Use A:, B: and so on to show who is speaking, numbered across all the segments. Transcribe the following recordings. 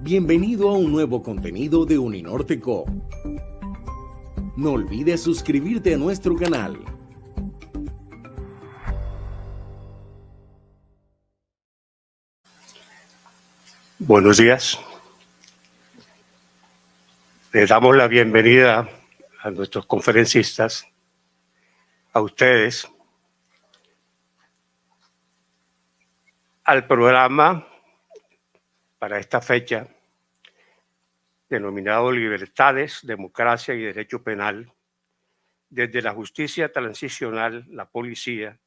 A: Bienvenido a un nuevo contenido de Uninorteco. No olvides suscribirte a nuestro canal.
B: Buenos días. Les damos la bienvenida a nuestros conferencistas, a ustedes, al programa para esta fecha denominado Libertades, Democracia y Derecho Penal, desde la justicia transicional, la policía,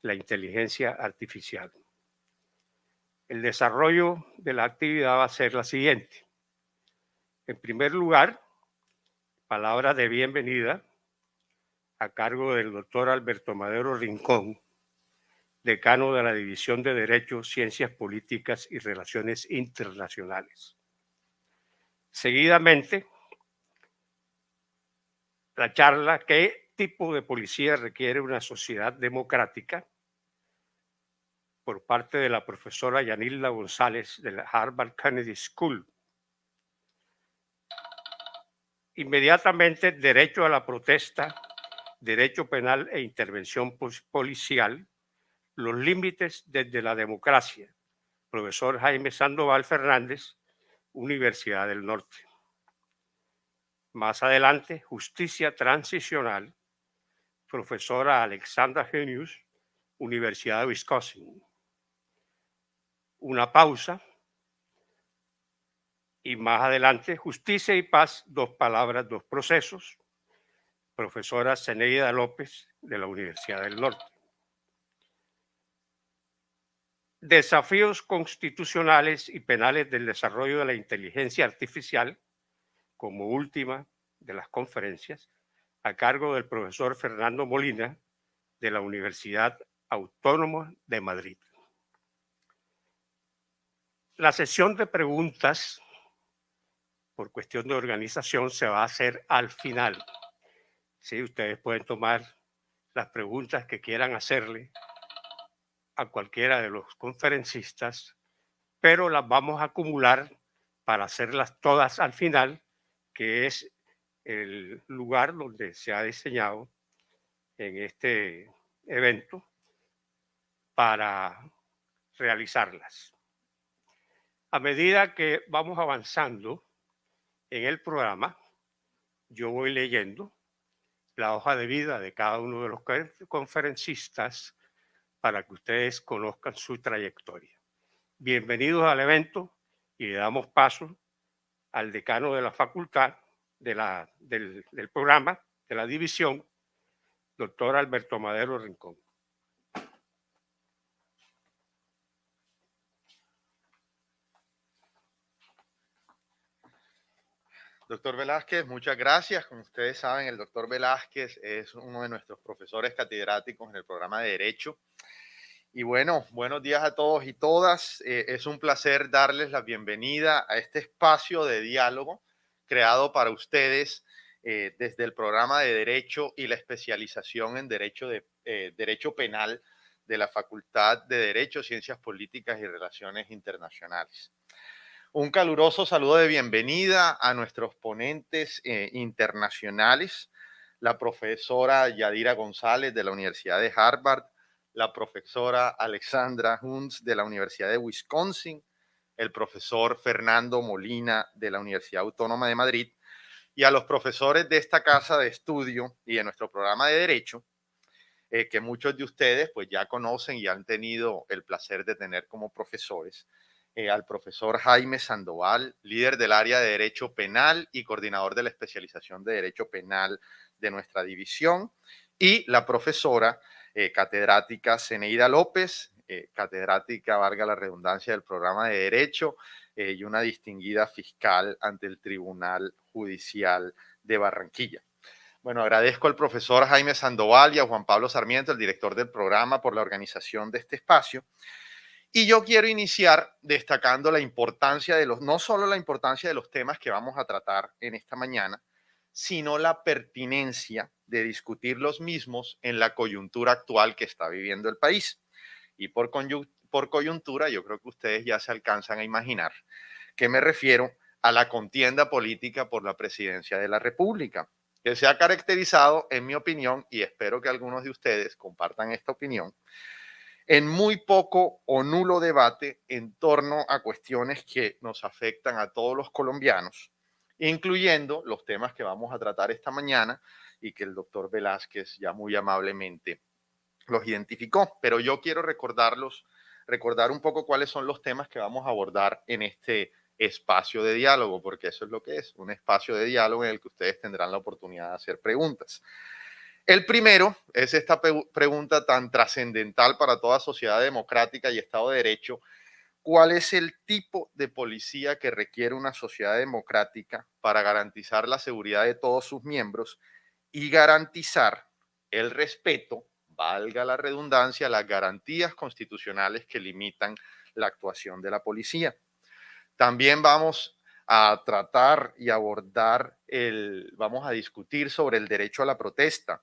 B: la inteligencia artificial. El desarrollo de la actividad va a ser la siguiente. En primer lugar, palabras de bienvenida a cargo del doctor Alberto Madero Rincón, decano de la División de Derecho, Ciencias Políticas y Relaciones Internacionales. Seguidamente, la charla ¿Qué tipo de policía requiere una sociedad democrática?, por parte de la profesora Yanilda González de la Harvard Kennedy School. Inmediatamente, derecho a la protesta, derecho penal e intervención policial, los límites desde la democracia. Profesor Jaime Sandoval Fernández, Universidad del Norte. Más adelante, justicia transicional, profesora Alexandra Genius, Universidad de Wisconsin. Una pausa y más adelante, justicia y paz, dos palabras, dos procesos, profesora Zeneida López de la Universidad del Norte. Desafíos constitucionales y penales del desarrollo de la inteligencia artificial, como última de las conferencias, a cargo del profesor Fernando Molina de la Universidad Autónoma de Madrid. La sesión de preguntas, por cuestión de organización, se va a hacer al final. Sí, ustedes pueden tomar las preguntas que quieran hacerle a cualquiera de los conferencistas, pero las vamos a acumular para hacerlas todas al final, que es el lugar donde se ha diseñado en este evento para realizarlas. A medida que vamos avanzando en el programa, yo voy leyendo la hoja de vida de cada uno de los conferencistas para que ustedes conozcan su trayectoria. Bienvenidos al evento y le damos paso al decano de la facultad, del programa, de la división, doctor Alberto Madero Rincón.
C: Doctor Velázquez, muchas gracias. Como ustedes saben, el doctor Velázquez es uno de nuestros profesores catedráticos en el programa de Derecho. Y bueno, buenos días a todos y todas. Es un placer darles la bienvenida a este espacio de diálogo creado para ustedes desde el programa de Derecho y la especialización en Derecho Penal de la Facultad de Derecho, Ciencias Políticas y Relaciones Internacionales. Un caluroso saludo de bienvenida a nuestros ponentes internacionales, la profesora Yadira González de la Universidad de Harvard, la profesora Alexandra Hunz de la Universidad de Wisconsin, el profesor Fernando Molina de la Universidad Autónoma de Madrid, y a los profesores de esta casa de estudio y de nuestro programa de Derecho, que muchos de ustedes pues ya conocen y han tenido el placer de tener como profesores. Al profesor Jaime Sandoval, líder del área de Derecho Penal y coordinador de la especialización de Derecho Penal de nuestra división, y la profesora catedrática Zeneida López, catedrática, valga la redundancia, del programa de Derecho y una distinguida fiscal ante el Tribunal Judicial de Barranquilla. Bueno, agradezco al profesor Jaime Sandoval y a Juan Pablo Sarmiento, el director del programa, por la organización de este espacio. Y yo quiero iniciar destacando la importancia no solo la importancia de los temas que vamos a tratar en esta mañana, sino la pertinencia de discutir los mismos en la coyuntura actual que está viviendo el país. Y por coyuntura, yo creo que ustedes ya se alcanzan a imaginar que me refiero a la contienda política por la presidencia de la República, que se ha caracterizado, en mi opinión, y espero que algunos de ustedes compartan esta opinión, en muy poco o nulo debate en torno a cuestiones que nos afectan a todos los colombianos, incluyendo los temas que vamos a tratar esta mañana y que el doctor Velázquez ya muy amablemente los identificó. Pero yo quiero recordar un poco cuáles son los temas que vamos a abordar en este espacio de diálogo, porque eso es lo que es, un espacio de diálogo en el que ustedes tendrán la oportunidad de hacer preguntas. El primero es esta pregunta tan trascendental para toda sociedad democrática y Estado de Derecho. ¿Cuál es el tipo de policía que requiere una sociedad democrática para garantizar la seguridad de todos sus miembros y garantizar el respeto, valga la redundancia, las garantías constitucionales que limitan la actuación de la policía? También vamos a tratar y abordar vamos a discutir sobre el derecho a la protesta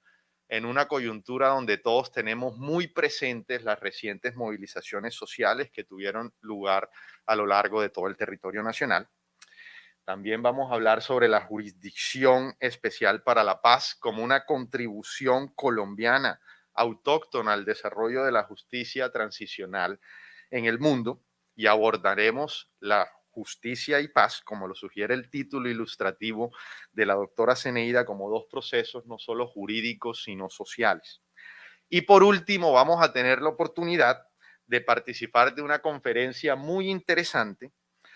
C: en una coyuntura donde todos tenemos muy presentes las recientes movilizaciones sociales que tuvieron lugar a lo largo de todo el territorio nacional. También vamos a hablar sobre la Jurisdicción Especial para la Paz como una contribución colombiana autóctona al desarrollo de la justicia transicional en el mundo, y abordaremos la justicia y paz, como lo sugiere el título ilustrativo de la doctora Zeneida, como dos procesos no solo jurídicos, sino sociales. Y por último, vamos a tener la oportunidad de participar de una conferencia muy interesante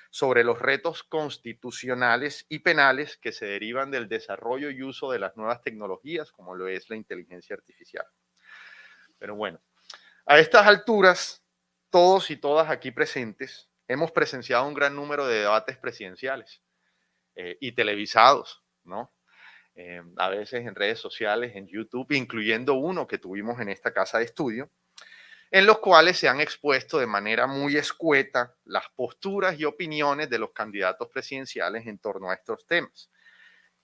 C: sobre los retos constitucionales y penales que se derivan del desarrollo y uso de las nuevas tecnologías, como lo es la inteligencia artificial. Pero bueno, a estas alturas, todos y todas aquí presentes hemos presenciado un gran número de debates presidenciales y televisados, ¿no? A veces en redes sociales, en YouTube, incluyendo uno que tuvimos en esta casa de estudio, en los cuales se han expuesto de manera muy escueta las posturas y opiniones de los candidatos presidenciales en torno a estos temas.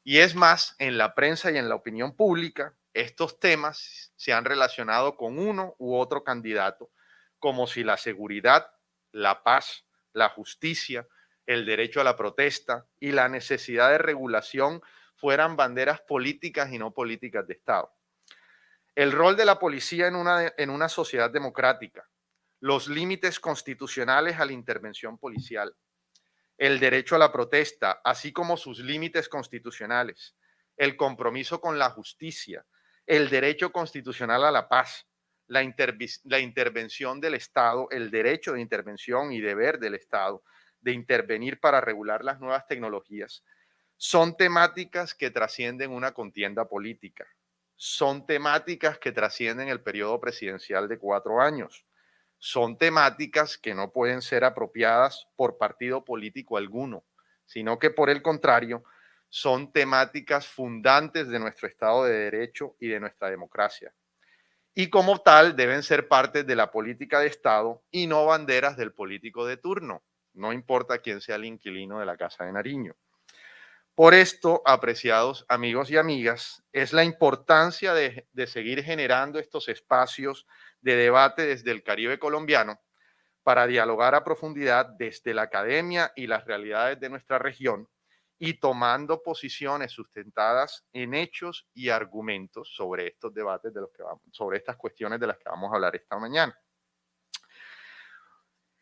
C: Y es más, en la prensa y en la opinión pública, estos temas se han relacionado con uno u otro candidato, como si la seguridad, la paz, la justicia, el derecho a la protesta y la necesidad de regulación fueran banderas políticas y no políticas de Estado. El rol de la policía en una sociedad democrática, los límites constitucionales a la intervención policial, el derecho a la protesta, así como sus límites constitucionales, el compromiso con la justicia, el derecho constitucional a la paz, la intervención del Estado, el derecho de intervención y deber del Estado de intervenir para regular las nuevas tecnologías, son temáticas que trascienden una contienda política. Son temáticas que trascienden el periodo presidencial de 4 años. Son temáticas que no pueden ser apropiadas por partido político alguno, sino que por el contrario, son temáticas fundantes de nuestro Estado de Derecho y de nuestra democracia. Y como tal, deben ser parte de la política de Estado y no banderas del político de turno, no importa quién sea el inquilino de la Casa de Nariño. Por esto, apreciados amigos y amigas, es la importancia de seguir generando estos espacios de debate desde el Caribe colombiano para dialogar a profundidad desde la academia y las realidades de nuestra región y tomando posiciones sustentadas en hechos y argumentos sobre estos debates sobre estas cuestiones de las que vamos a hablar esta mañana.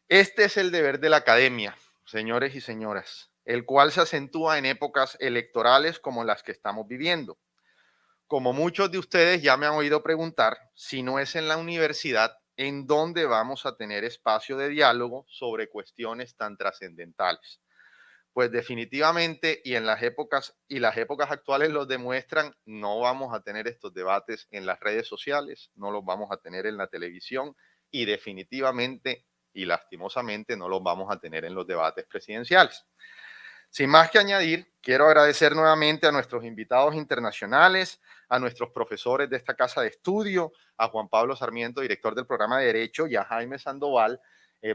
C: Este es el deber de la academia, señores y señoras, el cual se acentúa en épocas electorales como las que estamos viviendo. Como muchos de ustedes ya me han oído preguntar, si no es en la universidad, ¿en dónde vamos a tener espacio de diálogo sobre cuestiones tan trascendentales? Pues definitivamente, y las épocas actuales lo demuestran, no vamos a tener estos debates en las redes sociales, no los vamos a tener en la televisión y definitivamente y lastimosamente no los vamos a tener en los debates presidenciales. Sin más que añadir, quiero agradecer nuevamente a nuestros invitados internacionales, a nuestros profesores de esta casa de estudio, a Juan Pablo Sarmiento, director del programa de Derecho, y a Jaime Sandoval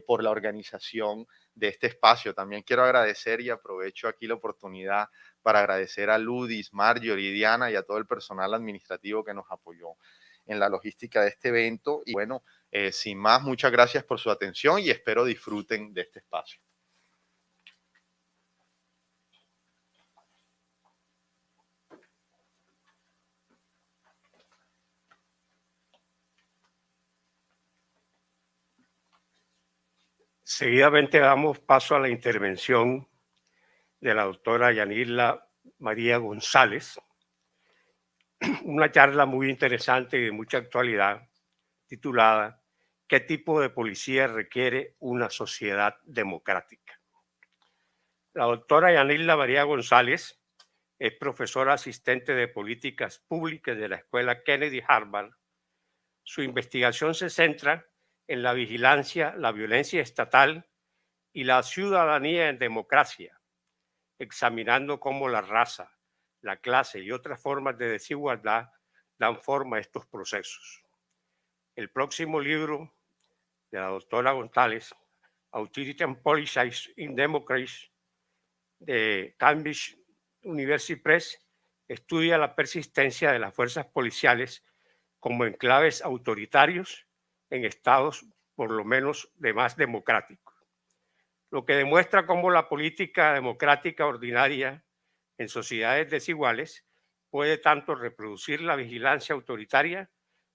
C: por la organización de este espacio. También quiero agradecer y aprovecho aquí la oportunidad para agradecer a Ludis, Marjorie, Diana y a todo el personal administrativo que nos apoyó en la logística de este evento. Y bueno, sin más, muchas gracias por su atención y espero disfruten de este espacio.
B: Seguidamente damos paso a la intervención de la doctora Yanirla María González, una charla muy interesante y de mucha actualidad titulada ¿Qué tipo de policía requiere una sociedad democrática? La doctora Yanirla María González es profesora asistente de políticas públicas de la Escuela Kennedy Harvard. Su investigación se centra en la vigilancia, la violencia estatal y la ciudadanía en democracia, examinando cómo la raza, la clase y otras formas de desigualdad dan forma a estos procesos. El próximo libro de la doctora González, Authoritarian Policies in Democracy, de Cambridge University Press, estudia la persistencia de las fuerzas policiales como enclaves autoritarios en estados por lo menos de más democráticos, lo que demuestra cómo la política democrática ordinaria en sociedades desiguales puede tanto reproducir la vigilancia autoritaria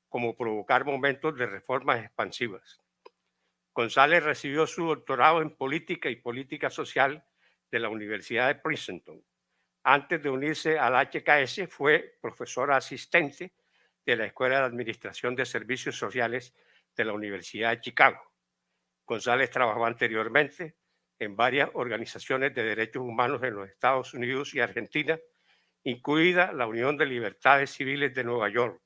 B: como provocar momentos de reformas expansivas. González recibió su doctorado en política y política social de la Universidad de Princeton. Antes de unirse al HKS, fue profesora asistente de la Escuela de Administración de Servicios Sociales de la Universidad de Chicago. González trabajó anteriormente en varias organizaciones de derechos humanos en los Estados Unidos y Argentina, incluida la Unión de Libertades Civiles de Nueva York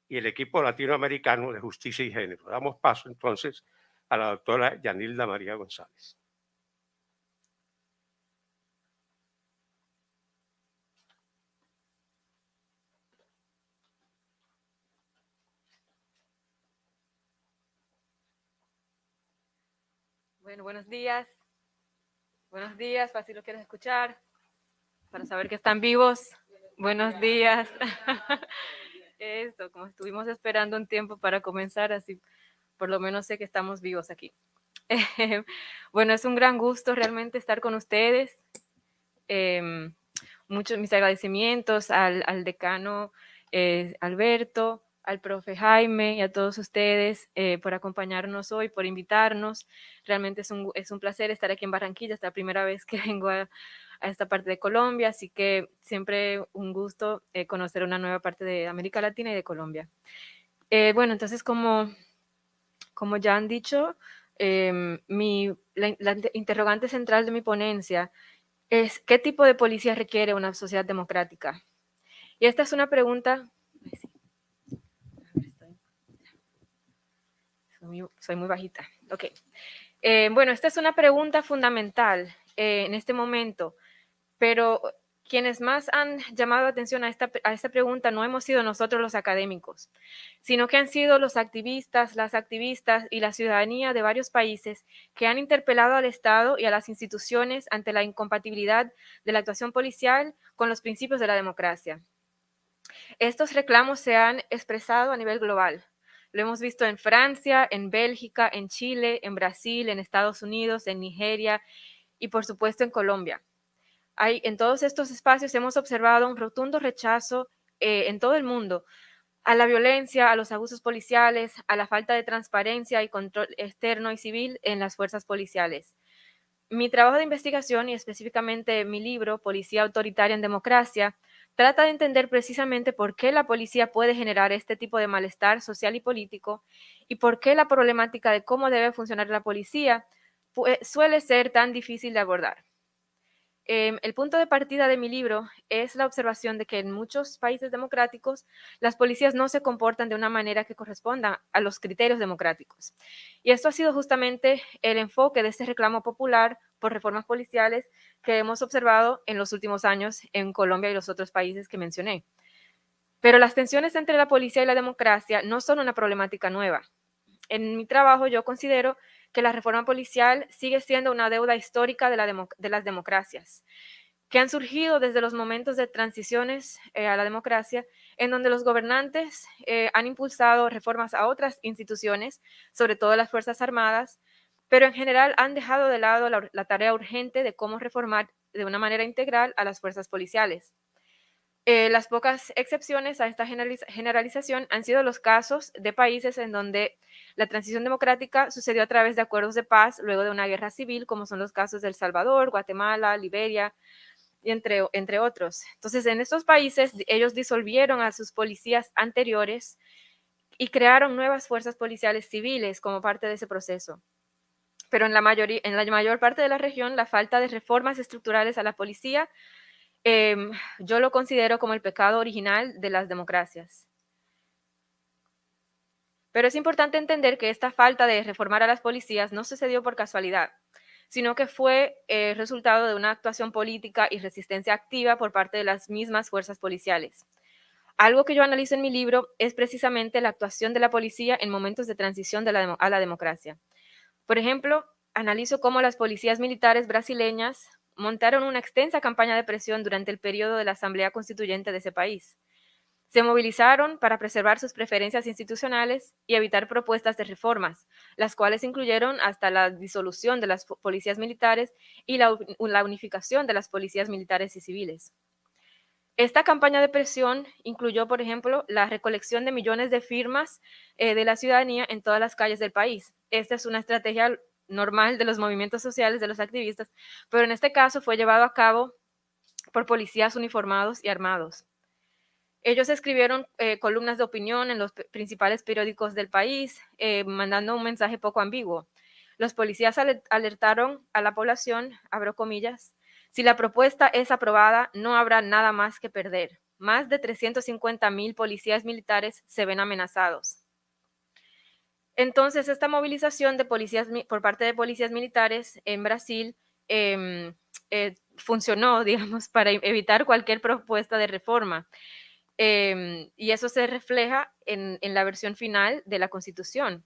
B: y el equipo latinoamericano de justicia y género. Damos paso entonces a la doctora Yanirla María González.
D: Bueno, buenos días. Buenos días, para si lo quieres escuchar, para saber que están vivos. Buenos días. Eso, como estuvimos esperando un tiempo para comenzar, así por lo menos sé que estamos vivos aquí. Bueno, es un gran gusto realmente estar con ustedes. Muchos mis agradecimientos al decano Alberto, al profe Jaime y a todos ustedes por acompañarnos hoy, por invitarnos. Realmente es un placer estar aquí en Barranquilla, es la primera vez que vengo a esta parte de Colombia, así que siempre un gusto conocer una nueva parte de América Latina y de Colombia. Bueno, entonces como ya han dicho, la interrogante central de mi ponencia es ¿qué tipo de policía requiere una sociedad democrática? Y esta es una pregunta... Soy muy bajita. Ok. Bueno, esta es una pregunta fundamental en este momento, pero quienes más han llamado atención a esta pregunta no hemos sido nosotros los académicos, sino que han sido los activistas, las activistas y la ciudadanía de varios países que han interpelado al Estado y a las instituciones ante la incompatibilidad de la actuación policial con los principios de la democracia. Estos reclamos se han expresado a nivel global. Lo hemos visto en Francia, en Bélgica, en Chile, en Brasil, en Estados Unidos, en Nigeria y por supuesto en Colombia. En todos estos espacios hemos observado un rotundo rechazo en todo el mundo a la violencia, a los abusos policiales, a la falta de transparencia y control externo y civil en las fuerzas policiales. Mi trabajo de investigación y específicamente mi libro, Policía Autoritaria en Democracia, trata de entender precisamente por qué la policía puede generar este tipo de malestar social y político y por qué la problemática de cómo debe funcionar la policía suele ser tan difícil de abordar. El punto de partida de mi libro es la observación de que en muchos países democráticos las policías no se comportan de una manera que corresponda a los criterios democráticos. Y esto ha sido justamente el enfoque de este reclamo popular por reformas policiales que hemos observado en los últimos años en Colombia y los otros países que mencioné. Pero las tensiones entre la policía y la democracia no son una problemática nueva. En mi trabajo yo considero que la reforma policial sigue siendo una deuda histórica de las democracias, que han surgido desde los momentos de transiciones a la democracia, en donde los gobernantes han impulsado reformas a otras instituciones, sobre todo las Fuerzas Armadas, pero en general han dejado de lado la tarea urgente de cómo reformar de una manera integral a las fuerzas policiales. Las pocas excepciones a esta generalización han sido los casos de países en donde la transición democrática sucedió a través de acuerdos de paz luego de una guerra civil, como son los casos de El Salvador, Guatemala, Liberia, y entre otros. Entonces, en estos países, ellos disolvieron a sus policías anteriores y crearon nuevas fuerzas policiales civiles como parte de ese proceso. Pero en la mayor parte de la región, la falta de reformas estructurales a la policía, yo lo considero como el pecado original de las democracias. Pero es importante entender que esta falta de reformar a las policías no sucedió por casualidad, sino que fue resultado de una actuación política y resistencia activa por parte de las mismas fuerzas policiales. Algo que yo analizo en mi libro es precisamente la actuación de la policía en momentos de transición a la democracia. Por ejemplo, analizo cómo las policías militares brasileñas montaron una extensa campaña de presión durante el periodo de la Asamblea Constituyente de ese país. Se movilizaron para preservar sus preferencias institucionales y evitar propuestas de reformas, las cuales incluyeron hasta la disolución de las policías militares y la unificación de las policías militares y civiles. Esta campaña de presión incluyó, por ejemplo, la recolección de millones de firmas de la ciudadanía en todas las calles del país. Esta es una estrategia normal de los movimientos sociales, de los activistas, pero en este caso fue llevado a cabo por policías uniformados y armados. Ellos escribieron columnas de opinión en los principales periódicos del país, mandando un mensaje poco ambiguo. Los policías alertaron a la población, abro comillas, si la propuesta es aprobada, no habrá nada más que perder. Más de 350,000 policías militares se ven amenazados. Entonces, esta movilización de policías, por parte de policías militares en Brasil funcionó, digamos, para evitar cualquier propuesta de reforma. Y eso se refleja en la versión final de la Constitución.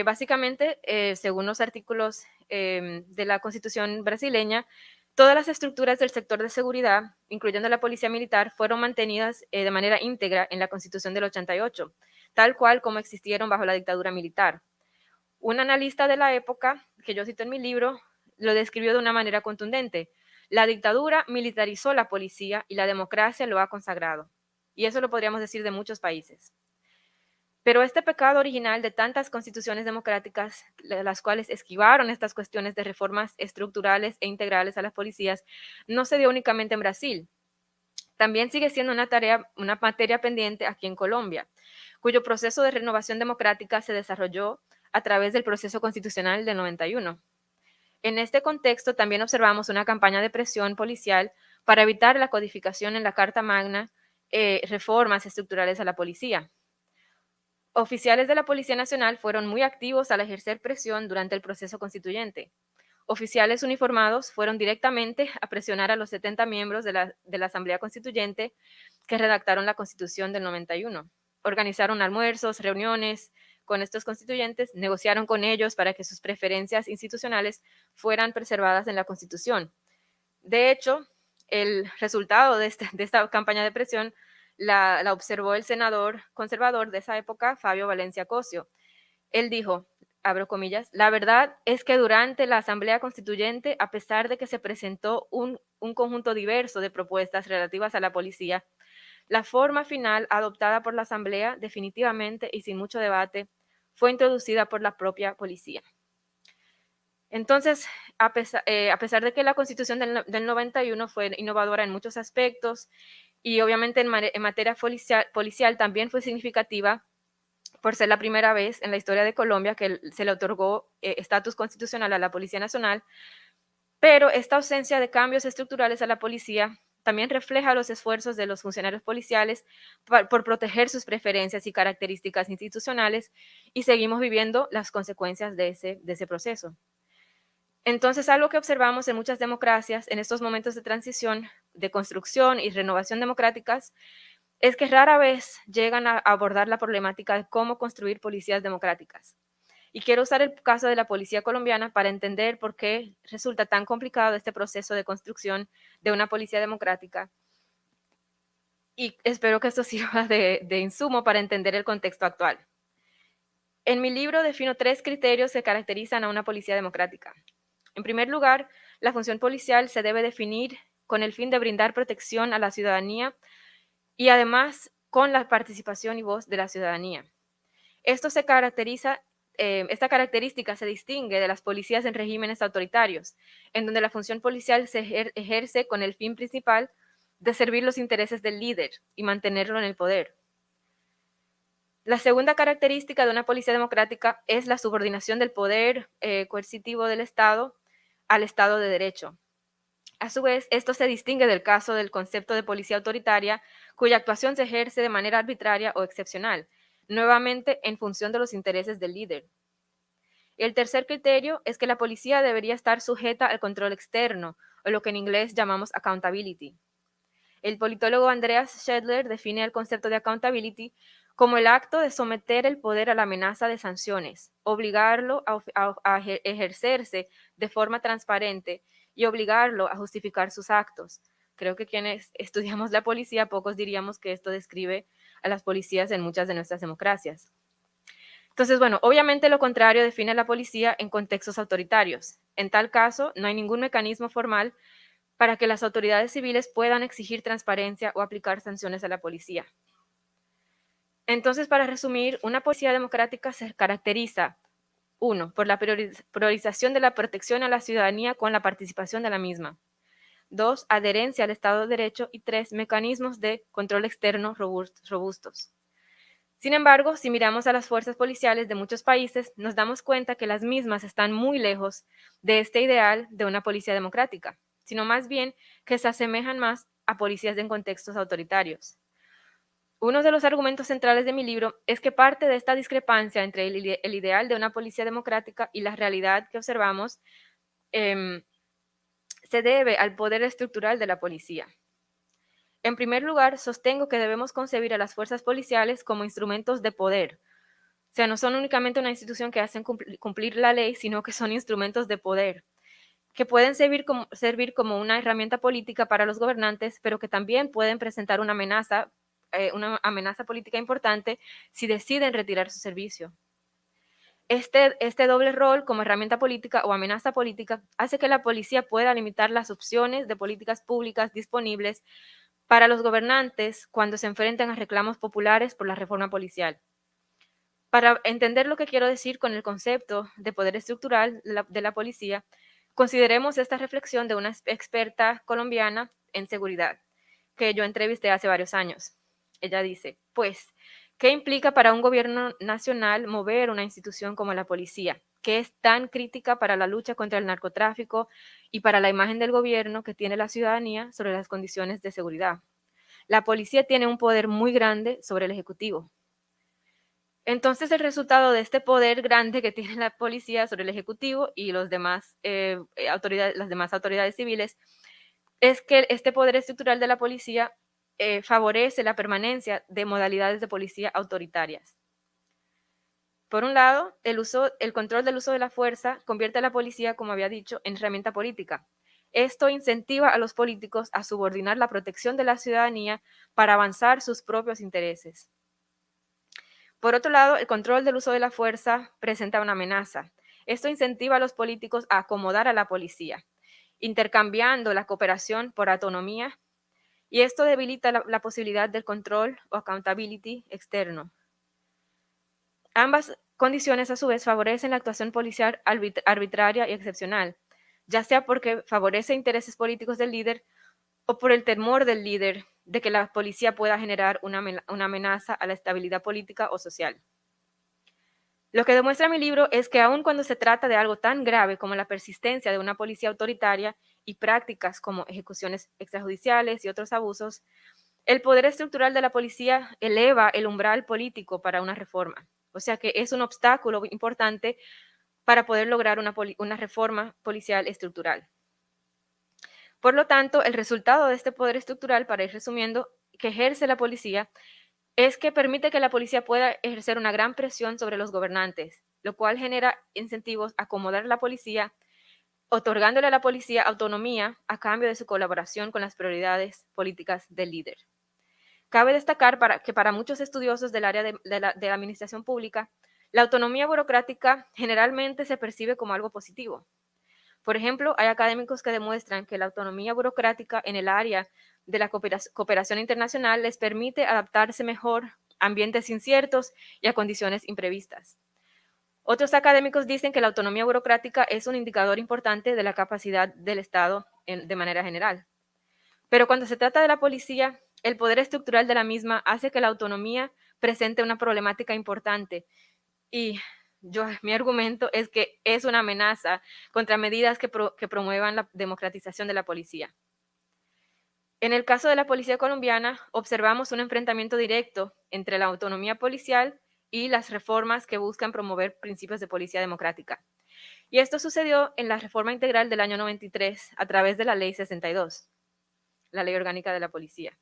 D: Básicamente, según los artículos de la Constitución brasileña, todas las estructuras del sector de seguridad, incluyendo la policía militar, fueron mantenidas de manera íntegra en la Constitución del 88, tal cual como existieron bajo la dictadura militar. Un analista de la época, que yo cito en mi libro, lo describió de una manera contundente. La dictadura militarizó la policía y la democracia lo ha consagrado. Y eso lo podríamos decir de muchos países. Pero este pecado original de tantas constituciones democráticas, las cuales esquivaron estas cuestiones de reformas estructurales e integrales a las policías, no se dio únicamente en Brasil. También sigue siendo una materia pendiente aquí en Colombia, cuyo proceso de renovación democrática se desarrolló a través del proceso constitucional del 91. En este contexto también observamos una campaña de presión policial para evitar la codificación en la Carta Magna, reformas estructurales a la policía. Oficiales de la Policía Nacional fueron muy activos al ejercer presión durante el proceso constituyente. Oficiales uniformados fueron directamente a presionar a los 70 miembros de la Asamblea Constituyente que redactaron la Constitución del 91. Organizaron almuerzos, reuniones con estos constituyentes, negociaron con ellos para que sus preferencias institucionales fueran preservadas en la Constitución. De hecho, el resultado de esta campaña de presión la observó el senador conservador de esa época, Fabio Valencia Cosio. Él dijo, abro comillas, la verdad es que durante la Asamblea Constituyente, a pesar de que se presentó un conjunto diverso de propuestas relativas a la policía, la forma final adoptada por la Asamblea, definitivamente y sin mucho debate, fue introducida por la propia policía. Entonces, a pesar de que la Constitución del 91 fue innovadora en muchos aspectos y obviamente en materia policial también fue significativa por ser la primera vez en la historia de Colombia que se le otorgó estatus constitucional a la Policía Nacional, pero esta ausencia de cambios estructurales a la policía también refleja los esfuerzos de los funcionarios policiales por proteger sus preferencias y características institucionales y seguimos viviendo las consecuencias de ese proceso. Entonces, algo que observamos en muchas democracias en estos momentos de transición, de construcción y renovación democráticas, es que rara vez llegan a abordar la problemática de cómo construir policías democráticas. Y quiero usar el caso de la policía colombiana para entender por qué resulta tan complicado este proceso de construcción de una policía democrática. Y espero que esto sirva de insumo para entender el contexto actual. En mi libro defino 3 criterios que caracterizan a una policía democrática. En primer lugar, la función policial se debe definir con el fin de brindar protección a la ciudadanía y además con la participación y voz de la ciudadanía. Esta característica se distingue de las policías en regímenes autoritarios, en donde la función policial se ejerce con el fin principal de servir los intereses del líder y mantenerlo en el poder. La segunda característica de una policía democrática es la subordinación del poder coercitivo del Estado al Estado de Derecho. A su vez, esto se distingue del caso del concepto de policía autoritaria, cuya actuación se ejerce de manera arbitraria o excepcional, nuevamente en función de los intereses del líder. El tercer criterio es que la policía debería estar sujeta al control externo, o lo que en inglés llamamos accountability. El politólogo Andreas Schedler define el concepto de accountability como el acto de someter el poder a la amenaza de sanciones, obligarlo a ejercerse de forma transparente y obligarlo a justificar sus actos. Creo que quienes estudiamos la policía, pocos diríamos que esto describe a las policías en muchas de nuestras democracias. Entonces, bueno, obviamente lo contrario define a la policía en contextos autoritarios. En tal caso, no hay ningún mecanismo formal para que las autoridades civiles puedan exigir transparencia o aplicar sanciones a la policía. Entonces, para resumir, una policía democrática se caracteriza, 1, por la priorización de la protección a la ciudadanía con la participación de la misma. 2, adherencia al Estado de Derecho. Y 3, mecanismos de control externo robustos. Sin embargo, si miramos a las fuerzas policiales de muchos países, nos damos cuenta que las mismas están muy lejos de este ideal de una policía democrática, sino más bien que se asemejan más a policías en contextos autoritarios. Uno de los argumentos centrales de mi libro es que parte de esta discrepancia entre el ideal de una policía democrática y la realidad que observamos se debe al poder estructural de la policía. En primer lugar, sostengo que debemos concebir a las fuerzas policiales como instrumentos de poder. O sea, no son únicamente una institución que hacen cumplir la ley, sino que son instrumentos de poder, que pueden servir como una herramienta política para los gobernantes, pero que también pueden presentar una amenaza política importante si deciden retirar su servicio. Este doble rol como herramienta política o amenaza política hace que la policía pueda limitar las opciones de políticas públicas disponibles para los gobernantes cuando se enfrentan a reclamos populares por la reforma policial. Para entender lo que quiero decir con el concepto de poder estructural de la policía, consideremos esta reflexión de una experta colombiana en seguridad, que yo entrevisté hace varios años. Ella dice, pues, ¿qué implica para un gobierno nacional mover una institución como la policía, que es tan crítica para la lucha contra el narcotráfico y para la imagen del gobierno que tiene la ciudadanía sobre las condiciones de seguridad? La policía tiene un poder muy grande sobre el Ejecutivo. Entonces, el resultado de este poder grande que tiene la policía sobre el Ejecutivo y las demás autoridades civiles es que este poder estructural de la policía favorece la permanencia de modalidades de policía autoritarias. Por un lado, el control del uso de la fuerza convierte a la policía, como había dicho, en herramienta política. Esto incentiva a los políticos a subordinar la protección de la ciudadanía para avanzar sus propios intereses. Por otro lado, el control del uso de la fuerza presenta una amenaza. Esto incentiva a los políticos a acomodar a la policía, intercambiando la cooperación por autonomía, y esto debilita la posibilidad del control o accountability externo. Ambas condiciones, a su vez, favorecen la actuación policial arbitraria y excepcional, ya sea porque favorece intereses políticos del líder o por el temor del líder de que la policía pueda generar una amenaza a la estabilidad política o social. Lo que demuestra mi libro es que aun cuando se trata de algo tan grave como la persistencia de una policía autoritaria y prácticas como ejecuciones extrajudiciales y otros abusos, el poder estructural de la policía eleva el umbral político para una reforma. O sea que es un obstáculo importante para poder lograr una reforma policial estructural. Por lo tanto, el resultado de este poder estructural, para ir resumiendo, que ejerce la policía, es que permite que la policía pueda ejercer una gran presión sobre los gobernantes, lo cual genera incentivos a acomodar a la policía, otorgándole a la policía autonomía a cambio de su colaboración con las prioridades políticas del líder. Cabe destacar que para muchos estudiosos del área de la administración pública, la autonomía burocrática generalmente se percibe como algo positivo. Por ejemplo, hay académicos que demuestran que la autonomía burocrática en el área de la cooperación internacional les permite adaptarse mejor a ambientes inciertos y a condiciones imprevistas. Otros académicos dicen que la autonomía burocrática es un indicador importante de la capacidad del Estado de manera general. Pero cuando se trata de la policía, el poder estructural de la misma hace que la autonomía presente una problemática importante. Y mi argumento es que es una amenaza contra medidas que promuevan la democratización de la policía. En el caso de la policía colombiana, observamos un enfrentamiento directo entre la autonomía policial y las reformas que buscan promover principios de policía democrática. Y esto sucedió en la reforma integral del año 93 a través de la Ley 62, la Ley Orgánica de la Policía.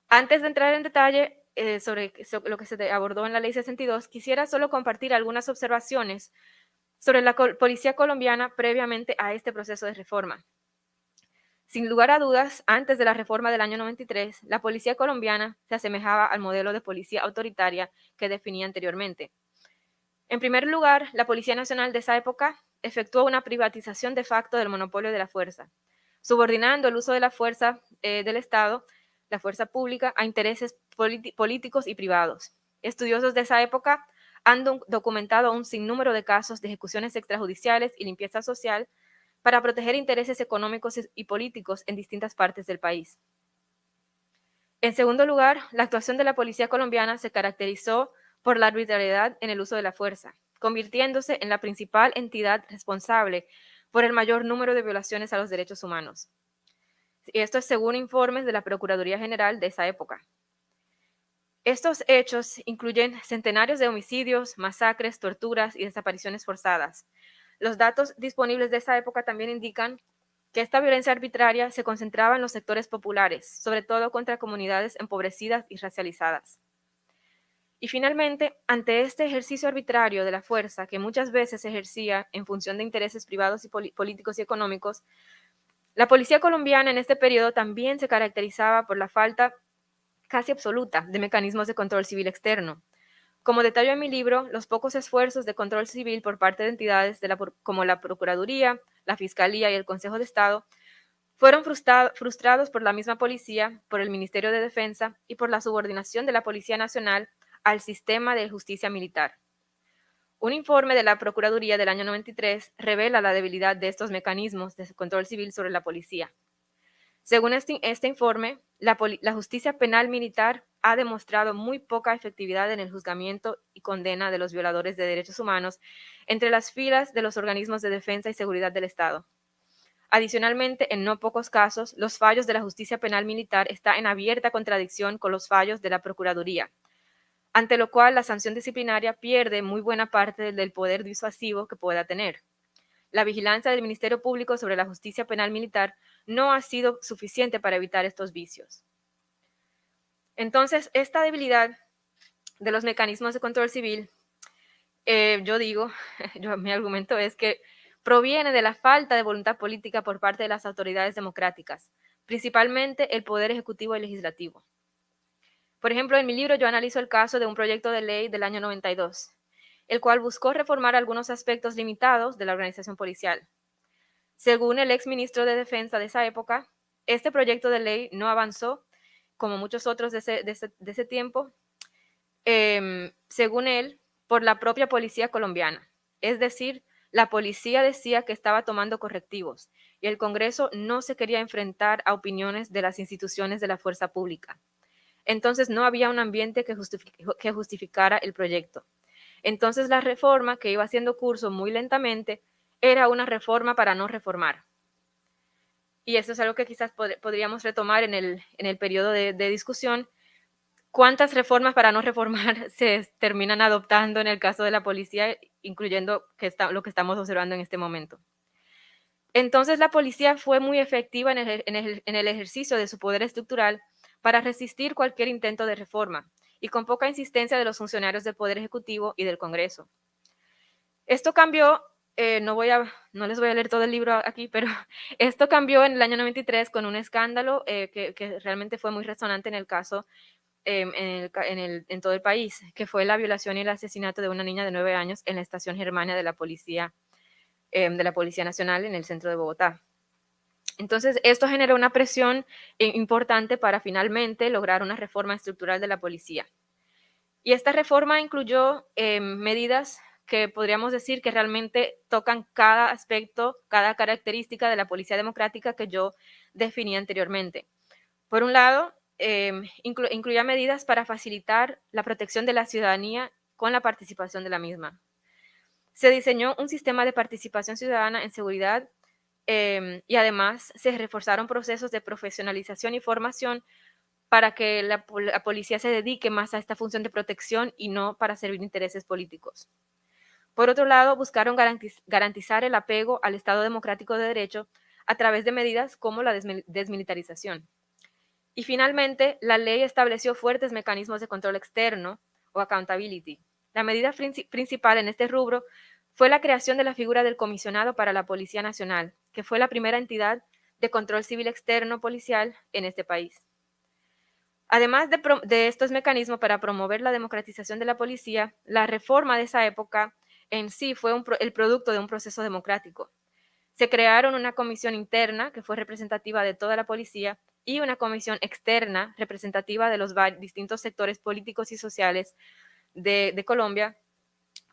D: Antes de entrar en detalle sobre lo que se abordó en la Ley 62, quisiera solo compartir algunas observaciones sobre la policía colombiana previamente a este proceso de reforma. Sin lugar a dudas, antes de la reforma del año 93, la policía colombiana se asemejaba al modelo de policía autoritaria que definía anteriormente. En primer lugar, la Policía Nacional de esa época efectuó una privatización de facto del monopolio de la fuerza, subordinando el uso de la fuerza del Estado, la fuerza pública, a intereses políticos y privados. Estudiosos de esa época han documentado un sinnúmero de casos de ejecuciones extrajudiciales y limpieza social para proteger intereses económicos y políticos en distintas partes del país. En segundo lugar, la actuación de la policía colombiana se caracterizó por la arbitrariedad en el uso de la fuerza, convirtiéndose en la principal entidad responsable por el mayor número de violaciones a los derechos humanos. Y esto es según informes de la Procuraduría General de esa época. Estos hechos incluyen centenarios de homicidios, masacres, torturas y desapariciones forzadas. Los datos disponibles de esa época también indican que esta violencia arbitraria se concentraba en los sectores populares, sobre todo contra comunidades empobrecidas y racializadas. Y finalmente, ante este ejercicio arbitrario de la fuerza, que muchas veces se ejercía en función de intereses privados y políticos y económicos, la policía colombiana en este periodo también se caracterizaba por la falta casi absoluta de mecanismos de control civil externo. Como detallo en mi libro, los pocos esfuerzos de control civil por parte de entidades como la Procuraduría, la Fiscalía y el Consejo de Estado fueron frustrados por la misma policía, por el Ministerio de Defensa y por la subordinación de la Policía Nacional al sistema de justicia militar. Un informe de la Procuraduría del año 93 revela la debilidad de estos mecanismos de control civil sobre la policía. Según este informe, la justicia penal militar ha demostrado muy poca efectividad en el juzgamiento y condena de los violadores de derechos humanos entre las filas de los organismos de defensa y seguridad del Estado. Adicionalmente, en no pocos casos, los fallos de la justicia penal militar están en abierta contradicción con los fallos de la Procuraduría, ante lo cual la sanción disciplinaria pierde muy buena parte del poder disuasivo que pueda tener. La vigilancia del Ministerio Público sobre la justicia penal militar no ha sido suficiente para evitar estos vicios. Entonces, esta debilidad de los mecanismos de control civil, mi argumento es que proviene de la falta de voluntad política por parte de las autoridades democráticas, principalmente el Poder Ejecutivo y Legislativo. Por ejemplo, en mi libro yo analizo el caso de un proyecto de ley del año 92, el cual buscó reformar algunos aspectos limitados de la organización policial. Según el exministro de Defensa de esa época, este proyecto de ley no avanzó, como muchos otros de ese tiempo, según él, por la propia policía colombiana. Es decir, la policía decía que estaba tomando correctivos y el Congreso no se quería enfrentar a opiniones de las instituciones de la fuerza pública. Entonces no había un ambiente que justificara el proyecto. Entonces la reforma, que iba haciendo curso muy lentamente, era una reforma para no reformar. Y eso es algo que quizás podríamos retomar en el periodo de discusión. ¿Cuántas reformas para no reformar se terminan adoptando en el caso de la policía, incluyendo lo que estamos observando en este momento? Entonces la policía fue muy efectiva en el ejercicio de su poder estructural para resistir cualquier intento de reforma y con poca insistencia de los funcionarios del Poder Ejecutivo y del Congreso. Esto cambió, no les voy a leer todo el libro aquí, pero esto cambió en el año 93 con un escándalo que realmente fue muy resonante en el caso en todo el país, que fue la violación y el asesinato de una niña de 9 años en la estación Germania de la policía de la Policía Nacional en el centro de Bogotá. Entonces, esto generó una presión importante para finalmente lograr una reforma estructural de la policía. Y esta reforma incluyó medidas que podríamos decir que realmente tocan cada aspecto, cada característica de la policía democrática que yo definí anteriormente. Por un lado, incluía medidas para facilitar la protección de la ciudadanía con la participación de la misma. Se diseñó un sistema de participación ciudadana en seguridad y además se reforzaron procesos de profesionalización y formación para que la policía se dedique más a esta función de protección y no para servir intereses políticos. Por otro lado, buscaron garantizar el apego al Estado democrático de derecho a través de medidas como la desmilitarización. Y finalmente, la ley estableció fuertes mecanismos de control externo o accountability. La medida principal en este rubro fue la creación de la figura del Comisionado para la Policía Nacional, que fue la primera entidad de control civil externo policial en este país. Además de estos mecanismos para promover la democratización de la policía, la reforma de esa época en sí fue el producto de un proceso democrático. Se crearon una comisión interna que fue representativa de toda la policía y una comisión externa representativa de los distintos sectores políticos y sociales de Colombia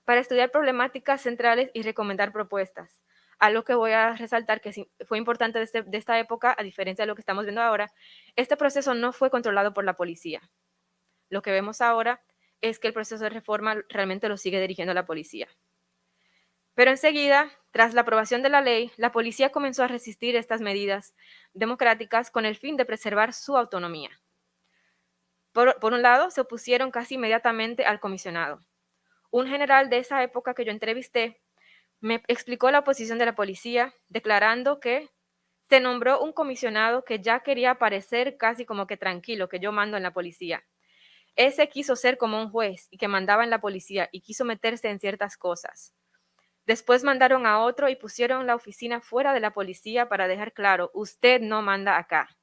D: para estudiar problemáticas centrales y recomendar propuestas. Algo que voy a resaltar que fue importante de esta época, a diferencia de lo que estamos viendo ahora, este proceso no fue controlado por la policía. Lo que vemos ahora es que el proceso de reforma realmente lo sigue dirigiendo la policía. Pero enseguida, tras la aprobación de la ley, la policía comenzó a resistir estas medidas democráticas con el fin de preservar su autonomía. Por un lado, se opusieron casi inmediatamente al comisionado. Un general de esa época que yo entrevisté me explicó la posición de la policía, declarando que se nombró un comisionado que ya quería parecer casi como que tranquilo, que yo mando en la policía. Ese quiso ser como un juez y que mandaba en la policía y quiso meterse en ciertas cosas. Después mandaron a otro y pusieron la oficina fuera de la policía para dejar claro, usted no manda acá.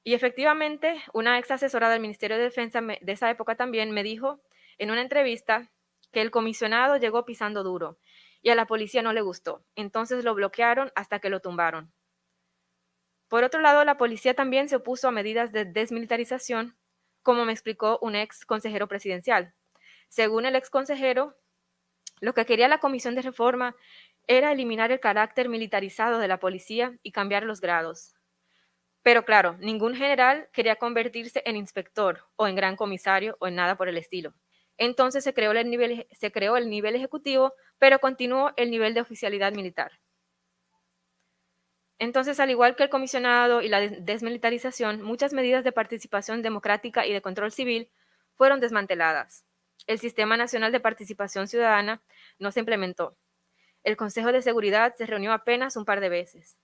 D: Y efectivamente, una ex asesora del Ministerio de Defensa de esa época también me dijo en una entrevista que el comisionado llegó pisando duro y a la policía no le gustó. Entonces lo bloquearon hasta que lo tumbaron. Por otro lado, la policía también se opuso a medidas de desmilitarización, como me explicó un ex consejero presidencial. Según el ex consejero, lo que quería la Comisión de Reforma era eliminar el carácter militarizado de la policía y cambiar los grados. Pero claro, ningún general quería convertirse en inspector o en gran comisario o en nada por el estilo. Entonces se creó el nivel ejecutivo, pero continuó el nivel de oficialidad militar. Entonces, al igual que el comisionado y la desmilitarización, muchas medidas de participación democrática y de control civil fueron desmanteladas. El Sistema Nacional de Participación Ciudadana no se implementó. El Consejo de Seguridad se reunió apenas un par de veces.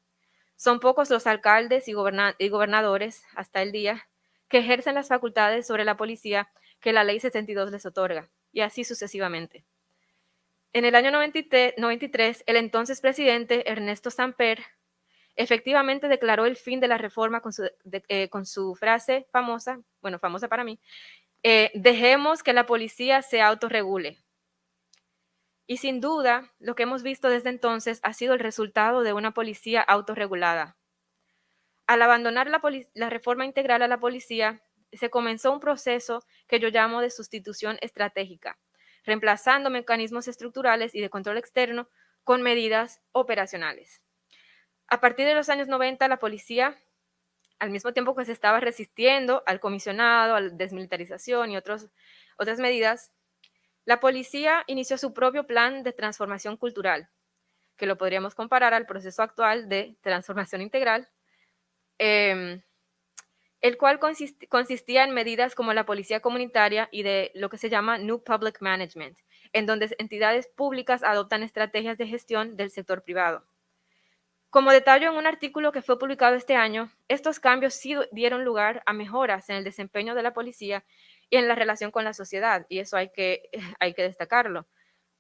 D: Son pocos los alcaldes y gobernadores, hasta el día, que ejercen las facultades sobre la policía que la Ley 72 les otorga, y así sucesivamente. En el año 93, el entonces presidente Ernesto Samper efectivamente declaró el fin de la reforma con su frase famosa, bueno, famosa para mí, dejemos que la policía se autorregule. Y sin duda, lo que hemos visto desde entonces ha sido el resultado de una policía autorregulada. Al abandonar la reforma integral a la policía, se comenzó un proceso que yo llamo de sustitución estratégica, reemplazando mecanismos estructurales y de control externo con medidas operacionales. A partir de los años 90, la policía, al mismo tiempo que se estaba resistiendo al comisionado, a la desmilitarización y otras medidas, la policía inició su propio plan de transformación cultural, que lo podríamos comparar al proceso actual de transformación integral, el cual consistía en medidas como la policía comunitaria y de lo que se llama New Public Management, en donde entidades públicas adoptan estrategias de gestión del sector privado. Como detallo en un artículo que fue publicado este año, estos cambios sí dieron lugar a mejoras en el desempeño de la policía y en la relación con la sociedad, y eso hay que destacarlo.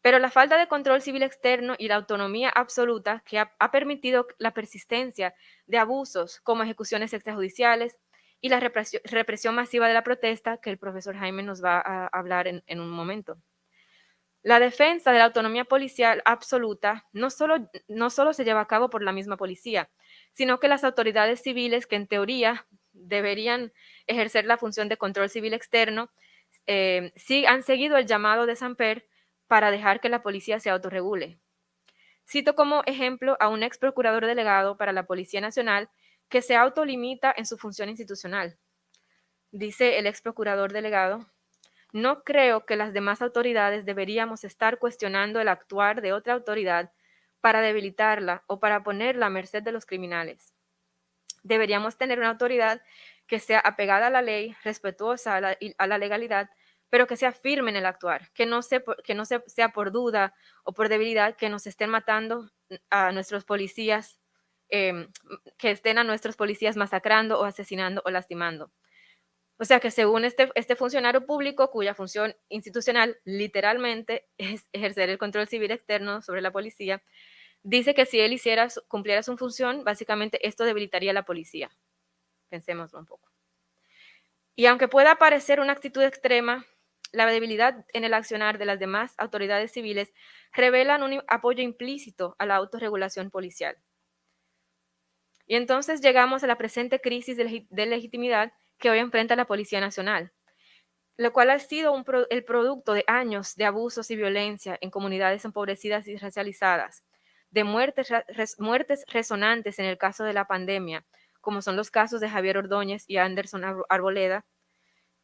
D: Pero la falta de control civil externo y la autonomía absoluta que ha permitido la persistencia de abusos como ejecuciones extrajudiciales y la represión masiva de la protesta, que el profesor Jaime nos va a hablar en un momento. La defensa de la autonomía policial absoluta no solo se lleva a cabo por la misma policía, sino que las autoridades civiles que en teoría deberían ejercer la función de control civil externo, sí han seguido el llamado de Samper para dejar que la policía se autorregule. Cito como ejemplo a un ex procurador delegado para la Policía Nacional que se autolimita en su función institucional. Dice el ex procurador delegado: no creo que las demás autoridades deberíamos estar cuestionando el actuar de otra autoridad para debilitarla o para ponerla a merced de los criminales. Deberíamos tener una autoridad que sea apegada a la ley, respetuosa a la legalidad, pero que sea firme en el actuar, que no sea por duda o por debilidad que nos estén matando a nuestros policías, que estén a nuestros policías masacrando o asesinando o lastimando. O sea que según este funcionario público, cuya función institucional literalmente es ejercer el control civil externo sobre la policía, dice que si él cumpliera su función, básicamente esto debilitaría a la policía. Pensémoslo un poco. Y aunque pueda parecer una actitud extrema, la debilidad en el accionar de las demás autoridades civiles revelan un apoyo implícito a la autorregulación policial. Y entonces llegamos a la presente crisis de legitimidad que hoy enfrenta la Policía Nacional, lo cual ha sido el producto de años de abusos y violencia en comunidades empobrecidas y racializadas, de muertes resonantes en el caso de la pandemia, como son los casos de Javier Ordóñez y Anderson Arboleda,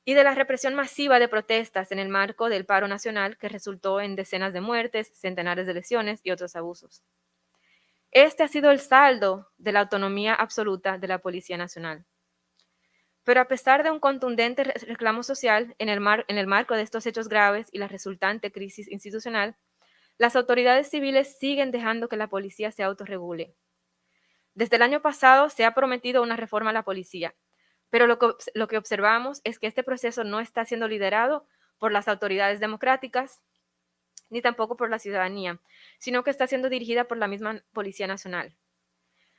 D: y de la represión masiva de protestas en el marco del paro nacional que resultó en decenas de muertes, centenares de lesiones y otros abusos. Este ha sido el saldo de la autonomía absoluta de la Policía Nacional. Pero a pesar de un contundente reclamo social en el marco de estos hechos graves y la resultante crisis institucional, las autoridades civiles siguen dejando que la policía se autorregule. Desde el año pasado se ha prometido una reforma a la policía, pero lo que observamos es que este proceso no está siendo liderado por las autoridades democráticas, ni tampoco por la ciudadanía, sino que está siendo dirigida por la misma Policía Nacional.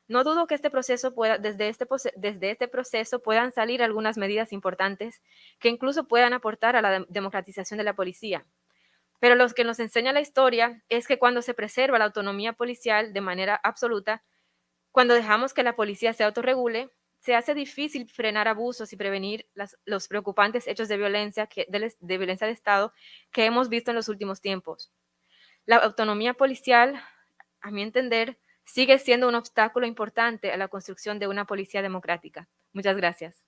D: No dudo que desde este proceso puedan salir algunas medidas importantes que incluso puedan aportar a la democratización de la policía. Pero lo que nos enseña la historia es que cuando se preserva la autonomía policial de manera absoluta, cuando dejamos que la policía se autorregule, se hace difícil frenar abusos y prevenir los preocupantes hechos de violencia de Estado que hemos visto en los últimos tiempos. La autonomía policial, a mi entender, sigue siendo un obstáculo importante a la construcción de una policía democrática. Muchas gracias.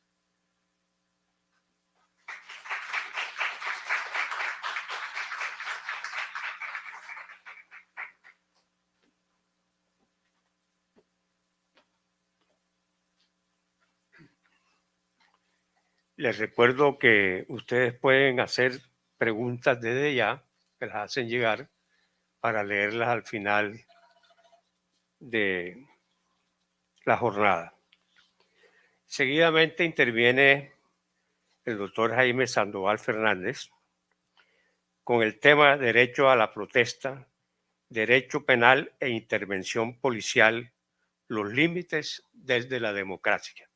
B: Les recuerdo que ustedes pueden hacer preguntas desde ya, que las hacen llegar para leerlas al final de la jornada. Seguidamente interviene el doctor Jaime Sandoval Fernández con el tema derecho a la protesta, derecho penal e intervención policial, los límites desde la democracia.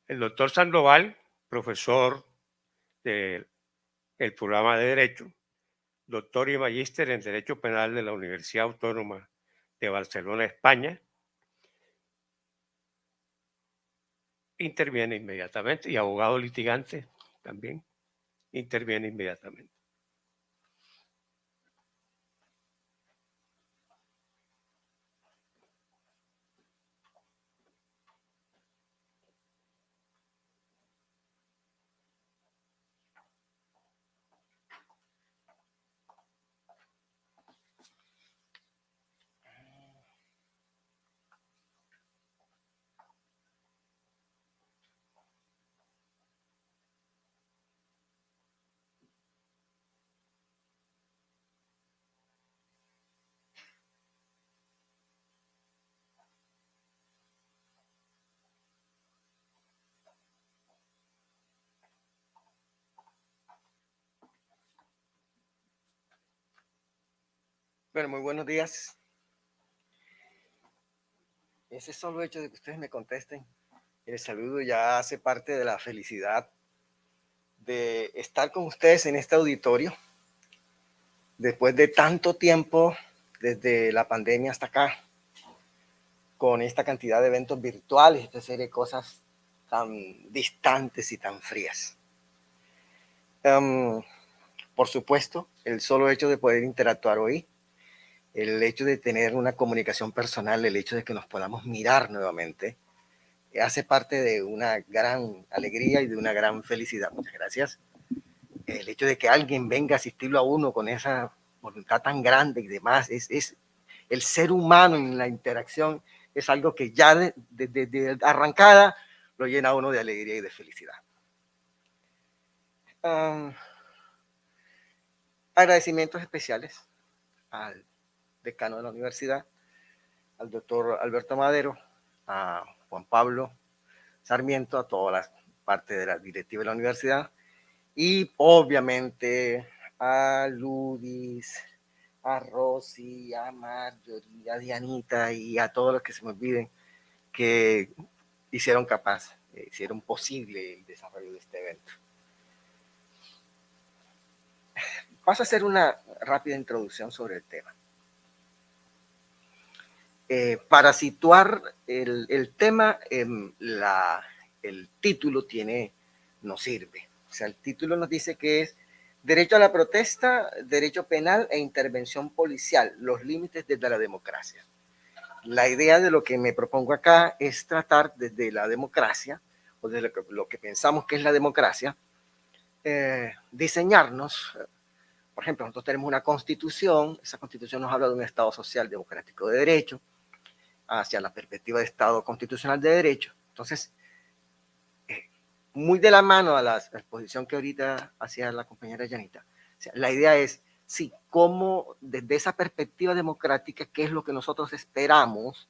B: El doctor Sandoval, profesor del programa de Derecho, doctor y magíster en Derecho Penal de la Universidad Autónoma de Barcelona, España, interviene inmediatamente, y abogado litigante también interviene inmediatamente.
E: Bueno, muy buenos días. Ese solo hecho de que ustedes me contesten, el saludo ya hace parte de la felicidad de estar con ustedes en este auditorio después de tanto tiempo, desde la pandemia hasta acá, con esta cantidad de eventos virtuales, esta serie de cosas tan distantes y tan frías. Por supuesto, el solo hecho de poder interactuar hoy, el hecho de tener una comunicación personal, el hecho de que nos podamos mirar nuevamente, hace parte de una gran alegría y de una gran felicidad. Muchas gracias. El hecho de que alguien venga a asistirlo a uno con esa voluntad tan grande y demás, es el ser humano en la interacción, es algo que ya de arrancada lo llena a uno de alegría y de felicidad. Agradecimientos especiales al decano de la universidad, al doctor Alberto Madero, a Juan Pablo Sarmiento, a toda la parte de la directiva de la universidad y obviamente a Ludis, a Rosy, a Marjorie, a Dianita y a todos los que se me olviden que hicieron posible el desarrollo de este evento. Paso a hacer una rápida introducción sobre el tema. Para situar el tema, el título nos sirve. O sea, el título nos dice que es Derecho a la protesta, derecho penal e intervención policial, los límites desde la democracia. La idea de lo que me propongo acá es tratar desde la democracia, o desde lo que pensamos que es la democracia, diseñarnos. Por ejemplo, nosotros tenemos una constitución, esa constitución nos habla de un Estado social democrático de derecho, hacia la perspectiva de Estado constitucional de derecho. Entonces, muy de la mano a la exposición que ahorita hacía la compañera Yanita, o sea, la idea es, sí, cómo desde esa perspectiva democrática, qué es lo que nosotros esperamos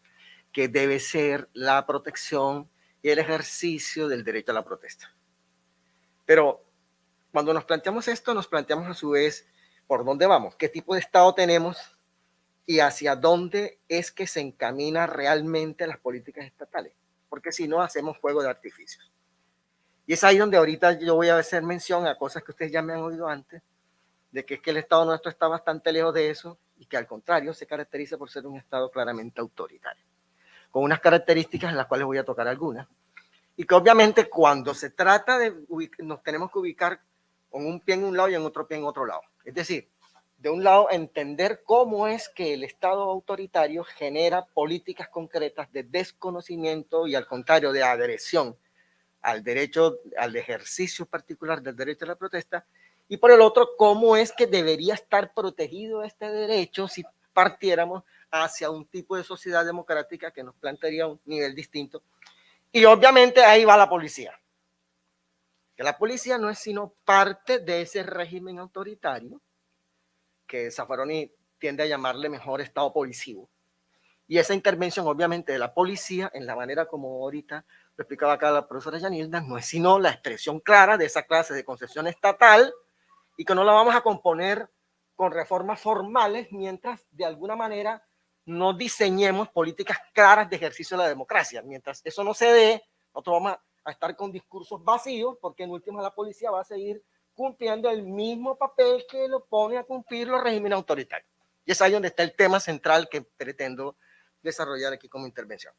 E: que debe ser la protección y el ejercicio del derecho a la protesta. Pero cuando nos planteamos esto, nos planteamos a su vez por dónde vamos, qué tipo de Estado tenemos y hacia dónde es que se encamina realmente las políticas estatales, porque si no hacemos juego de artificios. Y es ahí donde ahorita yo voy a hacer mención a cosas que ustedes ya me han oído antes, de que es que el Estado nuestro está bastante lejos de eso y que al contrario se caracteriza por ser un Estado claramente autoritario, con unas características en las cuales voy a tocar algunas, y que obviamente cuando se trata de nos tenemos que ubicar con un pie en un lado y en otro pie en otro lado. Es decir, de un lado, entender cómo es que el Estado autoritario genera políticas concretas de desconocimiento y al contrario de agresión al derecho, al ejercicio particular del derecho a la protesta, y por el otro, cómo es que debería estar protegido este derecho si partiéramos hacia un tipo de sociedad democrática que nos plantearía un nivel distinto. Y obviamente ahí va la policía. Que la policía no es sino parte de ese régimen autoritario que Zaffaroni tiende a llamarle mejor Estado policivo. Y esa intervención, obviamente, de la policía, en la manera como ahorita lo explicaba acá la profesora Yanilda, no es sino la expresión clara de esa clase de concesión estatal y que no la vamos a componer con reformas formales mientras de alguna manera no diseñemos políticas claras de ejercicio de la democracia. Mientras eso no se dé, nosotros vamos a estar con discursos vacíos porque en última la policía va a seguir cumpliendo el mismo papel que lo pone a cumplir los regímenes autoritarios. Y es ahí donde está el tema central que pretendo desarrollar aquí como intervención.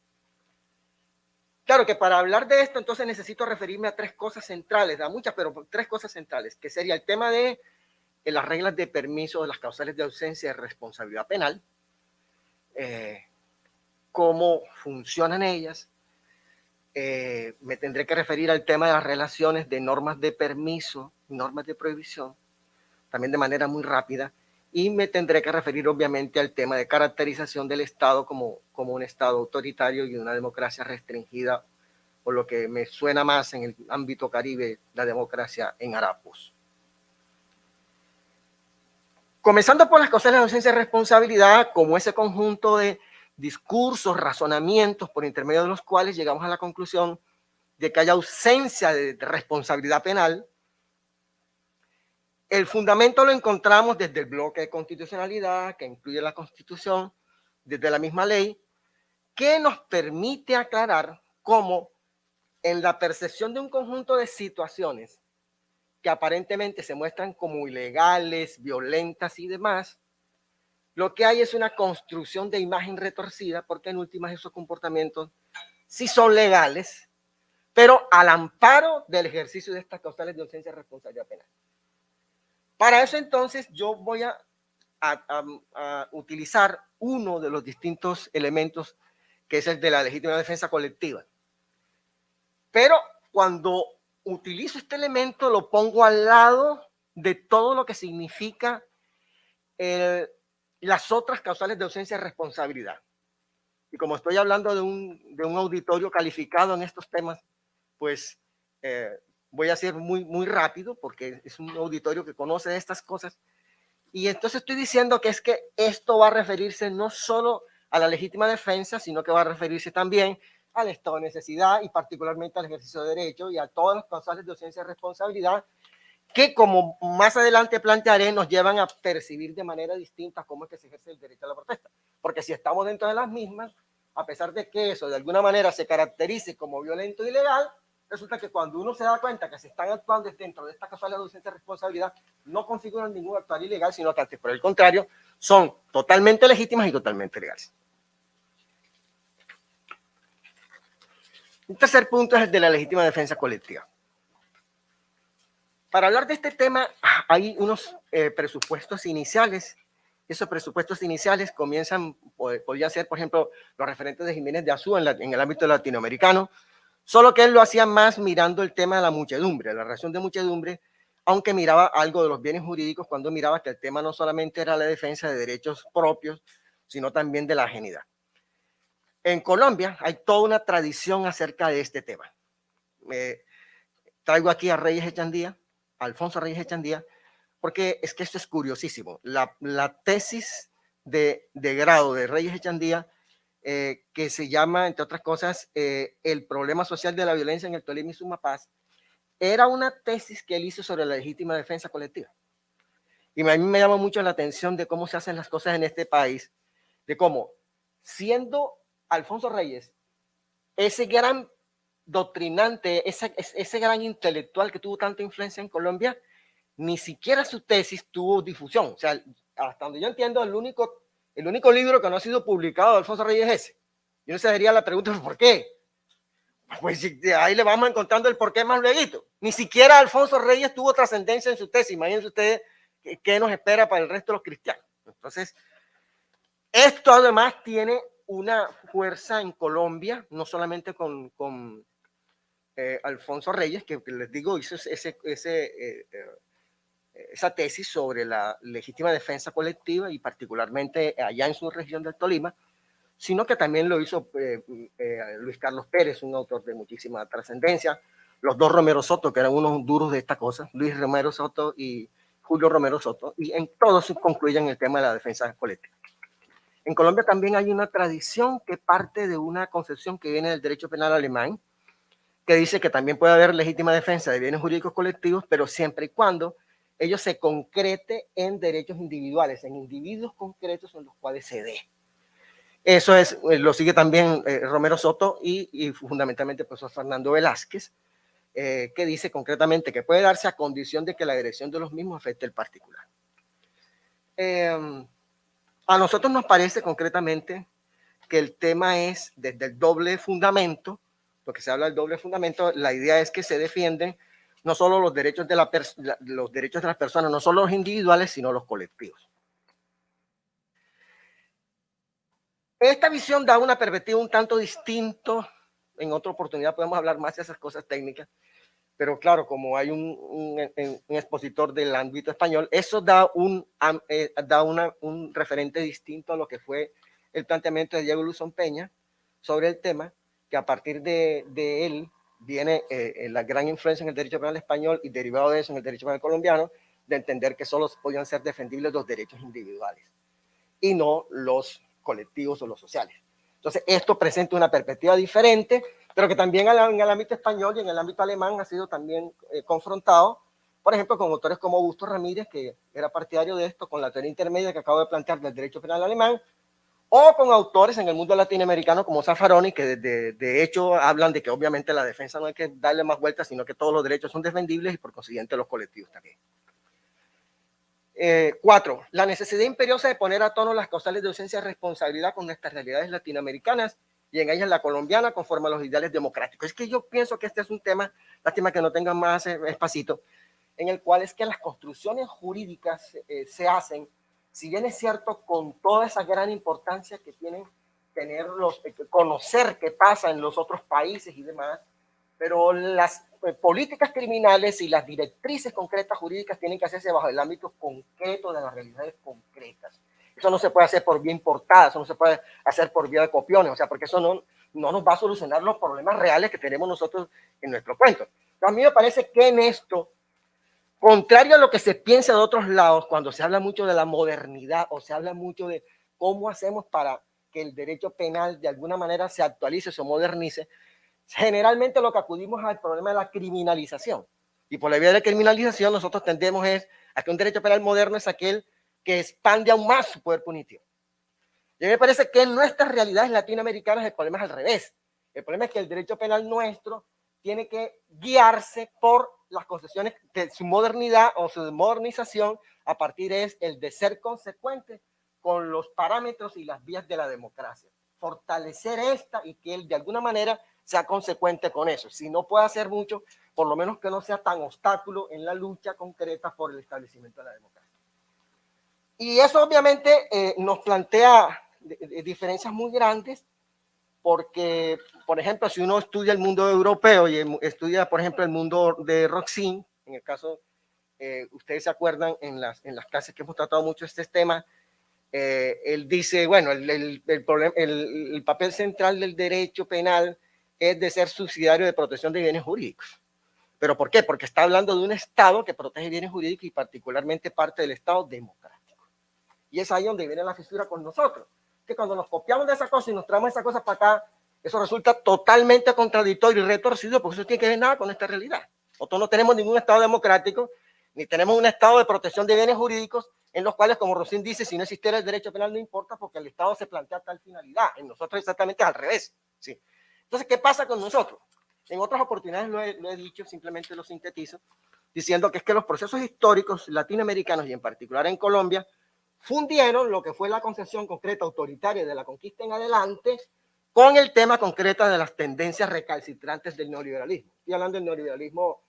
E: Claro que para hablar de esto, entonces necesito referirme a tres cosas centrales, a muchas, pero tres cosas centrales, que sería el tema de las reglas de permiso, las causales de ausencia de responsabilidad penal, cómo funcionan ellas. Me tendré que referir al tema de las relaciones de normas de permiso, normas de prohibición, también de manera muy rápida, y me tendré que referir obviamente al tema de caracterización del Estado como un Estado autoritario y una democracia restringida, por lo que me suena más en el ámbito caribe, la democracia en harapos. Comenzando por las causales de ausencia de responsabilidad, como ese conjunto de discursos, razonamientos por intermedio de los cuales llegamos a la conclusión de que hay ausencia de responsabilidad penal. El fundamento lo encontramos desde el bloque de constitucionalidad, que incluye la Constitución, desde la misma ley, que nos permite aclarar cómo en la percepción de un conjunto de situaciones que aparentemente se muestran como ilegales, violentas y demás, lo que hay es una construcción de imagen retorcida, porque en últimas esos comportamientos sí son legales, pero al amparo del ejercicio de estas causales de ausencia de responsabilidad penal. Para eso entonces yo voy a utilizar uno de los distintos elementos, que es el de la legítima defensa colectiva. Pero cuando utilizo este elemento lo pongo al lado de todo lo que significa las otras causales de ausencia de responsabilidad. Y como estoy hablando de un auditorio calificado en estos temas, pues voy a ser muy rápido porque es un auditorio que conoce estas cosas. Y entonces estoy diciendo que es que esto va a referirse no solo a la legítima defensa, sino que va a referirse también al estado de necesidad y particularmente al ejercicio de derecho y a todas las causales de ausencia de responsabilidad que, como más adelante plantearé, nos llevan a percibir de manera distinta cómo es que se ejerce el derecho a la protesta. Porque si estamos dentro de las mismas, a pesar de que eso de alguna manera se caracterice como violento e ilegal, resulta que cuando uno se da cuenta que se están actuando dentro de esta causales de ausencia de responsabilidad, no configuran ningún actuar ilegal, sino que antes, por el contrario, son totalmente legítimas y totalmente legales. Un tercer punto es el de la legítima defensa colectiva. Para hablar de este tema hay unos presupuestos iniciales. Esos presupuestos iniciales podrían ser, por ejemplo, los referentes de Jiménez de Azúa en el ámbito latinoamericano, solo que él lo hacía más mirando el tema de la muchedumbre, la relación de muchedumbre, aunque miraba algo de los bienes jurídicos cuando miraba que el tema no solamente era la defensa de derechos propios, sino también de la ajenidad. En Colombia hay toda una tradición acerca de este tema. Traigo aquí a Reyes Echandía, Alfonso Reyes Echandía, porque es que esto es curiosísimo. La tesis de grado de Reyes Echandía, que se llama, entre otras cosas, el problema social de la violencia en el Tolima y Sumapaz, era una tesis que él hizo sobre la legítima defensa colectiva. Y a mí me llama mucho la atención de cómo se hacen las cosas en este país, de cómo, siendo Alfonso Reyes ese gran doctrinante, ese gran intelectual que tuvo tanta influencia en Colombia, ni siquiera su tesis tuvo difusión. O sea, hasta donde yo entiendo, el único libro que no ha sido publicado de Alfonso Reyes es ese. Y uno se daría la pregunta, ¿por qué? Pues ahí le vamos encontrando el por qué más luego. Ni siquiera Alfonso Reyes tuvo trascendencia en su tesis. Imagínense ustedes qué nos espera para el resto de los cristianos. Entonces, esto además tiene una fuerza en Colombia, no solamente con Alfonso Reyes, que les digo, hizo esa tesis sobre la legítima defensa colectiva y particularmente allá en su región del Tolima, sino que también lo hizo Luis Carlos Pérez, un autor de muchísima trascendencia, los dos Romero Soto, que eran unos duros de esta cosa, Luis Romero Soto y Julio Romero Soto, y en todos concluyen el tema de la defensa colectiva. En Colombia también hay una tradición que parte de una concepción que viene del derecho penal alemán, que dice que también puede haber legítima defensa de bienes jurídicos colectivos, pero siempre y cuando ello se concrete en derechos individuales, en individuos concretos en los cuales se dé. Eso lo sigue también Romero Soto y fundamentalmente el profesor Fernando Velázquez, que dice concretamente que puede darse a condición de que la agresión de los mismos afecte el particular. A nosotros nos parece concretamente que el tema es desde el doble fundamento, lo que se habla del doble fundamento, la idea es que se defienden no solo los derechos de las personas, no solo los individuales, sino los colectivos. Esta visión da una perspectiva un tanto distinto. En otra oportunidad podemos hablar más de esas cosas técnicas, pero claro, como hay un expositor del ámbito español, eso da un referente distinto a lo que fue el planteamiento de Diego Luzón Peña sobre el tema, que a partir de él viene la gran influencia en el derecho penal español y derivado de eso en el derecho penal colombiano, de entender que solo podían ser defendibles los derechos individuales y no los colectivos o los sociales. Entonces, esto presenta una perspectiva diferente, pero que también en el ámbito español y en el ámbito alemán ha sido también confrontado, por ejemplo, con autores como Augusto Ramírez, que era partidario de esto, con la teoría intermedia que acabo de plantear del derecho penal alemán, o con autores en el mundo latinoamericano como Zaffaroni, que de hecho hablan de que obviamente la defensa no hay que darle más vueltas, sino que todos los derechos son defendibles y por consiguiente los colectivos también. 4. La necesidad imperiosa de poner a tono las causales de ausencia de responsabilidad con nuestras realidades latinoamericanas y en ellas la colombiana conforme a los ideales democráticos. Es que yo pienso que este es un tema, lástima que no tengan más espacito, en el cual es que las construcciones jurídicas se hacen, si bien es cierto, con toda esa gran importancia que tienen conocer qué pasa en los otros países y demás, pero las políticas criminales y las directrices concretas jurídicas tienen que hacerse bajo el ámbito concreto de las realidades concretas. Eso no se puede hacer por vía importada, eso no se puede hacer por vía de copiones, o sea, porque eso no nos va a solucionar los problemas reales que tenemos nosotros en nuestro cuento. Entonces, a mí me parece que en esto, contrario a lo que se piensa de otros lados, cuando se habla mucho de la modernidad o se habla mucho de cómo hacemos para que el derecho penal de alguna manera se actualice, se modernice, generalmente lo que acudimos al problema de la criminalización. Y por la vía de la criminalización nosotros tendemos a que un derecho penal moderno es aquel que expande aún más su poder punitivo. Y a mí me parece que en nuestras realidades latinoamericanas el problema es al revés. El problema es que el derecho penal nuestro tiene que guiarse por las concesiones de su modernidad o su modernización a partir de ser consecuente con los parámetros y las vías de la democracia. Fortalecer esta y que él de alguna manera sea consecuente con eso. Si no puede hacer mucho, por lo menos que no sea tan obstáculo en la lucha concreta por el establecimiento de la democracia. Y eso obviamente nos plantea diferencias muy grandes porque, por ejemplo, si uno estudia el mundo europeo y estudia, por ejemplo, el mundo de Roxin, en el caso, ustedes se acuerdan en las clases que hemos tratado mucho este tema, él dice, bueno, el papel central del derecho penal es de ser subsidiario de protección de bienes jurídicos. ¿Pero por qué? Porque está hablando de un Estado que protege bienes jurídicos y particularmente parte del Estado democrático. Y es ahí donde viene la fisura con nosotros. Que cuando nos copiamos de esa cosa y nos traemos esa cosa para acá, eso resulta totalmente contradictorio y retorcido porque eso tiene que ver nada con esta realidad. Nosotros no tenemos ningún Estado democrático, ni tenemos un Estado de protección de bienes jurídicos en los cuales, como Rocín dice, si no existiera el derecho penal no importa porque el Estado se plantea tal finalidad. En nosotros exactamente al revés. ¿Sí? Entonces, ¿qué pasa con nosotros? En otras oportunidades lo he dicho, simplemente lo sintetizo, diciendo que es que los procesos históricos latinoamericanos y en particular en Colombia fundieron lo que fue la concepción concreta autoritaria de la conquista en adelante con el tema concreto de las tendencias recalcitrantes del neoliberalismo. Estoy hablando del neoliberalismo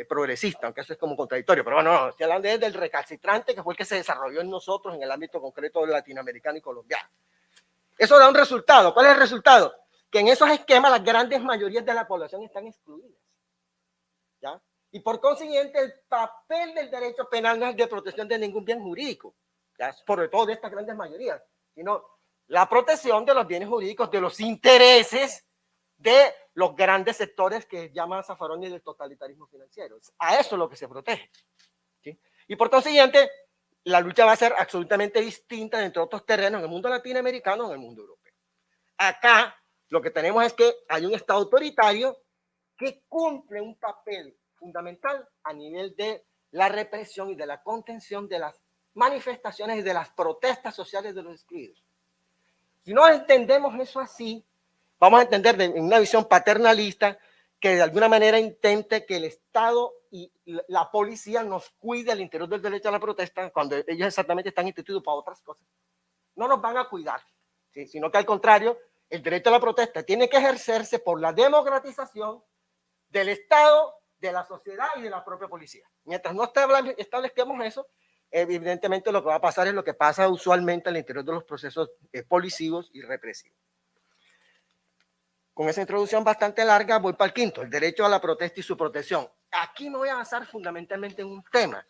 E: progresista, aunque eso es como contradictorio, pero bueno, estoy hablando del recalcitrante que fue el que se desarrolló en nosotros en el ámbito concreto latinoamericano y colombiano. Eso da un resultado. ¿Cuál es el resultado? Que en esos esquemas las grandes mayorías de la población están excluidas. ¿Ya? Y por consiguiente el papel del derecho penal no es de protección de ningún bien jurídico, ¿ya? Sobre todo de estas grandes mayorías, sino la protección de los bienes jurídicos, de los intereses de los grandes sectores que llaman Zaffaroni del totalitarismo financiero. A eso es lo que se protege. ¿Sí? Y por consiguiente, la lucha va a ser absolutamente distinta dentro de otros terrenos, en el mundo latinoamericano o en el mundo europeo. Acá lo que tenemos es que hay un Estado autoritario que cumple un papel fundamental a nivel de la represión y de la contención de las manifestaciones y de las protestas sociales de los excluidos. Si no entendemos eso así, vamos a entender en una visión paternalista que de alguna manera intente que el Estado y la policía nos cuide al interior del derecho a la protesta cuando ellos exactamente están instituidos para otras cosas. No nos van a cuidar, ¿sí? Sino que al contrario, el derecho a la protesta tiene que ejercerse por la democratización del Estado, de la sociedad y de la propia policía. Mientras no establezcamos eso, evidentemente lo que va a pasar es lo que pasa usualmente al interior de los procesos policivos y represivos. Con esa introducción bastante larga voy para el quinto, el derecho a la protesta y su protección. Aquí me voy a basar fundamentalmente en un tema,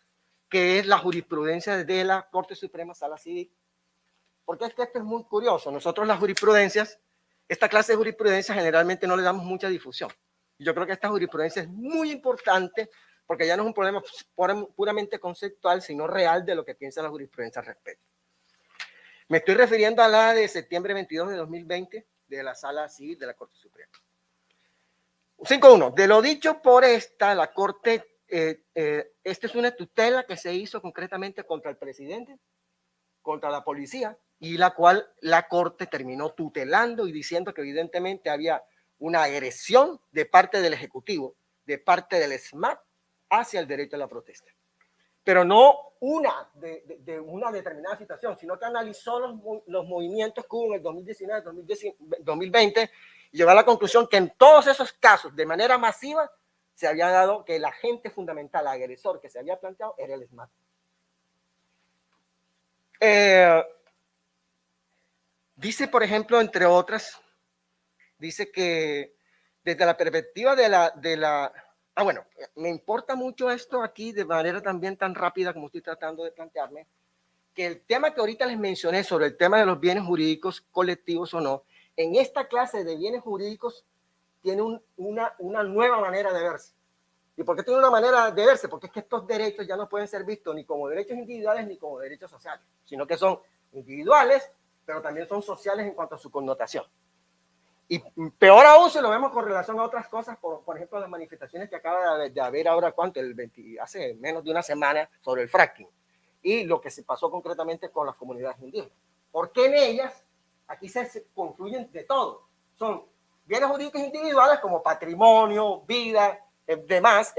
E: que es la jurisprudencia de la Corte Suprema Sala Civil. Porque es que esto es muy curioso. Nosotros las jurisprudencias, esta clase de jurisprudencia generalmente no le damos mucha difusión. Yo creo que esta jurisprudencia es muy importante porque ya no es un problema puramente conceptual, sino real de lo que piensa la jurisprudencia al respecto. Me estoy refiriendo a la de septiembre 22 de 2020 de la Sala Civil de la Corte Suprema. 5.1. De lo dicho por la Corte, esta es una tutela que se hizo concretamente contra el presidente, contra la policía y la cual la Corte terminó tutelando y diciendo que evidentemente había una agresión de parte del Ejecutivo, de parte del SMAT hacia el derecho a la protesta. Pero no una de una determinada situación, sino que analizó los movimientos que hubo en el 2019, 2020 y llegó a la conclusión que en todos esos casos, de manera masiva, se había dado que el agente fundamental, agresor que se había planteado, era el SMAT. Dice, por ejemplo, entre otras, dice que desde la perspectiva bueno, me importa mucho esto aquí de manera también tan rápida como estoy tratando de plantearme, que el tema que ahorita les mencioné sobre el tema de los bienes jurídicos colectivos o no, en esta clase de bienes jurídicos tiene una nueva manera de verse. ¿Y por qué tiene una manera de verse? Porque es que estos derechos ya no pueden ser vistos ni como derechos individuales ni como derechos sociales, sino que son individuales, pero también son sociales en cuanto a su connotación. Y peor aún si lo vemos con relación a otras cosas, por ejemplo, las manifestaciones que acaba de haber ahora, hace menos de una semana sobre el fracking y lo que se pasó concretamente con las comunidades indígenas. Porque en ellas, aquí se confluyen de todo. Son bienes jurídicos individuales como patrimonio, vida, demás,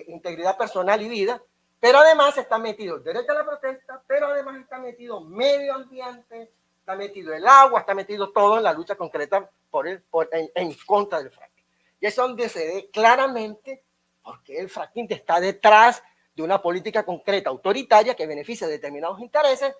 E: integridad personal y vida, pero además está metido el derecho a la protesta, pero además está metido medio ambiente, está metido el agua, está metido todo en la lucha concreta en contra del fracking. Y es donde se ve claramente por qué el fracking está detrás de una política concreta autoritaria que beneficia a determinados intereses,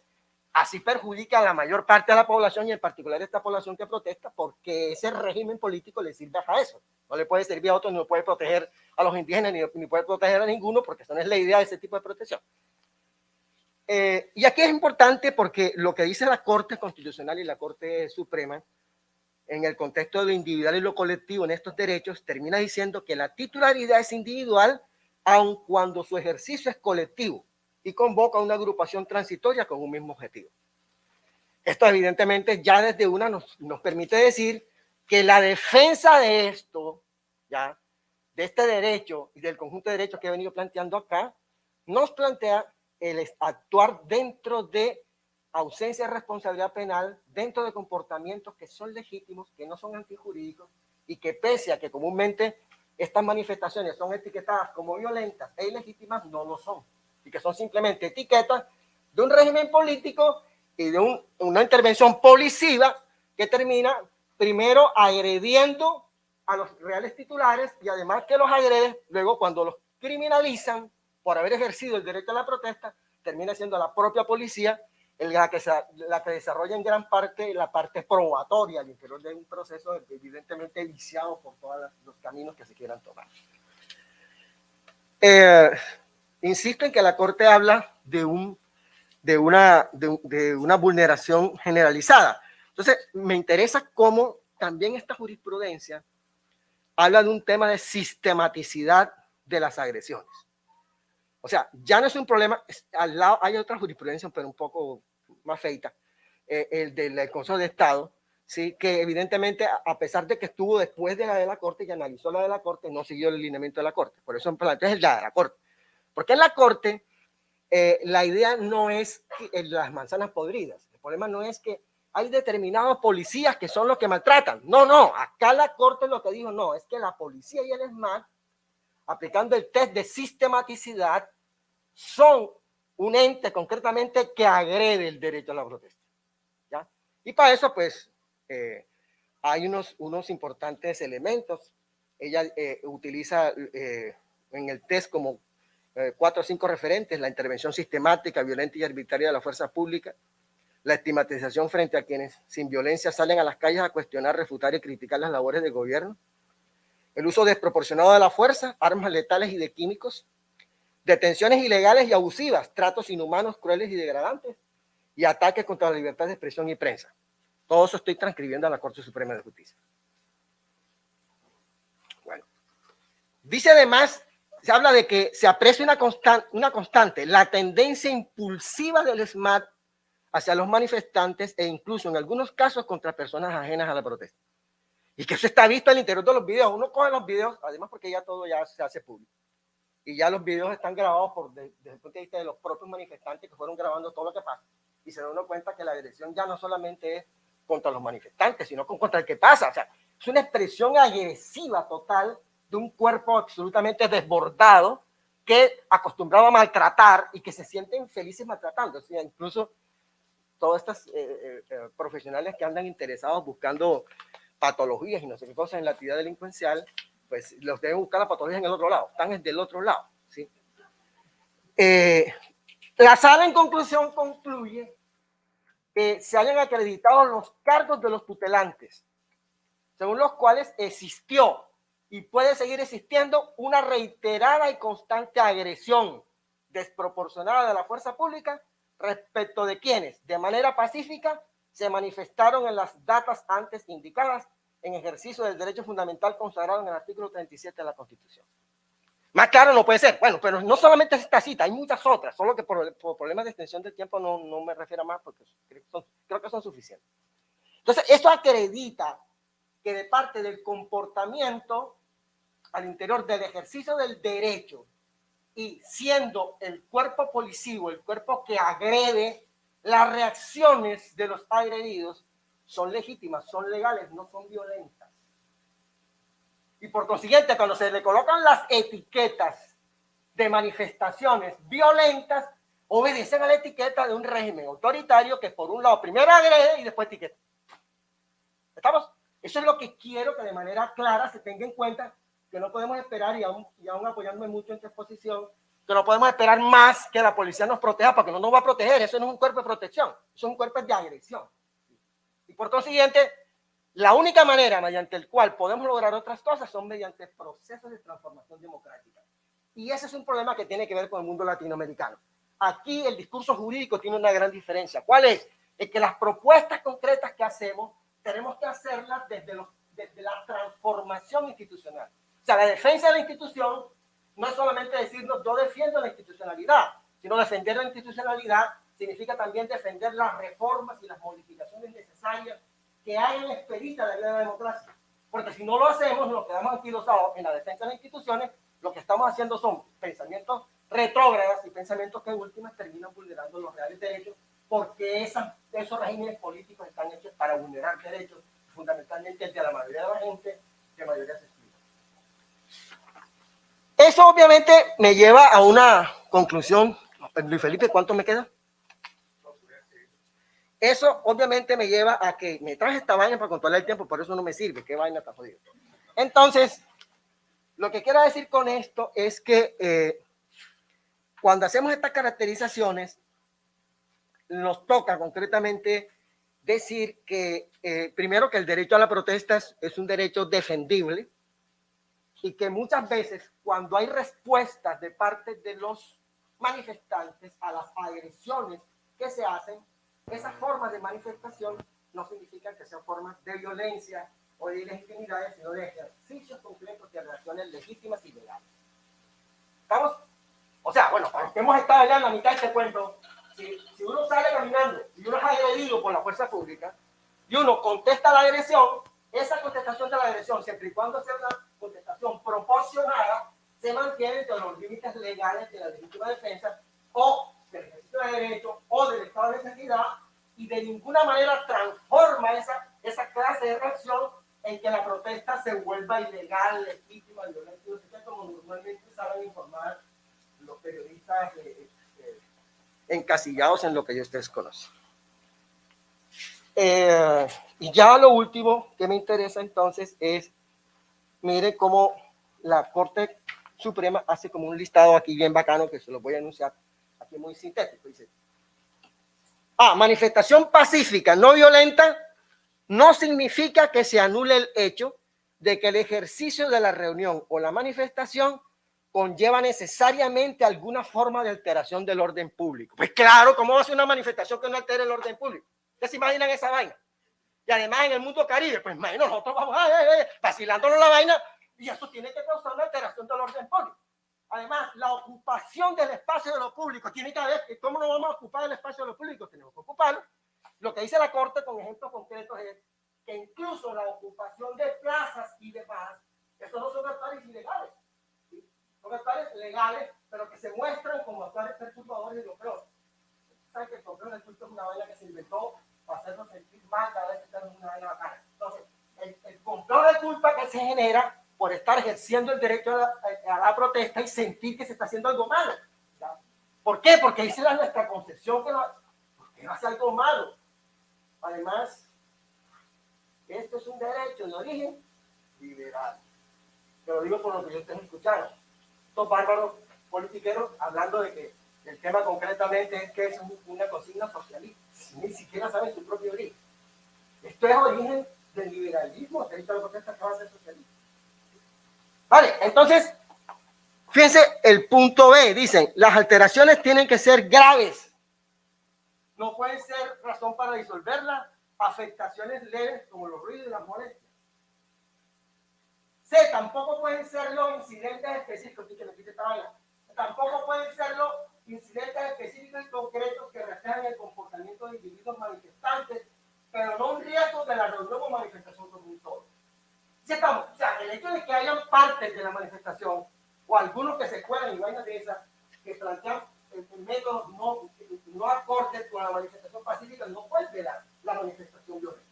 E: así perjudica a la mayor parte de la población y en particular a esta población que protesta, porque ese régimen político le sirve a eso. No le puede servir a otros, no puede proteger a los indígenas ni puede proteger a ninguno, porque esa no es la idea de ese tipo de protección. Y aquí es importante porque lo que dice la Corte Constitucional y la Corte Suprema en el contexto de lo individual y lo colectivo en estos derechos termina diciendo que la titularidad es individual aun cuando su ejercicio es colectivo y convoca a una agrupación transitoria con un mismo objetivo. Esto evidentemente ya desde una nos permite decir que la defensa de esto, ya, de este derecho y del conjunto de derechos que he venido planteando acá, nos plantea el actuar dentro de ausencia de responsabilidad penal, dentro de comportamientos que son legítimos, que no son antijurídicos y que pese a que comúnmente estas manifestaciones son etiquetadas como violentas e ilegítimas, no lo son, y que son simplemente etiquetas de un régimen político y de una intervención policiva que termina primero agrediendo a los reales titulares y además que los agrede, luego cuando los criminalizan por haber ejercido el derecho a la protesta, termina siendo la propia policía la que desarrolla en gran parte la parte probatoria al interior de un proceso evidentemente viciado por todos los caminos que se quieran tomar. Insisto en que la Corte habla de una vulneración generalizada. Entonces, me interesa cómo también esta jurisprudencia habla de un tema de sistematicidad de las agresiones. O sea, ya no es un problema, al lado hay otra jurisprudencia, pero un poco más feita, el del Consejo de Estado, ¿sí? Que evidentemente, a pesar de que estuvo después de la de la Corte y analizó la de la Corte, no siguió el lineamiento de la Corte. Por eso plantea es la de la Corte. Porque en la Corte, la idea no es las manzanas podridas. El problema no es que hay determinados policías que son los que maltratan. No, no. Acá la Corte lo que dijo, no, es que la policía y el ESMAD, aplicando el test de sistematicidad, son un ente concretamente que agrede el derecho a la protesta. ¿Ya? Y para eso, pues, hay unos importantes elementos. Ella utiliza en el test como 4 o 5 referentes: la intervención sistemática, violenta y arbitraria de la fuerza pública, la estigmatización frente a quienes sin violencia salen a las calles a cuestionar, refutar y criticar las labores del gobierno, el uso desproporcionado de la fuerza, armas letales y de químicos, detenciones ilegales y abusivas, tratos inhumanos, crueles y degradantes, y ataques contra la libertad de expresión y prensa. Todo eso estoy transcribiendo a la Corte Suprema de Justicia. Bueno, dice además, se habla de que se aprecia una constante, la tendencia impulsiva del SMAT hacia los manifestantes e incluso en algunos casos contra personas ajenas a la protesta. Y que eso está visto al interior de los videos. Uno coge los videos, además porque ya todo ya se hace público. Y ya los videos están grabados desde el punto de vista de los propios manifestantes que fueron grabando todo lo que pasa. y se da uno cuenta que la agresión ya no solamente es contra los manifestantes, sino contra el que pasa. O sea, es una expresión agresiva total de un cuerpo absolutamente desbordado que acostumbrado a maltratar y que se sienten felices maltratando. O sea, incluso todos estos profesionales que andan interesados buscando patologías y no sé qué cosas en la actividad delincuencial, pues los deben buscar las patologías en el otro lado, están del otro lado, ¿sí? La sala en conclusión concluye que se hayan acreditado los cargos de los tutelantes, según los cuales existió y puede seguir existiendo una reiterada y constante agresión desproporcionada de la fuerza pública respecto de quienes, de manera pacífica, se manifestaron en las datas antes indicadas en ejercicio del derecho fundamental consagrado en el artículo 37 de la Constitución. Más claro no puede ser. Bueno, pero no solamente esta cita, hay muchas otras, solo que por problemas de extensión de tiempo no me refiero más porque creo que son suficientes. Entonces, esto acredita que de parte del comportamiento al interior del ejercicio del derecho y siendo el cuerpo policivo, el cuerpo que agrede, las reacciones de los agredidos son legítimas, son legales, no son violentas. Y por consiguiente, cuando se le colocan las etiquetas de manifestaciones violentas, obedecen a la etiqueta de un régimen autoritario que por un lado primero agrede y después etiqueta. ¿Estamos? Eso es lo que quiero que de manera clara se tenga en cuenta, que no podemos esperar, y aún apoyándome mucho en esta exposición, que no podemos esperar más que la policía nos proteja, porque no nos va a proteger. Eso no es un cuerpo de protección, eso es un cuerpo de agresión. Y por consiguiente, la única manera mediante el cual podemos lograr otras cosas son mediante procesos de transformación democrática. Y ese es un problema que tiene que ver con el mundo latinoamericano. Aquí el discurso jurídico tiene una gran diferencia. ¿Cuál es? Es que las propuestas concretas que hacemos tenemos que hacerlas desde la transformación institucional. O sea, la defensa de la institución no es solamente decirnos yo defiendo la institucionalidad, sino defender la institucionalidad significa también defender las reformas y las modificaciones necesarias que hagan expedita la vida de la democracia. Porque si no lo hacemos, nos quedamos anquilosados en la defensa de las instituciones, lo que estamos haciendo son pensamientos retrógradas y pensamientos que en últimas terminan vulnerando los reales derechos, porque esos regímenes políticos están hechos para vulnerar derechos, fundamentalmente el de la mayoría de la gente, de mayoría se excluye. Eso obviamente me lleva a una conclusión. Luis Felipe, ¿cuánto me queda? Eso obviamente me lleva a que me traje esta vaina para controlar el tiempo, por eso no me sirve. ¿Qué vaina está jodido? Entonces, lo que quiero decir con esto es que cuando hacemos estas caracterizaciones, nos toca concretamente decir que, primero, que el derecho a la protesta es un derecho defendible y que muchas veces cuando hay respuestas de parte de los manifestantes a las agresiones que se hacen, esas formas de manifestación no significan que sean formas de violencia o de ilegitimidad, sino de ejercicios completos de relaciones legítimas y legales. ¿Estamos? O sea, bueno, para los que hemos estado allá en la mitad de este cuento, si uno sale caminando y uno es agredido por la fuerza pública y uno contesta la agresión, esa contestación de la agresión, siempre y cuando sea una contestación proporcionada, se mantiene dentro de los límites legales de la legítima defensa o del ejercicio de derecho o del estado de necesidad, y de ninguna manera transforma esa clase de reacción en que la protesta se vuelva ilegal, legítima, violenta, como normalmente saben informar los periodistas encasillados en lo que ustedes conocen. Y ya lo último que me interesa entonces es, mire cómo la Corte Suprema hace como un listado aquí bien bacano, que se lo voy a anunciar aquí muy sintético. Dice, manifestación pacífica no violenta no significa que se anule el hecho de que el ejercicio de la reunión o la manifestación conlleva necesariamente alguna forma de alteración del orden público. Pues claro, ¿cómo va a ser una manifestación que no altere el orden público? ¿Ustedes se imaginan esa vaina? Y además en el mundo caribe, pues imagino, nosotros vamos vacilándonos la vaina, y eso tiene que causar una alteración del orden público. Además, la ocupación del espacio de lo público tiene que haber, ¿cómo no vamos a ocupar el espacio de lo público? Tenemos que ocuparlo. Lo que dice la Corte con ejemplos concretos es que incluso la ocupación de plazas y demás, estos no son actuales ilegales, ¿sí? Son actuales legales, pero que se muestran como actuales perturbadores de lo peor. saben que el control del culto es una vaina que se inventó para hacernos sentir mal cada vez que estamos en una vaina bacana. Entonces, el control de culpa que se genera por estar ejerciendo el derecho a la protesta y sentir que se está haciendo algo malo. ¿Ya? ¿Por qué? Porque esa es nuestra concepción que no hace algo malo. Además, esto es un derecho de origen liberal. Te lo digo por lo que ustedes escucharon. Estos bárbaros politiqueros hablando de que el tema concretamente es que es una consigna socialista. Ni siquiera saben su propio origen. Esto es origen del liberalismo, el derecho a la protesta que va a ser socialista. Vale, entonces, fíjense el punto B, dicen, las alteraciones tienen que ser graves. No pueden ser razón para disolverla, afectaciones leves como los ruidos y las molestias. C, tampoco pueden serlo incidentes específicos, tampoco pueden serlo incidentes específicos y concretos que reflejan el comportamiento de individuos manifestantes, pero no un riesgo de la reunión o manifestación como un todo. O sea, el hecho de que hayan partes de la manifestación o algunos que se cuelan y vainas de esas que plantean métodos no acordes con la manifestación pacífica no vuelve la manifestación violenta.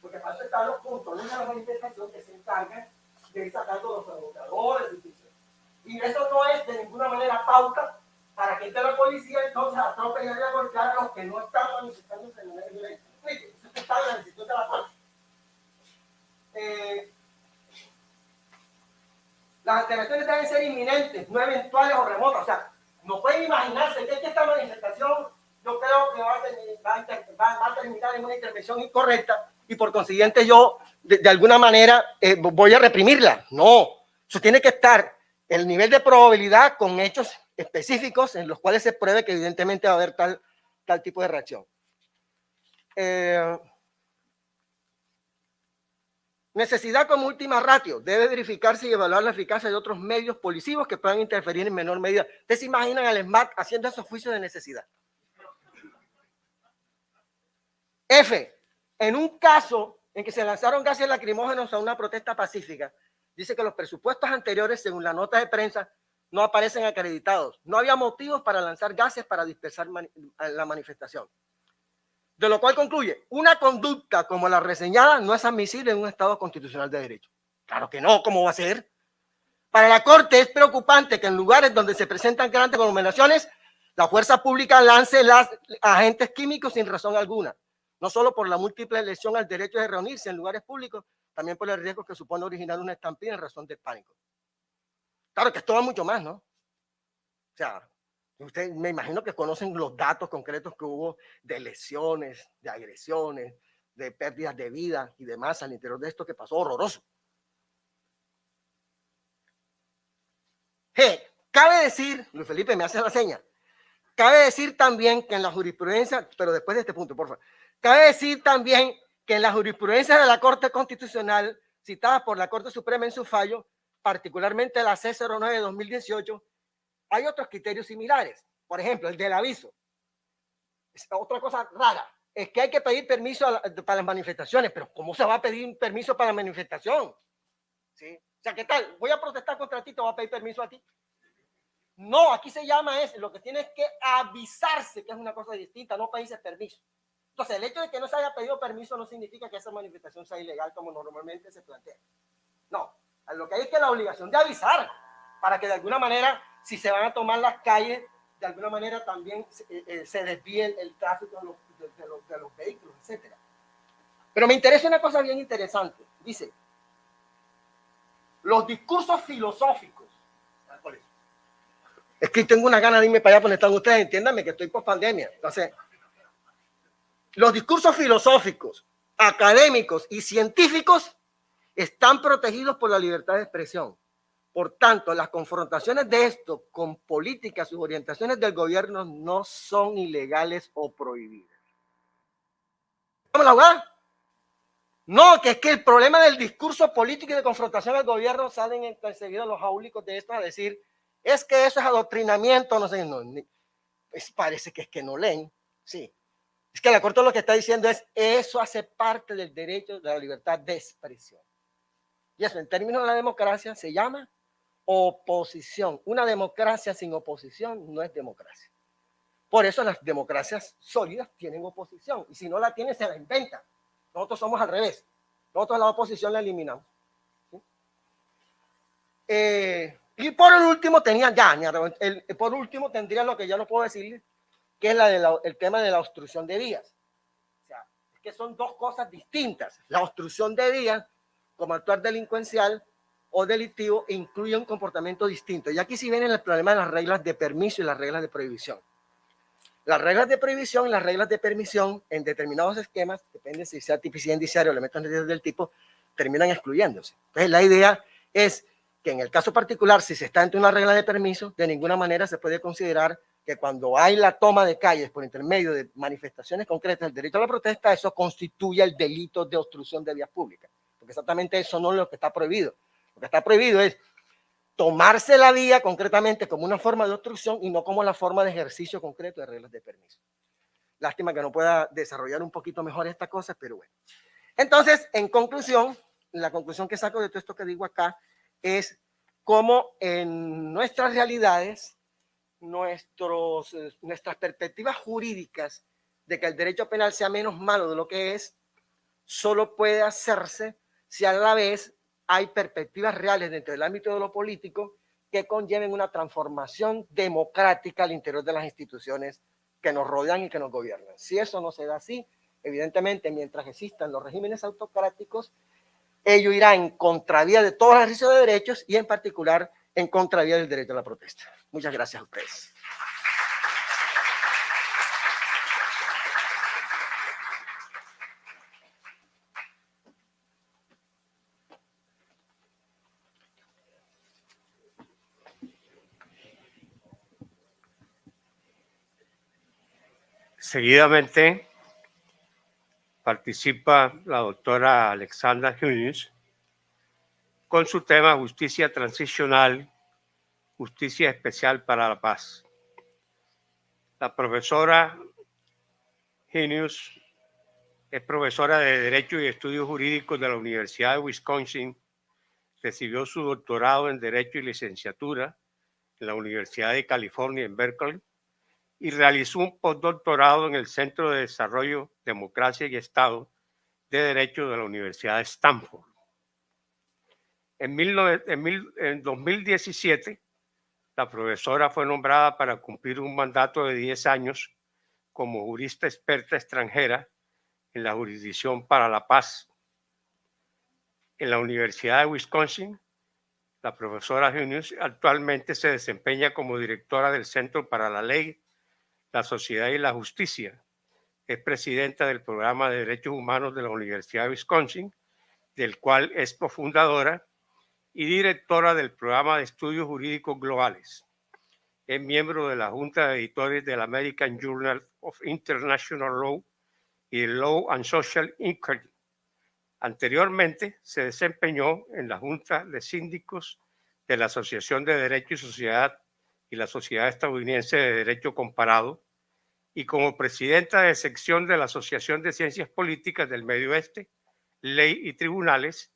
E: Porque para eso están los controles de la manifestación que se encargan de ir sacando los provocadores. Y eso no es de ninguna manera pauta para que entre la policía entonces atropellar y a golpear a los que no están manifestándose de manera violenta. Eso está en la decisión de la Corte. Las alteraciones deben ser inminentes, no eventuales o remotas. O sea, no pueden imaginarse que esta manifestación, yo creo que va a terminar en una intervención incorrecta y por consiguiente yo, de alguna manera, voy a reprimirla. No, eso tiene que estar el nivel de probabilidad con hechos específicos en los cuales se pruebe que evidentemente va a haber tal tipo de reacción. Necesidad como última ratio. Debe verificarse y evaluar la eficacia de otros medios policivos que puedan interferir en menor medida. ¿Ustedes se imaginan al SMAT haciendo esos juicios de necesidad? F. En un caso en que se lanzaron gases lacrimógenos a una protesta pacífica, dice que los presupuestos anteriores, según la nota de prensa, no aparecen acreditados. No había motivos para lanzar gases para dispersar la manifestación. De lo cual concluye, una conducta como la reseñada no es admisible en un Estado constitucional de derecho. Claro que no, ¿cómo va a ser? Para la Corte es preocupante que en lugares donde se presentan grandes conglomeraciones, la fuerza pública lance agentes químicos sin razón alguna, no solo por la múltiple lesión al derecho de reunirse en lugares públicos, también por el riesgo que supone originar una estampida en razón del pánico. Claro que esto va mucho más, ¿no? O sea, ustedes me imagino que conocen los datos concretos que hubo de lesiones, de agresiones, de pérdidas de vida y demás al interior de esto que pasó horroroso. G. Cabe decir, Luis Felipe me hace la seña, cabe decir también que en la jurisprudencia, pero después de este punto, por favor, cabe decir también que en la jurisprudencia de la Corte Constitucional, citada por la Corte Suprema en su fallo, particularmente la C09 de 2018, hay otros criterios similares. Por ejemplo, el del aviso. Es otra cosa rara. Es que hay que pedir permiso para las manifestaciones, pero ¿cómo se va a pedir permiso para la manifestación? ¿Sí? O sea, ¿qué tal? Voy a protestar contra ti, ¿te voy a pedir permiso a ti? No, aquí se llama eso. Lo que tiene es que avisarse, que es una cosa distinta, no pedirse permiso. Entonces, el hecho de que no se haya pedido permiso no significa que esa manifestación sea ilegal como normalmente se plantea. No, lo que hay es que la obligación de avisar para que de alguna manera, si se van a tomar las calles, de alguna manera también se desvíe el tráfico de los vehículos, etc. Pero me interesa una cosa bien interesante. Dice, los discursos filosóficos. Es que tengo una gana de irme para allá donde están ustedes, entiéndanme que estoy post pandemia. Entonces, los discursos filosóficos, académicos y científicos están protegidos por la libertad de expresión. Por tanto, las confrontaciones de esto con políticas u orientaciones del gobierno no son ilegales o prohibidas. ¿Vamos a jugar? No, que es que el problema del discurso político y de confrontación al gobierno salen enseguida los jaúlicos de esto a decir, es que eso es adoctrinamiento, no sé, no, pues parece que es que no leen, sí. Es que la Corte lo que está diciendo es, eso hace parte del derecho de la libertad de expresión. Y eso en términos de la democracia se llama oposición. Una democracia sin oposición no es democracia. Por eso las democracias sólidas tienen oposición, y si no la tienen, se la inventan. Nosotros somos al revés. Nosotros la oposición la eliminamos. ¿Sí? Y por el último tenían por último tendrían lo que ya no puedo decirles, que es el tema de la obstrucción de vías. O sea, es que son dos cosas distintas. La obstrucción de vías, como actuar delincuencial o delictivo, incluye un comportamiento distinto. Y aquí sí viene el problema de las reglas de permiso y las reglas de prohibición. Las reglas de prohibición y las reglas de permisión en determinados esquemas, depende si sea tipicidad indiciaria o elementos del tipo, terminan excluyéndose. Entonces, la idea es que en el caso particular, si se está ante una regla de permiso, de ninguna manera se puede considerar que cuando hay la toma de calles por intermedio de manifestaciones concretas del derecho a la protesta, eso constituye el delito de obstrucción de vías públicas. Porque exactamente eso no es lo que está prohibido. Lo que está prohibido es tomarse la vía concretamente como una forma de obstrucción y no como la forma de ejercicio concreto de reglas de permiso. Lástima que no pueda desarrollar un poquito mejor estas cosas, pero bueno. Entonces, en conclusión, la conclusión que saco de todo esto que digo acá es cómo en nuestras realidades, nuestras perspectivas jurídicas de que el derecho penal sea menos malo de lo que es, solo puede hacerse si a la vez hay perspectivas reales dentro del ámbito de lo político que conlleven una transformación democrática al interior de las instituciones que nos rodean y que nos gobiernan. Si eso no se da así, evidentemente, mientras existan los regímenes autocráticos, ello irá en contravía de todos los ejercicios de derechos y en particular en contravía del derecho a la protesta. Muchas gracias a ustedes.
B: Seguidamente participa la doctora Alexandra Hunes con su tema Justicia Transicional, Justicia Especial para la Paz. La profesora Hunes es profesora de Derecho y Estudios Jurídicos de la Universidad de Wisconsin. Recibió su doctorado en Derecho y licenciatura en la Universidad de California en Berkeley y realizó un postdoctorado en el Centro de Desarrollo, Democracia y Estado de Derecho de la Universidad de Stanford. En 2017, la profesora fue nombrada para cumplir un mandato de 10 años como jurista experta extranjera en la Jurisdicción para la Paz. En la Universidad de Wisconsin, la profesora Hunes actualmente se desempeña como directora del Centro para la Ley, la Sociedad y la Justicia. Es presidenta del Programa de Derechos Humanos de la Universidad de Wisconsin, del cual es cofundadora, y directora del Programa de Estudios Jurídicos Globales. Es miembro de la Junta de Editores del American Journal of International Law y el Law and Social Inquiry. Anteriormente se desempeñó en la Junta de Síndicos de la Asociación de Derecho y Sociedad y la Sociedad Estadounidense de Derecho Comparado y como presidenta de sección de la Asociación de Ciencias Políticas del Medio Oeste, Ley y Tribunales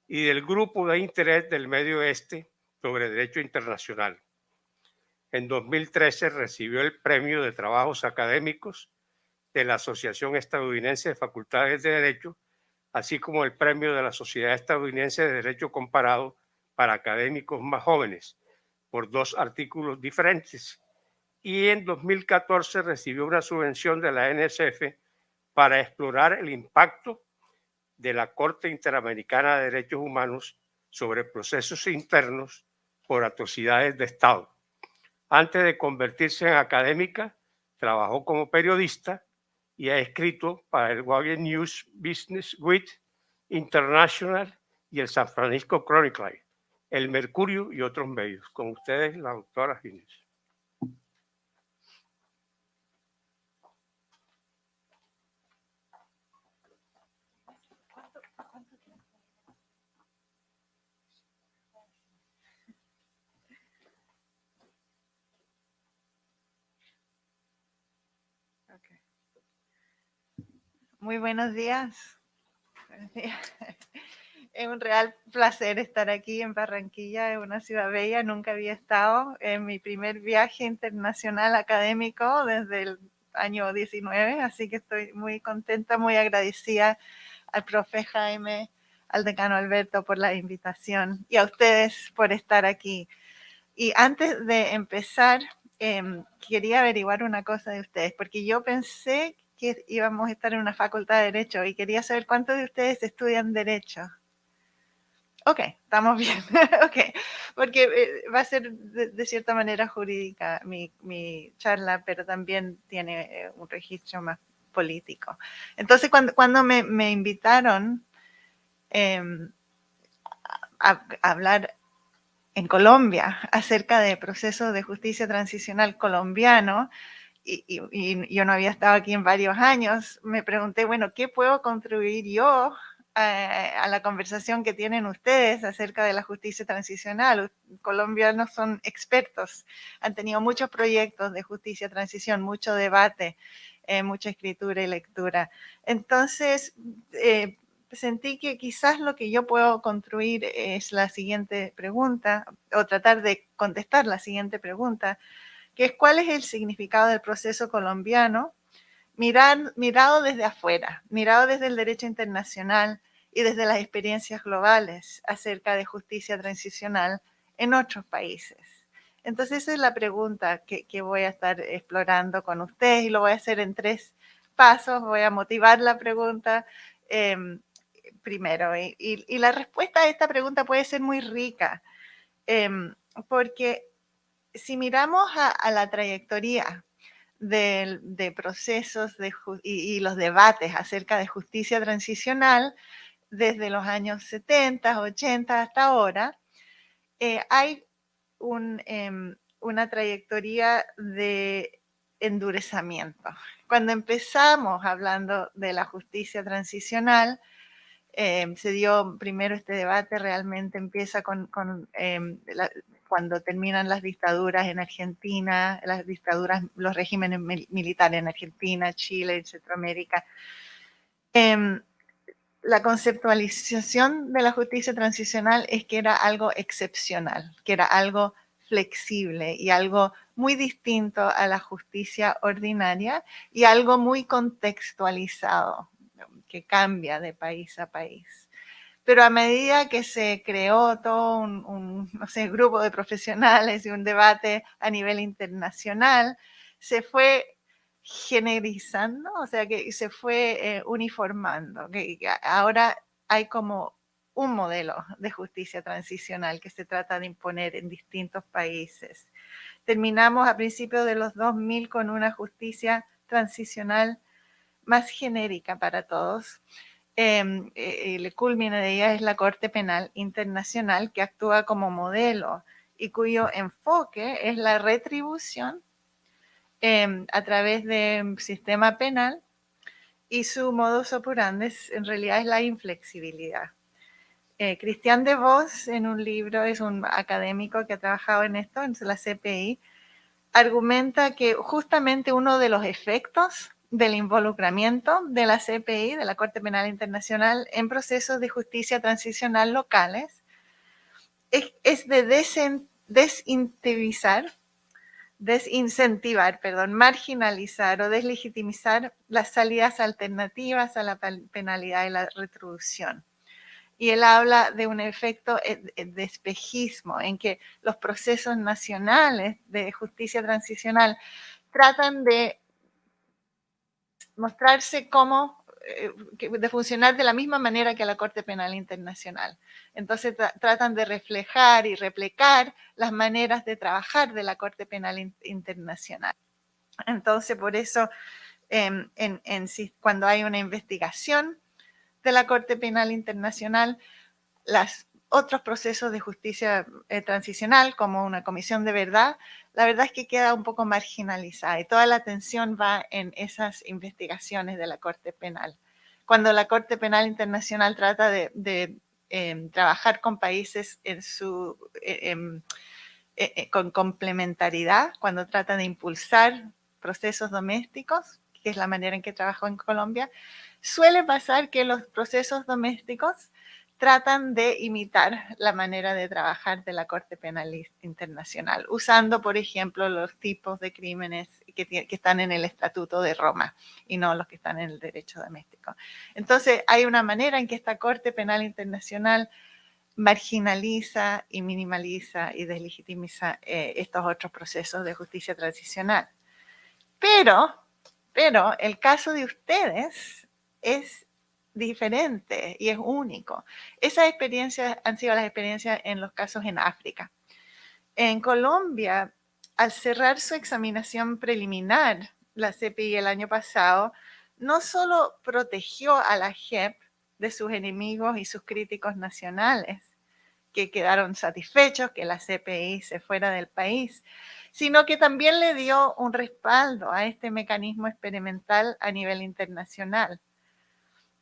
B: y del Grupo de Interés del Medio Oeste sobre Derecho Internacional. En 2013 recibió el Premio de Trabajos Académicos de la Asociación Estadounidense de Facultades de Derecho, así como el Premio de la Sociedad Estadounidense de Derecho Comparado para académicos más jóvenes, por 2 artículos diferentes. Y en 2014 recibió una subvención de la NSF para explorar el impacto de la Corte Interamericana de Derechos Humanos sobre procesos internos por atrocidades de Estado. Antes de convertirse en académica, trabajó como periodista y ha escrito para el Guardian News Business Week International y el San Francisco Chronicle, el Mercurio y otros medios. Con ustedes, la doctora Hunes.
F: Muy buenos días. Buenos días. Es un real placer estar aquí en Barranquilla, en una ciudad bella. Nunca había estado en mi primer viaje internacional académico desde el año 19, así que estoy muy contenta, muy agradecida al profe Jaime, al decano Alberto por la invitación y a ustedes por estar aquí. Y antes de empezar, quería averiguar una cosa de ustedes, porque yo pensé que íbamos a estar en una facultad de Derecho y quería saber cuántos de ustedes estudian Derecho. Ok, estamos bien. Ok, porque va a ser de cierta manera jurídica mi charla, pero también tiene un registro más político. Entonces, cuando me invitaron a hablar en Colombia acerca de procesos de justicia transicional colombiano, y yo no había estado aquí en varios años, me pregunté, bueno, ¿qué puedo contribuir yo a la conversación que tienen ustedes acerca de la justicia transicional? Los colombianos son expertos, han tenido muchos proyectos de justicia transición, mucho debate, mucha escritura y lectura. Entonces, sentí que quizás lo que yo puedo contribuir es la siguiente pregunta, o tratar de contestar la siguiente pregunta, que es cuál es el significado del proceso colombiano mirado desde afuera, mirado desde el derecho internacional y desde las experiencias globales acerca de justicia transicional en otros países. Entonces esa es la pregunta que voy a estar explorando con ustedes y lo voy a hacer en 3 pasos. Voy a motivar la pregunta primero y la respuesta a esta pregunta puede ser muy rica porque si miramos a la trayectoria de procesos y los debates acerca de justicia transicional desde los años 70, 80 hasta ahora, hay una trayectoria de endurecimiento. Cuando empezamos hablando de la justicia transicional, se dio primero este debate, realmente empieza cuando terminan las dictaduras en Argentina, las dictaduras, los regímenes militares en Argentina, Chile, en Centroamérica. La conceptualización de la justicia transicional es que era algo excepcional, que era algo flexible y algo muy distinto a la justicia ordinaria y algo muy contextualizado, que cambia de país a país. Pero a medida que se creó todo un no sé, grupo de profesionales y un debate a nivel internacional, se fue generalizando, o sea, que se fue uniformando. Que ahora hay como un modelo de justicia transicional que se trata de imponer en distintos países. Terminamos a principios de los 2000 con una justicia transicional más genérica para todos. El culmine de ella es la Corte Penal Internacional, que actúa como modelo y cuyo enfoque es la retribución a través del sistema penal, y su modus operandi en realidad es la inflexibilidad. Christian de Vos, en un libro, es un académico que ha trabajado en esto, en la CPI, argumenta que justamente uno de los efectos del involucramiento de la CPI, de la Corte Penal Internacional, en procesos de justicia transicional locales, es de marginalizar o deslegitimizar las salidas alternativas a la penalidad y la retribución. Y él habla de un efecto de espejismo en que los procesos nacionales de justicia transicional tratan de mostrarse como de funcionar de la misma manera que la Corte Penal Internacional. Entonces tratan de reflejar y replicar las maneras de trabajar de la Corte Penal Internacional. Entonces, por eso, cuando hay una investigación de la Corte Penal Internacional, los otros procesos de justicia transicional, como una comisión de verdad, la verdad es que queda un poco marginalizada y toda la atención va en esas investigaciones de la Corte Penal. Cuando la Corte Penal Internacional trata de trabajar con países con complementariedad, cuando trata de impulsar procesos domésticos, que es la manera en que trabajo en Colombia, suele pasar que los procesos domésticos tratan de imitar la manera de trabajar de la Corte Penal Internacional, usando, por ejemplo, los tipos de crímenes que están en el Estatuto de Roma y no los que están en el derecho doméstico. Entonces, hay una manera en que esta Corte Penal Internacional marginaliza y minimaliza y deslegitimiza estos otros procesos de justicia transicional. Pero el caso de ustedes es diferente y es único. Esas experiencias han sido las experiencias en los casos en África. En Colombia, al cerrar su examinación preliminar, la CPI el año pasado, no solo protegió a la JEP de sus enemigos y sus críticos nacionales, que quedaron satisfechos que la CPI se fuera del país, sino que también le dio un respaldo a este mecanismo experimental a nivel internacional.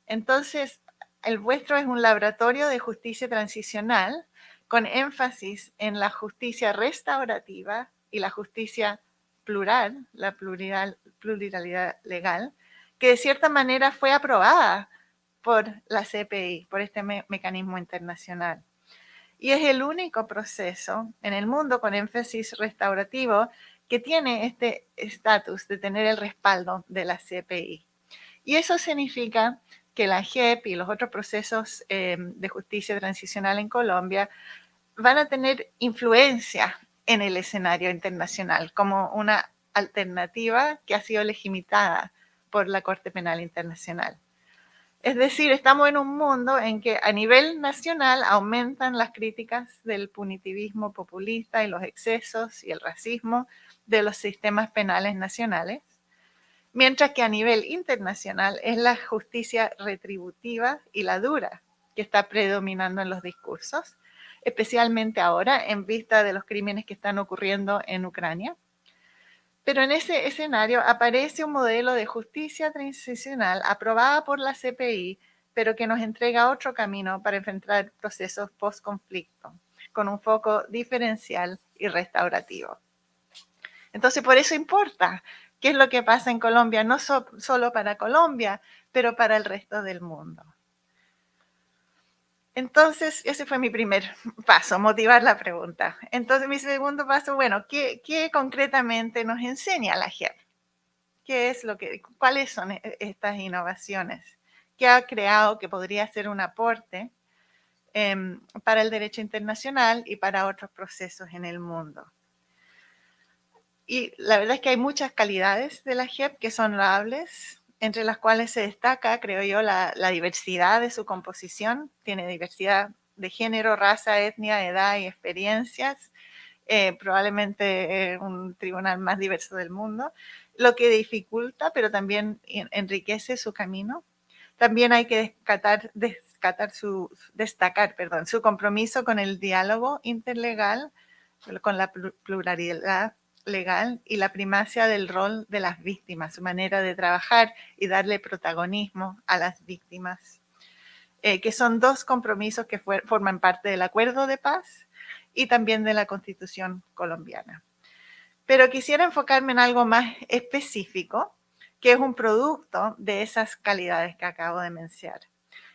F: Entonces, el vuestro es un laboratorio de justicia transicional con énfasis en la justicia restaurativa y la justicia plural, la pluralidad legal, que de cierta manera fue aprobada por la CPI, por este mecanismo internacional. Y es el único proceso en el mundo con énfasis restaurativo que tiene este estatus de tener el respaldo de la CPI. Y eso significa que la JEP y los otros procesos de justicia transicional en Colombia van a tener influencia en el escenario internacional como una alternativa que ha sido legitimada por la Corte Penal Internacional. Es decir, estamos en un mundo en que a nivel nacional aumentan las críticas del punitivismo populista y los excesos y el racismo de los sistemas penales nacionales, mientras que a nivel internacional es la justicia retributiva y la dura que está predominando en los discursos, especialmente ahora en vista de los crímenes que están ocurriendo en Ucrania. Pero en ese escenario aparece un modelo de justicia transicional aprobada por la CPI, pero que nos entrega otro camino para enfrentar procesos post-conflicto, con un foco diferencial y restaurativo. Entonces, por eso importa qué es lo que pasa en Colombia, no solo para Colombia, pero para el resto del mundo. Entonces, ese fue mi primer paso, motivar la pregunta. Entonces, mi segundo paso, bueno, ¿qué concretamente nos enseña la JEP? ¿Cuáles son estas innovaciones? ¿Qué ha creado que podría ser un aporte para el derecho internacional y para otros procesos en el mundo? Y la verdad es que hay muchas calidades de la JEP que son loables, entre las cuales se destaca, creo yo, la diversidad de su composición. Tiene diversidad de género, raza, etnia, edad y experiencias. Probablemente un tribunal más diverso del mundo, lo que dificulta, pero también enriquece su camino. También hay que destacar su compromiso con el diálogo interlegal, con la pluralidad legal y la primacia del rol de las víctimas, su manera de trabajar y darle protagonismo a las víctimas, que son dos compromisos que forman parte del acuerdo de paz y también de la Constitución colombiana. Pero quisiera enfocarme en algo más específico, que es un producto de esas calidades que acabo de mencionar.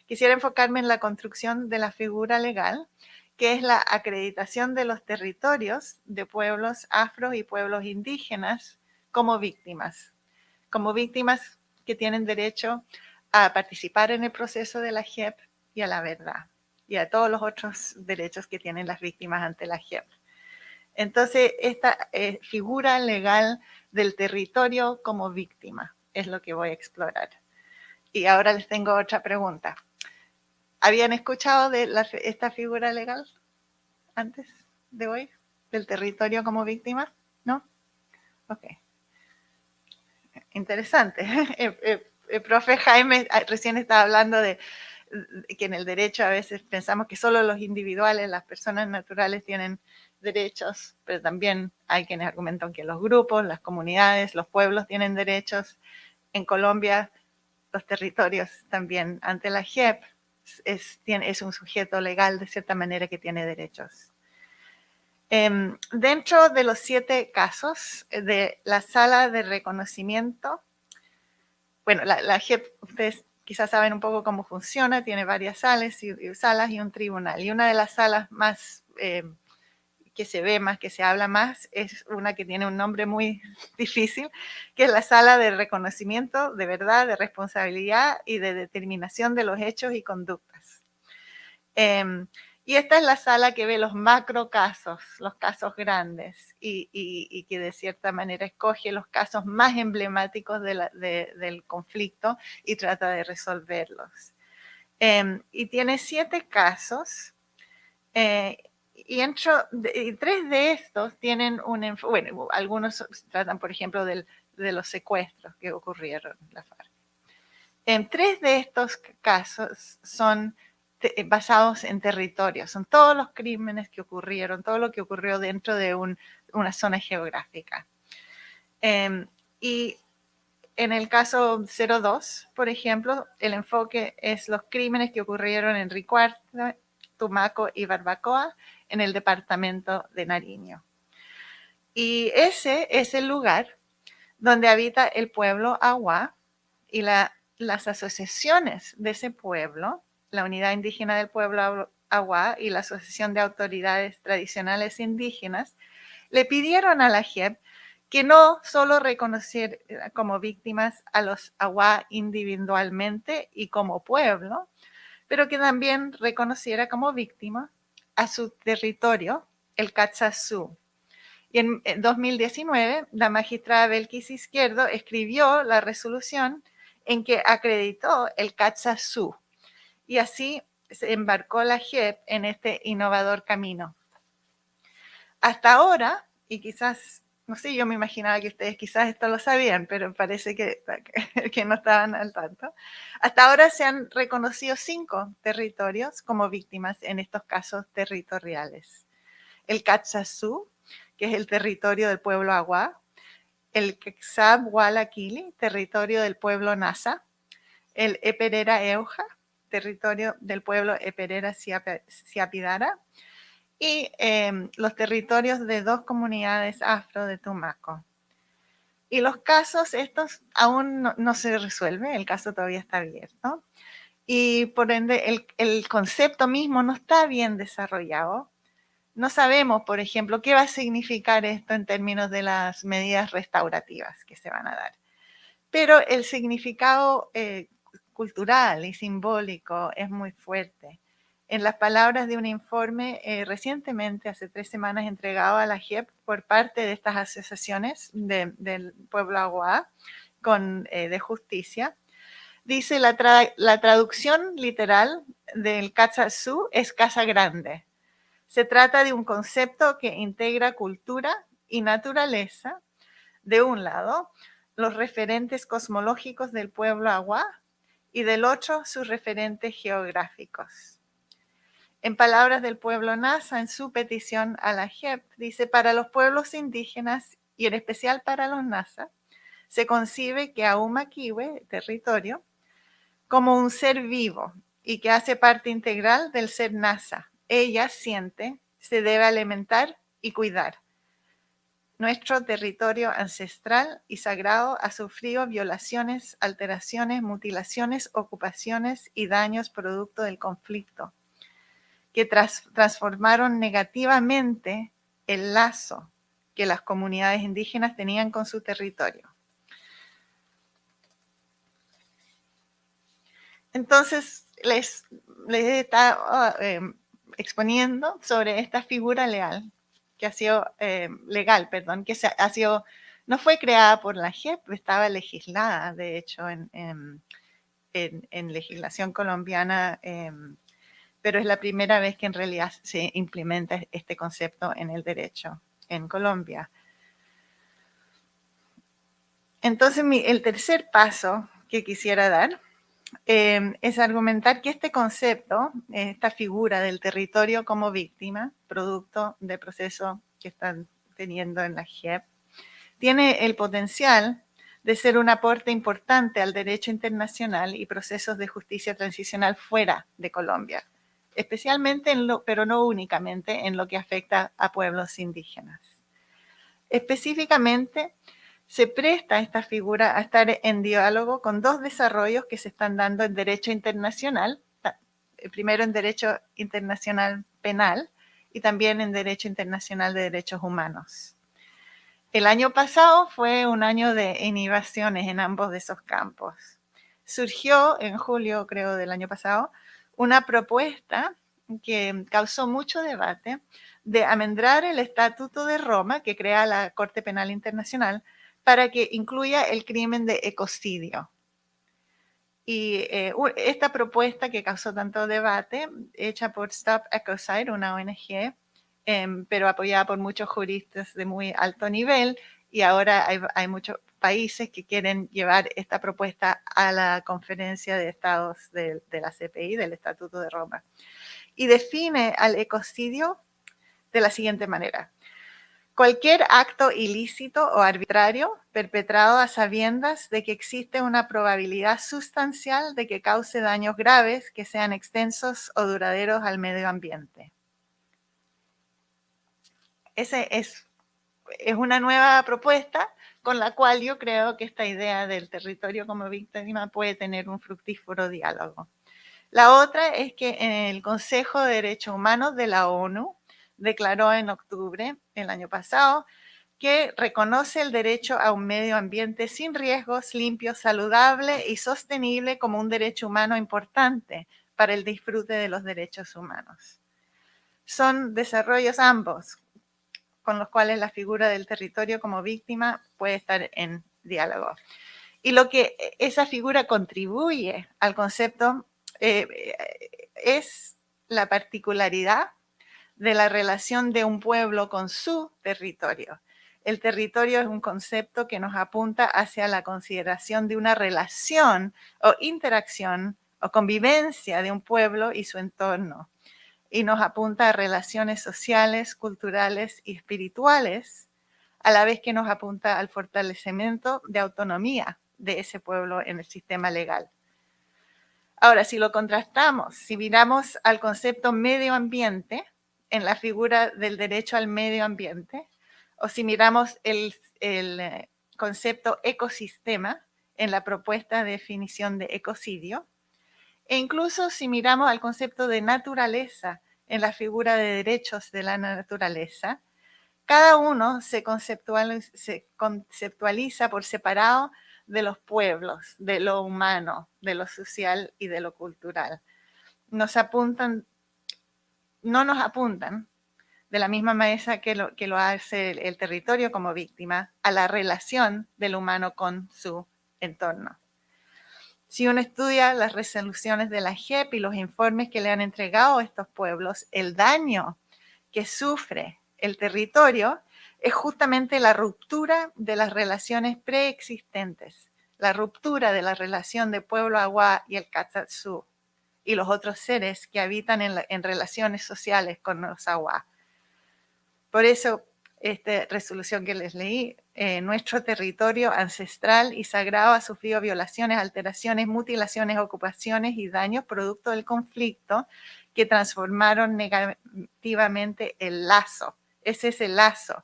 F: Quisiera enfocarme en la construcción de la figura legal, que es la acreditación de los territorios de pueblos afro y pueblos indígenas como víctimas que tienen derecho a participar en el proceso de la JEP y a la verdad, y a todos los otros derechos que tienen las víctimas ante la JEP. Entonces, esta figura legal del territorio como víctima es lo que voy a explorar. Y ahora les tengo otra pregunta. ¿Habían escuchado de esta figura legal antes de hoy? ¿Del territorio como víctima? ¿No? Ok. Interesante. El profe Jaime recién estaba hablando de que en el derecho a veces pensamos que solo los individuales, las personas naturales tienen derechos, pero también hay quienes argumentan que los grupos, las comunidades, los pueblos tienen derechos. En Colombia, los territorios también ante la JEP es un sujeto legal de cierta manera que tiene derechos. Dentro de los 7 casos de la sala de reconocimiento, bueno, la JEP, ustedes quizás saben un poco cómo funciona, tiene varias salas y un tribunal. Y una de las salas más que se ve más, que se habla más, es una que tiene un nombre muy difícil, que es la sala de reconocimiento de verdad, de responsabilidad y de determinación de los hechos y conductas. Y esta es la sala que ve los macro casos, los casos grandes, y que de cierta manera escoge los casos más emblemáticos del conflicto y trata de resolverlos. Y tiene 7 casos, y 3 de estos tienen bueno, algunos tratan, por ejemplo, de los secuestros que ocurrieron en la FARC. 3 de estos casos son basados en territorios, son todos los crímenes que ocurrieron, todo lo que ocurrió dentro de una zona geográfica. Y en el caso 02, por ejemplo, el enfoque es los crímenes que ocurrieron en Ricuarta, Tumaco y Barbacoa, en el departamento de Nariño. Y ese es el lugar donde habita el pueblo Aguá y las asociaciones de ese pueblo, la Unidad Indígena del Pueblo Aguá y la Asociación de Autoridades Tradicionales Indígenas, le pidieron a la JEP que no solo reconociera como víctimas a los Aguá individualmente y como pueblo, pero que también reconociera como víctima a su territorio, el Catsazú. Y en 2019, la magistrada Belkis Izquierdo escribió la resolución en que acreditó el Catsazú. Y así se embarcó la JEP en este innovador camino. Hasta ahora, y quizás, no sé, yo me imaginaba que ustedes quizás esto lo sabían, pero parece que no estaban al tanto. Hasta ahora se han reconocido 5 territorios como víctimas en estos casos territoriales. El Catsazú, que es el territorio del pueblo Aguá, el Quexab Hualaquili, territorio del pueblo Nasa, el Eperera Euja, territorio del pueblo Eperera Siapidara, y los territorios de 2 comunidades afro de Tumaco. Y los casos estos aún no se resuelve, el caso todavía está abierto, y por ende el concepto mismo no está bien desarrollado. No sabemos, por ejemplo, qué va a significar esto en términos de las medidas restaurativas que se van a dar. Pero el significado cultural y simbólico es muy fuerte. En las palabras de un informe recientemente, hace 3 semanas, entregado a la JEP por parte de estas asociaciones del pueblo Aguá de justicia, dice la traducción literal del Catsazú es casa grande. Se trata de un concepto que integra cultura y naturaleza, de un lado, los referentes cosmológicos del pueblo Aguá y del otro, sus referentes geográficos. En palabras del pueblo Nasa, en su petición a la JEP, dice, para los pueblos indígenas y en especial para los Nasa, se concibe que Aumaquiwe, territorio, como un ser vivo y que hace parte integral del ser Nasa. Ella siente, se debe alimentar y cuidar. Nuestro territorio ancestral y sagrado ha sufrido violaciones, alteraciones, mutilaciones, ocupaciones y daños producto del conflicto, que transformaron negativamente el lazo que las comunidades indígenas tenían con su territorio. Entonces, les he estado exponiendo sobre esta figura legal, que ha sido no fue creada por la JEP, estaba legislada, de hecho, en legislación colombiana, pero es la primera vez que en realidad se implementa este concepto en el derecho en Colombia. Entonces, el tercer paso que quisiera dar es argumentar que este concepto, esta figura del territorio como víctima, producto del proceso que están teniendo en la JEP, tiene el potencial de ser un aporte importante al derecho internacional y procesos de justicia transicional fuera de Colombia, especialmente, pero no únicamente, en lo que afecta a pueblos indígenas. Específicamente, se presta esta figura a estar en diálogo con dos desarrollos que se están dando en derecho internacional, primero en derecho internacional penal y también en derecho internacional de derechos humanos. El año pasado fue un año de innovaciones en ambos de esos campos. Surgió en julio, creo, del año pasado, una propuesta que causó mucho debate de amendar el Estatuto de Roma, que crea la Corte Penal Internacional, para que incluya el crimen de ecocidio. Y esta propuesta que causó tanto debate, hecha por Stop Ecocide, una ONG, pero apoyada por muchos juristas de muy alto nivel, y ahora hay muchos países que quieren llevar esta propuesta a la Conferencia de Estados de la CPI, del Estatuto de Roma. Y define al ecocidio de la siguiente manera: cualquier acto ilícito o arbitrario perpetrado a sabiendas de que existe una probabilidad sustancial de que cause daños graves que sean extensos o duraderos al medio ambiente. Ese es una nueva propuesta con la cual yo creo que esta idea del territorio como víctima puede tener un fructífero diálogo. La otra es que el Consejo de Derechos Humanos de la ONU declaró en octubre del año pasado que reconoce el derecho a un medio ambiente sin riesgos, limpio, saludable y sostenible como un derecho humano importante para el disfrute de los derechos humanos. Son desarrollos ambos con los cuales la figura del territorio como víctima puede estar en diálogo. Y lo que esa figura contribuye al concepto es la particularidad de la relación de un pueblo con su territorio. El territorio es un concepto que nos apunta hacia la consideración de una relación o interacción o convivencia de un pueblo y su entorno, y nos apunta a relaciones sociales, culturales y espirituales, a la vez que nos apunta al fortalecimiento de autonomía de ese pueblo en el sistema legal. Ahora, si lo contrastamos, si miramos al concepto medio ambiente en la figura del derecho al medio ambiente, o si miramos el concepto ecosistema en la propuesta de definición de ecocidio, e incluso si miramos al concepto de naturaleza en la figura de derechos de la naturaleza, cada uno se conceptualiza por separado de los pueblos, de lo humano, de lo social y de lo cultural. No nos apuntan de la misma manera que lo hace el territorio como víctima a la relación del humano con su entorno. Si uno estudia las resoluciones de la JEP y los informes que le han entregado a estos pueblos, el daño que sufre el territorio es justamente la ruptura de las relaciones preexistentes, la ruptura de la relación de Pueblo Awá y el Catsatsu y los otros seres que habitan en relaciones sociales con los Awá. Por eso, esta resolución que les leí, nuestro territorio ancestral y sagrado ha sufrido violaciones, alteraciones, mutilaciones, ocupaciones y daños producto del conflicto que transformaron negativamente el lazo. Ese es el lazo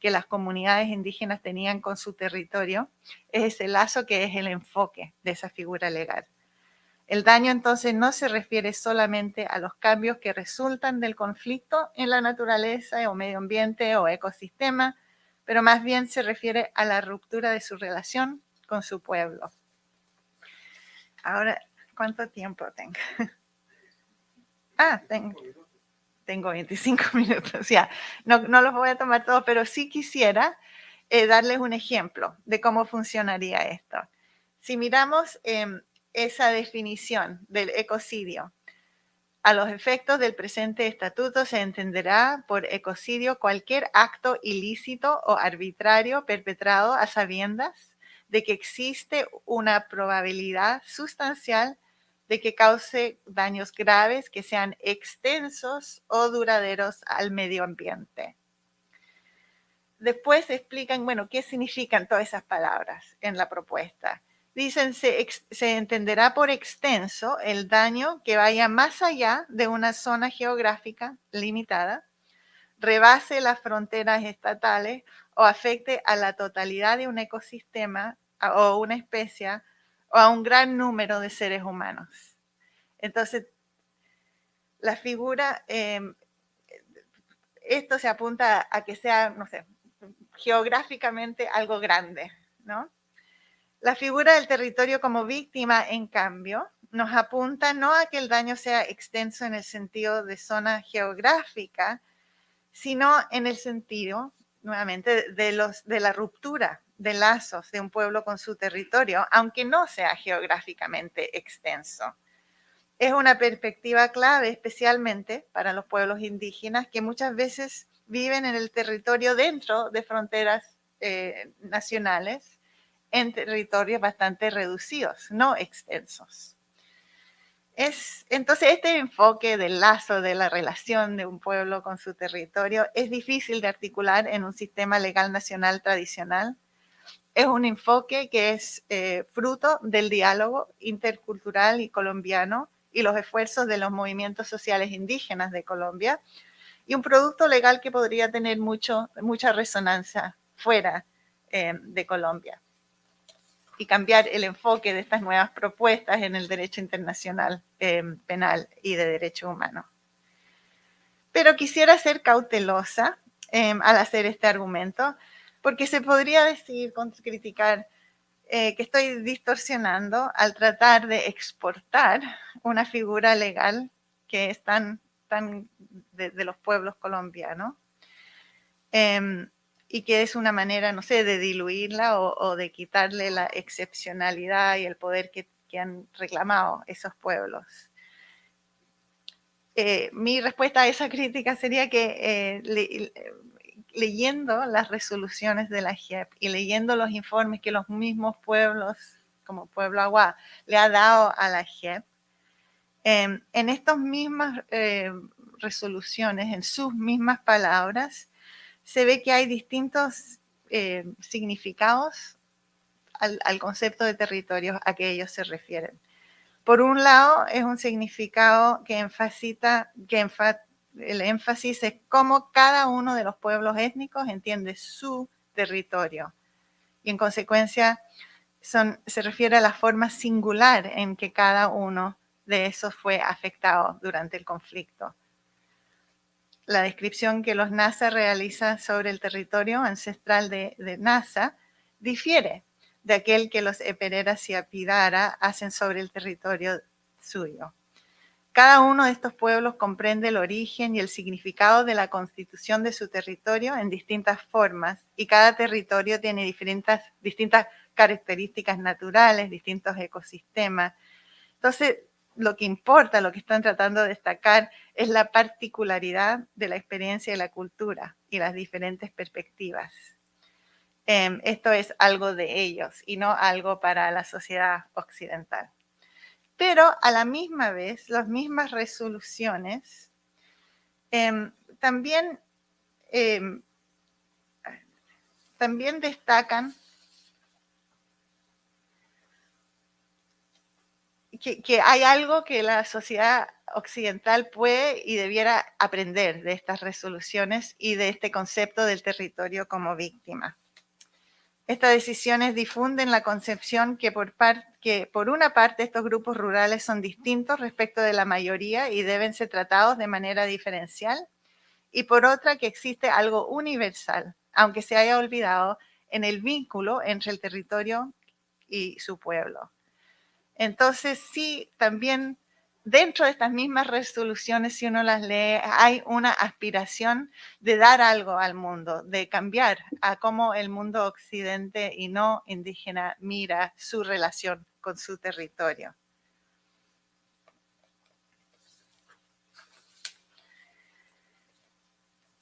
F: que las comunidades indígenas tenían con su territorio, es ese lazo que es el enfoque de esa figura legal. El daño entonces no se refiere solamente a los cambios que resultan del conflicto en la naturaleza o medio ambiente o ecosistema, pero más bien se refiere a la ruptura de su relación con su pueblo. Ahora, ¿cuánto tiempo tengo? Tengo 25 minutos, ya. No los voy a tomar todos, pero sí quisiera darles un ejemplo de cómo funcionaría esto. Si miramos esa definición del ecocidio, a los efectos del presente estatuto se entenderá por ecocidio cualquier acto ilícito o arbitrario perpetrado a sabiendas de que existe una probabilidad sustancial de que cause daños graves que sean extensos o duraderos al medio ambiente. Después explican, bueno, qué significan todas esas palabras en la propuesta. Dicen, se entenderá por extenso el daño que vaya más allá de una zona geográfica limitada, rebase las fronteras estatales o afecte a la totalidad de un ecosistema o una especie o a un gran número de seres humanos. Entonces, la figura, esto se apunta a que sea, no sé, geográficamente algo grande, ¿no? La figura del territorio como víctima, en cambio, nos apunta no a que el daño sea extenso en el sentido de zona geográfica, sino en el sentido, nuevamente, de la ruptura de lazos de un pueblo con su territorio, aunque no sea geográficamente extenso. Es una perspectiva clave, especialmente para los pueblos indígenas que muchas veces viven en el territorio dentro de fronteras nacionales, en territorios bastante reducidos, no extensos. Entonces, este enfoque del lazo, de la relación de un pueblo con su territorio, es difícil de articular en un sistema legal nacional tradicional. Es un enfoque que es fruto del diálogo intercultural y colombiano y los esfuerzos de los movimientos sociales indígenas de Colombia, y un producto legal que podría tener mucha resonancia fuera de Colombia, y cambiar el enfoque de estas nuevas propuestas en el derecho internacional penal y de derecho humano. Pero quisiera ser cautelosa al hacer este argumento, porque se podría decir, criticar, que estoy distorsionando al tratar de exportar una figura legal que es tan de los pueblos colombianos, y que es una manera, no sé, de diluirla o de quitarle la excepcionalidad y el poder que han reclamado esos pueblos. Mi respuesta a esa crítica sería que leyendo las resoluciones de la JEP y leyendo los informes que los mismos pueblos, como Pueblo Agua, le ha dado a la JEP, en estas mismas resoluciones, en sus mismas palabras, se ve que hay distintos significados al concepto de territorios a que ellos se refieren. Por un lado, es un significado que el énfasis es cómo cada uno de los pueblos étnicos entiende su territorio. Y en consecuencia, se refiere a la forma singular en que cada uno de esos fue afectado durante el conflicto. La descripción que los Nasa realizan sobre el territorio ancestral de Nasa difiere de aquel que los Epereras y Apidara hacen sobre el territorio suyo. Cada uno de estos pueblos comprende el origen y el significado de la constitución de su territorio en distintas formas, y cada territorio tiene distintas características naturales, distintos ecosistemas. Entonces, lo que importa, lo que están tratando de destacar, es la particularidad de la experiencia y la cultura y las diferentes perspectivas. Esto es algo de ellos y no algo para la sociedad occidental. Pero a la misma vez, las mismas resoluciones también destacan que hay algo que la sociedad occidental puede y debiera aprender de estas resoluciones y de este concepto del territorio como víctima. Estas decisiones difunden la concepción que por una parte estos grupos rurales son distintos respecto de la mayoría y deben ser tratados de manera diferencial, y por otra que existe algo universal, aunque se haya olvidado, en el vínculo entre el territorio y su pueblo. Entonces, sí, también dentro de estas mismas resoluciones, si uno las lee, hay una aspiración de dar algo al mundo, de cambiar a cómo el mundo occidente y no indígena mira su relación con su territorio.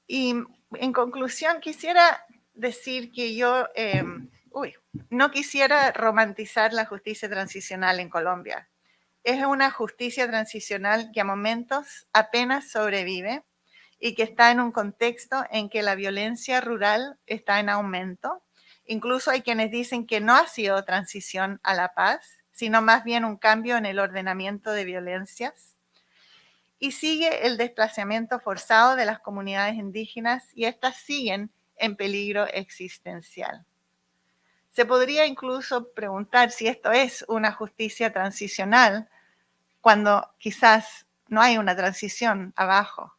F: Y en conclusión, quisiera decir que yo no quisiera romantizar la justicia transicional en Colombia. Es una justicia transicional que a momentos apenas sobrevive y que está en un contexto en que la violencia rural está en aumento. Incluso hay quienes dicen que no ha sido transición a la paz, sino más bien un cambio en el ordenamiento de violencias. Y sigue el desplazamiento forzado de las comunidades indígenas, y estas siguen en peligro existencial. Se podría incluso preguntar si esto es una justicia transicional cuando quizás no hay una transición abajo.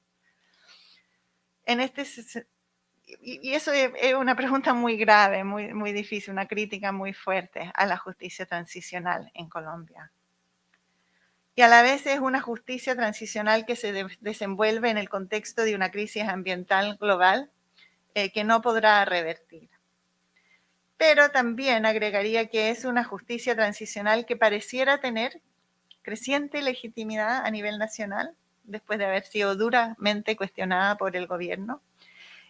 F: Y eso es una pregunta muy grave, muy difícil, una crítica muy fuerte a la justicia transicional en Colombia. Y a la vez es una justicia transicional que se desenvuelve en el contexto de una crisis ambiental global que no podrá revertir. Pero también agregaría que es una justicia transicional que pareciera tener creciente legitimidad a nivel nacional, después de haber sido duramente cuestionada por el gobierno,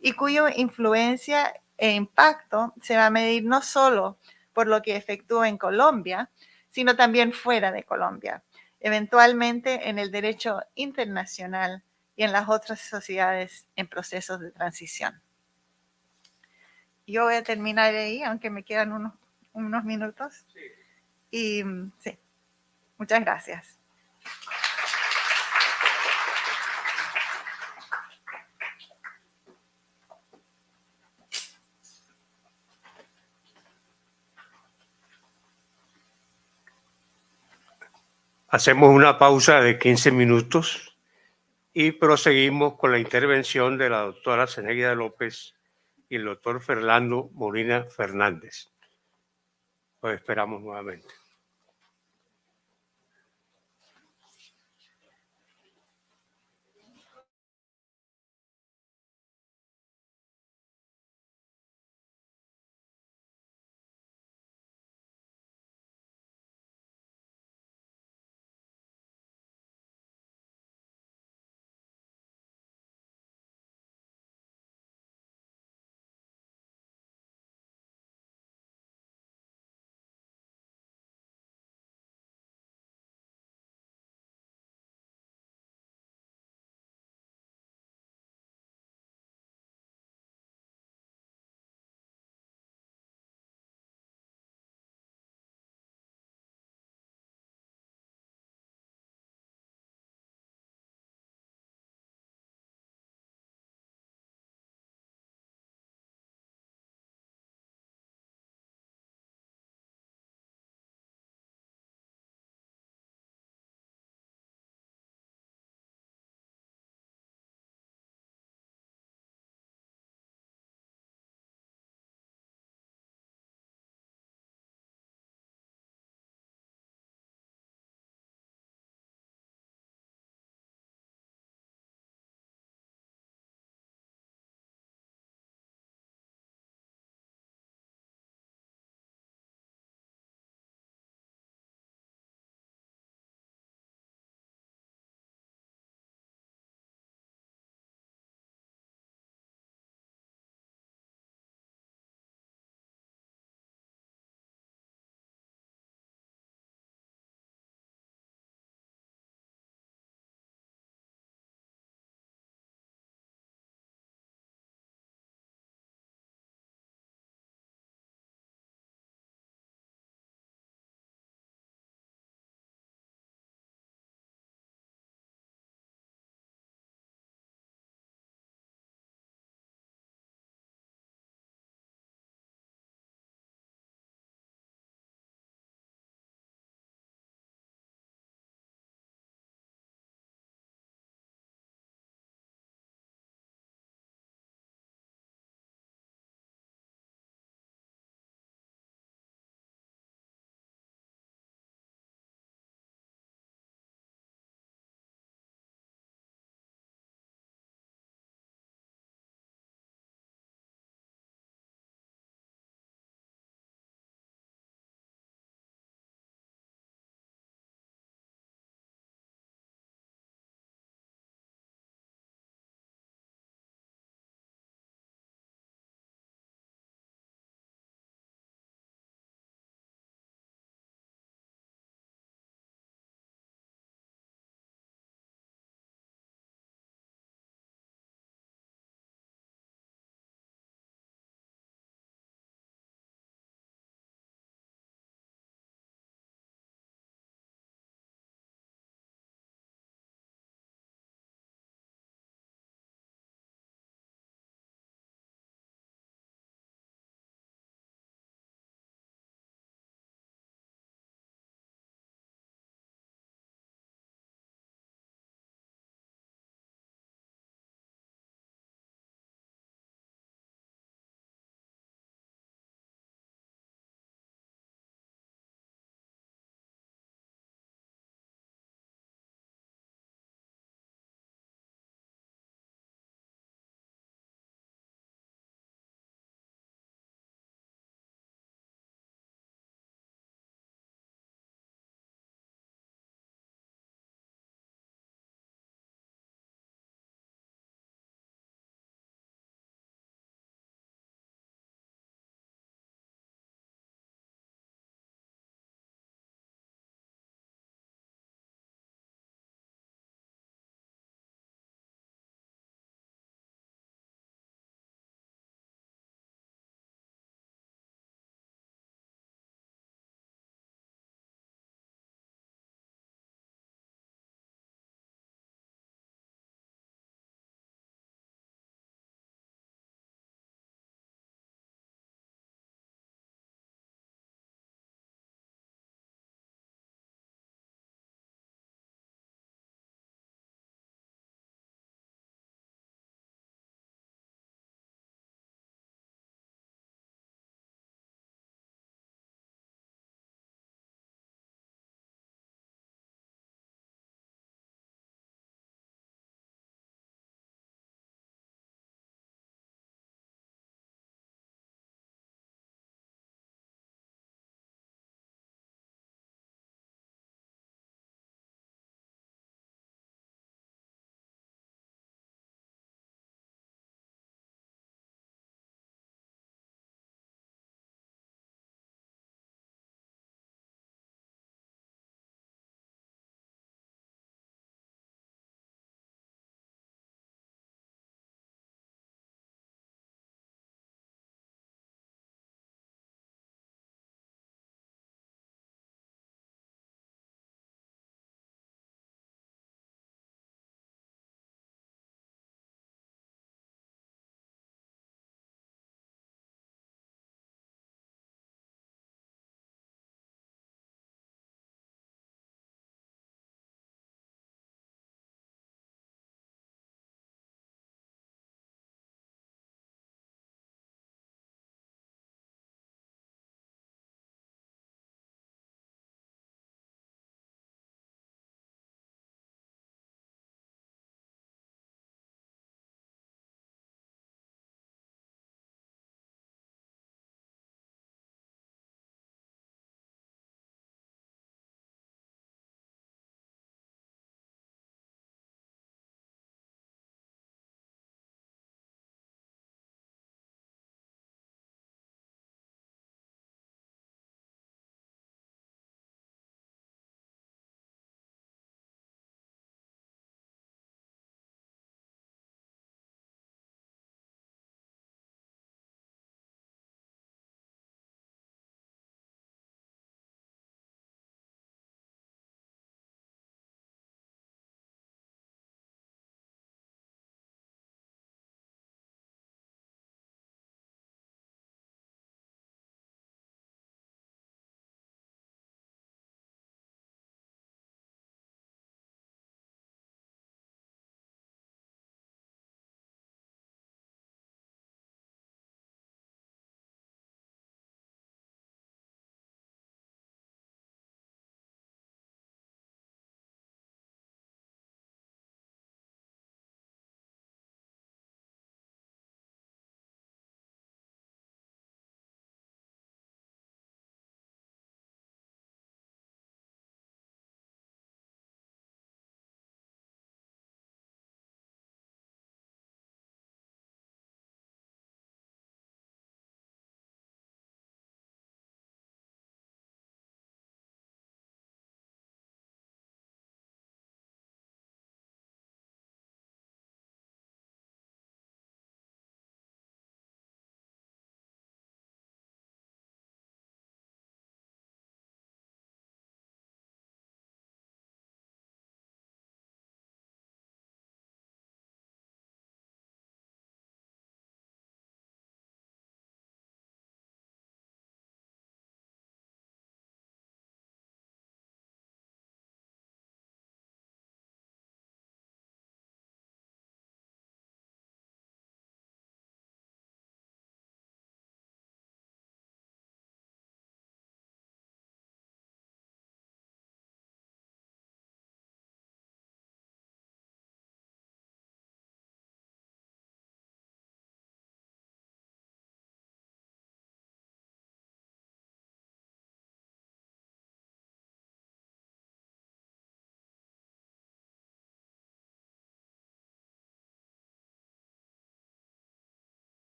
F: y cuya influencia e impacto se va a medir no solo por lo que efectúa en Colombia, sino también fuera de Colombia, eventualmente en el derecho internacional y en las otras sociedades en procesos de transición. Yo voy a terminar ahí, aunque me quedan unos minutos. Y sí, muchas gracias.
B: Hacemos una pausa de 15 minutos y proseguimos con la intervención de la doctora Zeneida López y el doctor Fernando Molina Fernández. Los esperamos nuevamente.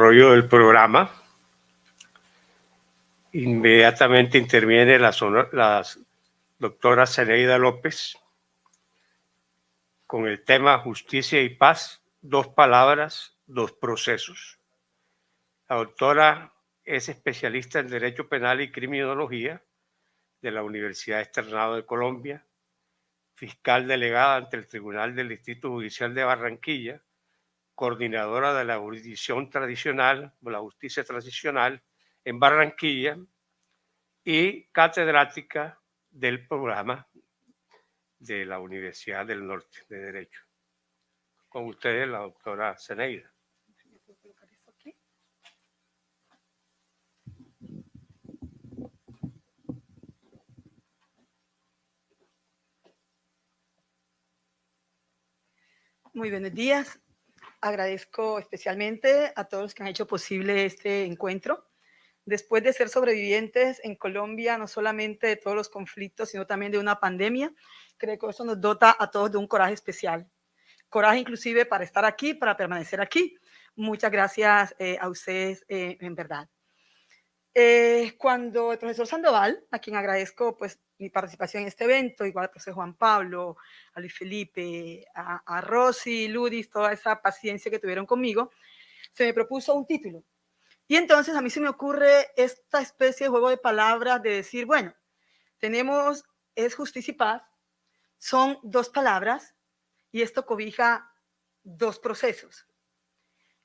B: desarrollo del programa. Inmediatamente interviene la doctora Zeneida López con el tema Justicia y Paz, 2 palabras, 2 procesos. La doctora es especialista en Derecho Penal y Criminología de la Universidad Externado de Colombia, fiscal delegada ante el Tribunal del Distrito Judicial de Barranquilla, coordinadora de la jurisdicción tradicional, la justicia transicional en Barranquilla y catedrática del programa de la Universidad del Norte de Derecho. Con ustedes, la doctora Zeneida.
G: Muy buenos días. Agradezco especialmente a todos los que han hecho posible este encuentro. Después de ser sobrevivientes en Colombia, no solamente de todos los conflictos, sino también de una pandemia, creo que eso nos dota a todos de un coraje especial. Coraje inclusive para estar aquí, para permanecer aquí. Muchas gracias a ustedes, en verdad. Cuando el profesor Sandoval, a quien agradezco pues mi participación en este evento, igual al profesor Juan Pablo, a Luis Felipe, a Rosy, Ludis, toda esa paciencia que tuvieron conmigo, se me propuso un título. Y entonces a mí se me ocurre esta especie de juego de palabras de decir, bueno, tenemos es justicia y paz, son 2 palabras y esto cobija 2 procesos.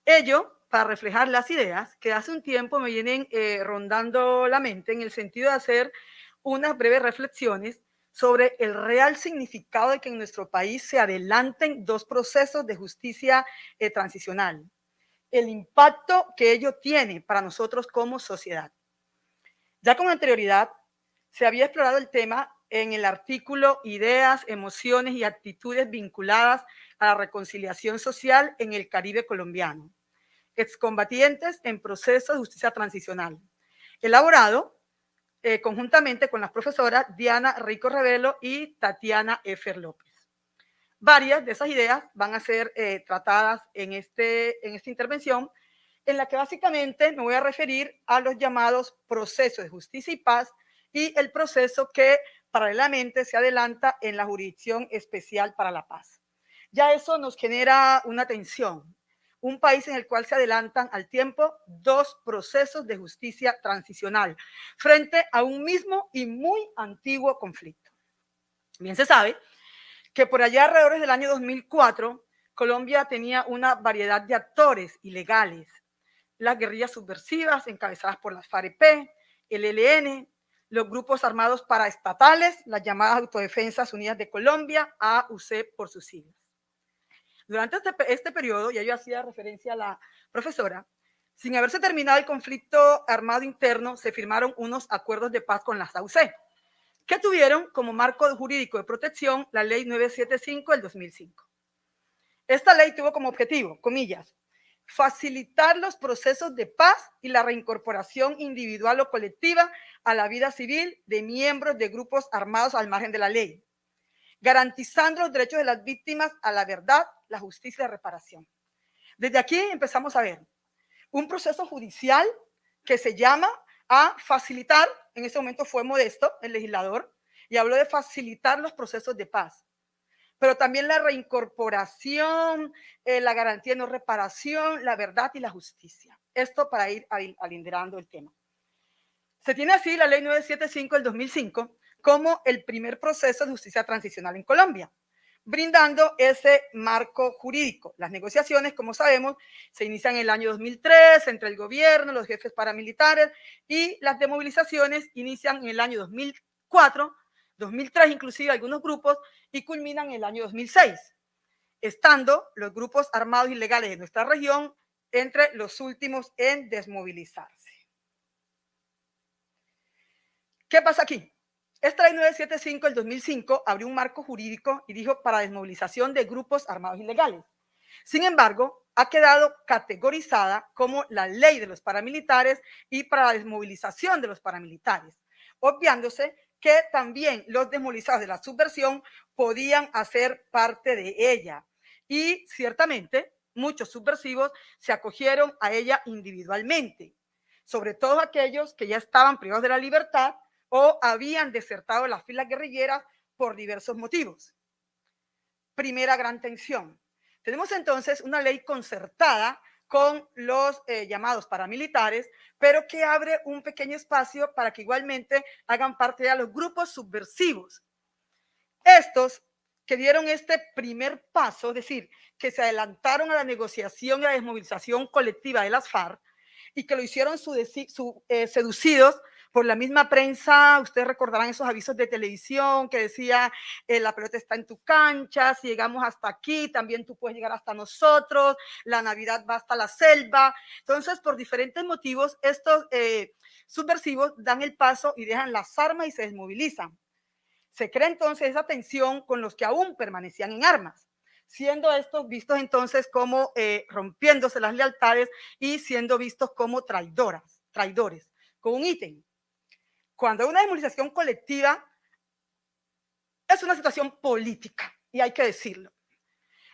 G: Ello para reflejar las ideas que hace un tiempo me vienen rondando la mente en el sentido de hacer unas breves reflexiones sobre el real significado de que en nuestro país se adelanten 2 procesos de justicia transicional, el impacto que ello tiene para nosotros como sociedad. Ya con anterioridad se había explorado el tema en el artículo Ideas, emociones y actitudes vinculadas a la reconciliación social en el Caribe colombiano, excombatientes en proceso de justicia transicional, elaborado conjuntamente con las profesoras Diana Rico Revelo y Tatiana Efer López. Varias de esas ideas van a ser tratadas en esta intervención, en la que básicamente me voy a referir a los llamados procesos de justicia y paz y el proceso que paralelamente se adelanta en la Jurisdicción Especial para la Paz. Ya eso nos genera una tensión, un país en el cual se adelantan al tiempo 2 procesos de justicia transicional frente a un mismo y muy antiguo conflicto. Bien se sabe que por allá alrededor del año 2004, Colombia tenía una variedad de actores ilegales, las guerrillas subversivas encabezadas por las FARC-EP, el ELN, los grupos armados paraestatales, las llamadas Autodefensas Unidas de Colombia, AUC por sus siglas. Durante este periodo, y yo hacía referencia a la profesora, sin haberse terminado el conflicto armado interno, se firmaron unos acuerdos de paz con las AUC, que tuvieron como marco jurídico de protección la Ley 975 del 2005. Esta ley tuvo como objetivo, comillas, facilitar los procesos de paz y la reincorporación individual o colectiva a la vida civil de miembros de grupos armados al margen de la ley, garantizando los derechos de las víctimas a la verdad, la justicia y la reparación. Desde aquí empezamos a ver un proceso judicial que se llama a facilitar, en ese momento fue Modesto, el legislador, y habló de facilitar los procesos de paz, pero también la reincorporación, la garantía de no reparación, la verdad y la justicia. Esto para ir alinderando el tema. Se tiene así la Ley 975 del 2005 como el primer proceso de justicia transicional en Colombia, brindando ese marco jurídico. Las negociaciones, como sabemos, se inician en el año 2003 entre el gobierno, los jefes paramilitares, y las desmovilizaciones inician en el año 2004, 2003 inclusive algunos grupos, y culminan en el año 2006, estando los grupos armados ilegales de nuestra región entre los últimos en desmovilizarse. ¿Qué pasa aquí? Esta ley 975 del 2005 abrió un marco jurídico y dijo para desmovilización de grupos armados ilegales. Sin embargo, ha quedado categorizada como la ley de los paramilitares y para la desmovilización de los paramilitares, obviándose que también los desmovilizados de la subversión podían hacer parte de ella. Y ciertamente muchos subversivos se acogieron a ella individualmente, sobre todo aquellos que ya estaban privados de la libertad o habían desertado de las filas guerrilleras por diversos motivos. Primera gran tensión. Tenemos entonces una ley concertada con los llamados paramilitares, pero que abre un pequeño espacio para que igualmente hagan parte de los grupos subversivos. Estos que dieron este primer paso, es decir, que se adelantaron a la negociación y a la desmovilización colectiva de las FARC y que lo hicieron seducidos por la misma prensa. Ustedes recordarán esos avisos de televisión que decía la pelota está en tu cancha, si llegamos hasta aquí, también tú puedes llegar hasta nosotros, la Navidad va hasta la selva. Entonces, por diferentes motivos, estos subversivos dan el paso y dejan las armas y se desmovilizan. Se crea entonces esa tensión con los que aún permanecían en armas, siendo estos vistos entonces como rompiéndose las lealtades y siendo vistos como traidores, con un ítem. Cuando hay una desmovilización colectiva, es una situación política, y hay que decirlo.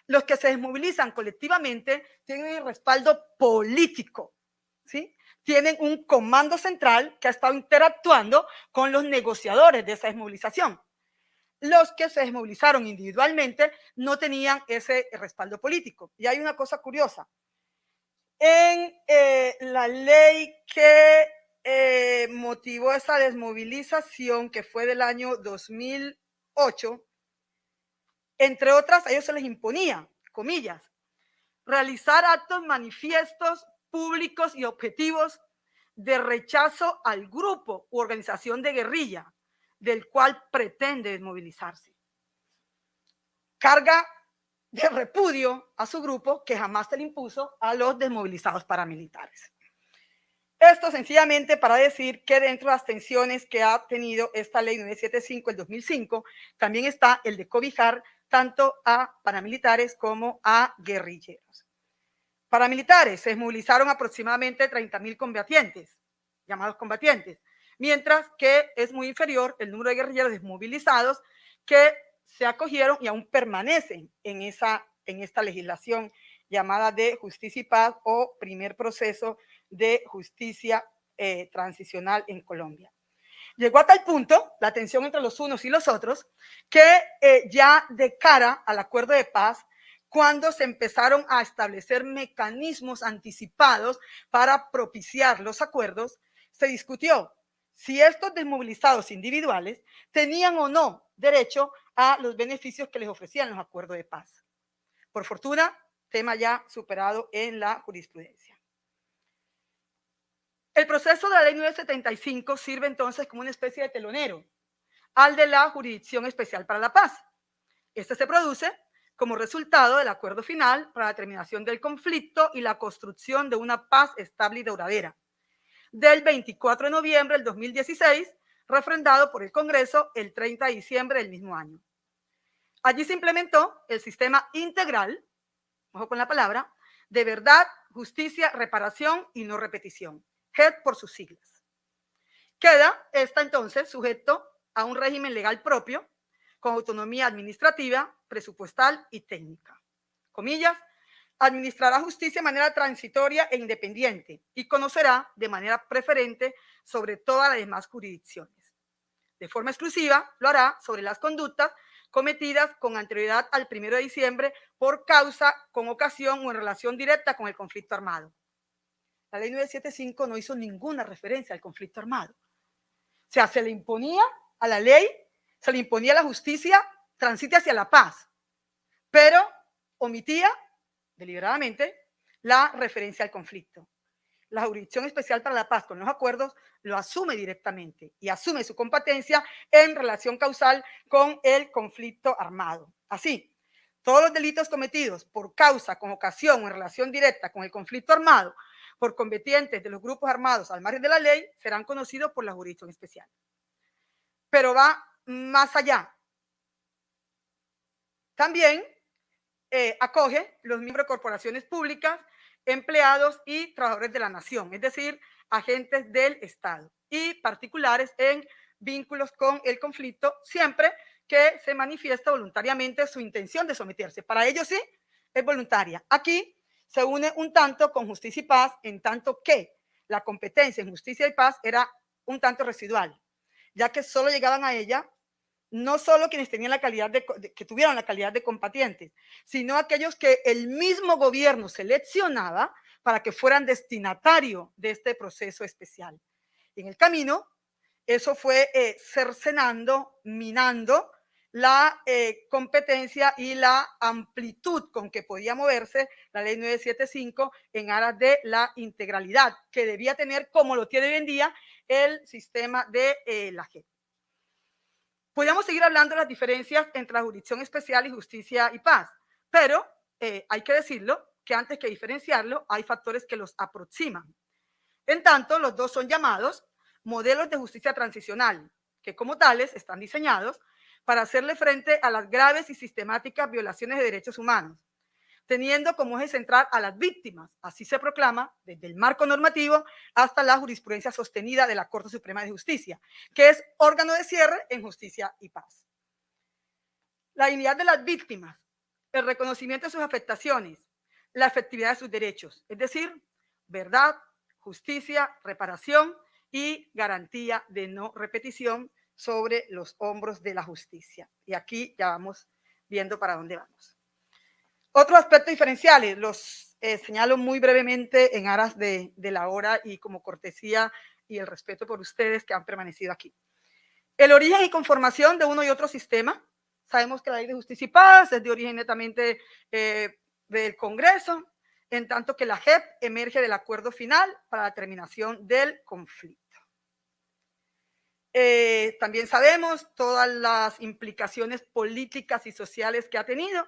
G: Los que se desmovilizan colectivamente tienen el respaldo político, ¿sí? Tienen un comando central que ha estado interactuando con los negociadores de esa desmovilización. Los que se desmovilizaron individualmente no tenían ese respaldo político. Y hay una cosa curiosa. En la ley que motivó esa desmovilización, que fue del año 2008, entre otras, a ellos se les imponía, comillas, realizar actos manifiestos, públicos y objetivos de rechazo al grupo u organización de guerrilla del cual pretende desmovilizarse. Carga de repudio a su grupo que jamás se le impuso a los desmovilizados paramilitares. Esto sencillamente para decir que dentro de las tensiones que ha tenido esta ley 975 del 2005, también está el de cobijar tanto a paramilitares como a guerrilleros. Paramilitares se desmovilizaron aproximadamente 30.000 combatientes, llamados combatientes, mientras que es muy inferior el número de guerrilleros desmovilizados que se acogieron y aún permanecen en esta legislación llamada de justicia y paz o primer proceso de justicia transicional en Colombia. Llegó a tal punto la tensión entre los unos y los otros que ya de cara al acuerdo de paz, cuando se empezaron a establecer mecanismos anticipados para propiciar los acuerdos, se discutió si estos desmovilizados individuales tenían o no derecho a los beneficios que les ofrecían los acuerdos de paz. Por fortuna, tema ya superado en la jurisprudencia. El proceso de la ley 975 sirve entonces como una especie de telonero al de la Jurisdicción Especial para la Paz. Este se produce como resultado del acuerdo final para la terminación del conflicto y la construcción de una paz estable y duradera, del 24 de noviembre del 2016, refrendado por el Congreso el 30 de diciembre del mismo año. Allí se implementó el sistema integral, ojo con la palabra, de verdad, justicia, reparación y no repetición, JED por sus siglas. Queda esta entonces sujeto a un régimen legal propio, con autonomía administrativa, presupuestal y técnica. Comillas, administrará justicia de manera transitoria e independiente y conocerá de manera preferente sobre todas las demás jurisdicciones. De forma exclusiva lo hará sobre las conductas cometidas con anterioridad al 1 de diciembre por causa, con ocasión o en relación directa con el conflicto armado. La ley 975 no hizo ninguna referencia al conflicto armado. O sea, se le imponía a la ley, se le imponía a la justicia, transite hacia la paz, pero omitía deliberadamente la referencia al conflicto. La Jurisdicción Especial para la Paz con los acuerdos lo asume directamente y asume su competencia en relación causal con el conflicto armado. Así, todos los delitos cometidos por causa, con ocasión o en relación directa con el conflicto armado por combatientes de los grupos armados al margen de la ley serán conocidos por la Jurisdicción Especial. Pero va más allá. También acoge los miembros de corporaciones públicas, empleados y trabajadores de la nación, es decir, agentes del Estado y particulares en vínculos con el conflicto, siempre que se manifiesta voluntariamente su intención de someterse. Para ellos sí, es voluntaria. Aquí se une un tanto con Justicia y Paz, en tanto que la competencia en Justicia y Paz era un tanto residual, ya que solo llegaban a ella no solo quienes tenían la calidad que tuvieron la calidad de combatientes, sino aquellos que el mismo gobierno seleccionaba para que fueran destinatario de este proceso especial. Y en el camino, eso fue cercenando, minando la competencia y la amplitud con que podía moverse la ley 975 en aras de la integralidad que debía tener, como lo tiene hoy en día, el sistema de la JEP. Podríamos seguir hablando de las diferencias entre la jurisdicción especial y justicia y paz, pero hay que decirlo que antes que diferenciarlo, hay factores que los aproximan. En tanto, los dos son llamados modelos de justicia transicional, que como tales están diseñados para hacerle frente a las graves y sistemáticas violaciones de derechos humanos, teniendo como eje central a las víctimas. Así se proclama desde el marco normativo hasta la jurisprudencia sostenida de la Corte Suprema de Justicia, que es órgano de cierre en justicia y paz. La dignidad de las víctimas, el reconocimiento de sus afectaciones, la efectividad de sus derechos, es decir, verdad, justicia, reparación y garantía de no repetición sobre los hombros de la justicia. Y aquí ya vamos viendo para dónde vamos. Otros aspectos diferenciales los señalo muy brevemente en aras de la hora y como cortesía y el respeto por ustedes que han permanecido aquí. El origen y conformación de uno y otro sistema. Sabemos que la ley de justicia y paz es de origen netamente del Congreso, en tanto que la JEP emerge del acuerdo final para la terminación del conflicto. También sabemos todas las implicaciones políticas y sociales que ha tenido,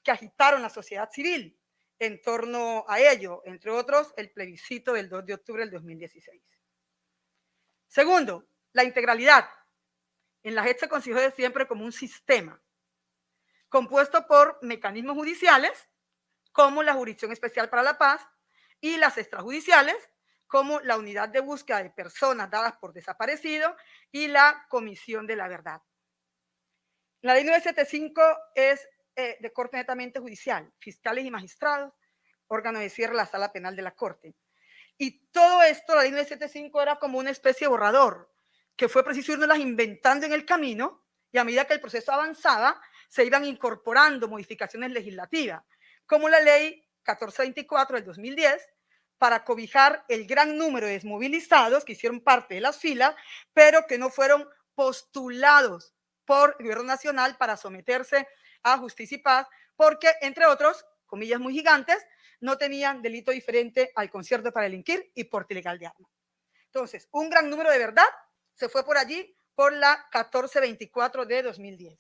G: que agitaron la sociedad civil en torno a ello, entre otros, el plebiscito del 2 de octubre del 2016. Segundo, la integralidad. En la JEP se considera siempre como un sistema compuesto por mecanismos judiciales, como la Jurisdicción Especial para la Paz, y las extrajudiciales, como la Unidad de Búsqueda de Personas dadas por desaparecido y la Comisión de la Verdad. La ley 975 es de corte netamente judicial, fiscales y magistrados, órgano de cierre la Sala Penal de la Corte. Y todo esto, la ley 975 era como una especie de borrador, que fue preciso irnos inventando en el camino, y a medida que el proceso avanzaba, se iban incorporando modificaciones legislativas, como la ley 1424 del 2010, para cobijar el gran número de desmovilizados que hicieron parte de las filas, pero que no fueron postulados por el gobierno nacional para someterse a justicia y paz, porque, entre otros, comillas muy gigantes, no tenían delito diferente al concierto para delinquir y porte ilegal de armas. Entonces, un gran número de verdad se fue por allí por la 1424 de 2010.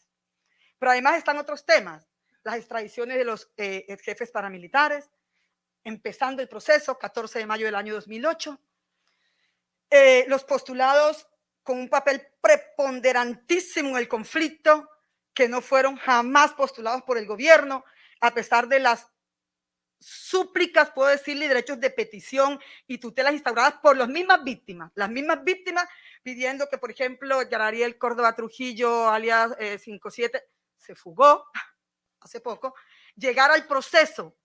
G: Pero además están otros temas, las extradiciones de los jefes paramilitares, empezando el proceso, 14 de mayo del año 2008, los postulados con un papel preponderantísimo en el conflicto, que no fueron jamás postulados por el gobierno, a pesar de las súplicas, puedo decirle, derechos de petición y tutelas instauradas por las mismas víctimas pidiendo que, por ejemplo, Yarariel Córdoba Trujillo, alias 57, se fugó hace poco, llegara al proceso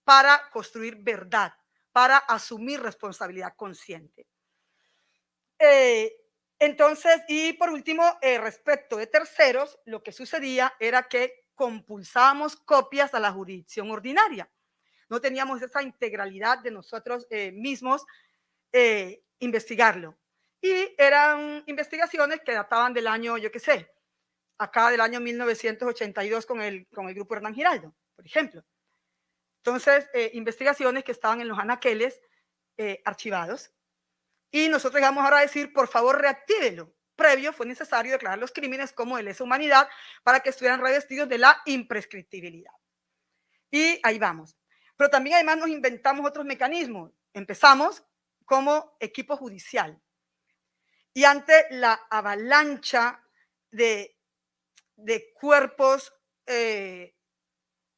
G: para construir verdad, para asumir responsabilidad consciente. Entonces, y por último, respecto de terceros, lo que sucedía era que compulsábamos copias a la jurisdicción ordinaria. No teníamos esa integralidad de nosotros mismos investigarlo. Y eran investigaciones que databan del año, yo qué sé, acá del año 1982 con el grupo Hernán Giraldo, por ejemplo. Entonces, investigaciones que estaban en los anaqueles archivados. Y nosotros llegamos ahora a decir, por favor, reactívelo. Previo fue necesario declarar los crímenes como de lesa humanidad para que estuvieran revestidos de la imprescriptibilidad. Y ahí vamos. Pero también además nos inventamos otros mecanismos. Empezamos como equipo judicial. Y ante la avalancha de cuerpos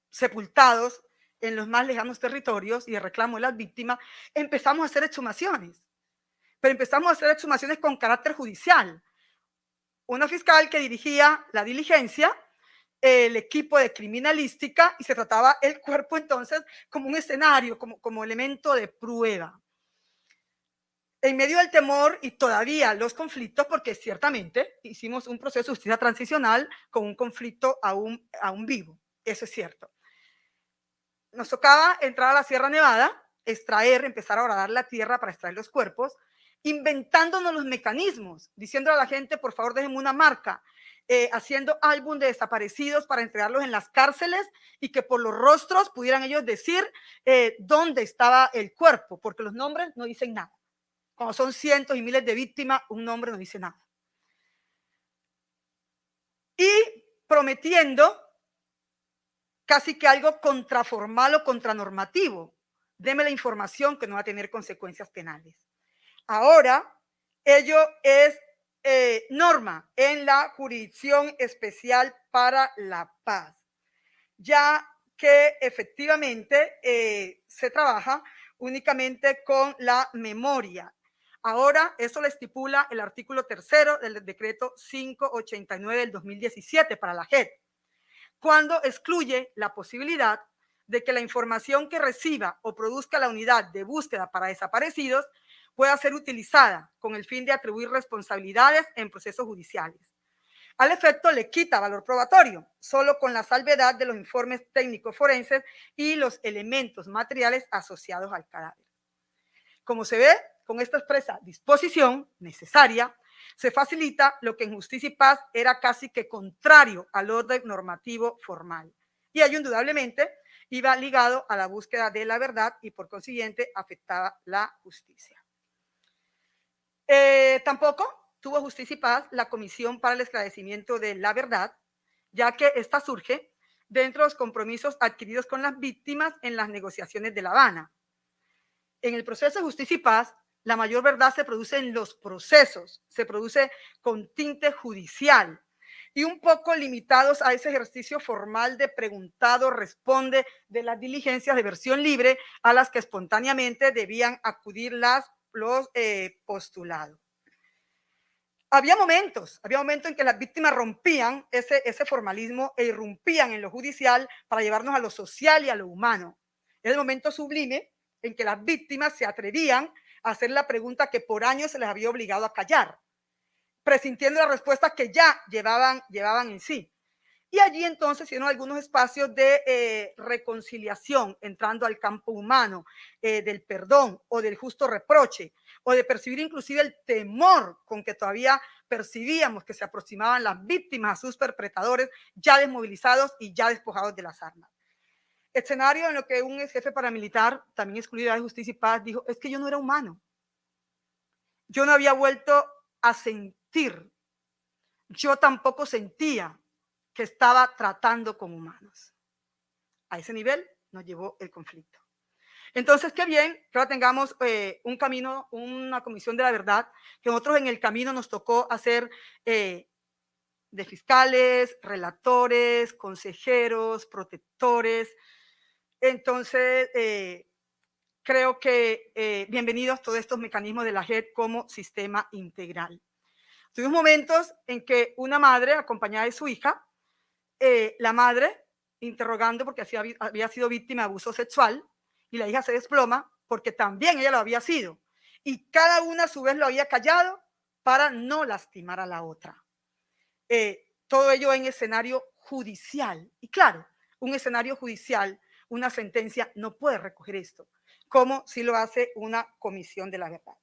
G: sepultados en los más lejanos territorios y de reclamo de las víctimas, empezamos a hacer exhumaciones. Pero empezamos a hacer exhumaciones con carácter judicial. Una fiscal que dirigía la diligencia el equipo de criminalística y se trataba el cuerpo entonces como un escenario, como elemento de prueba. En medio del temor y todavía los conflictos, porque ciertamente hicimos un proceso de justicia transicional con un conflicto aún vivo, eso es cierto. Nos tocaba entrar a la Sierra Nevada, empezar a horadar la tierra para extraer los cuerpos, inventándonos los mecanismos, diciendo a la gente, por favor, déjenme una marca, haciendo álbum de desaparecidos para entregarlos en las cárceles y que por los rostros pudieran ellos decir dónde estaba el cuerpo, porque los nombres no dicen nada. Cuando son cientos y miles de víctimas, un nombre no dice nada. Y prometiendo casi que algo contraformal o contranormativo. Deme la información que no va a tener consecuencias penales. Ahora, ello es norma en la Jurisdicción Especial para la Paz, ya que efectivamente se trabaja únicamente con la memoria. Ahora, eso lo estipula el artículo 3 del decreto 589 del 2017 para la JEP, cuando excluye la posibilidad de que la información que reciba o produzca la unidad de búsqueda para desaparecidos pueda ser utilizada con el fin de atribuir responsabilidades en procesos judiciales. Al efecto, le quita valor probatorio, solo con la salvedad de los informes técnicos forenses y los elementos materiales asociados al cadáver. Como se ve, con esta expresa disposición necesaria, se facilita lo que en Justicia y Paz era casi que contrario al orden normativo formal. Y ello indudablemente iba ligado a la búsqueda de la verdad y por consiguiente afectaba la justicia. Tampoco tuvo Justicia y Paz la Comisión para el Esclarecimiento de la Verdad, ya que esta surge dentro de los compromisos adquiridos con las víctimas en las negociaciones de La Habana. En el proceso de Justicia y Paz, la mayor verdad se produce en los procesos, se produce con tinte judicial y un poco limitados a ese ejercicio formal de preguntado, responde de las diligencias de versión libre a las que espontáneamente debían acudir los postulados. Había momentos en que las víctimas rompían ese formalismo e irrumpían en lo judicial para llevarnos a lo social y a lo humano. Es el momento sublime en que las víctimas se atrevían a hacer la pregunta que por años se les había obligado a callar, presintiendo la respuesta que ya llevaban en sí. Y allí entonces hicieron algunos espacios de reconciliación, entrando al campo humano, del perdón o del justo reproche, o de percibir inclusive el temor con que todavía percibíamos que se aproximaban las víctimas a sus perpetradores, ya desmovilizados y ya despojados de las armas. Escenario en lo que un ex jefe paramilitar, también excluido de Justicia y Paz, dijo, es que yo no era humano. Yo no había vuelto a sentir. Yo tampoco sentía que estaba tratando con humanos. A ese nivel nos llevó el conflicto. Entonces, qué bien que ahora tengamos un camino, una comisión de la verdad, que nosotros en el camino nos tocó hacer de fiscales, relatores, consejeros, protectores. Entonces, creo que bienvenidos todos estos mecanismos de la JEP como sistema integral. Tuvimos momentos en que una madre, acompañada de su hija, la madre interrogando porque había sido víctima de abuso sexual y la hija se desploma porque también ella lo había sido. Y cada una a su vez lo había callado para no lastimar a la otra. Todo ello en escenario judicial. Y claro, un escenario judicial, una sentencia no puede recoger esto, como si lo hace una comisión de la verdad.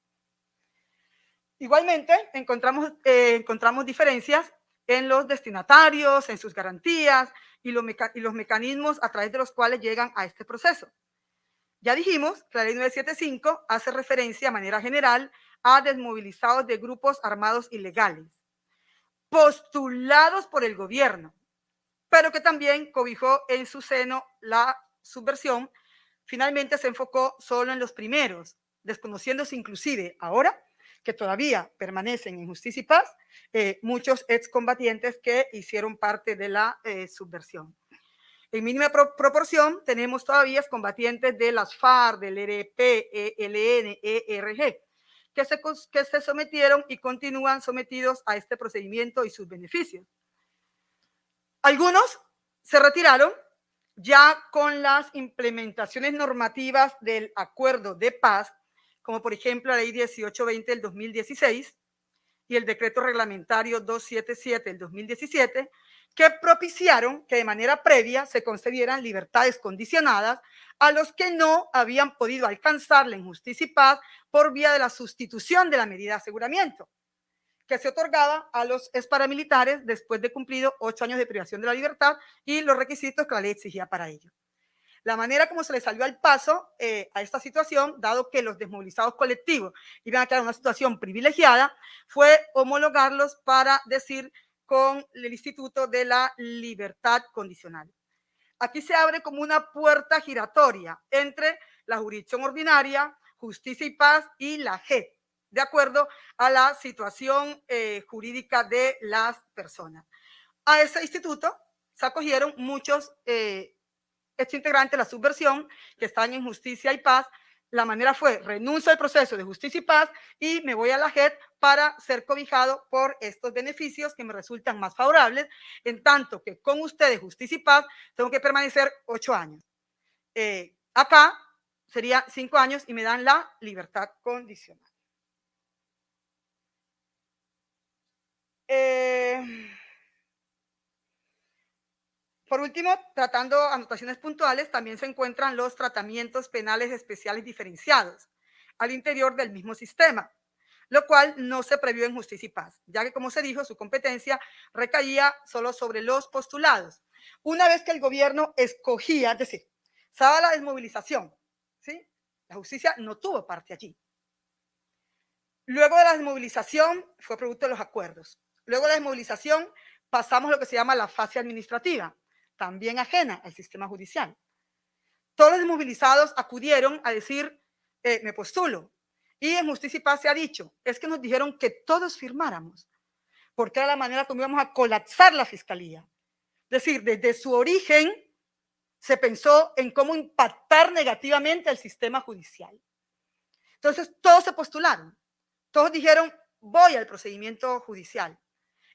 G: Igualmente, encontramos diferencias en los destinatarios, en sus garantías y los mecanismos a través de los cuales llegan a este proceso. Ya dijimos que la ley 975 hace referencia de manera general a desmovilizados de grupos armados ilegales, postulados por el gobierno, pero que también cobijó en su seno la subversión. Finalmente se enfocó solo en los primeros, desconociéndose inclusive ahora que todavía permanecen en Justicia y Paz muchos excombatientes que hicieron parte de la subversión. En mínima proporción tenemos todavía excombatientes de las FARC, del ERP, ELN, ERG, que se sometieron y continúan sometidos a este procedimiento y sus beneficios. Algunos se retiraron ya con las implementaciones normativas del Acuerdo de Paz, como por ejemplo la Ley 1820 del 2016 y el Decreto Reglamentario 277 del 2017, que propiciaron que de manera previa se concedieran libertades condicionadas a los que no habían podido alcanzarla en justicia y paz por vía de la sustitución de la medida de aseguramiento, que se otorgaba a los exparamilitares después de cumplido 8 años de privación de la libertad y los requisitos que la ley exigía para ello. La manera como se le salió al paso a esta situación, dado que los desmovilizados colectivos iban a quedar en una situación privilegiada, fue homologarlos para decir con el Instituto de la Libertad Condicional. Aquí se abre como una puerta giratoria entre la jurisdicción ordinaria, justicia y paz y la JEP, de acuerdo a la situación jurídica de las personas. A ese instituto se acogieron muchos integrantes de la subversión que están en justicia y paz. La manera fue renuncio al proceso de justicia y paz y me voy a la JEP para ser cobijado por estos beneficios que me resultan más favorables, en tanto que con ustedes, justicia y paz, tengo que permanecer 8 años. Acá sería 5 años y me dan la libertad condicional. Por último, tratando anotaciones puntuales, también se encuentran los tratamientos penales especiales diferenciados al interior del mismo sistema, lo cual no se previó en justicia y paz, ya que, como se dijo, su competencia recaía solo sobre los postulados. Una vez que el gobierno escogía, es decir, se daba la desmovilización, ¿sí? La justicia no tuvo parte allí. Luego de la desmovilización fue producto de los acuerdos. Luego de la desmovilización pasamos a lo que se llama la fase administrativa, también ajena al sistema judicial. Todos los desmovilizados acudieron a decir, me postulo. Y en Justicia y Paz se ha dicho, es que nos dijeron que todos firmáramos, porque era la manera como íbamos a colapsar la fiscalía. Es decir, desde su origen se pensó en cómo impactar negativamente el sistema judicial. Entonces, todos se postularon. Todos dijeron, voy al procedimiento judicial.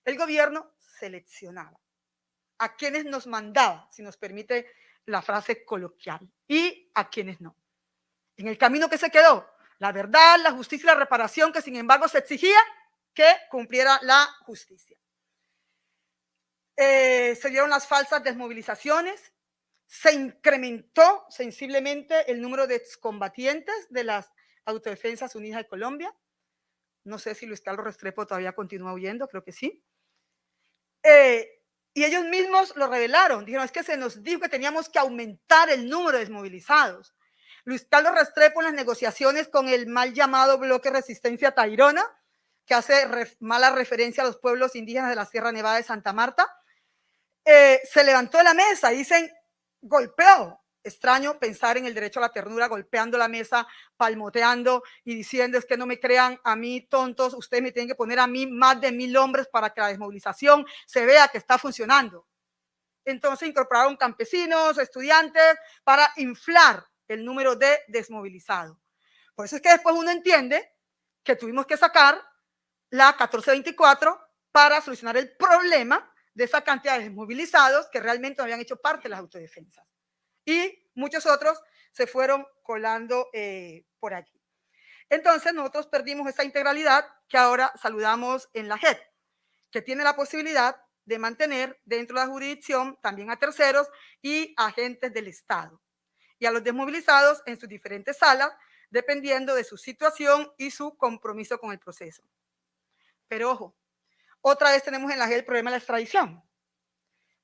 G: El gobierno seleccionaba a quienes nos mandaba, si nos permite la frase coloquial, y a quienes no. En el camino que se quedó, la verdad, la justicia y la reparación, que sin embargo se exigía que cumpliera la justicia. Se dieron las falsas desmovilizaciones, se incrementó sensiblemente el número de excombatientes de las Autodefensas Unidas de Colombia. No sé si Luis Carlos Restrepo todavía continúa huyendo, creo que sí. Y ellos mismos lo revelaron, dijeron, es que se nos dijo que teníamos que aumentar el número de desmovilizados. Luis Carlos Restrepo en las negociaciones con el mal llamado Bloque Resistencia Tayrona, que hace mala referencia a los pueblos indígenas de la Sierra Nevada de Santa Marta, se levantó de la mesa, dicen, golpeó. Extraño pensar en el derecho a la ternura golpeando la mesa, palmoteando y diciendo, es que no me crean a mí tontos, ustedes me tienen que poner a mí más de 1000 hombres para que la desmovilización se vea que está funcionando. Entonces incorporaron campesinos, estudiantes, para inflar el número de desmovilizados. Por eso es que después uno entiende que tuvimos que sacar la 1424 para solucionar el problema de esa cantidad de desmovilizados que realmente no habían hecho parte de las autodefensas. Y muchos otros se fueron colando por allí. Entonces nosotros perdimos esa integralidad que ahora saludamos en la JEP, que tiene la posibilidad de mantener dentro de la jurisdicción también a terceros y agentes del Estado, y a los desmovilizados en sus diferentes salas, dependiendo de su situación y su compromiso con el proceso. Pero ojo, otra vez tenemos en la JEP el problema de la extradición.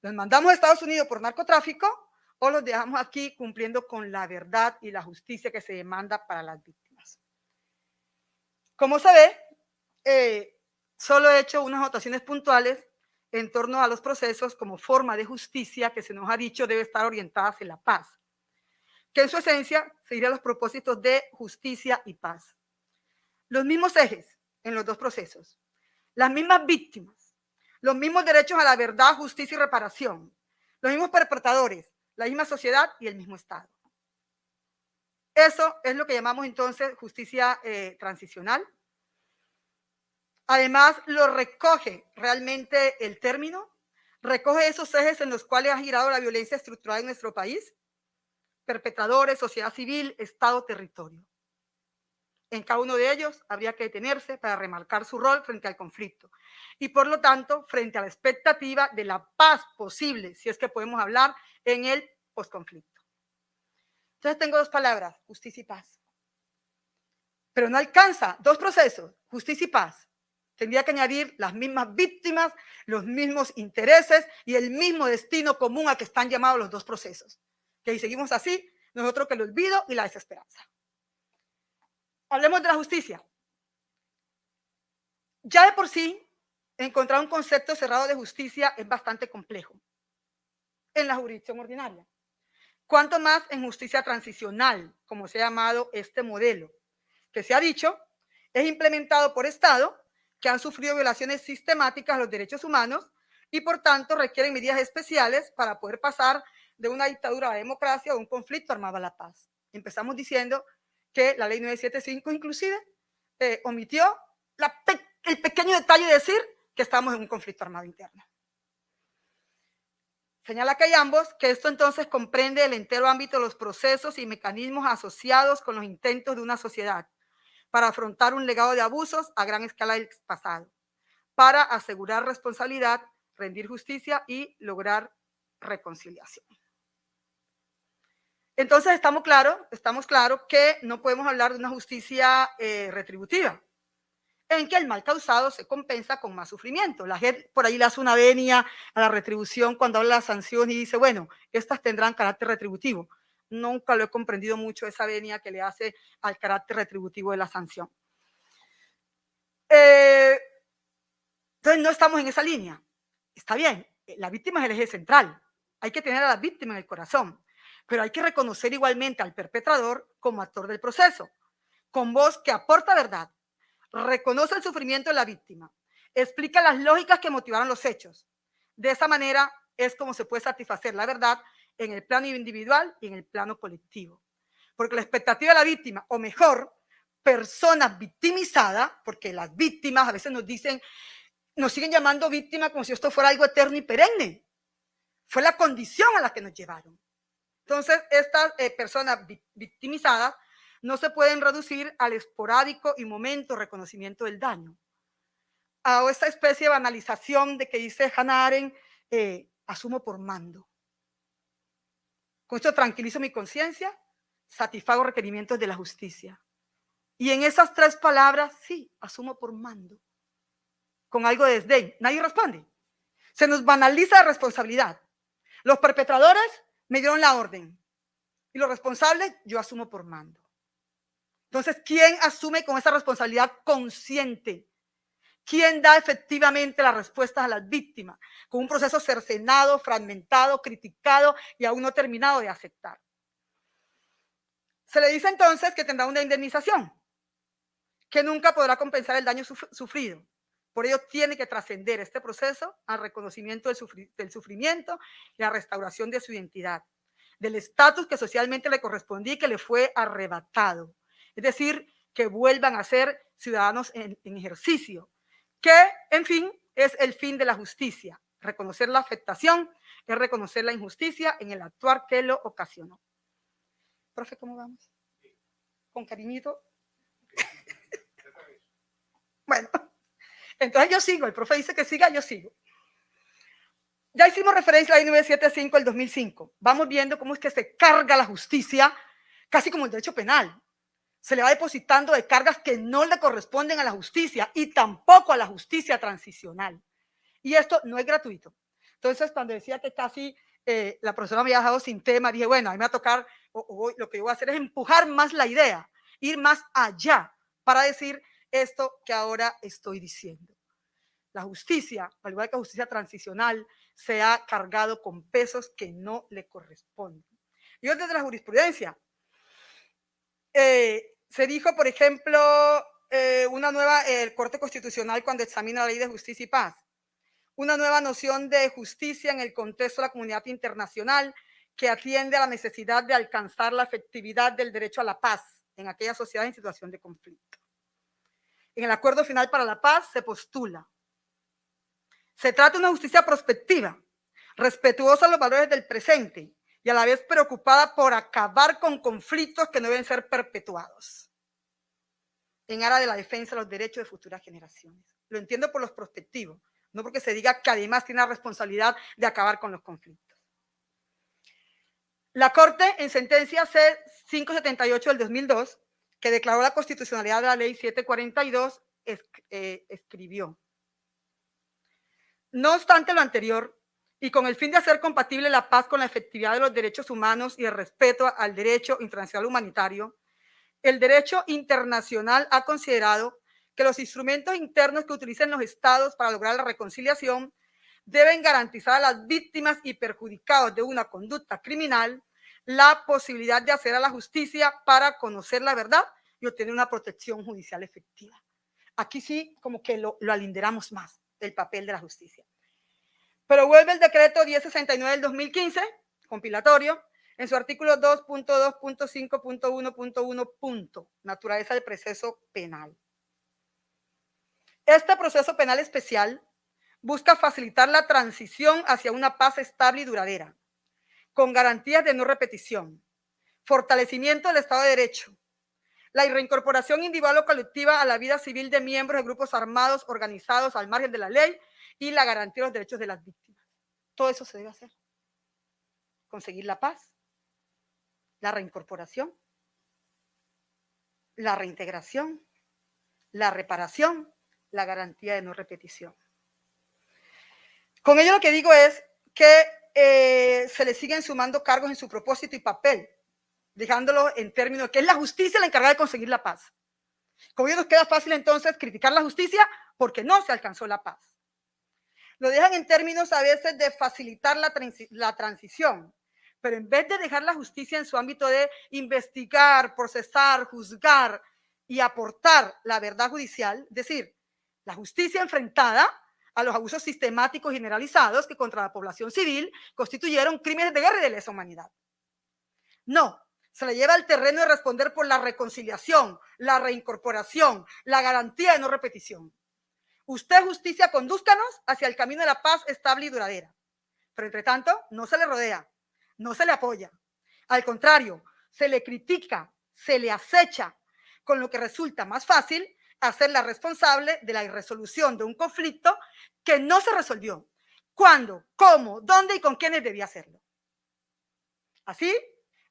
G: Los mandamos a Estados Unidos por narcotráfico, o los dejamos aquí cumpliendo con la verdad y la justicia que se demanda para las víctimas. Como se ve, solo he hecho unas anotaciones puntuales en torno a los procesos como forma de justicia que se nos ha dicho debe estar orientada hacia la paz, que en su esencia serían los propósitos de justicia y paz. Los mismos ejes en los dos procesos, las mismas víctimas, los mismos derechos a la verdad, justicia y reparación, los mismos perpetradores, la misma sociedad y el mismo Estado. Eso es lo que llamamos entonces justicia transicional. Además, lo recoge realmente el término, recoge esos ejes en los cuales ha girado la violencia estructural en nuestro país: perpetradores, sociedad civil, Estado, territorio. En cada uno de ellos habría que detenerse para remarcar su rol frente al conflicto y, por lo tanto, frente a la expectativa de la paz posible, si es que podemos hablar en el posconflicto. Entonces tengo dos palabras: justicia y paz. Pero no alcanza, dos procesos, justicia y paz. Tendría que añadir las mismas víctimas, los mismos intereses y el mismo destino común a que están llamados los dos procesos. Que si seguimos así, nosotros que el olvido y la desesperanza. Hablemos de la justicia. Ya de por sí, encontrar un concepto cerrado de justicia es bastante complejo en la jurisdicción ordinaria. Cuanto más en justicia transicional, como se ha llamado este modelo, que se ha dicho, es implementado por Estados que han sufrido violaciones sistemáticas a los derechos humanos y, por tanto, requieren medidas especiales para poder pasar de una dictadura a la democracia o un conflicto armado a la paz. Empezamos diciendo que la ley 975 inclusive omitió el pequeño detalle de decir que estamos en un conflicto armado interno. Señala que hay ambos, que esto entonces comprende el entero ámbito de los procesos y mecanismos asociados con los intentos de una sociedad para afrontar un legado de abusos a gran escala del pasado, para asegurar responsabilidad, rendir justicia y lograr reconciliación. Entonces estamos claros que no podemos hablar de una justicia retributiva, en que el mal causado se compensa con más sufrimiento. La gente por ahí le hace una venia a la retribución cuando habla de la sanción y dice, bueno, estas tendrán carácter retributivo. Nunca lo he comprendido mucho, esa venia que le hace al carácter retributivo de la sanción. Entonces no estamos en esa línea. Está bien, la víctima es el eje central. Hay que tener a la víctima en el corazón, pero hay que reconocer igualmente al perpetrador como actor del proceso, con voz que aporta verdad, reconoce el sufrimiento de la víctima, explica las lógicas que motivaron los hechos. De esa manera es como se puede satisfacer la verdad en el plano individual y en el plano colectivo. Porque la expectativa de la víctima, o mejor, persona victimizada, porque las víctimas a veces nos siguen llamando víctima como si esto fuera algo eterno y perenne. Fue la condición a la que nos llevaron. Entonces, estas personas victimizadas no se pueden reducir al esporádico y momento reconocimiento del daño, a esta especie de banalización de que dice Hannah Arendt, asumo por mando. Con esto tranquilizo mi conciencia, satisfago requerimientos de la justicia. Y en esas tres palabras, sí, asumo por mando, con algo de desdén. Nadie responde. Se nos banaliza la responsabilidad. Los perpetradores me dieron la orden y los responsables yo asumo por mando. Entonces, ¿quién asume con esa responsabilidad consciente? ¿Quién da efectivamente las respuestas a las víctimas? Con un proceso cercenado, fragmentado, criticado y aún no terminado de aceptar. Se le dice entonces que tendrá una indemnización, que nunca podrá compensar el daño sufrido. Por ello tiene que trascender este proceso al reconocimiento del sufrimiento y la restauración de su identidad, del estatus que socialmente le correspondía y que le fue arrebatado. Es decir, que vuelvan a ser ciudadanos en ejercicio, que, en fin, es el fin de la justicia. Reconocer la afectación es reconocer la injusticia en el actuar que lo ocasionó. Profe, ¿cómo vamos? ¿Con cariñito? Bueno, entonces yo sigo. El profe dice que siga, yo sigo. Ya hicimos referencia a la ley 975 del 2005. Vamos viendo cómo es que se carga la justicia, casi como el derecho penal. Se le va depositando de cargas que no le corresponden a la justicia y tampoco a la justicia transicional. Y esto no es gratuito. Entonces, cuando decía que casi la profesora me había dejado sin tema, dije, bueno, a mí me va a tocar, lo que yo voy a hacer es empujar más la idea, ir más allá para decir esto que ahora estoy diciendo. La justicia, al igual que la justicia transicional, se ha cargado con pesos que no le corresponden. Y desde la jurisprudencia, se dijo, por ejemplo, el Corte Constitucional cuando examina la Ley de Justicia y Paz, una nueva noción de justicia en el contexto de la comunidad internacional que atiende a la necesidad de alcanzar la efectividad del derecho a la paz en aquella sociedad en situación de conflicto. En el Acuerdo Final para la Paz se postula. Se trata de una justicia prospectiva, respetuosa de los valores del presente y a la vez preocupada por acabar con conflictos que no deben ser perpetuados en aras de la defensa de los derechos de futuras generaciones. Lo entiendo por los prospectivos, no porque se diga que además tiene la responsabilidad de acabar con los conflictos. La Corte, en sentencia C-578 del 2002, que declaró la constitucionalidad de la Ley 742, escribió: no obstante lo anterior, y con el fin de hacer compatible la paz con la efectividad de los derechos humanos y el respeto al derecho internacional humanitario, el derecho internacional ha considerado que los instrumentos internos que utilicen los estados para lograr la reconciliación deben garantizar a las víctimas y perjudicados de una conducta criminal la posibilidad de acceder a la justicia para conocer la verdad y obtener una protección judicial efectiva. Aquí sí como que lo alinderamos más, el papel de la justicia. Pero vuelve el decreto 1069 del 2015, compilatorio, en su artículo 2.2.5.1.1. Naturaleza del proceso penal. Este proceso penal especial busca facilitar la transición hacia una paz estable y duradera, con garantías de no repetición, fortalecimiento del Estado de Derecho, la reincorporación individual o colectiva a la vida civil de miembros de grupos armados organizados al margen de la ley y la garantía de los derechos de las víctimas. Todo eso se debe hacer. Conseguir la paz, la reincorporación, la reintegración, la reparación, la garantía de no repetición. Con ello lo que digo es que se le siguen sumando cargos en su propósito y papel, dejándolo en términos de que es la justicia la encargada de conseguir la paz. Con ello nos queda fácil entonces criticar la justicia porque no se alcanzó la paz. Lo dejan en términos a veces de facilitar la transición, pero en vez de dejar la justicia en su ámbito de investigar, procesar, juzgar y aportar la verdad judicial, es decir, la justicia enfrentada a los abusos sistemáticos generalizados que contra la población civil constituyeron crímenes de guerra y de lesa humanidad. No, se le lleva al terreno de responder por la reconciliación, la reincorporación, la garantía de no repetición. Usted, justicia, condúzcanos hacia el camino de la paz estable y duradera. Pero entre tanto, no se le rodea, no se le apoya. Al contrario, se le critica, se le acecha, con lo que resulta más fácil hacerla responsable de la irresolución de un conflicto que no se resolvió. ¿Cuándo? ¿Cómo? ¿Dónde y con quiénes debía hacerlo? Así,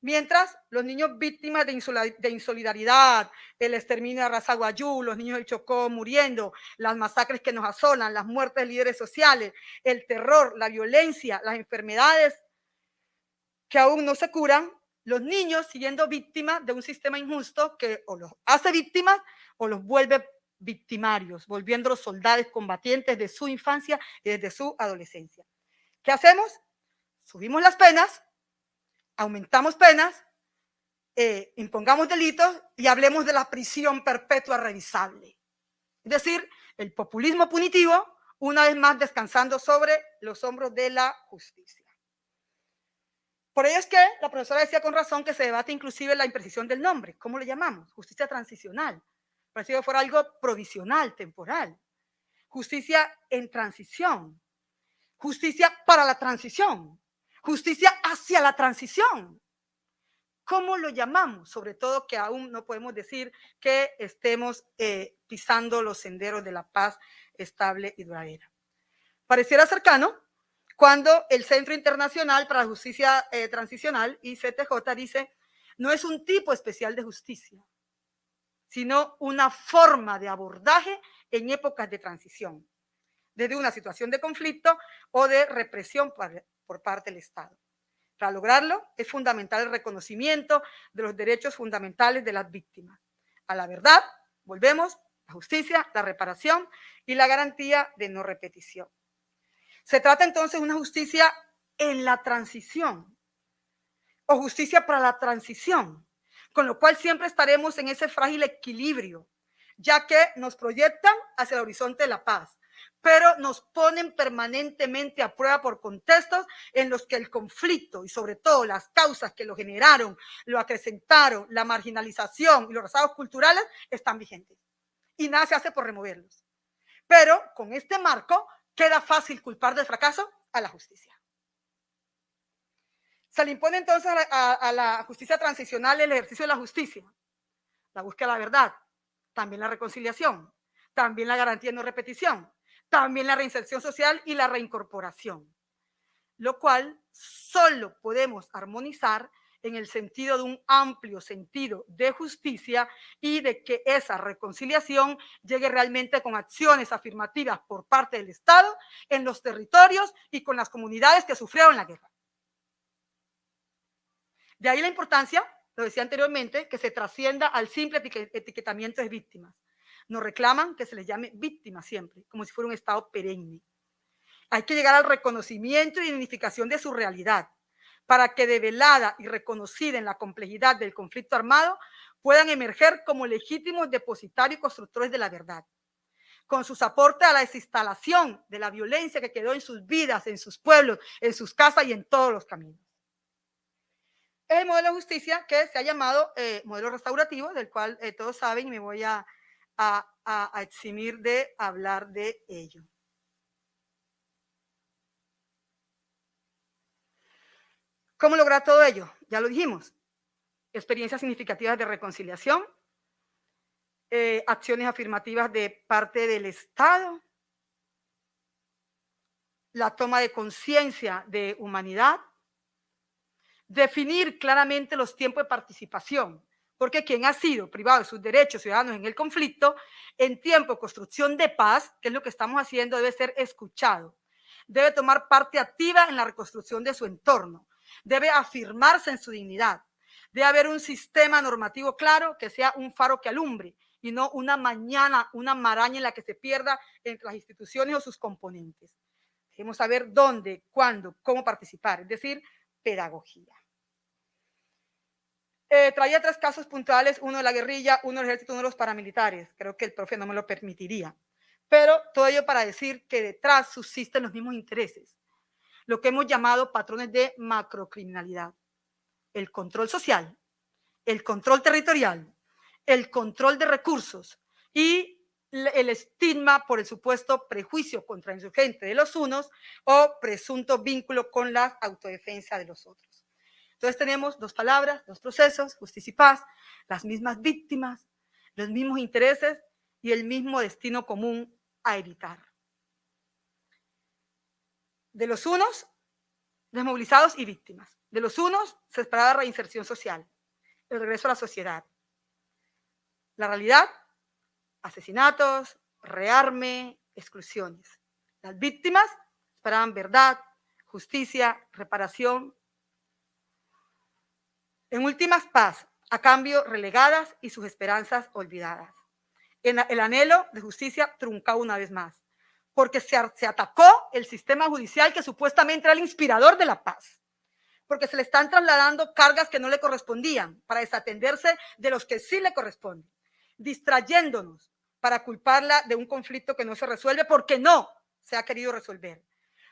G: mientras los niños víctimas de insolidaridad, el exterminio de Raza Guayú, los niños del Chocó muriendo, las masacres que nos asolan, las muertes de líderes sociales, el terror, la violencia, las enfermedades que aún no se curan, los niños siendo víctimas de un sistema injusto que o los hace víctimas o los vuelve victimarios, volviéndolos soldados combatientes de su infancia y desde su adolescencia. ¿Qué hacemos? Subimos las penas, aumentamos penas, impongamos delitos y hablemos de la prisión perpetua revisable. Es decir, el populismo punitivo, una vez más descansando sobre los hombros de la justicia. Por ello es que la profesora decía con razón que se debate inclusive la imprecisión del nombre. ¿Cómo le llamamos? Justicia transicional. Parecía que fuera algo provisional, temporal. Justicia en transición. Justicia para la transición. Justicia hacia la transición. ¿Cómo lo llamamos? Sobre todo que aún no podemos decir que estemos pisando los senderos de la paz estable y duradera. Pareciera cercano cuando el Centro Internacional para la Justicia Transicional, ICTJ, dice, no es un tipo especial de justicia, sino una forma de abordaje en épocas de transición, desde una situación de conflicto o de represión por parte del Estado. Para lograrlo es fundamental el reconocimiento de los derechos fundamentales de las víctimas. A la verdad, volvemos, la justicia, la reparación y la garantía de no repetición. Se trata entonces de una justicia en la transición o justicia para la transición, con lo cual siempre estaremos en ese frágil equilibrio, ya que nos proyectan hacia el horizonte de la paz, pero nos ponen permanentemente a prueba por contextos en los que el conflicto y sobre todo las causas que lo generaron, lo acrecentaron, la marginalización y los rezados culturales están vigentes y nada se hace por removerlos. Pero con este marco queda fácil culpar del fracaso a la justicia. Se le impone entonces a la justicia transicional el ejercicio de la justicia, la búsqueda de la verdad, también la reconciliación, también la garantía de no repetición, también la reinserción social y la reincorporación, lo cual solo podemos armonizar en el sentido de un amplio sentido de justicia y de que esa reconciliación llegue realmente con acciones afirmativas por parte del Estado en los territorios y con las comunidades que sufrieron la guerra. De ahí la importancia, lo decía anteriormente, que se trascienda al simple etiquetamiento de víctimas. Nos reclaman que se les llame víctimas siempre, como si fuera un estado perenne. Hay que llegar al reconocimiento y identificación de su realidad, para que develada y reconocida en la complejidad del conflicto armado, puedan emerger como legítimos depositarios y constructores de la verdad, con sus aportes a la desinstalación de la violencia que quedó en sus vidas, en sus pueblos, en sus casas y en todos los caminos. Es el modelo de justicia que se ha llamado modelo restaurativo, del cual todos saben y me voy a eximir de hablar de ello. ¿Cómo lograr todo ello? Ya lo dijimos. Experiencias significativas de reconciliación, acciones afirmativas de parte del Estado, la toma de conciencia de humanidad, definir claramente los tiempos de participación, porque quien ha sido privado de sus derechos ciudadanos en el conflicto, en tiempo de construcción de paz, que es lo que estamos haciendo, debe ser escuchado, debe tomar parte activa en la reconstrucción de su entorno, debe afirmarse en su dignidad, debe haber un sistema normativo claro que sea un faro que alumbre y no una maraña en la que se pierda entre las instituciones o sus componentes. Debemos saber dónde, cuándo, cómo participar, es decir, pedagogía. Traía 3 casos puntuales, uno de la guerrilla, uno del ejército, uno de los paramilitares. Creo que el profe no me lo permitiría. Pero todo ello para decir que detrás subsisten los mismos intereses, lo que hemos llamado patrones de macrocriminalidad. El control social, el control territorial, el control de recursos y el estigma por el supuesto prejuicio contra el insurgente de los unos o presunto vínculo con la autodefensa de los otros. Entonces tenemos 2 palabras, 2 procesos, justicia y paz, las mismas víctimas, los mismos intereses y el mismo destino común a evitar. De los unos, desmovilizados y víctimas. De los unos, se esperaba reinserción social, el regreso a la sociedad. La realidad, asesinatos, rearme, exclusiones. Las víctimas esperaban verdad, justicia, reparación. En últimas, paz, a cambio relegadas y sus esperanzas olvidadas. El anhelo de justicia truncado una vez más, porque se atacó el sistema judicial que supuestamente era el inspirador de la paz, porque se le están trasladando cargas que no le correspondían para desatenderse de los que sí le corresponden, distrayéndonos para culparla de un conflicto que no se resuelve porque no se ha querido resolver,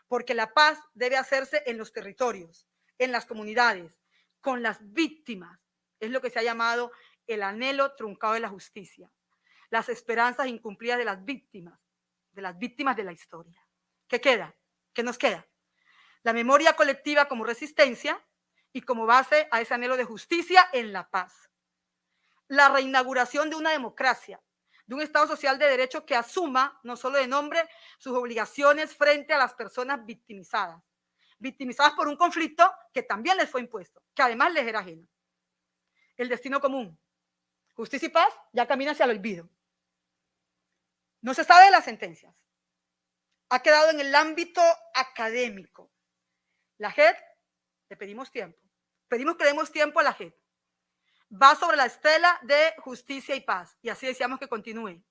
G: porque la paz debe hacerse en los territorios, en las comunidades, con las víctimas. Es lo que se ha llamado el anhelo truncado de la justicia, las esperanzas incumplidas de las víctimas de la historia. ¿Qué queda? ¿Qué nos queda? La memoria colectiva como resistencia y como base a ese anhelo de justicia en la paz. La reinauguración de una democracia, de un Estado social de derecho que asuma, no solo de nombre, sus obligaciones frente a las personas victimizadas por un conflicto que también les fue impuesto, que además les era ajeno. El destino común, justicia y paz, ya camina hacia el olvido. No se sabe de las sentencias. Ha quedado en el ámbito académico. La JEP, le pedimos tiempo. Pedimos que demos tiempo a la JEP. Va sobre la estela de justicia y paz. Y así deseamos que continúe.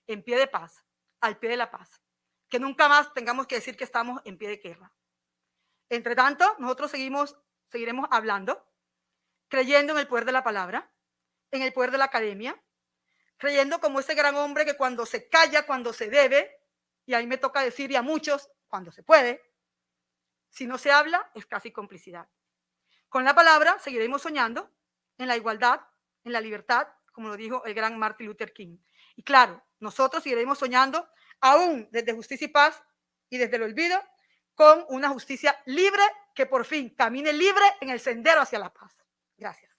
G: En pie de paz, al pie de la paz. Que nunca más tengamos que decir que estamos en pie de guerra. Entre tanto, nosotros seguiremos hablando, creyendo en el poder de la palabra, en el poder de la academia, creyendo como ese gran hombre que cuando se calla, cuando se debe, y ahí me toca decir, y a muchos, cuando se puede, si no se habla, es casi complicidad. Con la palabra seguiremos soñando en la igualdad, en la libertad, como lo dijo el gran Martin Luther King. Y claro, nosotros seguiremos soñando, aún desde justicia y paz y desde el olvido, con una justicia libre que por fin camine libre en el sendero hacia la paz. Gracias.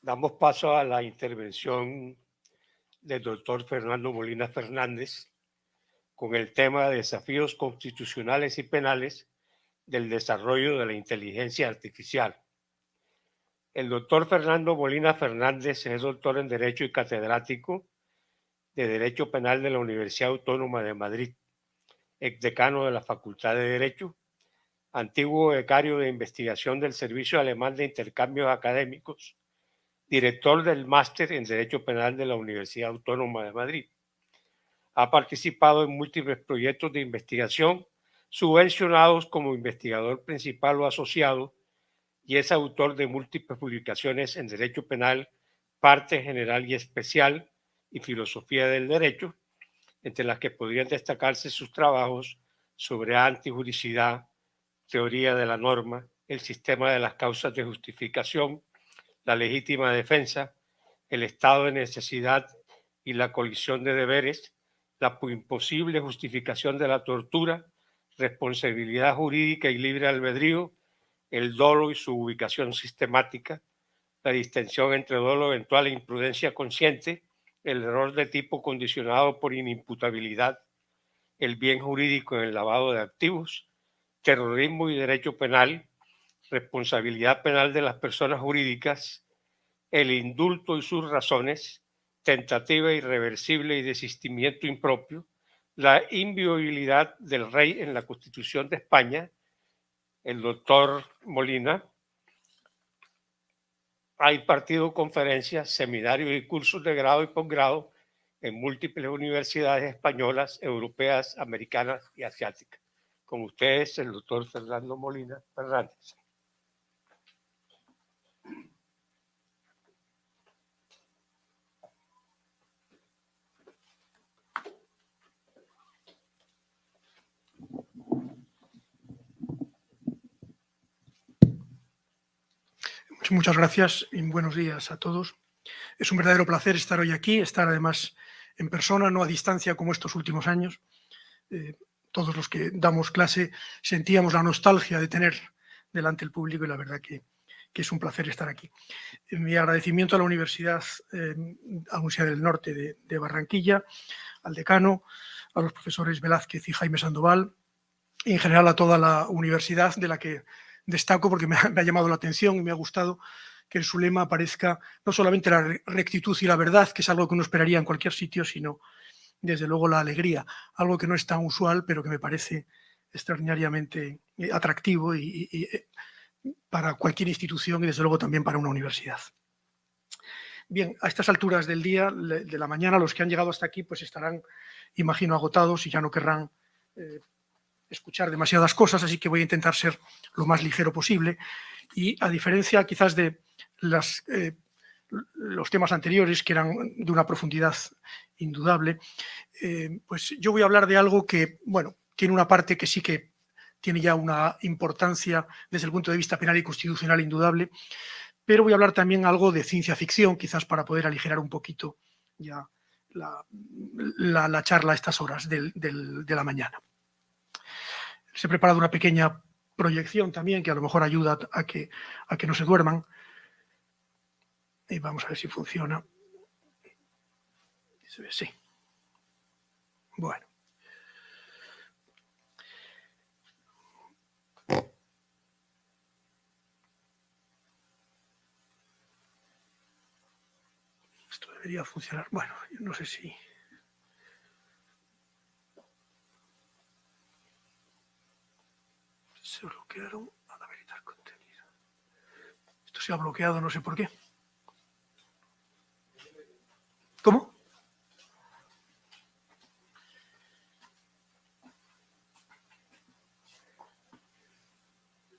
B: Damos paso a la intervención del doctor Fernando Molina Fernández con el tema de desafíos constitucionales y penales del desarrollo de la inteligencia artificial. El doctor Fernando Molina Fernández es doctor en Derecho y catedrático de Derecho Penal de la Universidad Autónoma de Madrid, exdecano de la Facultad de Derecho, antiguo becario de investigación del Servicio Alemán de Intercambios Académicos, director del Máster en Derecho Penal de la Universidad Autónoma de Madrid. Ha participado en múltiples proyectos de investigación subvencionados como investigador principal o asociado y es autor de múltiples publicaciones en Derecho Penal, Parte General y Especial y Filosofía del Derecho, entre las que podrían destacarse sus trabajos sobre antijuricidad, teoría de la norma, el sistema de las causas de justificación, la legítima defensa, el estado de necesidad y la colisión de deberes, la imposible justificación de la tortura, responsabilidad jurídica y libre albedrío, el dolo y su ubicación sistemática, la distinción entre dolo eventual e imprudencia consciente, el error de tipo condicionado por inimputabilidad, el bien jurídico en el lavado de activos, terrorismo y derecho penal, responsabilidad penal de las personas jurídicas, el indulto y sus razones, tentativa irreversible y desistimiento impropio, la inviolabilidad del rey en la Constitución de España. El doctor Molina ha impartido conferencias, seminarios y cursos de grado y posgrado en múltiples universidades españolas, europeas, americanas y asiáticas. Con ustedes, el doctor Fernando Molina Fernández.
H: Muchas gracias y buenos días a todos. Es un verdadero placer estar hoy aquí, estar además en persona, no a distancia como estos últimos años. Todos los que damos clase sentíamos la nostalgia de tener delante el público y la verdad que es un placer estar aquí. Mi agradecimiento a la Universidad del Norte de Barranquilla, al decano, a los profesores Velázquez y Jaime Sandoval y en general a toda la universidad, de la que destaco porque me ha llamado la atención y me ha gustado que en su lema aparezca no solamente la rectitud y la verdad, que es algo que uno esperaría en cualquier sitio, sino desde luego la alegría, algo que no es tan usual, pero que me parece extraordinariamente atractivo y para cualquier institución y desde luego también para una universidad. Bien, a estas alturas del día, de la mañana, los que han llegado hasta aquí pues estarán, imagino, agotados y ya no querrán escuchar demasiadas cosas, así que voy a intentar ser lo más ligero posible y a diferencia quizás de los temas anteriores que eran de una profundidad indudable, pues yo voy a hablar de algo que, bueno, tiene una parte que sí que tiene ya una importancia desde el punto de vista penal y constitucional indudable, pero voy a hablar también algo de ciencia ficción, quizás para poder aligerar un poquito ya la charla a estas horas de la mañana. Les he preparado una pequeña proyección también que a lo mejor ayuda a que no se duerman. Y vamos a ver si funciona. Se ve, sí. Bueno. Esto debería funcionar. Bueno, no sé si... Se bloquearon al habilitar contenido. Esto se ha bloqueado, no sé por qué. ¿Cómo?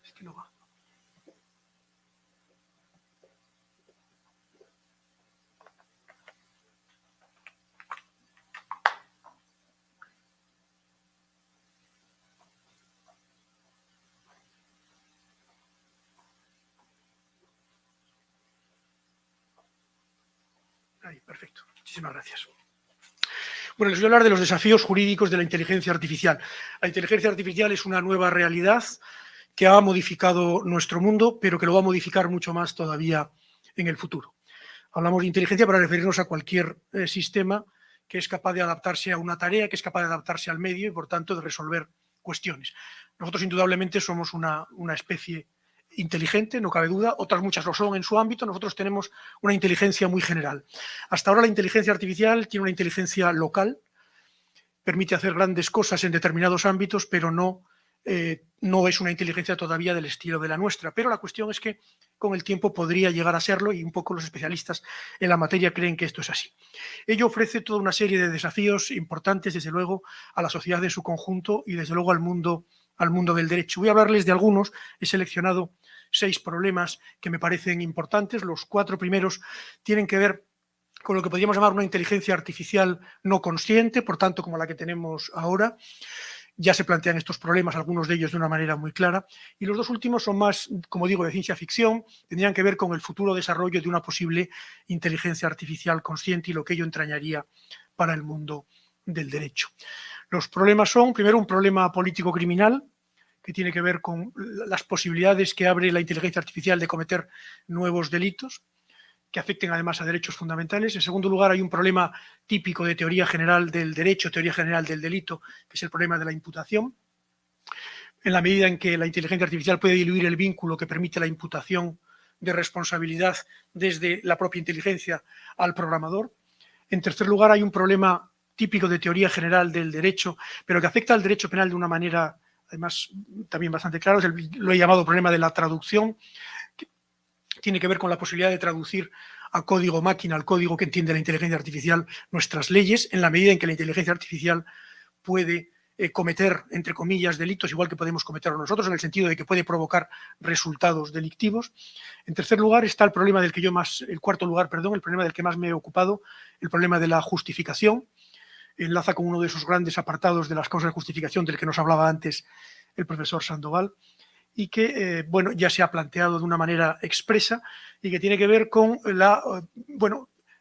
H: Es que no va. Ahí, perfecto. Muchísimas gracias. Bueno, les voy a hablar de los desafíos jurídicos de la inteligencia artificial. La inteligencia artificial es una nueva realidad que ha modificado nuestro mundo, pero que lo va a modificar mucho más todavía en el futuro. Hablamos de inteligencia para referirnos a cualquier sistema que es capaz de adaptarse a una tarea, que es capaz de adaptarse al medio y, por tanto, de resolver cuestiones. Nosotros, indudablemente, somos una especie inteligente, no cabe duda, otras muchas lo son en su ámbito, nosotros tenemos una inteligencia muy general. Hasta ahora la inteligencia artificial tiene una inteligencia local, permite hacer grandes cosas en determinados ámbitos, pero no es una inteligencia todavía del estilo de la nuestra. Pero la cuestión es que con el tiempo podría llegar a serlo y un poco los especialistas en la materia creen que esto es así. Ello ofrece toda una serie de desafíos importantes, desde luego, a la sociedad en su conjunto y desde luego al mundo del derecho. Voy a hablarles de algunos, he seleccionado 6 problemas que me parecen importantes. Los 4 primeros tienen que ver con lo que podríamos llamar una inteligencia artificial no consciente, por tanto, como la que tenemos ahora. Ya se plantean estos problemas, algunos de ellos de una manera muy clara. Y los 2 últimos son más, como digo, de ciencia ficción, tendrían que ver con el futuro desarrollo de una posible inteligencia artificial consciente y lo que ello entrañaría para el mundo del derecho. Los problemas son, primero, un problema político-criminal, que tiene que ver con las posibilidades que abre la inteligencia artificial de cometer nuevos delitos, que afecten además a derechos fundamentales. En segundo lugar, hay un problema típico de teoría general del derecho, teoría general del delito, que es el problema de la imputación. En la medida en que la inteligencia artificial puede diluir el vínculo que permite la imputación de responsabilidad desde la propia inteligencia al programador. En tercer lugar, hay un problema típico de teoría general del derecho, pero que afecta al derecho penal de una manera, además, también bastante clara. Lo he llamado problema de la traducción, que tiene que ver con la posibilidad de traducir a código máquina, al código que entiende la inteligencia artificial, nuestras leyes, en la medida en que la inteligencia artificial puede cometer, entre comillas, delitos, igual que podemos cometerlos nosotros, en el sentido de que puede provocar resultados delictivos. En tercer lugar está el problema del que el problema del que más me he ocupado, el problema de la justificación. Enlaza con uno de esos grandes apartados de las causas de justificación del que nos hablaba antes el profesor Sandoval, y que ya se ha planteado de una manera expresa y que tiene que ver con la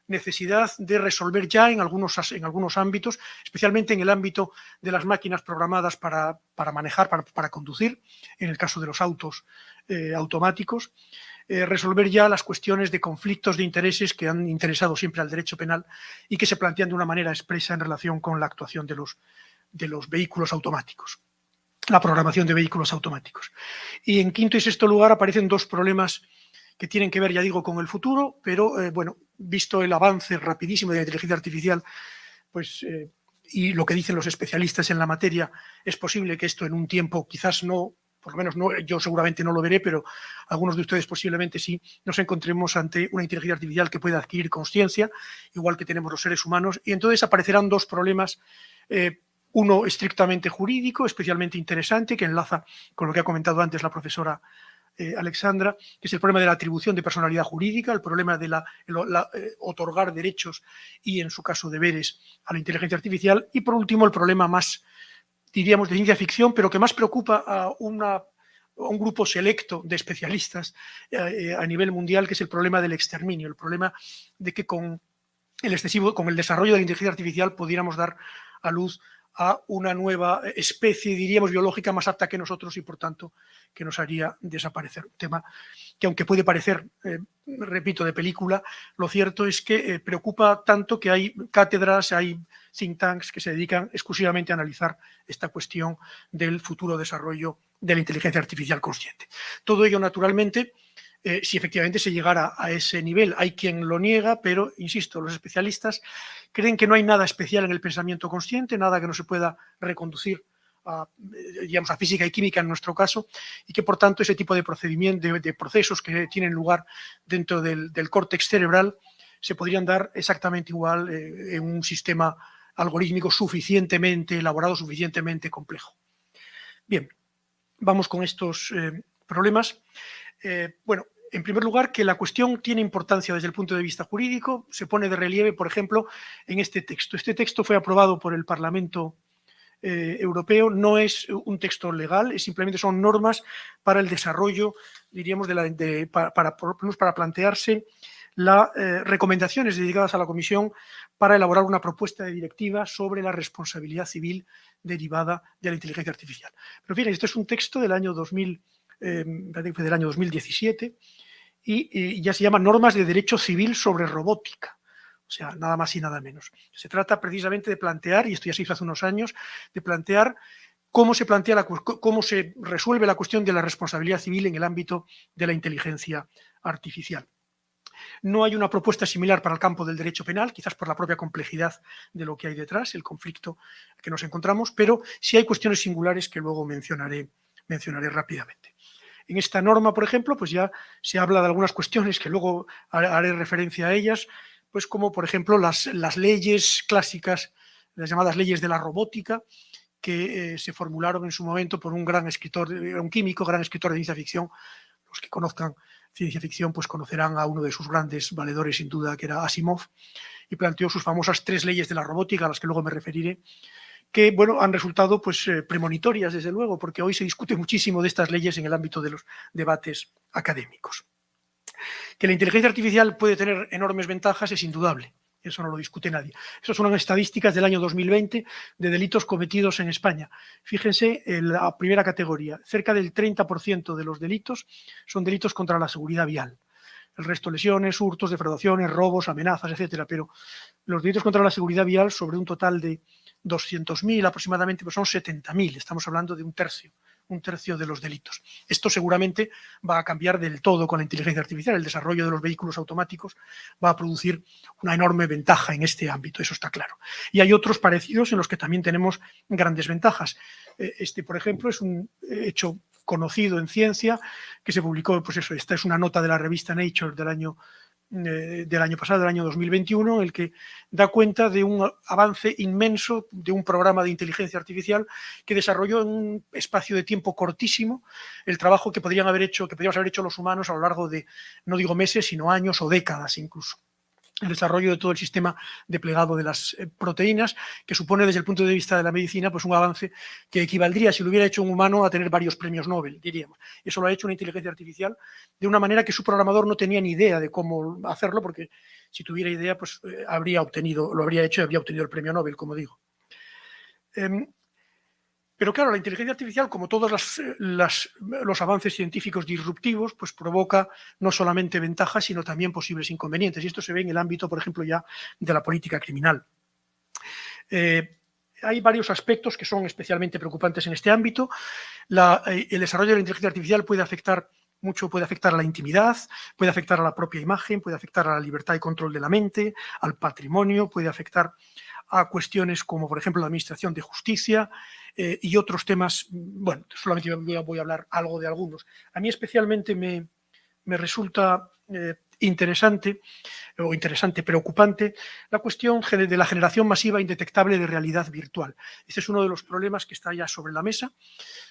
H: necesidad de resolver ya en algunos ámbitos, especialmente en el ámbito de las máquinas programadas para manejar, para conducir, en el caso de los autos automáticos, resolver ya las cuestiones de conflictos de intereses que han interesado siempre al derecho penal y que se plantean de una manera expresa en relación con la actuación de los vehículos automáticos, la programación de vehículos automáticos. Y en quinto y sexto lugar aparecen 2 problemas que tienen que ver, ya digo, con el futuro, pero visto el avance rapidísimo de la inteligencia artificial, y lo que dicen los especialistas en la materia, es posible que esto en un tiempo, quizás no, por lo menos no, yo seguramente no lo veré, pero algunos de ustedes posiblemente sí, nos encontremos ante una inteligencia artificial que pueda adquirir consciencia, igual que tenemos los seres humanos, y entonces aparecerán 2 problemas, uno estrictamente jurídico, especialmente interesante, que enlaza con lo que ha comentado antes la profesora Alexandra, que es el problema de la atribución de personalidad jurídica, el problema de otorgar derechos y, en su caso, deberes a la inteligencia artificial, y, por último, el problema más, diríamos, de ciencia ficción, pero que más preocupa a un grupo selecto de especialistas a nivel mundial, que es el problema del exterminio, el problema de que con el desarrollo de la inteligencia artificial pudiéramos dar a luz a una nueva especie, diríamos, biológica más apta que nosotros y, por tanto, que nos haría desaparecer. Un tema que, aunque puede parecer, repito, de película, lo cierto es que preocupa tanto que hay cátedras, hay think tanks que se dedican exclusivamente a analizar esta cuestión del futuro desarrollo de la inteligencia artificial consciente. Todo ello, naturalmente, si efectivamente se llegara a ese nivel. Hay quien lo niega, pero, insisto, los especialistas creen que no hay nada especial en el pensamiento consciente, nada que no se pueda reconducir a física y química en nuestro caso, y que, por tanto, ese tipo de procedimientos, de procesos que tienen lugar dentro del córtex cerebral se podrían dar exactamente igual en un sistema algorítmico suficientemente elaborado, suficientemente complejo. Bien, vamos con estos problemas. En primer lugar, que la cuestión tiene importancia desde el punto de vista jurídico, se pone de relieve, por ejemplo, en este texto. Este texto fue aprobado por el Parlamento Europeo, no es un texto legal, simplemente son normas para el desarrollo, diríamos, para plantearse las recomendaciones dedicadas a la Comisión para elaborar una propuesta de directiva sobre la responsabilidad civil derivada de la inteligencia artificial. Pero fíjense, este es un texto del año 2017 y ya se llama Normas de Derecho Civil sobre Robótica. O sea, nada más y nada menos. Se trata precisamente de plantear, y esto ya se hizo hace unos años, de plantear cómo se resuelve la cuestión de la responsabilidad civil en el ámbito de la inteligencia artificial. No hay una propuesta similar para el campo del derecho penal, quizás por la propia complejidad de lo que hay detrás, el conflicto que nos encontramos, pero sí hay cuestiones singulares que luego mencionaré rápidamente. En esta norma, por ejemplo, pues ya se habla de algunas cuestiones que luego haré referencia a ellas, pues como por ejemplo las leyes clásicas, las llamadas leyes de la robótica, que se formularon en su momento por un gran escritor, un químico, gran escritor de ciencia ficción. Los que conozcan ciencia ficción pues conocerán a uno de sus grandes valedores, sin duda, que era Asimov, y planteó sus famosas 3 leyes de la robótica, a las que luego me referiré, que bueno, han resultado pues premonitorias, desde luego, porque hoy se discute muchísimo de estas leyes en el ámbito de los debates académicos. Que la inteligencia artificial puede tener enormes ventajas es indudable. Eso no lo discute nadie. Esas son unas estadísticas del año 2020 de delitos cometidos en España. Fíjense en la primera categoría. Cerca del 30% de los delitos son delitos contra la seguridad vial. El resto, lesiones, hurtos, defraudaciones, robos, amenazas, etcétera. Pero los delitos contra la seguridad vial, sobre un total de 200.000 aproximadamente, pues son 70.000. Estamos hablando de un tercio de los delitos. Esto seguramente va a cambiar del todo con la inteligencia artificial. El desarrollo de los vehículos automáticos va a producir una enorme ventaja en este ámbito, eso está claro. Y hay otros parecidos en los que también tenemos grandes ventajas. Este, por ejemplo, es un hecho conocido en ciencia que se publicó, pues eso, esta es una nota de la revista Nature del año pasado, del año 2021, en el que da cuenta de un avance inmenso de un programa de inteligencia artificial que desarrolló en un espacio de tiempo cortísimo el trabajo que podríamos haber hecho los humanos a lo largo de, no digo meses, sino años o décadas incluso. El desarrollo de todo el sistema de plegado de las proteínas, que supone desde el punto de vista de la medicina pues un avance que equivaldría, si lo hubiera hecho un humano, a tener varios premios Nobel, diríamos. Eso lo ha hecho una inteligencia artificial de una manera que su programador no tenía ni idea de cómo hacerlo, porque si tuviera idea pues lo habría hecho y habría obtenido el premio Nobel, como digo. Pero claro, la inteligencia artificial, como todos los avances científicos disruptivos, pues provoca no solamente ventajas, sino también posibles inconvenientes. Y esto se ve en el ámbito, por ejemplo, ya de la política criminal. Hay varios aspectos que son especialmente preocupantes en este ámbito. El desarrollo de la inteligencia artificial puede afectar a la intimidad, puede afectar a la propia imagen, puede afectar a la libertad y control de la mente, al patrimonio, puede afectar a cuestiones como, por ejemplo, la administración de justicia y otros temas. Bueno, solamente voy a hablar algo de algunos. A mí especialmente me resulta preocupante, la cuestión de la generación masiva indetectable de realidad virtual. Este es uno de los problemas que está ya sobre la mesa.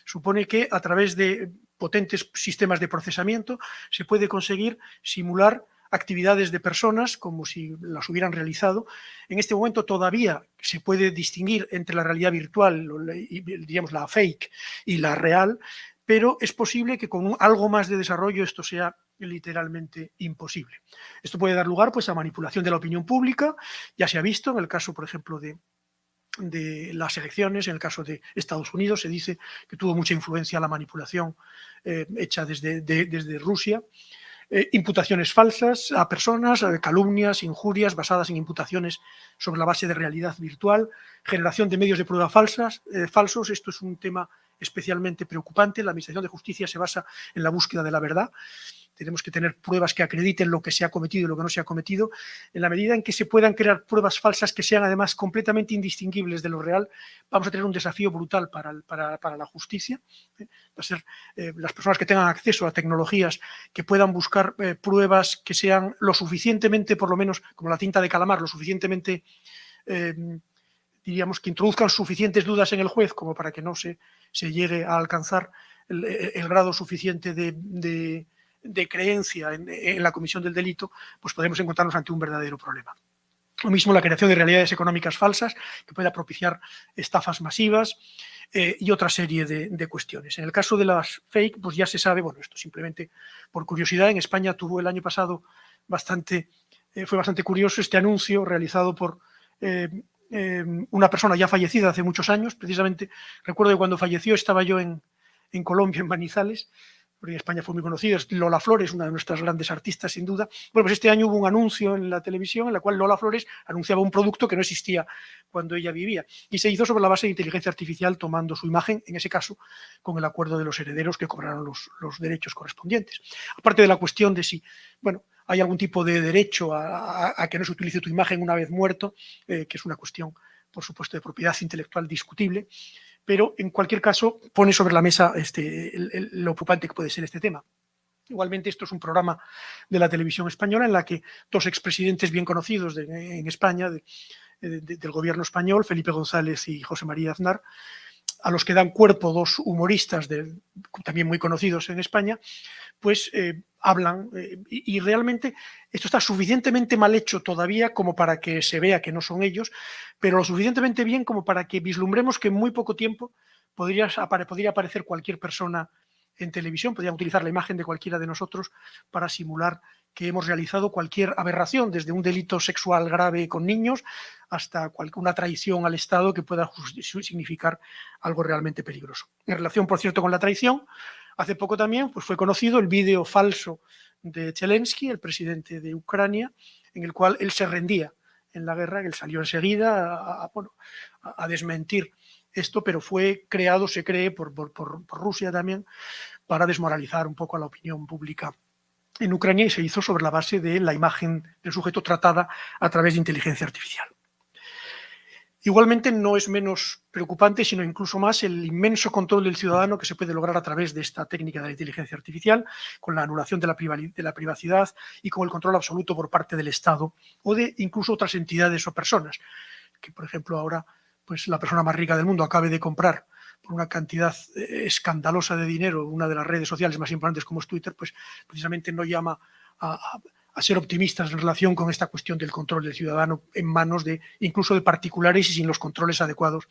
H: Supone que a través de potentes sistemas de procesamiento se puede conseguir simular actividades de personas como si las hubieran realizado. En este momento todavía se puede distinguir entre la realidad virtual, digamos la fake, y la real, pero es posible que con algo más de desarrollo esto sea literalmente imposible. Esto puede dar lugar pues a manipulación de la opinión pública. Ya se ha visto en el caso, por ejemplo, de las elecciones. En el caso de Estados Unidos se dice que tuvo mucha influencia la manipulación hecha desde Rusia. Imputaciones falsas a personas, calumnias, injurias basadas en imputaciones sobre la base de realidad virtual, generación de medios de prueba falsos. Esto es un tema especialmente preocupante. La Administración de Justicia se basa en la búsqueda de la verdad. Tenemos que tener pruebas que acrediten lo que se ha cometido y lo que no se ha cometido. En la medida en que se puedan crear pruebas falsas que sean además completamente indistinguibles de lo real, vamos a tener un desafío brutal para la justicia. Va a ser las personas que tengan acceso a tecnologías que puedan buscar pruebas que sean lo suficientemente, por lo menos como la tinta de calamar, lo suficientemente, diríamos, que introduzcan suficientes dudas en el juez como para que no se llegue a alcanzar el grado suficiente de creencia en la comisión del delito, pues podemos encontrarnos ante un verdadero problema. Lo mismo la creación de realidades económicas falsas, que pueda propiciar estafas masivas y otra serie de cuestiones. En el caso de las fake, pues ya se sabe, bueno, esto simplemente por curiosidad, en España tuvo el año pasado fue bastante curioso este anuncio realizado por una persona ya fallecida hace muchos años. Precisamente recuerdo que cuando falleció estaba yo en Colombia, en Manizales, porque en España fue muy conocida, es Lola Flores, una de nuestras grandes artistas sin duda. Bueno, pues este año hubo un anuncio en la televisión en la cual Lola Flores anunciaba un producto que no existía cuando ella vivía, y se hizo sobre la base de inteligencia artificial, tomando su imagen, en ese caso, con el acuerdo de los herederos que cobraron los derechos correspondientes. Aparte de la cuestión de si, bueno, hay algún tipo de derecho a que no se utilice tu imagen una vez muerto, que es una cuestión, por supuesto, de propiedad intelectual discutible, pero en cualquier caso pone sobre la mesa lo preocupante que puede ser este tema. Igualmente, esto es un programa de la televisión española en la que dos expresidentes bien conocidos en España, del gobierno español, Felipe González y José María Aznar, a los que dan cuerpo dos humoristas también muy conocidos en España, pues hablan, y realmente esto está suficientemente mal hecho todavía como para que se vea que no son ellos, pero lo suficientemente bien como para que vislumbremos que en muy poco tiempo podría aparecer cualquier persona en televisión, podrían utilizar la imagen de cualquiera de nosotros para simular que hemos realizado cualquier aberración, desde un delito sexual grave con niños hasta una traición al Estado que pueda significar algo realmente peligroso. En relación, por cierto, con la traición, hace poco también pues, fue conocido el vídeo falso de Zelensky, el presidente de Ucrania, en el cual él se rendía en la guerra, que él salió enseguida a desmentir esto, pero fue creado, se cree, por Rusia también, para desmoralizar un poco a la opinión pública en Ucrania, y se hizo sobre la base de la imagen del sujeto tratada a través de inteligencia artificial. Igualmente, no es menos preocupante, sino incluso más, el inmenso control del ciudadano que se puede lograr a través de esta técnica de la inteligencia artificial, con la anulación de la privacidad y con el control absoluto por parte del Estado o de incluso otras entidades o personas, que por ejemplo ahora pues, la persona más rica del mundo acabe de comprar por una cantidad escandalosa de dinero una de las redes sociales más importantes como es Twitter, pues precisamente no llama a ser optimistas en relación con esta cuestión del control del ciudadano en manos incluso de particulares y sin los controles adecuados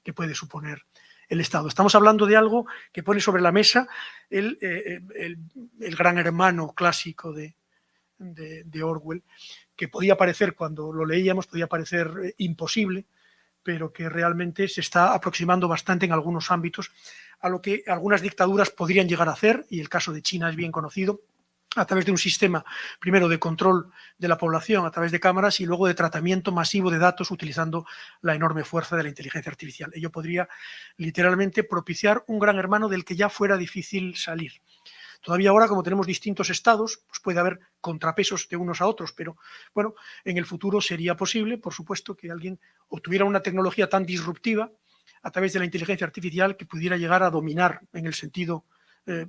H: que puede suponer el Estado. Estamos hablando de algo que pone sobre la mesa el gran hermano clásico de Orwell, que podía parecer, cuando lo leíamos, podía parecer imposible, pero que realmente se está aproximando bastante en algunos ámbitos a lo que algunas dictaduras podrían llegar a hacer, y el caso de China es bien conocido, a través de un sistema, primero, de control de la población a través de cámaras y luego de tratamiento masivo de datos utilizando la enorme fuerza de la inteligencia artificial. Ello podría literalmente propiciar un gran hermano del que ya fuera difícil salir. Todavía ahora, como tenemos distintos estados, pues puede haber contrapesos de unos a otros, pero bueno, en el futuro sería posible, por supuesto, que alguien obtuviera una tecnología tan disruptiva a través de la inteligencia artificial que pudiera llegar a dominar, en el sentido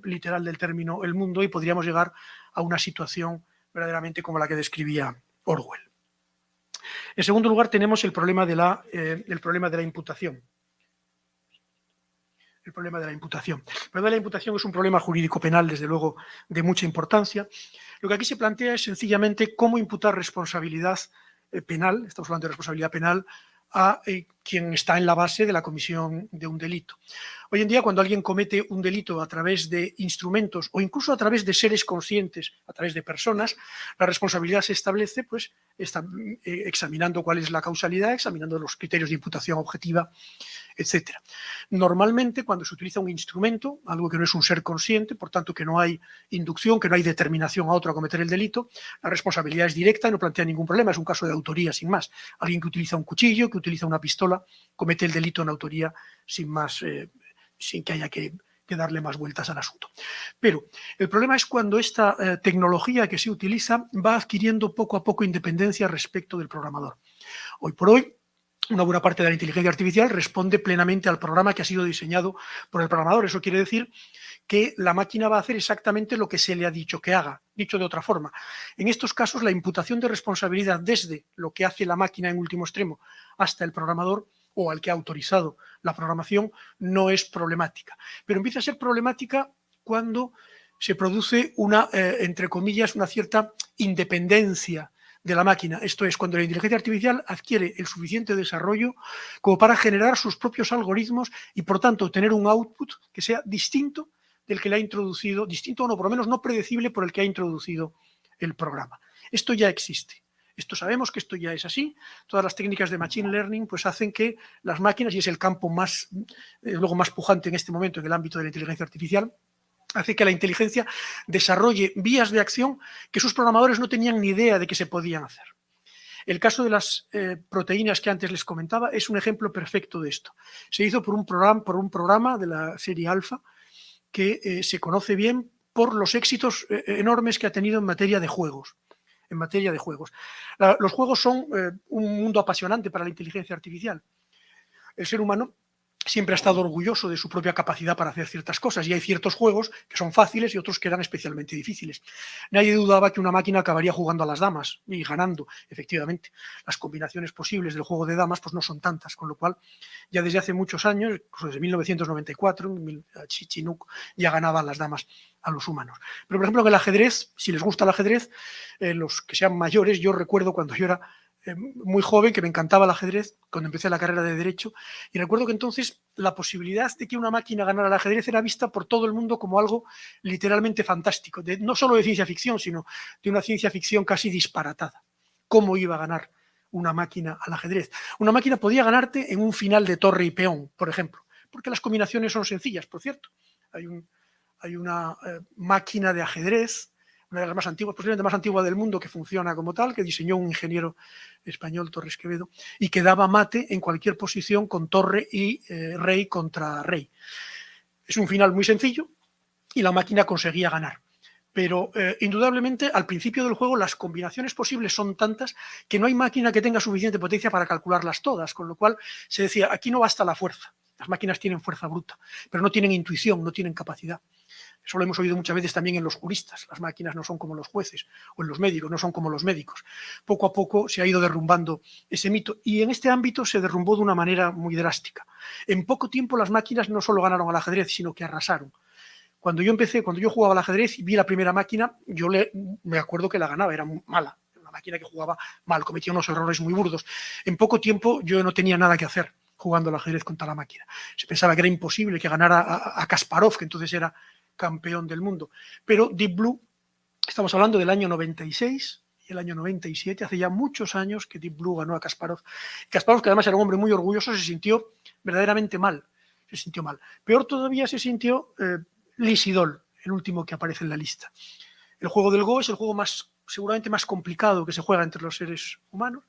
H: literal del término, el mundo, y podríamos llegar a una situación verdaderamente como la que describía Orwell. En segundo lugar, tenemos el problema de la imputación. El problema de la imputación. El problema de la imputación es un problema jurídico-penal, desde luego, de mucha importancia. Lo que aquí se plantea es sencillamente cómo imputar responsabilidad penal, estamos hablando de responsabilidad penal, a quien está en la base de la comisión de un delito. Hoy en día, cuando alguien comete un delito a través de instrumentos o incluso a través de seres conscientes, a través de personas, la responsabilidad se establece pues, examinando cuál es la causalidad, examinando los criterios de imputación objetiva, etc. Normalmente, cuando se utiliza un instrumento, algo que no es un ser consciente, por tanto que no hay inducción, que no hay determinación a otro a cometer el delito, la responsabilidad es directa y no plantea ningún problema, es un caso de autoría sin más. Alguien que utiliza un cuchillo, que utiliza una pistola, comete el delito en autoría sin más, sin que haya que darle más vueltas al asunto. Pero el problema es cuando esta tecnología que se utiliza va adquiriendo poco a poco independencia respecto del programador. Hoy por hoy, una buena parte de la inteligencia artificial responde plenamente al programa que ha sido diseñado por el programador. Eso quiere decir que la máquina va a hacer exactamente lo que se le ha dicho que haga. Dicho de otra forma, en estos casos la imputación de responsabilidad desde lo que hace la máquina en último extremo hasta el programador o al que ha autorizado la programación no es problemática. Pero empieza a ser problemática cuando se produce entre comillas, una cierta independencia de la máquina. Esto es, cuando la inteligencia artificial adquiere el suficiente desarrollo como para generar sus propios algoritmos y, por tanto, tener un output que sea distinto del que le ha introducido, distinto o no, por lo menos no predecible por el que ha introducido el programa. Esto ya existe. Esto sabemos que esto ya es así. Todas las técnicas de Machine Learning pues hacen que las máquinas, y es el campo más, luego más pujante en este momento en el ámbito de la inteligencia artificial, hace que la inteligencia desarrolle vías de acción que sus programadores no tenían ni idea de que se podían hacer. El caso de las proteínas que antes les comentaba es un ejemplo perfecto de esto. Se hizo por un programa de la serie Alpha que se conoce bien por los éxitos enormes que ha tenido en materia de juegos. Los juegos son un mundo apasionante para la inteligencia artificial. El ser humano siempre ha estado orgulloso de su propia capacidad para hacer ciertas cosas, y hay ciertos juegos que son fáciles y otros que eran especialmente difíciles. Nadie dudaba que una máquina acabaría jugando a las damas y ganando, efectivamente. Las combinaciones posibles del juego de damas pues no son tantas, con lo cual ya desde hace muchos años, incluso desde 1994, Chinook ya ganaban las damas a los humanos. Pero, por ejemplo, en el ajedrez, si les gusta el ajedrez, los que sean mayores, yo recuerdo cuando yo era muy joven, que me encantaba el ajedrez, cuando empecé la carrera de Derecho, y recuerdo que entonces la posibilidad de que una máquina ganara el ajedrez era vista por todo el mundo como algo literalmente fantástico, no solo de ciencia ficción, sino de una ciencia ficción casi disparatada. ¿Cómo iba a ganar una máquina al ajedrez? Una máquina podía ganarte en un final de torre y peón, por ejemplo, porque las combinaciones son sencillas, por cierto. Hay una máquina de ajedrez, una de las más antiguas, posiblemente más antigua del mundo, que funciona como tal, que diseñó un ingeniero español, Torres Quevedo, y que daba mate en cualquier posición con torre y rey contra rey. Es un final muy sencillo y la máquina conseguía ganar. Pero indudablemente al principio del juego las combinaciones posibles son tantas que no hay máquina que tenga suficiente potencia para calcularlas todas, con lo cual se decía, aquí no basta la fuerza. Las máquinas tienen fuerza bruta, pero no tienen intuición, no tienen capacidad. Eso lo hemos oído muchas veces también en los juristas. Las máquinas no son como los jueces, o en los médicos no son como los médicos. Poco a poco se ha ido derrumbando ese mito, y en este ámbito se derrumbó de una manera muy drástica. En poco tiempo las máquinas no solo ganaron al ajedrez, sino que arrasaron. Cuando yo jugaba al ajedrez y vi la primera máquina, me acuerdo que la ganaba, era mala. Una máquina que jugaba mal, cometía unos errores muy burdos. En poco tiempo yo no tenía nada que hacer jugando al ajedrez contra la máquina. Se pensaba que era imposible que ganara a Kasparov, que entonces era campeón del mundo. Pero Deep Blue, estamos hablando del año 96 y el año 97, hace ya muchos años que Deep Blue ganó a Kasparov. Kasparov, que además era un hombre muy orgulloso, se sintió verdaderamente mal. Se sintió mal. Peor todavía se sintió Lee Sedol, el último que aparece en la lista. El juego del Go es el juego seguramente más complicado que se juega entre los seres humanos.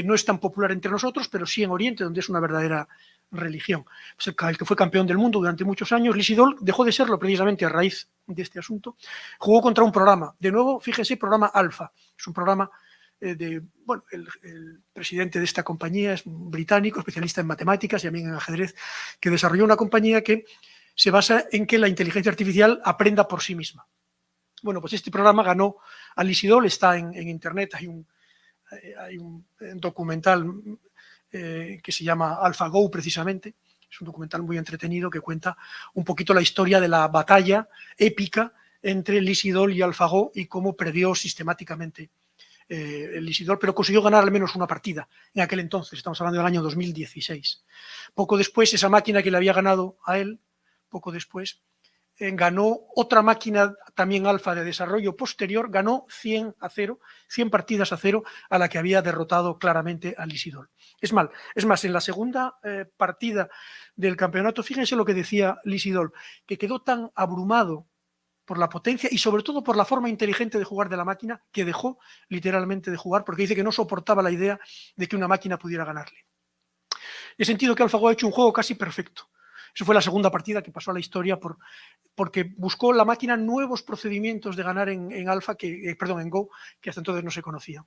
H: No es tan popular entre nosotros, pero sí en Oriente, donde es una verdadera religión. Pues el que fue campeón del mundo durante muchos años, Lee Sedol, dejó de serlo precisamente a raíz de este asunto. Jugó contra un programa, de nuevo, fíjense, programa Alpha. Es un programa el presidente de esta compañía es un británico, especialista en matemáticas y también en ajedrez, que desarrolló una compañía que se basa en que la inteligencia artificial aprenda por sí misma. Bueno, pues este programa ganó a Lee Sedol, está en internet, hay un documental que se llama AlphaGo precisamente, es un documental muy entretenido que cuenta un poquito la historia de la batalla épica entre Lee Sedol y AlphaGo y cómo perdió sistemáticamente Lee Sedol, pero consiguió ganar al menos una partida en aquel entonces, estamos hablando del año 2016. Poco después, esa máquina que le había ganado a él, poco después, ganó otra máquina también alfa de desarrollo posterior, ganó 100 partidas a 0 a la que había derrotado claramente a Lee Sedol. Es más, en la segunda partida del campeonato, fíjense lo que decía Lee Sedol, que quedó tan abrumado por la potencia y sobre todo por la forma inteligente de jugar de la máquina que dejó literalmente de jugar porque dice que no soportaba la idea de que una máquina pudiera ganarle. He sentido que AlphaGo ha hecho un juego casi perfecto. Eso fue la segunda partida que pasó a la historia porque buscó la máquina nuevos procedimientos de ganar en Go, que hasta entonces no se conocían.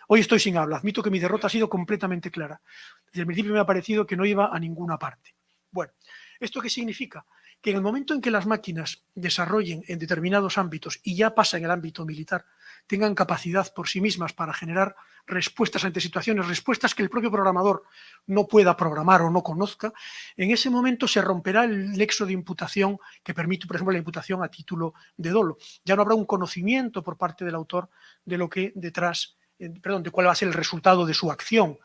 H: Hoy estoy sin habla. Admito que mi derrota ha sido completamente clara. Desde el principio me ha parecido que no iba a ninguna parte. Bueno, ¿esto qué significa? Que en el momento en que las máquinas desarrollen en determinados ámbitos, y ya pasa en el ámbito militar, tengan capacidad por sí mismas para generar respuestas ante situaciones, respuestas que el propio programador no pueda programar o no conozca, en ese momento se romperá el nexo de imputación que permite, por ejemplo, la imputación a título de dolo. Ya no habrá un conocimiento por parte del autor de lo que detrás de cuál va a ser el resultado de su acción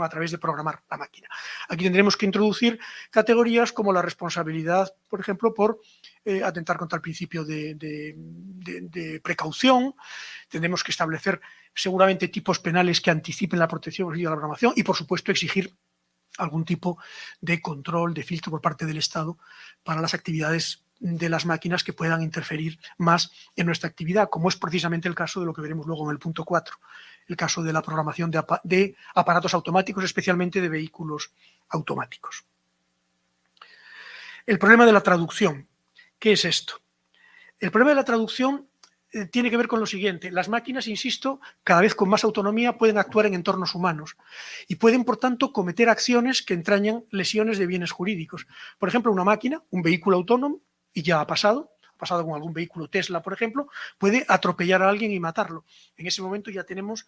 H: a través de programar la máquina. Aquí tendremos que introducir categorías como la responsabilidad, por ejemplo, por atentar contra el principio de precaución. Tendremos que establecer seguramente tipos penales que anticipen la protección y la programación y, por supuesto, exigir algún tipo de control, de filtro por parte del Estado para las actividades de las máquinas que puedan interferir más en nuestra actividad, como es precisamente el caso de lo que veremos luego en el punto 4, el caso de la programación de aparatos automáticos, especialmente de vehículos automáticos. El problema de la traducción. ¿Qué es esto? El problema de la traducción tiene que ver con lo siguiente. Las máquinas, insisto, cada vez con más autonomía pueden actuar en entornos humanos y pueden, por tanto, cometer acciones que entrañan lesiones de bienes jurídicos. Por ejemplo, una máquina, un vehículo autónomo, y ya ha pasado con algún vehículo Tesla, por ejemplo, puede atropellar a alguien y matarlo. En ese momento ya tenemos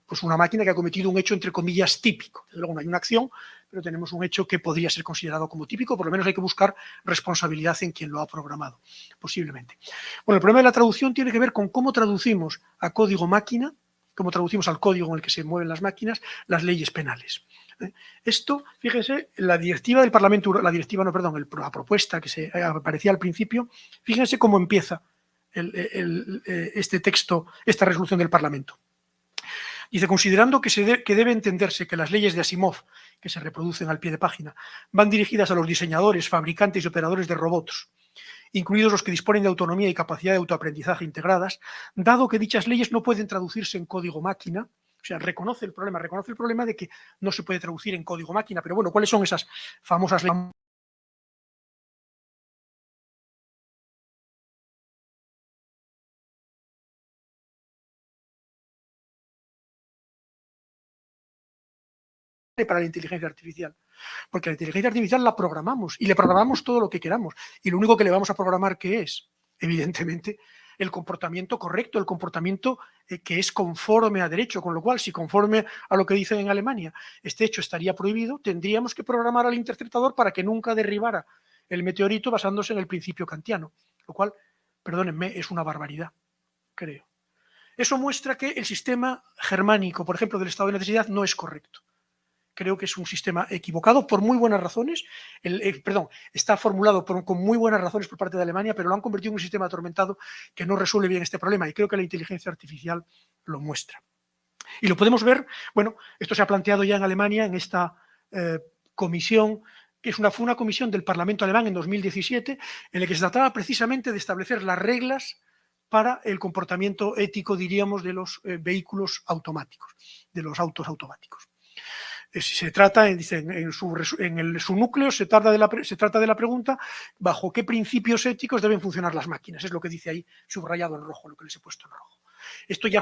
H: pues una máquina que ha cometido un hecho, entre comillas, típico. Desde luego no hay una acción, pero tenemos un hecho que podría ser considerado como típico. Por lo menos hay que buscar responsabilidad en quien lo ha programado, posiblemente. Bueno, el problema de la traducción tiene que ver con cómo traducimos a código máquina, cómo traducimos al código en el que se mueven las máquinas, las leyes penales. Esto, fíjense, la directiva del Parlamento, la propuesta que aparecía al principio, fíjense cómo empieza este texto, esta resolución del Parlamento. Dice, considerando que debe entenderse que las leyes de Asimov, que se reproducen al pie de página, van dirigidas a los diseñadores, fabricantes y operadores de robots, incluidos los que disponen de autonomía y capacidad de autoaprendizaje integradas, dado que dichas leyes no pueden traducirse en código máquina. O sea, reconoce el problema de que no se puede traducir en código máquina, pero bueno, ¿cuáles son esas famosas leyes? Para la inteligencia artificial, porque la inteligencia artificial la programamos y le programamos todo lo que queramos y lo único que le vamos a programar, ¿qué es? Evidentemente el comportamiento correcto, el comportamiento que es conforme a derecho, con lo cual si conforme a lo que dicen en Alemania este hecho estaría prohibido, tendríamos que programar al interceptador para que nunca derribara el meteorito basándose en el principio kantiano, lo cual, perdónenme, es una barbaridad, creo. Eso muestra que el sistema germánico, por ejemplo, del estado de necesidad no es correcto. Creo que es un sistema equivocado por muy buenas razones, está formulado con muy buenas razones por parte de Alemania, pero lo han convertido en un sistema atormentado que no resuelve bien este problema y creo que la inteligencia artificial lo muestra. Y lo podemos ver, bueno, esto se ha planteado ya en Alemania en esta comisión, que fue una comisión del Parlamento alemán en 2017, en la que se trataba precisamente de establecer las reglas para el comportamiento ético, diríamos, de los vehículos automáticos, de los autos automáticos. Se trata, dice, en su núcleo se trata de la pregunta bajo qué principios éticos deben funcionar las máquinas. Es lo que dice ahí subrayado en rojo, lo que les he puesto en rojo. Esto ya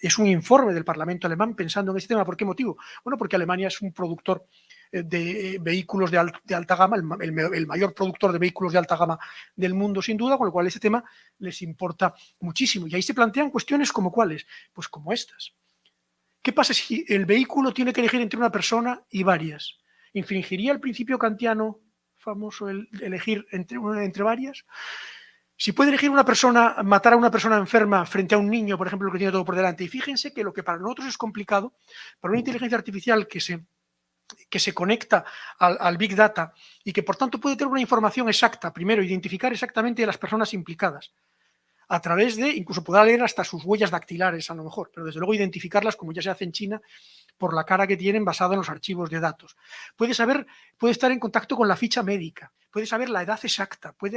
H: es un informe del Parlamento alemán pensando en este tema. ¿Por qué motivo? Bueno, porque Alemania es un productor de vehículos de alta gama, el mayor productor de vehículos de alta gama del mundo, sin duda, con lo cual este tema les importa muchísimo. Y ahí se plantean cuestiones como ¿cuáles? Pues como estas. ¿Qué pasa si el vehículo tiene que elegir entre una persona y varias? ¿Infringiría el principio kantiano famoso el elegir entre varias? Si puede elegir una persona, matar a una persona enferma frente a un niño, por ejemplo, que tiene todo por delante, y fíjense que lo que para nosotros es complicado, para una inteligencia artificial que se conecta al Big Data y que por tanto puede tener una información exacta, primero identificar exactamente a las personas implicadas, a través de, incluso podrá leer hasta sus huellas dactilares a lo mejor, pero desde luego identificarlas como ya se hace en China por la cara que tienen basada en los archivos de datos. Puede estar en contacto con la ficha médica, puede saber la edad exacta, puede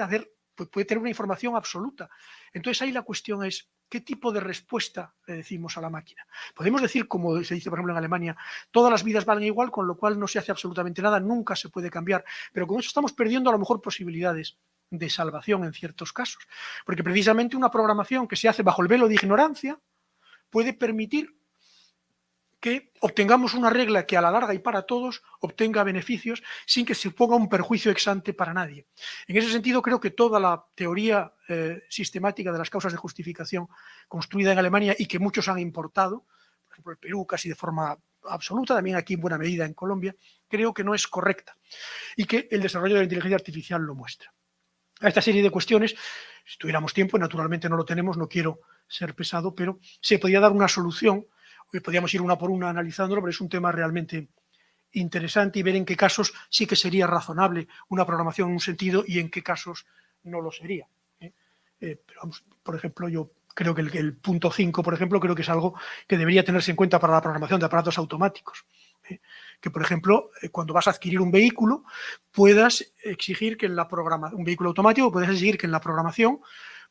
H: tener una información absoluta. Entonces ahí la cuestión es, ¿qué tipo de respuesta le decimos a la máquina? Podemos decir, como se dice por ejemplo en Alemania, todas las vidas valen igual, con lo cual no se hace absolutamente nada, nunca se puede cambiar, pero con eso estamos perdiendo a lo mejor posibilidades de salvación en ciertos casos, porque precisamente una programación que se hace bajo el velo de ignorancia puede permitir que obtengamos una regla que a la larga y para todos obtenga beneficios sin que se ponga un perjuicio ex ante para nadie. En ese sentido, creo que toda la teoría sistemática de las causas de justificación construida en Alemania y que muchos han importado, por ejemplo el Perú casi de forma absoluta, también aquí en buena medida en Colombia, creo que no es correcta y que el desarrollo de la inteligencia artificial lo muestra. A esta serie de cuestiones, si tuviéramos tiempo, naturalmente no lo tenemos, no quiero ser pesado, pero se podría dar una solución Podríamos ir una por una analizándolo, pero es un tema realmente interesante y ver en qué casos sí que sería razonable una programación en un sentido y en qué casos no lo sería. Pero vamos, por ejemplo, yo creo que el punto 5, por ejemplo, creo que es algo que debería tenerse en cuenta para la programación de aparatos automáticos. Que, por ejemplo, cuando vas a adquirir un vehículo, puedas exigir que en la programación, un vehículo automático, puedes exigir que en la programación,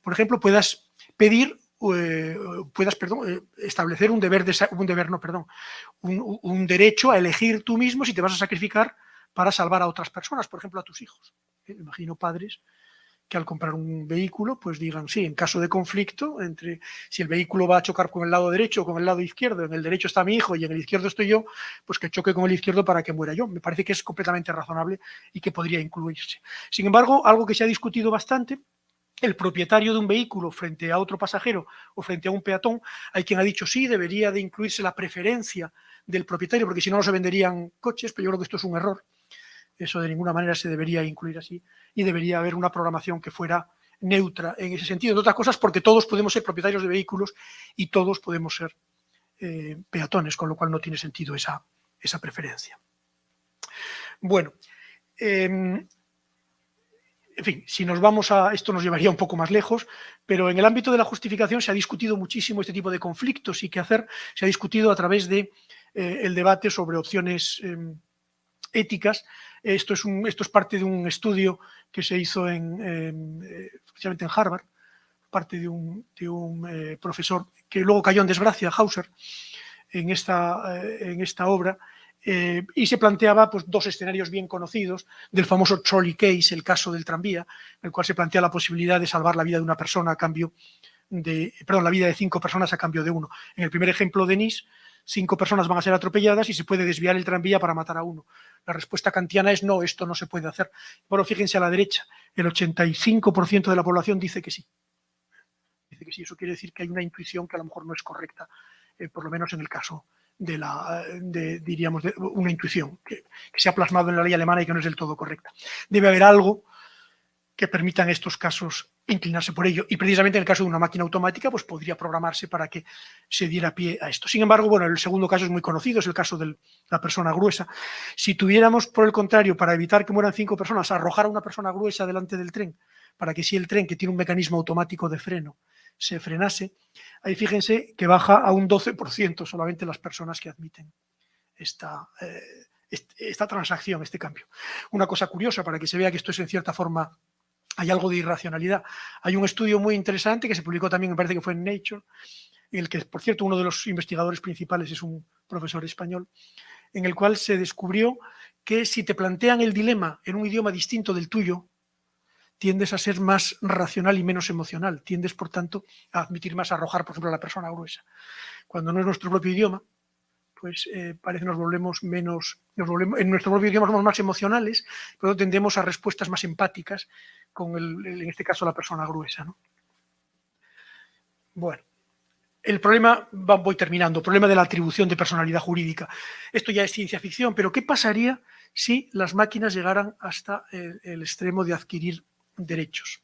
H: por ejemplo, puedas pedir, establecer un derecho a elegir tú mismo si te vas a sacrificar para salvar a otras personas, por ejemplo, a tus hijos. Me imagino padres que al comprar un vehículo, pues digan, sí, en caso de conflicto, entre si el vehículo va a chocar con el lado derecho o con el lado izquierdo, en el derecho está mi hijo y en el izquierdo estoy yo, pues que choque con el izquierdo para que muera yo. Me parece que es completamente razonable y que podría incluirse. Sin embargo, algo que se ha discutido bastante, el propietario de un vehículo frente a otro pasajero o frente a un peatón, hay quien ha dicho sí, debería de incluirse la preferencia del propietario, porque si no, no se venderían coches, pero yo creo que esto es un error. Eso de ninguna manera se debería incluir así y debería haber una programación que fuera neutra en ese sentido. Entre otras cosas, porque todos podemos ser propietarios de vehículos y todos podemos ser peatones, con lo cual no tiene sentido esa preferencia. Bueno, en fin, si nos vamos a... Esto nos llevaría un poco más lejos, pero en el ámbito de la justificación se ha discutido muchísimo este tipo de conflictos y qué hacer. Se ha discutido a través de el debate sobre opciones éticas. Esto es parte de un estudio que se hizo especialmente en Harvard, parte de un profesor que luego cayó en desgracia, Hauser, en esta obra, y se planteaba pues, dos escenarios bien conocidos del famoso trolley case, el caso del tranvía, en el cual se plantea la posibilidad de salvar la vida de una persona a cambio la vida de 5 personas a cambio de 1. En el primer ejemplo de Nice, 5 personas van a ser atropelladas y se puede desviar el tranvía para matar a 1. La respuesta kantiana es no, esto no se puede hacer. Bueno, fíjense a la derecha, el 85% de la población dice que sí. Dice que sí, eso quiere decir que hay una intuición que a lo mejor no es correcta, por lo menos en el caso diríamos, de una intuición que se ha plasmado en la ley alemana y que no es del todo correcta. Debe haber algo que permita en estos casos inclinarse por ello. Y precisamente en el caso de una máquina automática, pues podría programarse para que se diera pie a esto. Sin embargo, bueno, el segundo caso es muy conocido, es el caso de la persona gruesa. Si tuviéramos, por el contrario, para evitar que mueran 5 personas, arrojar a una persona gruesa delante del tren, para que si el tren, que tiene un mecanismo automático de freno, se frenase, ahí fíjense que baja a un 12% solamente las personas que admiten esta transacción, este cambio. Una cosa curiosa para que se vea que esto es en cierta forma, hay algo de irracionalidad. Hay un estudio muy interesante que se publicó también, me parece que fue en Nature, en el que, por cierto, uno de los investigadores principales es un profesor español, en el cual se descubrió que si te plantean el dilema en un idioma distinto del tuyo, tiendes a ser más racional y menos emocional. Tiendes, por tanto, a admitir más, a arrojar, por ejemplo, a la persona gruesa. Cuando no es nuestro propio idioma, pues parece que en nuestro propio idioma somos más emocionales, pero tendemos a respuestas más empáticas con, en este caso, la persona gruesa, ¿no? Bueno, el problema, voy terminando, el problema de la atribución de personalidad jurídica. Esto ya es ciencia ficción, pero ¿qué pasaría si las máquinas llegaran hasta el extremo de adquirir derechos?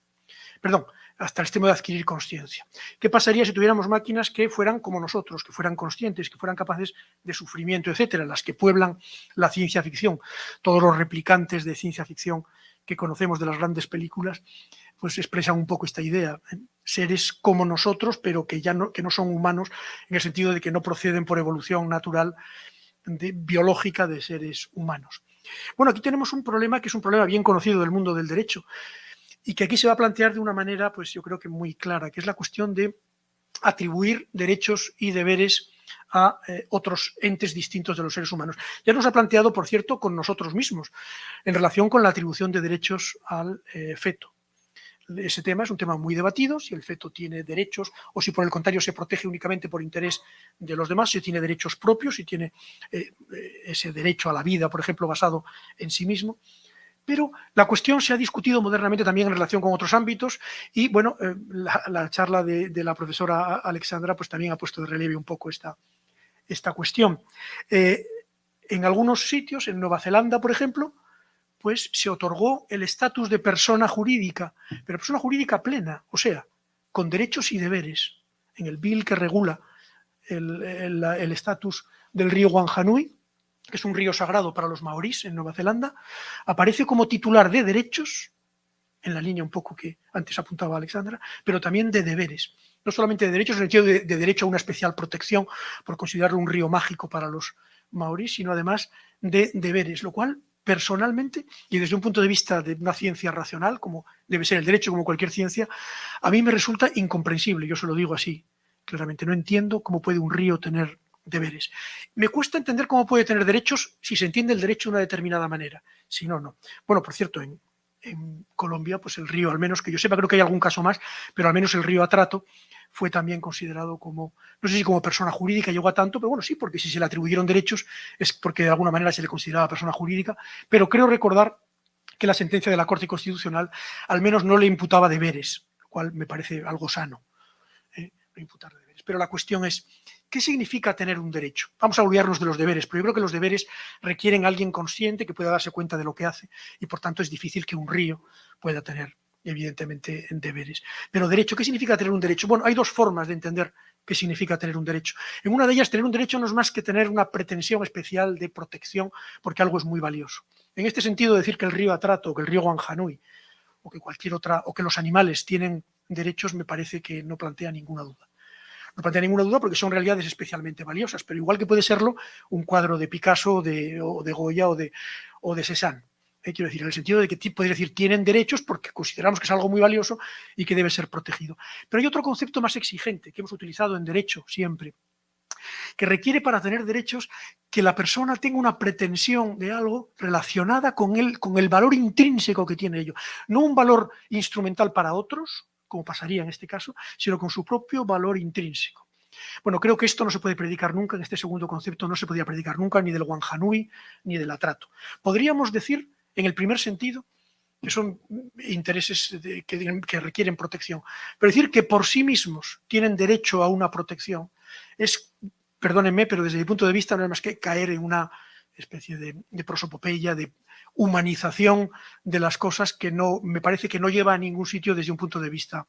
H: Perdón, hasta el extremo de adquirir consciencia. ¿Qué pasaría si tuviéramos máquinas que fueran como nosotros, que fueran conscientes, que fueran capaces de sufrimiento, etcétera, las que pueblan la ciencia ficción? Todos los replicantes de ciencia ficción que conocemos de las grandes películas, pues expresan un poco esta idea. Seres como nosotros, pero que no son humanos, en el sentido de que no proceden por evolución natural biológica de seres humanos. Bueno, aquí tenemos un problema que es un problema bien conocido del mundo del derecho, y que aquí se va a plantear de una manera, pues yo creo que muy clara, que es la cuestión de atribuir derechos y deberes a otros entes distintos de los seres humanos. Ya nos ha planteado, por cierto, con nosotros mismos, en relación con la atribución de derechos al feto. Ese tema es un tema muy debatido, si el feto tiene derechos o si por el contrario se protege únicamente por interés de los demás, si tiene derechos propios, si tiene ese derecho a la vida, por ejemplo, basado en sí mismo. Pero la cuestión se ha discutido modernamente también en relación con otros ámbitos y, bueno, la charla de la profesora Alexandra pues también ha puesto de relieve un poco esta cuestión. En algunos sitios, en Nueva Zelanda, por ejemplo, pues se otorgó el estatus de persona jurídica, pero persona jurídica plena, o sea, con derechos y deberes. En el bill que regula el estatus del río Wanganui, que es un río sagrado para los maorís en Nueva Zelanda, aparece como titular de derechos, en la línea un poco que antes apuntaba Alexandra, pero también de deberes. No solamente de derechos en el sentido de derecho a una especial protección por considerarlo un río mágico para los maorís, sino además de deberes, lo cual personalmente y desde un punto de vista de una ciencia racional, como debe ser el derecho, como cualquier ciencia, a mí me resulta incomprensible, yo se lo digo así, claramente, no entiendo cómo puede un río tener deberes. Me cuesta entender cómo puede tener derechos si se entiende el derecho de una determinada manera, si no, no. Bueno, por cierto, en Colombia, pues el río, al menos que yo sepa, creo que hay algún caso más, pero al menos el río Atrato fue también considerado como, no sé si como persona jurídica llegó a tanto, pero bueno, sí, porque si se le atribuyeron derechos es porque de alguna manera se le consideraba persona jurídica, pero creo recordar que la sentencia de la Corte Constitucional al menos no le imputaba deberes, lo cual me parece algo sano, no imputar deberes. Pero la cuestión es, ¿qué significa tener un derecho? Vamos a olvidarnos de los deberes, pero yo creo que los deberes requieren a alguien consciente que pueda darse cuenta de lo que hace y por tanto es difícil que un río pueda tener evidentemente deberes. Pero derecho, ¿qué significa tener un derecho? Bueno, hay dos formas de entender qué significa tener un derecho. En una de ellas, tener un derecho no es más que tener una pretensión especial de protección porque algo es muy valioso. En este sentido, decir que el río Atrato o que el río Wanganui o que cualquier otra, o que los animales tienen derechos, me parece que no plantea ninguna duda. No plantea ninguna duda porque son realidades especialmente valiosas, pero igual que puede serlo un cuadro de Picasso o de Goya o de Cézanne. Quiero decir, en el sentido de que podéis decir tienen derechos porque consideramos que es algo muy valioso y que debe ser protegido. Pero hay otro concepto más exigente que hemos utilizado en derecho siempre, que requiere para tener derechos que la persona tenga una pretensión de algo relacionada con el valor intrínseco que tiene ello. No un valor instrumental para otros, como pasaría en este caso, sino con su propio valor intrínseco. Bueno, creo que esto no se puede predicar nunca, en este segundo concepto no se podía predicar nunca ni del Wanganui ni del Atrato. Podríamos decir, en el primer sentido, que son intereses que requieren protección, pero decir que por sí mismos tienen derecho a una protección es, perdónenme, pero desde mi punto de vista no es más que caer en una especie de prosopopeya, de humanización de las cosas que no, me parece que no lleva a ningún sitio desde un punto de vista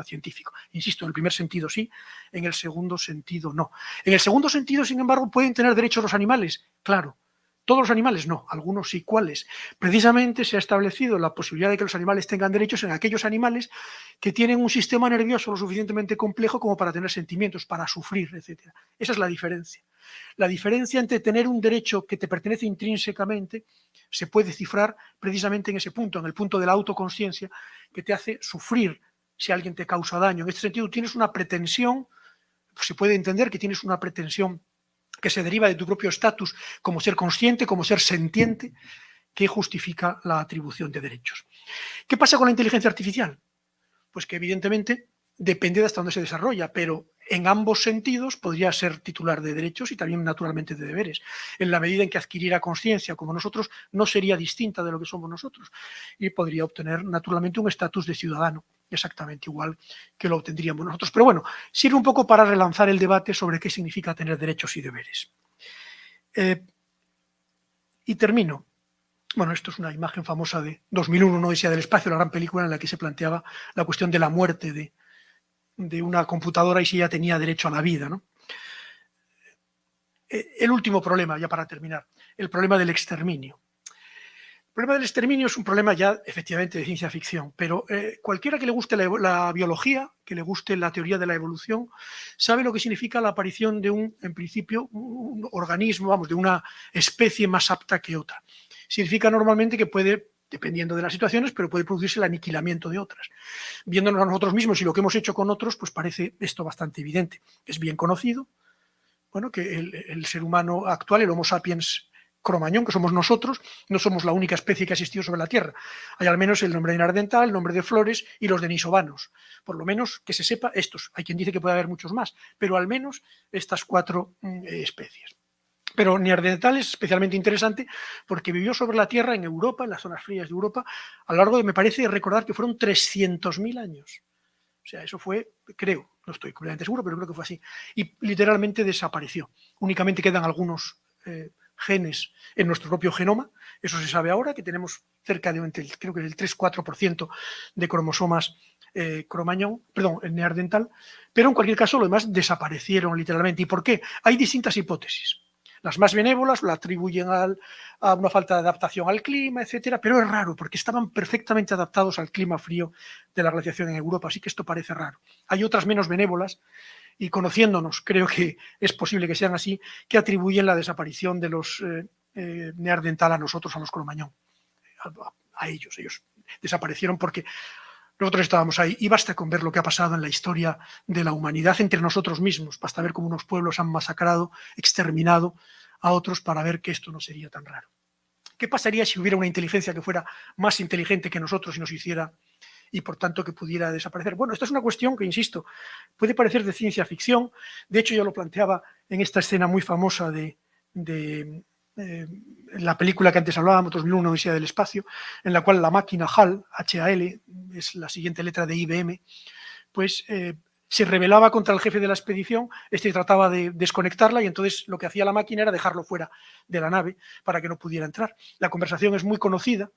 H: científico. Insisto, en el primer sentido sí, en el segundo sentido no. En el segundo sentido, sin embargo, ¿pueden tener derechos los animales? Claro. Todos los animales no, algunos sí. ¿Cuáles? Precisamente se ha establecido la posibilidad de que los animales tengan derechos en aquellos animales que tienen un sistema nervioso lo suficientemente complejo como para tener sentimientos, para sufrir, etc. Esa es la diferencia. La diferencia entre tener un derecho que te pertenece intrínsecamente se puede cifrar precisamente en ese punto, en el punto de la autoconsciencia que te hace sufrir si alguien te causa daño. En este sentido, tienes una pretensión, se puede entender que tienes una pretensión que se deriva de tu propio estatus como ser consciente, como ser sentiente, que justifica la atribución de derechos. ¿Qué pasa con la inteligencia artificial? Pues que evidentemente depende de hasta dónde se desarrolla, pero en ambos sentidos podría ser titular de derechos y también naturalmente de deberes. En la medida en que adquiriera conciencia como nosotros, no sería distinta de lo que somos nosotros y podría obtener naturalmente un estatus de ciudadano, exactamente igual que lo obtendríamos nosotros. Pero bueno, sirve un poco para relanzar el debate sobre qué significa tener derechos y deberes. Y termino. Bueno, esto es una imagen famosa de 2001, una odisea del espacio, la gran película en la que se planteaba la cuestión de la muerte de una computadora y si ella tenía derecho a la vida, ¿no? El último problema, ya para terminar, el problema del exterminio. El problema del exterminio es un problema ya efectivamente de ciencia ficción, pero cualquiera que le guste la biología, que le guste la teoría de la evolución, sabe lo que significa la aparición de en principio, un organismo, vamos, de una especie más apta que otra. Significa normalmente que puede, dependiendo de las situaciones, pero puede producirse el aniquilamiento de otras. Viéndonos a nosotros mismos y lo que hemos hecho con otros, pues parece esto bastante evidente. Es bien conocido, bueno, que el ser humano actual, el Homo sapiens cromañón, que somos nosotros, no somos la única especie que ha existido sobre la Tierra. Hay al menos el nombre de Neandertal, el nombre de Flores y los denisovanos. Por lo menos que se sepa estos. Hay quien dice que puede haber muchos más, pero al menos estas 4 especies. Pero Neandertal es especialmente interesante porque vivió sobre la Tierra en Europa, en las zonas frías de Europa, a lo largo de, me parece recordar que fueron 300.000 años. O sea, eso fue, creo, no estoy completamente seguro, pero creo que fue así. Y literalmente desapareció. Únicamente quedan algunos genes en nuestro propio genoma. Eso se sabe ahora, que tenemos cerca de, creo que el 3-4% de cromosomas cromañón, perdón, el neandertal, pero en cualquier caso, lo demás desaparecieron literalmente. ¿Y por qué? Hay distintas hipótesis. Las más benévolas lo atribuyen a una falta de adaptación al clima, etcétera, pero es raro porque estaban perfectamente adaptados al clima frío de la glaciación en Europa, así que esto parece raro. Hay otras menos benévolas y conociéndonos, creo que es posible que sean así, que atribuyen la desaparición de los neandertal a nosotros, a los cromañón, a ellos. Ellos desaparecieron porque nosotros estábamos ahí y basta con ver lo que ha pasado en la historia de la humanidad entre nosotros mismos. Basta ver cómo unos pueblos han masacrado, exterminado a otros para ver que esto no sería tan raro. ¿Qué pasaría si hubiera una inteligencia que fuera más inteligente que nosotros y nos hiciera y por tanto que pudiera desaparecer? Bueno, esta es una cuestión que, insisto, puede parecer de ciencia ficción. De hecho, yo lo planteaba en esta escena muy famosa de la película que antes hablábamos, 2001, Odisea del Espacio, en la cual la máquina HAL, H-A-L, es la siguiente letra de IBM, pues se rebelaba contra el jefe de la expedición, trataba de desconectarla y entonces lo que hacía la máquina era dejarlo fuera de la nave para que no pudiera entrar. La conversación es muy conocida.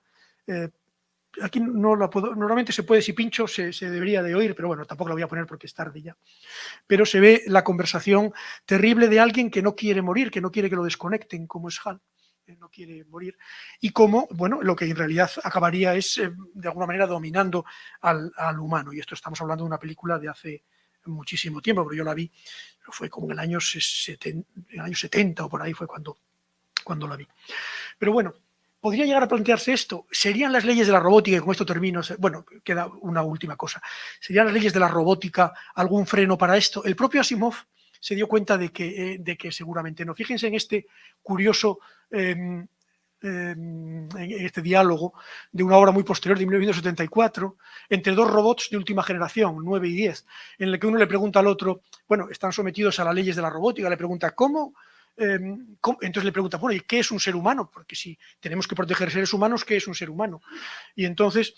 H: Aquí no la puedo, normalmente se puede, si pincho se debería de oír, pero bueno, tampoco la voy a poner porque es tarde ya. Pero se ve la conversación terrible de alguien que no quiere morir, que no quiere que lo desconecten, como es Hal, no quiere morir, y cómo, bueno, lo que en realidad acabaría es, de alguna manera, dominando al humano. Y esto estamos hablando de una película de hace muchísimo tiempo, pero yo la vi, fue como en el año 70 o por ahí fue cuando la vi. Pero bueno, ¿podría llegar a plantearse esto? ¿Serían las leyes de la robótica, y con esto termino, bueno, queda una última cosa, ¿serían las leyes de la robótica algún freno para esto? El propio Asimov se dio cuenta de que seguramente no. Fíjense en este curioso, en este diálogo de una obra muy posterior de 1974, entre dos robots de última generación, 9 y 10, en el que uno le pregunta al otro, bueno, están sometidos a las leyes de la robótica, le pregunta, ¿cómo? Entonces le pregunta, bueno, ¿y qué es un ser humano? Porque si tenemos que proteger seres humanos, ¿qué es un ser humano? Y entonces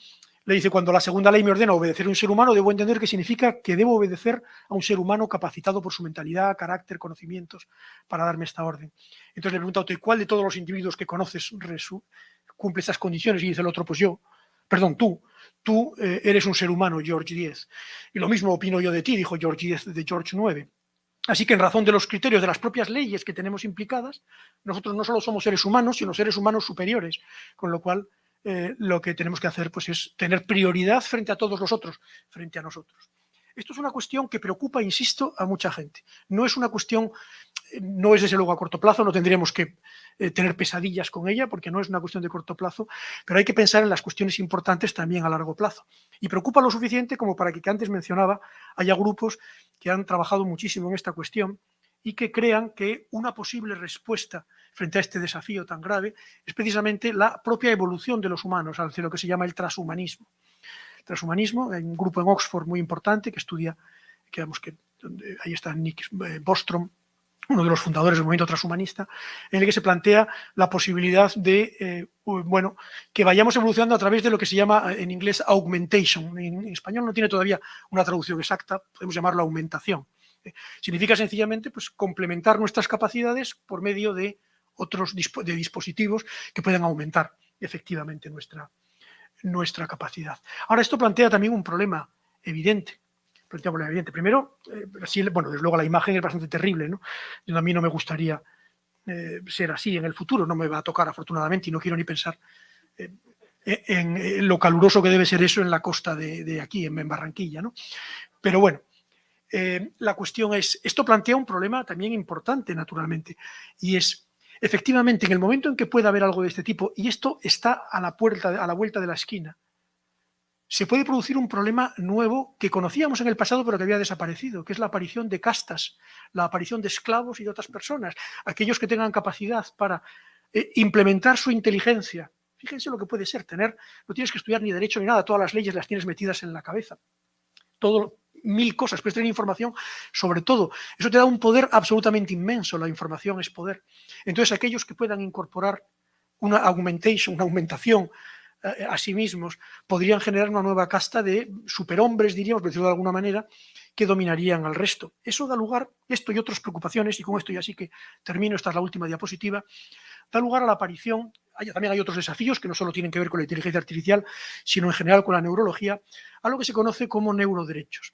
H: le dice, cuando la segunda ley me ordena obedecer a un ser humano, debo entender que significa que debo obedecer a un ser humano capacitado por su mentalidad, carácter, conocimientos, para darme esta orden. Entonces le pregunta a otro, ¿y cuál de todos los individuos que conoces cumple esas condiciones? Y dice el otro, pues yo, perdón, tú eres un ser humano, George X. Y lo mismo opino yo de ti, dijo George X de George IX. Así que en razón de los criterios de las propias leyes que tenemos implicadas, nosotros no solo somos seres humanos, sino seres humanos superiores, con lo cual lo que tenemos que hacer pues, es tener prioridad frente a todos los otros, frente a nosotros. Esto es una cuestión que preocupa, insisto, a mucha gente. No es una cuestión, no es desde luego a corto plazo, no tendríamos que tener pesadillas con ella, porque no es una cuestión de corto plazo, pero hay que pensar en las cuestiones importantes también a largo plazo. Y preocupa lo suficiente como para que antes mencionaba, haya grupos que han trabajado muchísimo en esta cuestión y que crean que una posible respuesta frente a este desafío tan grave es precisamente la propia evolución de los humanos, hacia lo que se llama el transhumanismo. El transhumanismo, hay un grupo en Oxford muy importante que estudia, ahí está Nick Bostrom, uno de los fundadores del movimiento transhumanista, en el que se plantea la posibilidad de, que vayamos evolucionando a través de lo que se llama en inglés augmentation. En español no tiene todavía una traducción exacta, podemos llamarlo aumentación. Significa sencillamente pues, complementar nuestras capacidades por medio de otros dispositivos que puedan aumentar efectivamente nuestra capacidad. Ahora, esto plantea también un problema evidente. Primero, desde luego la imagen es bastante terrible, ¿no? A mí no me gustaría ser así en el futuro, no me va a tocar afortunadamente y no quiero ni pensar en lo caluroso que debe ser eso en la costa de aquí, en Barranquilla, ¿no? Pero bueno, la cuestión es, esto plantea un problema también importante, naturalmente, y es, efectivamente, en el momento en que pueda haber algo de este tipo, y esto está a la vuelta de la esquina, se puede producir un problema nuevo que conocíamos en el pasado pero que había desaparecido, que es la aparición de castas, la aparición de esclavos y de otras personas, aquellos que tengan capacidad para implementar su inteligencia. Fíjense lo que puede ser no tienes que estudiar ni derecho ni nada, todas las leyes las tienes metidas en la cabeza. Mil cosas, puedes tener información sobre todo. Eso te da un poder absolutamente inmenso, la información es poder. Entonces aquellos que puedan incorporar una aumentación a sí mismos, podrían generar una nueva casta de superhombres, diríamos, por decirlo de alguna manera, que dominarían al resto. Eso da lugar, esto y otras preocupaciones, y con esto ya sí que termino, esta es la última diapositiva, da lugar a la aparición, también hay otros desafíos que no solo tienen que ver con la inteligencia artificial, sino en general con la neurología, a lo que se conoce como neuroderechos.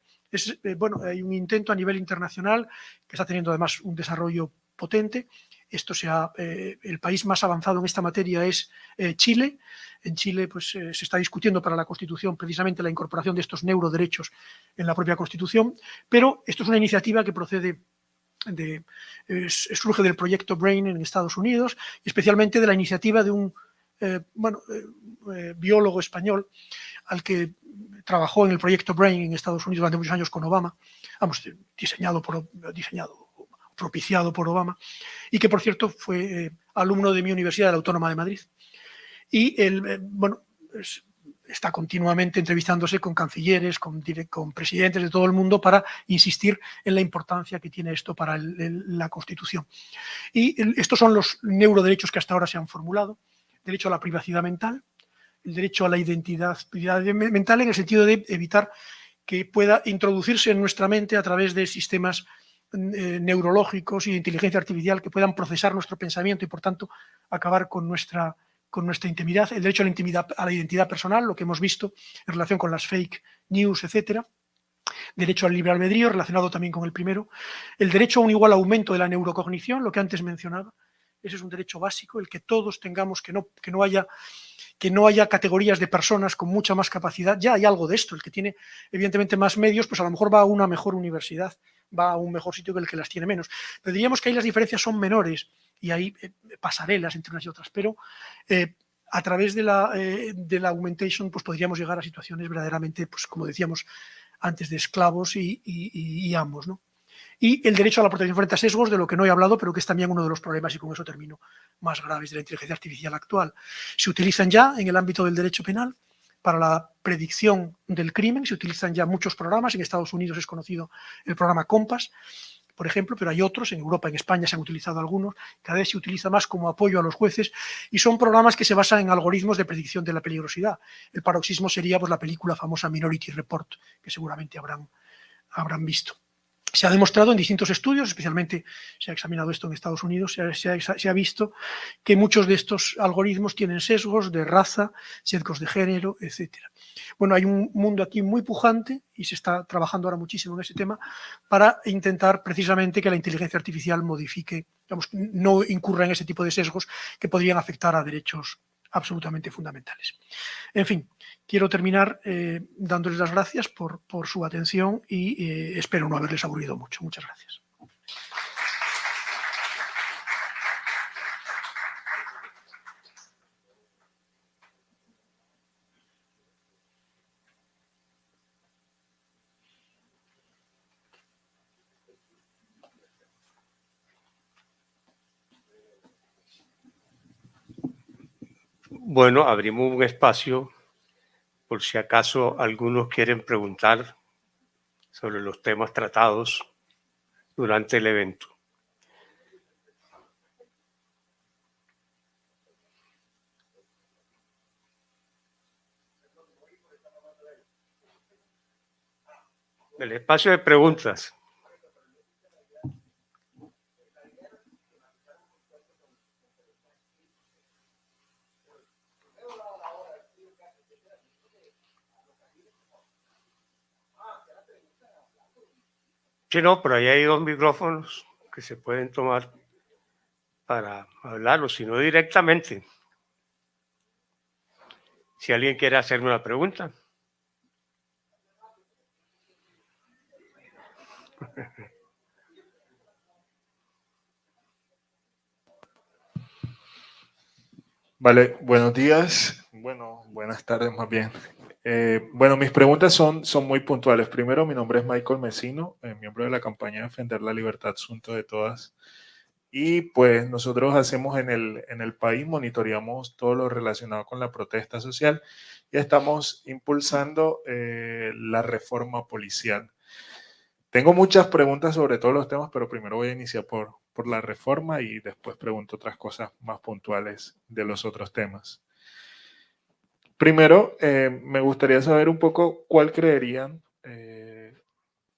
H: Bueno, hay un intento a nivel internacional que está teniendo además un desarrollo potente. El país más avanzado en esta materia es Chile. En Chile pues, se está discutiendo para la Constitución precisamente la incorporación de estos neuroderechos en la propia Constitución, pero esto es una iniciativa que surge del proyecto BRAIN en Estados Unidos, y especialmente de la iniciativa de un biólogo español al que trabajó en el proyecto BRAIN en Estados Unidos durante muchos años con Obama, propiciado por Obama, y que, por cierto, fue alumno de mi Universidad, de la Autónoma de Madrid. Y él, está continuamente entrevistándose con cancilleres, con presidentes de todo el mundo para insistir en la importancia que tiene esto para la Constitución. Y estos son los neuroderechos que hasta ahora se han formulado: derecho a la privacidad mental, el derecho a la identidad mental en el sentido de evitar que pueda introducirse en nuestra mente a través de sistemas neurológicos y de inteligencia artificial que puedan procesar nuestro pensamiento y, por tanto, acabar con nuestra intimidad. El derecho a la identidad personal, lo que hemos visto en relación con las fake news, etcétera. Derecho al libre albedrío, relacionado también con el primero. El derecho a un igual aumento de la neurocognición, lo que antes mencionaba. Ese es un derecho básico, el que todos tengamos, que no haya categorías de personas con mucha más capacidad. Ya hay algo de esto. El que tiene, evidentemente, más medios, pues a lo mejor va a una mejor universidad, va a un mejor sitio que el que las tiene menos. Pero diríamos que ahí las diferencias son menores y hay pasarelas entre unas y otras, pero a través de la augmentation pues podríamos llegar a situaciones verdaderamente, pues como decíamos antes, de esclavos y amos, ¿no? Y el derecho a la protección frente a sesgos, de lo que no he hablado, pero que es también uno de los problemas, y con eso termino, más graves de la inteligencia artificial actual. Se utilizan ya en el ámbito del derecho penal para la predicción del crimen, se utilizan ya muchos programas. En Estados Unidos es conocido el programa COMPAS, por ejemplo, pero hay otros, en Europa, en España se han utilizado algunos, cada vez se utiliza más como apoyo a los jueces, y son programas que se basan en algoritmos de predicción de la peligrosidad. El paroxismo sería pues la película famosa Minority Report, que seguramente habrán visto. Se ha demostrado en distintos estudios, especialmente se ha examinado esto en Estados Unidos, se ha visto que muchos de estos algoritmos tienen sesgos de raza, sesgos de género, etc. Bueno, hay un mundo aquí muy pujante y se está trabajando ahora muchísimo en ese tema para intentar precisamente que la inteligencia artificial modifique, no incurra en ese tipo de sesgos que podrían afectar a derechos absolutamente fundamentales. En fin, quiero terminar dándoles las gracias por su atención y espero no haberles aburrido mucho. Muchas gracias.
B: Bueno, abrimos un espacio por si acaso algunos quieren preguntar sobre los temas tratados durante el evento. El espacio de preguntas. Sí, no, pero ahí hay dos micrófonos que se pueden tomar para hablarlo, si no directamente. Si alguien quiere hacerme una pregunta.
I: Vale, buenos días. Bueno, buenas tardes más bien. Bueno, mis preguntas son muy puntuales. Primero, mi nombre es Michael Mesino, miembro de la campaña Defender la Libertad Asunto de Todas. Y pues nosotros hacemos en el país, monitoreamos todo lo relacionado con la protesta social y estamos impulsando la reforma policial. Tengo muchas preguntas sobre todos los temas, pero primero voy a iniciar por la reforma y después pregunto otras cosas más puntuales de los otros temas. Primero, me gustaría saber un poco cuál creerían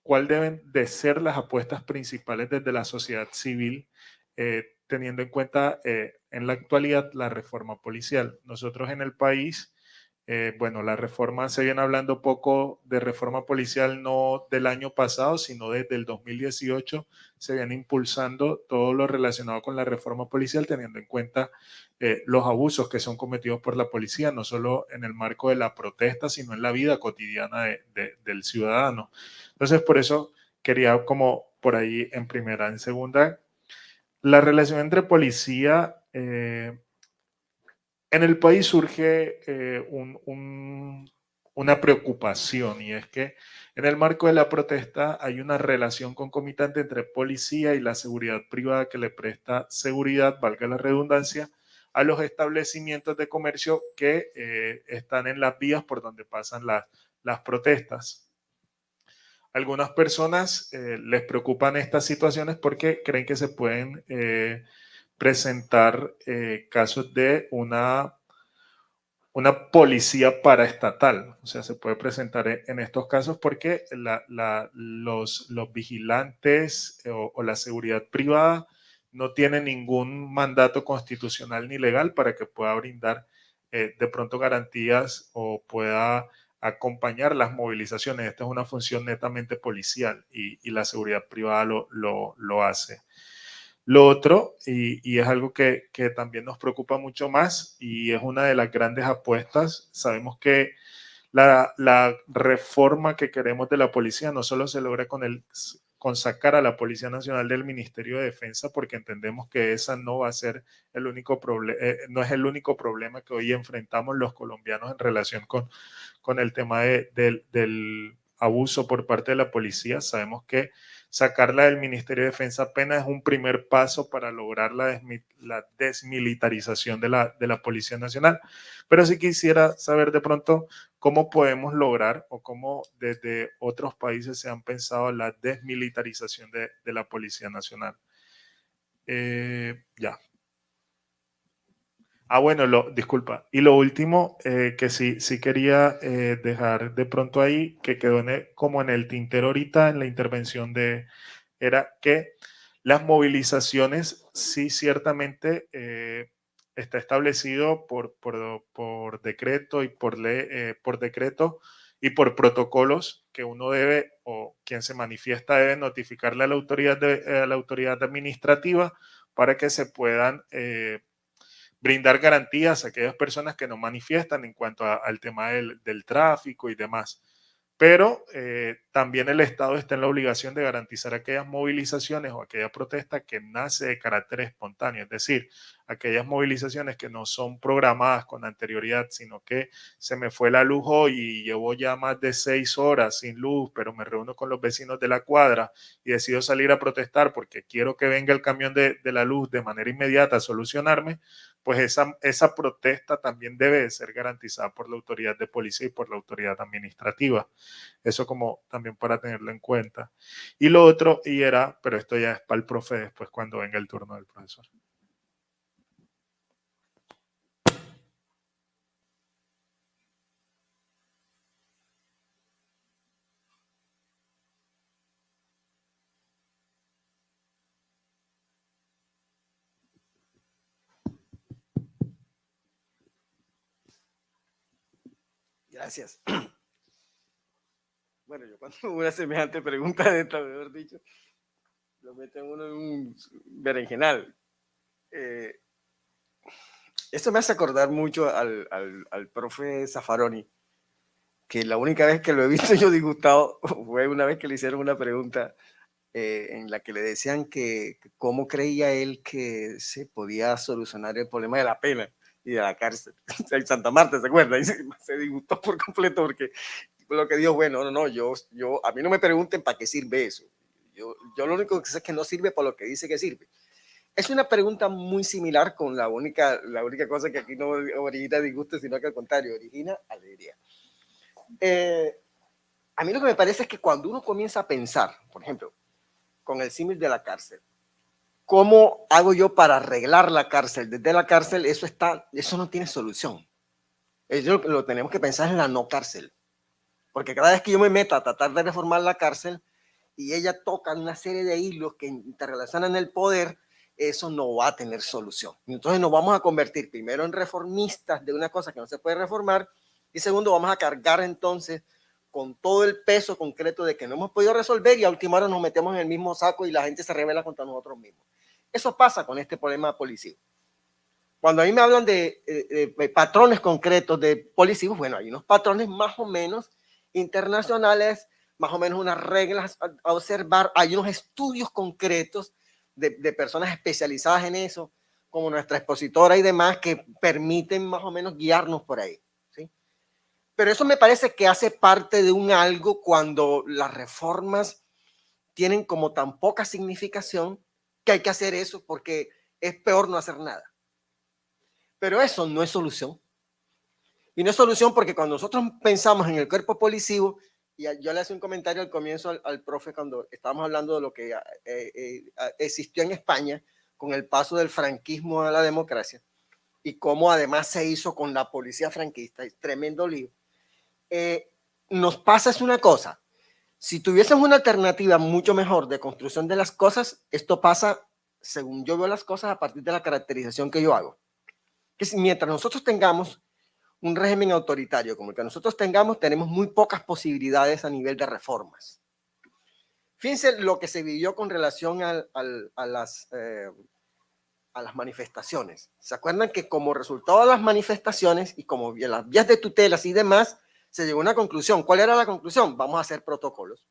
I: cuál deben de ser las apuestas principales desde la sociedad civil, teniendo en cuenta en la actualidad la reforma policial. Nosotros en el país, bueno, la reforma, se viene hablando poco de reforma policial, no del año pasado, sino desde el 2018 se viene impulsando todo lo relacionado con la reforma policial, teniendo en cuenta los abusos que son cometidos por la policía, no solo en el marco de la protesta, sino en la vida cotidiana del ciudadano. Entonces, por eso quería como por ahí en primera. En segunda, la relación entre policía, en el país surge una preocupación, y es que en el marco de la protesta hay una relación concomitante entre policía y la seguridad privada que le presta seguridad, valga la redundancia, a los establecimientos de comercio que están en las vías por donde pasan las protestas. Algunas personas les preocupan estas situaciones porque creen que se pueden presentar casos de una policía paraestatal. O sea, se puede presentar en estos casos porque los vigilantes o la seguridad privada no tienen ningún mandato constitucional ni legal para que pueda brindar de pronto garantías o pueda acompañar las movilizaciones. Esta es una función netamente policial y la seguridad privada lo hace. Lo otro, y es algo que también nos preocupa mucho más y es una de las grandes apuestas, sabemos que la reforma que queremos de la policía no solo se logra con sacar a la Policía Nacional del Ministerio de Defensa, porque entendemos que esa no va a ser el único problema, no es el único problema que hoy enfrentamos los colombianos en relación con el tema del abuso por parte de la policía. Sabemos que sacarla del Ministerio de Defensa apenas es un primer paso para lograr la desmilitarización de la Policía Nacional. Pero sí quisiera saber de pronto cómo podemos lograr o cómo desde otros países se han pensado la desmilitarización de la Policía Nacional. Ya. Bueno, disculpa. Y lo último que sí quería dejar de pronto ahí, que quedó como en el tintero ahorita en la intervención era que las movilizaciones sí ciertamente está establecido por decreto y por decreto y por protocolos que uno debe, o quien se manifiesta debe notificarle a la autoridad administrativa para que se puedan brindar garantías a aquellas personas que no manifiestan en cuanto al tema del tráfico y demás. Pero también el Estado está en la obligación de garantizar aquellas movilizaciones o aquella protesta que nace de carácter espontáneo, es decir, aquellas movilizaciones que no son programadas con anterioridad, sino que se me fue la luz hoy y llevo ya más de 6 horas sin luz, pero me reúno con los vecinos de la cuadra y decido salir a protestar porque quiero que venga el camión de la luz de manera inmediata a solucionarme. Pues esa protesta también debe de ser garantizada por la autoridad de policía y por la autoridad administrativa. Eso como también para tenerlo en cuenta. Y lo otro, pero esto ya es para el profe después cuando venga el turno del profesor.
E: Gracias. Bueno, yo cuando una semejante pregunta de esta, mejor dicho, lo meten uno en un berenjenal. Esto me hace acordar mucho al profe Zaffaroni, que la única vez que lo he visto yo disgustado fue una vez que le hicieron una pregunta en la que le decían que cómo creía él que se podía solucionar el problema de la pena y de la cárcel. En Santa Marta, ¿se acuerda? Y se disgustó por completo porque lo que dijo, bueno, no, a mí no me pregunten para qué sirve eso. Yo lo único que sé es que no sirve por lo que dice que sirve. Es una pregunta muy similar con la única cosa que aquí no origina disgusto, sino que al contrario, origina alegría. A mí lo que me parece es que cuando uno comienza a pensar, por ejemplo, con el símil de la cárcel, ¿cómo hago yo para arreglar la cárcel? Desde la cárcel eso no tiene solución. Eso lo tenemos que pensar en la no cárcel. Porque cada vez que yo me meta a tratar de reformar la cárcel, y ella toca una serie de hilos que interrelacionan el poder, eso no va a tener solución. Entonces nos vamos a convertir primero en reformistas de una cosa que no se puede reformar, y segundo, vamos a cargar entonces con todo el peso concreto de que no hemos podido resolver, y a última hora nos metemos en el mismo saco y la gente se rebela contra nosotros mismos. Eso pasa con este problema policivo. Cuando a mí me hablan de patrones concretos de policivos, bueno, hay unos patrones más o menos internacionales, más o menos unas reglas a observar, hay unos estudios concretos de personas especializadas en eso, como nuestra expositora y demás, que permiten más o menos guiarnos por ahí, ¿sí? Pero eso me parece que hace parte de un algo cuando las reformas tienen como tan poca significación que hay que hacer eso porque es peor no hacer nada. Pero eso no es solución. Y no es solución porque cuando nosotros pensamos en el cuerpo policivo, y yo le hacía un comentario al comienzo al profe cuando estábamos hablando de lo que existió en España con el paso del franquismo a la democracia y cómo además se hizo con la policía franquista, es tremendo lío. Nos pasa es una cosa, si tuviésemos una alternativa mucho mejor de construcción de las cosas, esto pasa, según yo veo las cosas, a partir de la caracterización que yo hago. Que mientras nosotros tengamos un régimen autoritario como el que nosotros tengamos, tenemos muy pocas posibilidades a nivel de reformas. Fíjense lo que se vivió con relación a las manifestaciones. ¿Se acuerdan que como resultado de las manifestaciones y como las vías de tutelas y demás, se llegó a una conclusión? ¿Cuál era la conclusión? Vamos a hacer protocolos.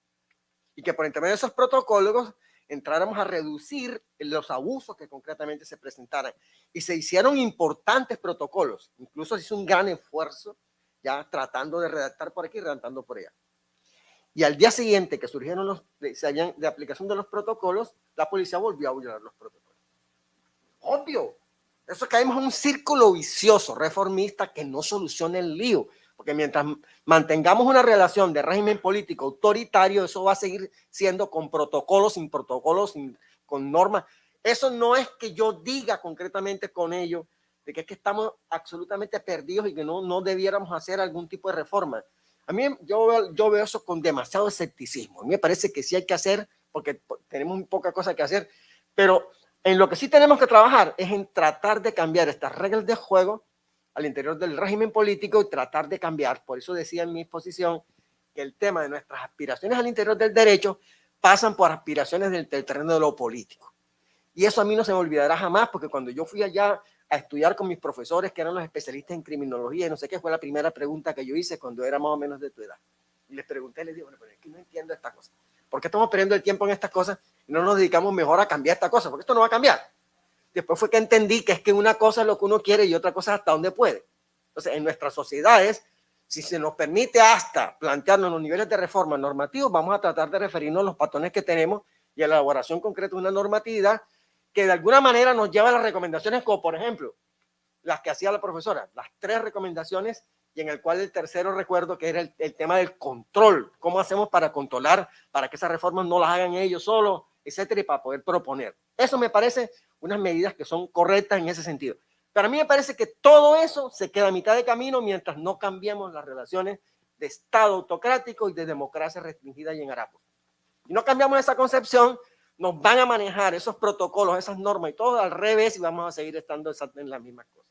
E: Y que por intermedio de esos protocolos entráramos a reducir los abusos que concretamente se presentaran. Y se hicieron importantes protocolos. Incluso se hizo un gran esfuerzo ya tratando de redactar por aquí y redactando por allá. Y al día siguiente que surgieron de aplicación de los protocolos, la policía volvió a violar los protocolos. Obvio. Eso caemos en un círculo vicioso, reformista, que no soluciona el lío. Porque mientras mantengamos una relación de régimen político autoritario, eso va a seguir siendo con protocolos, sin protocolos, con normas. Eso no es que yo diga concretamente con ello de que es que estamos absolutamente perdidos y que no debiéramos hacer algún tipo de reforma. A mí yo veo eso con demasiado escepticismo. A mí me parece que sí hay que hacer, porque tenemos muy poca cosa que hacer, pero en lo que sí tenemos que trabajar es en tratar de cambiar estas reglas de juego al interior del régimen político y tratar de cambiar. Por eso decía en mi exposición que el tema de nuestras aspiraciones al interior del derecho pasan por aspiraciones del terreno de lo político. Y eso a mí no se me olvidará jamás, porque cuando yo fui allá a estudiar con mis profesores, que eran los especialistas en criminología, y no sé qué, fue la primera pregunta que yo hice cuando era más o menos de tu edad. Y les pregunté, les digo, bueno, pero es que no entiendo esta cosa. ¿Por qué estamos perdiendo el tiempo en estas cosas y no nos dedicamos mejor a cambiar esta cosa? Porque esto no va a cambiar. Después fue que entendí que es que una cosa es lo que uno quiere y otra cosa es hasta dónde puede. Entonces, en nuestras sociedades, si se nos permite hasta plantearnos los niveles de reforma normativos, vamos a tratar de referirnos a los patrones que tenemos y a la elaboración concreta de una normatividad que de alguna manera nos lleva a las recomendaciones, como por ejemplo, las que hacía la profesora, las 3 recomendaciones, y en el cual el tercero recuerdo que era el tema del control. ¿Cómo hacemos para controlar, para que esas reformas no las hagan ellos solos, etcétera, y para poder proponer? Eso me parece unas medidas que son correctas en ese sentido. Pero a mí me parece que todo eso se queda a mitad de camino mientras no cambiemos las relaciones de Estado autocrático y de democracia restringida y en harapos. Si no cambiamos esa concepción, nos van a manejar esos protocolos, esas normas y todo al revés y vamos a seguir estando en las mismas cosas.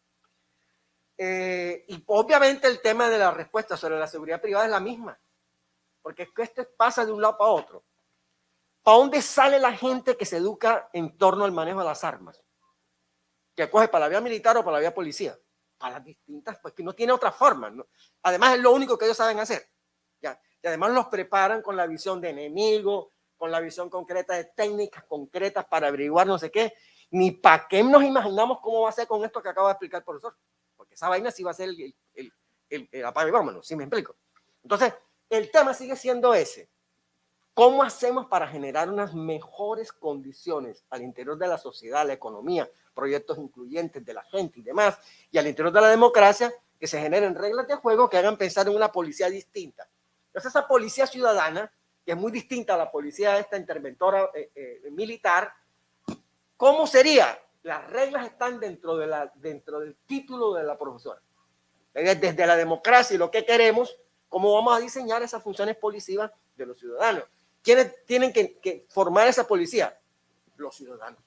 E: Y obviamente el tema de la respuesta sobre la seguridad privada es la misma, porque es que esto pasa de un lado para otro. ¿Para dónde sale la gente que se educa en torno al manejo de las armas? ¿Que coge para la vía militar o para la vía policía? Para las distintas, pues que no tiene otra forma, ¿no? Además es lo único que ellos saben hacer, ¿ya? Y además los preparan con la visión de enemigo, con la visión concreta de técnicas concretas para averiguar no sé qué. Ni para qué nos imaginamos cómo va a ser con esto que acaba de explicar el profesor. Porque esa vaina sí va a ser el apague y vámonos, ¿sí me explico? Entonces, el tema sigue siendo ese. ¿Cómo hacemos para generar unas mejores condiciones al interior de la sociedad, la economía, proyectos incluyentes de la gente y demás, y al interior de la democracia, que se generen reglas de juego que hagan pensar en una policía distinta? Entonces, esa policía ciudadana, que es muy distinta a la policía esta interventora militar, ¿cómo sería? Las reglas están dentro del título de la profesora. Desde la democracia y lo que queremos, ¿cómo vamos a diseñar esas funciones policivas de los ciudadanos? ¿Quiénes tienen que formar esa policía? Los ciudadanos.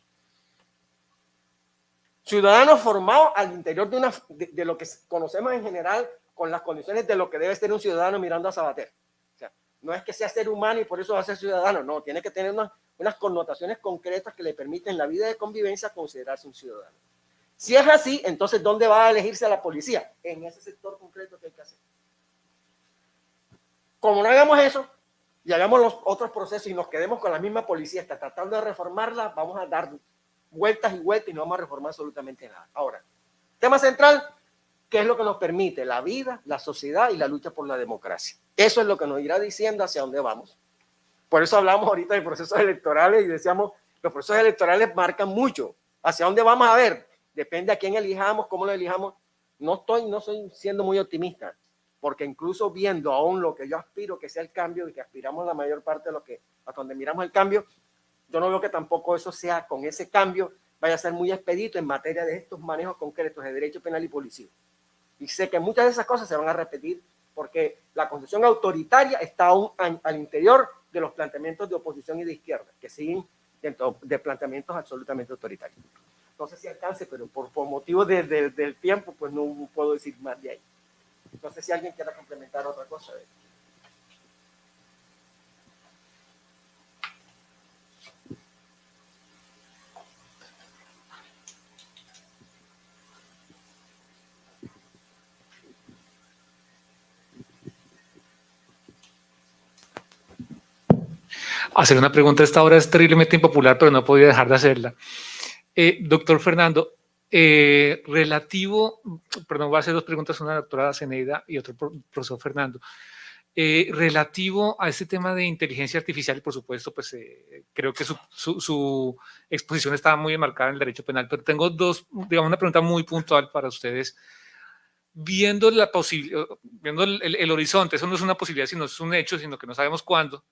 E: Ciudadanos formados al interior de lo que conocemos en general con las condiciones de lo que debe ser un ciudadano mirando a Sabater. O sea, no es que sea ser humano y por eso va a ser ciudadano, no, tiene que tener unas connotaciones concretas que le permiten la vida de convivencia considerarse un ciudadano. Si es así, entonces, ¿dónde va a elegirse a la policía? En ese sector concreto que hay que hacer. Como no hagamos eso y hagamos los otros procesos y nos quedemos con la misma policía hasta tratando de reformarla, vamos a dar vueltas y vueltas y no vamos a reformar absolutamente nada. Ahora, tema central, ¿qué es lo que nos permite? La vida, la sociedad y la lucha por la democracia. Eso es lo que nos irá diciendo hacia dónde vamos. Por eso hablamos ahorita de procesos electorales y decíamos, los procesos electorales marcan mucho. ¿Hacia dónde vamos a ver? Depende a quién elijamos, cómo lo elijamos. No soy siendo muy optimista, porque incluso viendo aún lo que yo aspiro que sea el cambio y que aspiramos la mayor parte de lo que, a donde miramos el cambio, yo no veo que tampoco eso sea, con ese cambio, vaya a ser muy expedito en materia de estos manejos concretos de derecho penal y policía. Y sé que muchas de esas cosas se van a repetir porque la concepción autoritaria está aún al interior de los planteamientos de oposición y de izquierda, que siguen dentro de planteamientos absolutamente autoritarios. No sé si alcance, pero por motivo del tiempo, pues no puedo decir más de ahí. No sé si alguien quiera complementar otra cosa.
J: Hacer una pregunta a esta hora es terriblemente impopular, pero no podía dejar de hacerla. Doctor Fernando, perdón, voy a hacer dos preguntas, una a la doctora Zeneida y otra al profesor Fernando. Relativo a este tema de inteligencia artificial, por supuesto, pues creo que su exposición está muy enmarcada en el derecho penal, pero tengo una pregunta muy puntual para ustedes. Viendo viendo el horizonte, eso no es una posibilidad, sino es un hecho, sino que no sabemos cuándo.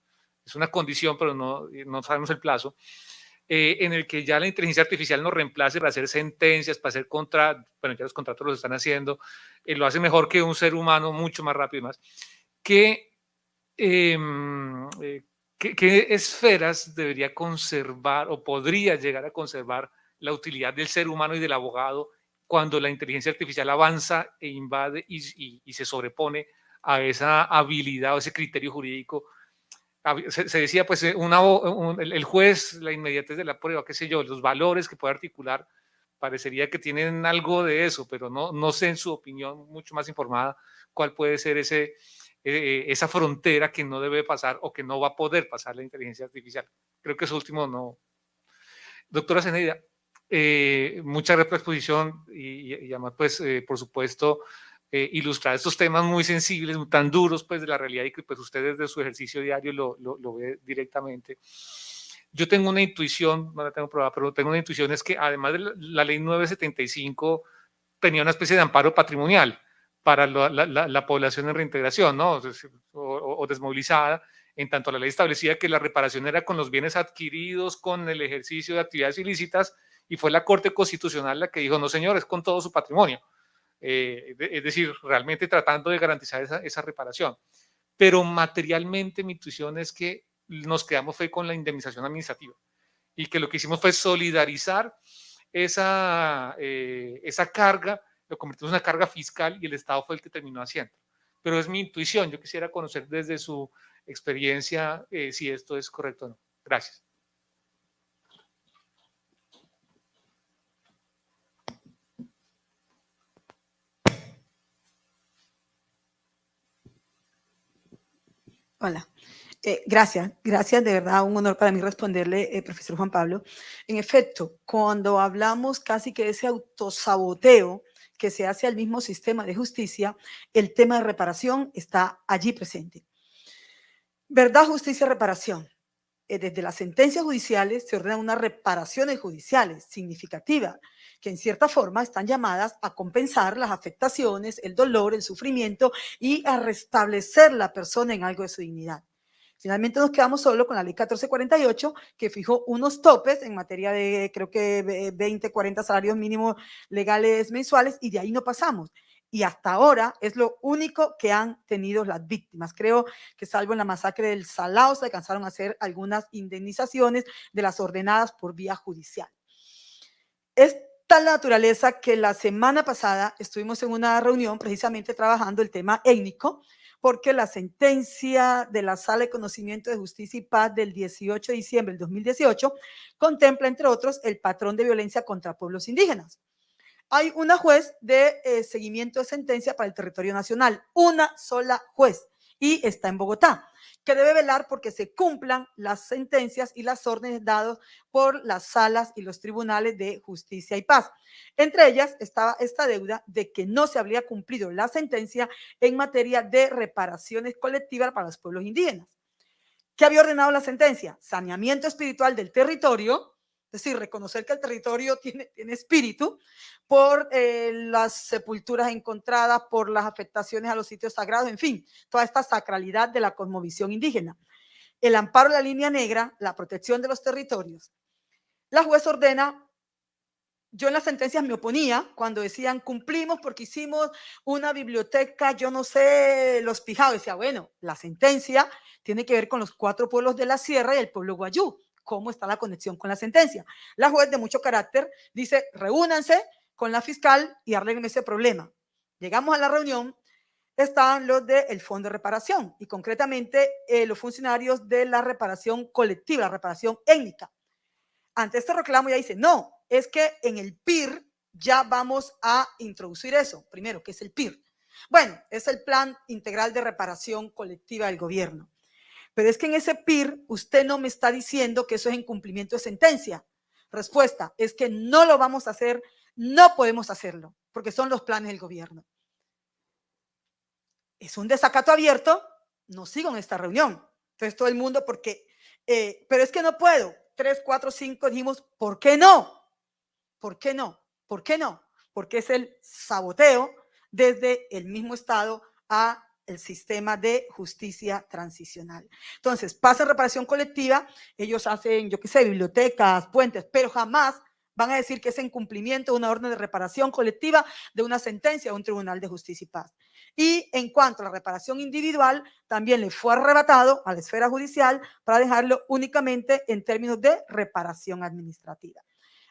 J: Es una condición, pero no sabemos el plazo, en el que ya la inteligencia artificial nos reemplace para hacer sentencias, para hacer contratos, bueno, ya los contratos los están haciendo, lo hace mejor que un ser humano, mucho más rápido y más. ¿Qué esferas debería conservar o podría llegar a conservar la utilidad del ser humano y del abogado cuando la inteligencia artificial avanza e invade y se sobrepone a esa habilidad o ese criterio jurídico? Se decía, pues, el juez, la inmediatez de la prueba, qué sé yo, los valores que puede articular, parecería que tienen algo de eso, pero no sé en su opinión mucho más informada cuál puede ser esa frontera que no debe pasar o que no va a poder pasar la inteligencia artificial. Creo que eso último no. Doctora Zeneida, muchas gracias por la exposición y además, pues, por supuesto, ilustrar estos temas muy sensibles, tan duros, pues, de la realidad y que, pues, usted desde su ejercicio diario lo ve directamente. Yo tengo una intuición, no la tengo probada, pero tengo una intuición, es que además de la ley 975 tenía una especie de amparo patrimonial para la población en reintegración, ¿no? O desmovilizada, en tanto la ley establecía que la reparación era con los bienes adquiridos con el ejercicio de actividades ilícitas y fue la Corte Constitucional la que dijo, no señor, es con todo su patrimonio. Es decir, realmente tratando de garantizar esa reparación. Pero materialmente mi intuición es que nos quedamos fue con la indemnización administrativa y que lo que hicimos fue solidarizar esa carga, lo convertimos en una carga fiscal y el Estado fue el que terminó haciendo. Pero es mi intuición, yo quisiera conocer desde su experiencia si esto es correcto o no. Gracias.
G: Hola. Gracias, de verdad, un honor para mí responderle, profesor Juan Pablo. En efecto, cuando hablamos casi que de ese autosaboteo que se hace al mismo sistema de justicia, el tema de reparación está allí presente. Verdad, justicia, reparación. Desde las sentencias judiciales se ordenan unas reparaciones judiciales significativas que en cierta forma están llamadas a compensar las afectaciones, el dolor, el sufrimiento y a restablecer la persona en algo de su dignidad. Finalmente nos quedamos solo con la ley 1448 que fijó unos topes en materia de creo que 20, 40 salarios mínimos legales mensuales y de ahí no pasamos. y hasta ahora es lo único que han tenido las víctimas. Creo que salvo en la masacre del Salao se alcanzaron a hacer algunas indemnizaciones de las ordenadas por vía judicial. Es tal naturaleza que la semana pasada estuvimos en una reunión precisamente trabajando el tema étnico, porque la sentencia de la Sala de Conocimiento de Justicia y Paz del 18 de diciembre del 2018 contempla, entre otros, el patrón de violencia contra pueblos indígenas. Hay una juez de seguimiento de sentencia para el territorio nacional, una sola juez, y está en Bogotá, que debe velar porque se cumplan las sentencias y las órdenes dadas por las salas y los tribunales de justicia y paz. Entre ellas estaba esta deuda de que no se habría cumplido la sentencia en materia de reparaciones colectivas para los pueblos indígenas. ¿Qué había ordenado la sentencia? Saneamiento espiritual del territorio, es decir, reconocer que el territorio tiene espíritu por las sepulturas encontradas, por las afectaciones a los sitios sagrados, en fin, toda esta sacralidad de la cosmovisión indígena. El amparo a la línea negra, la protección de los territorios. La juez ordena, yo en las sentencias me oponía cuando decían cumplimos porque hicimos una biblioteca, yo no sé, Los Pijados. Decía, bueno, la sentencia tiene que ver con los 4 pueblos de la sierra y el pueblo guayú. ¿Cómo está la conexión con la sentencia? La juez de mucho carácter dice, reúnanse con la fiscal y arreglen ese problema. Llegamos a la reunión, estaban los del Fondo de Reparación y concretamente los funcionarios de la reparación colectiva, la reparación étnica. Ante este reclamo ya dice, no, es que en el PIR ya vamos a introducir eso. Primero, ¿qué es el PIR? Bueno, es el Plan Integral de Reparación Colectiva del Gobierno. Pero es que en ese PIR usted no me está diciendo que eso es incumplimiento de sentencia. Respuesta, es que no lo vamos a hacer, no podemos hacerlo, porque son los planes del gobierno. Es un desacato abierto, no sigo en esta reunión. Entonces todo el mundo, porque, pero es que no puedo. 3, 4, 5 dijimos, ¿por qué no? ¿Por qué no? ¿Por qué no? Porque es el saboteo desde el mismo Estado a el sistema de justicia transicional. Entonces, pasa en reparación colectiva, ellos hacen, yo qué sé, bibliotecas, puentes, pero jamás van a decir que es incumplimiento de una orden de reparación colectiva de una sentencia de un tribunal de justicia y paz. Y en cuanto a la reparación individual, también le fue arrebatado a la esfera judicial para dejarlo únicamente en términos de reparación administrativa.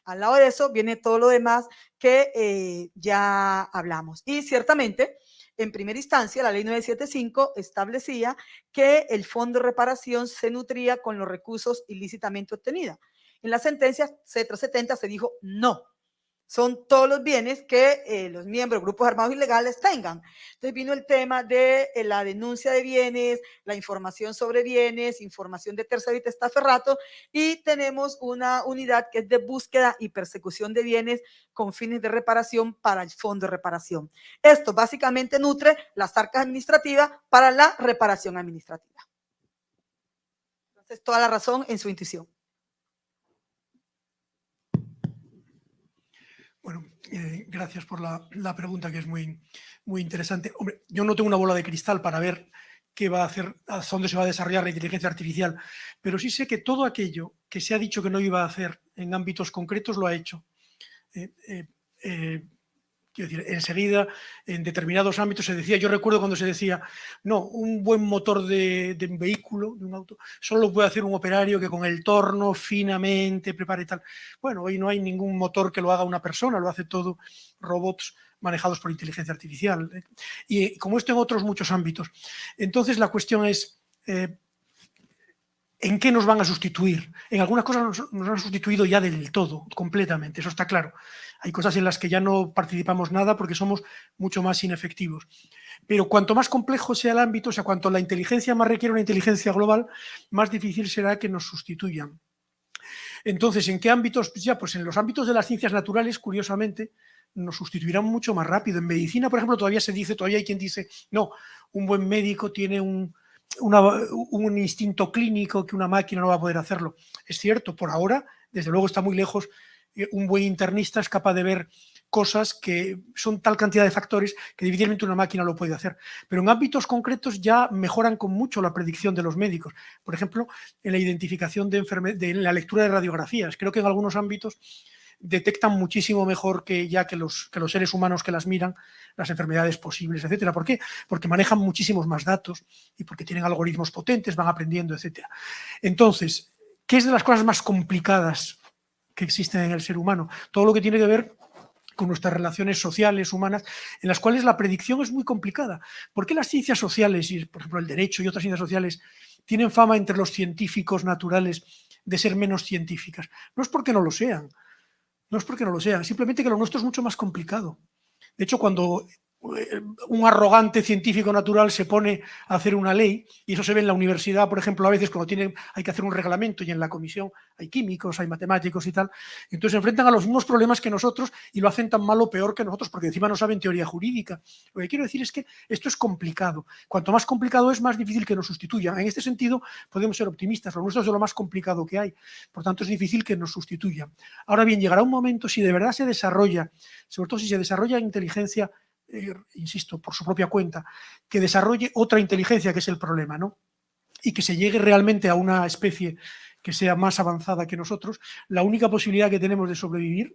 G: Al lado de eso viene todo lo demás que ya hablamos. Y ciertamente, en primera instancia, la ley 975 establecía que el fondo de reparación se nutría con los recursos ilícitamente obtenidos. En la sentencia C370 se dijo no. Son todos los bienes que los miembros de grupos armados ilegales tengan. Entonces vino el tema de la denuncia de bienes, la información sobre bienes, información de tercero y testaferrato, y tenemos una unidad que es de búsqueda y persecución de bienes con fines de reparación para el fondo de reparación. Esto básicamente nutre las arcas administrativas para la reparación administrativa. Entonces, toda la razón en su intuición.
H: Bueno, gracias por la pregunta, que es muy interesante. Hombre, yo no tengo una bola de cristal para ver qué va a hacer, a dónde se va a desarrollar la inteligencia artificial, pero sí sé que todo aquello que se ha dicho que no iba a hacer en ámbitos concretos lo ha hecho. Quiero decir, enseguida, en determinados ámbitos se decía, yo recuerdo cuando se decía, no, un buen motor de un vehículo, de un auto, solo lo puede hacer un operario que con el torno finamente prepare tal. Bueno, hoy no hay ningún motor que lo haga una persona, lo hace todo robots manejados por inteligencia artificial. Y como esto en otros muchos ámbitos. Entonces la cuestión es, ¿en qué nos van a sustituir? En algunas cosas nos han sustituido ya del todo, completamente, eso está claro. Hay cosas en las que ya no participamos nada porque somos mucho más inefectivos. Pero cuanto más complejo sea el ámbito, o sea, cuanto la inteligencia más requiere una inteligencia global, más difícil será que nos sustituyan. Entonces, ¿en qué ámbitos? Pues ya, pues en los ámbitos de las ciencias naturales, curiosamente, nos sustituirán mucho más rápido. En medicina, por ejemplo, todavía hay quien dice, no, un buen médico tiene un instinto clínico que una máquina no va a poder hacerlo. Es cierto, por ahora, desde luego está muy lejos. Un buen internista es capaz de ver cosas que son tal cantidad de factores que difícilmente una máquina lo puede hacer. Pero en ámbitos concretos ya mejoran con mucho la predicción de los médicos. Por ejemplo, en la identificación de la lectura de radiografías. Creo que en algunos ámbitos detectan muchísimo mejor que los seres humanos que las miran las enfermedades posibles, etcétera. ¿Por qué? Porque manejan muchísimos más datos y porque tienen algoritmos potentes, van aprendiendo, etcétera. Entonces, ¿qué es de las cosas más complicadas que existen en el ser humano? Todo lo que tiene que ver con nuestras relaciones sociales, humanas, en las cuales la predicción es muy complicada. ¿Por qué las ciencias sociales, y por ejemplo el derecho y otras ciencias sociales, tienen fama entre los científicos naturales de ser menos científicas? No es porque no lo sean, simplemente que lo nuestro es mucho más complicado. De hecho, cuando un arrogante científico natural se pone a hacer una ley, y eso se ve en la universidad, por ejemplo, a veces cuando hay que hacer un reglamento y en la comisión hay químicos, hay matemáticos y tal, entonces se enfrentan a los mismos problemas que nosotros y lo hacen tan mal o peor que nosotros, porque encima no saben teoría jurídica. Lo que quiero decir es que esto es complicado. Cuanto más complicado es, más difícil que nos sustituyan. En este sentido, podemos ser optimistas. Lo nuestro es de lo más complicado que hay. Por tanto, es difícil que nos sustituyan. Ahora bien, llegará un momento, si de verdad se desarrolla, sobre todo si se desarrolla inteligencia, insisto, por su propia cuenta, que desarrolle otra inteligencia, que es el problema, ¿no? Y que se llegue realmente a una especie que sea más avanzada que nosotros, la única posibilidad que tenemos de sobrevivir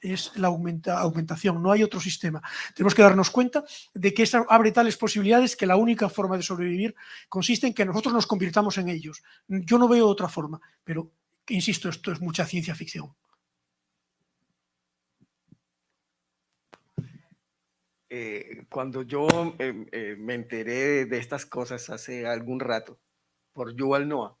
H: es la aumentación, no hay otro sistema. Tenemos que darnos cuenta de que eso abre tales posibilidades que la única forma de sobrevivir consiste en que nosotros nos convirtamos en ellos. Yo no veo otra forma, pero, insisto, esto es mucha ciencia ficción.
E: Cuando yo me enteré de estas cosas hace algún rato por Yuval Noah,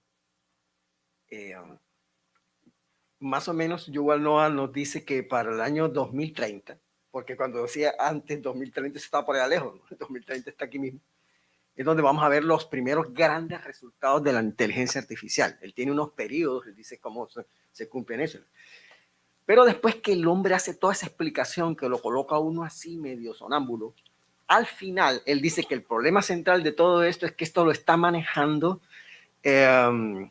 E: más o menos Yuval Noah nos dice que para el año 2030, porque cuando decía antes 2030 se estaba por allá lejos, ¿no? 2030 está aquí mismo, es donde vamos a ver los primeros grandes resultados de la inteligencia artificial. Él tiene unos periodos, él dice cómo se cumplen eso. Pero después que el hombre hace toda esa explicación que lo coloca uno así medio sonámbulo, al final él dice que el problema central de todo esto es que esto lo está manejando, el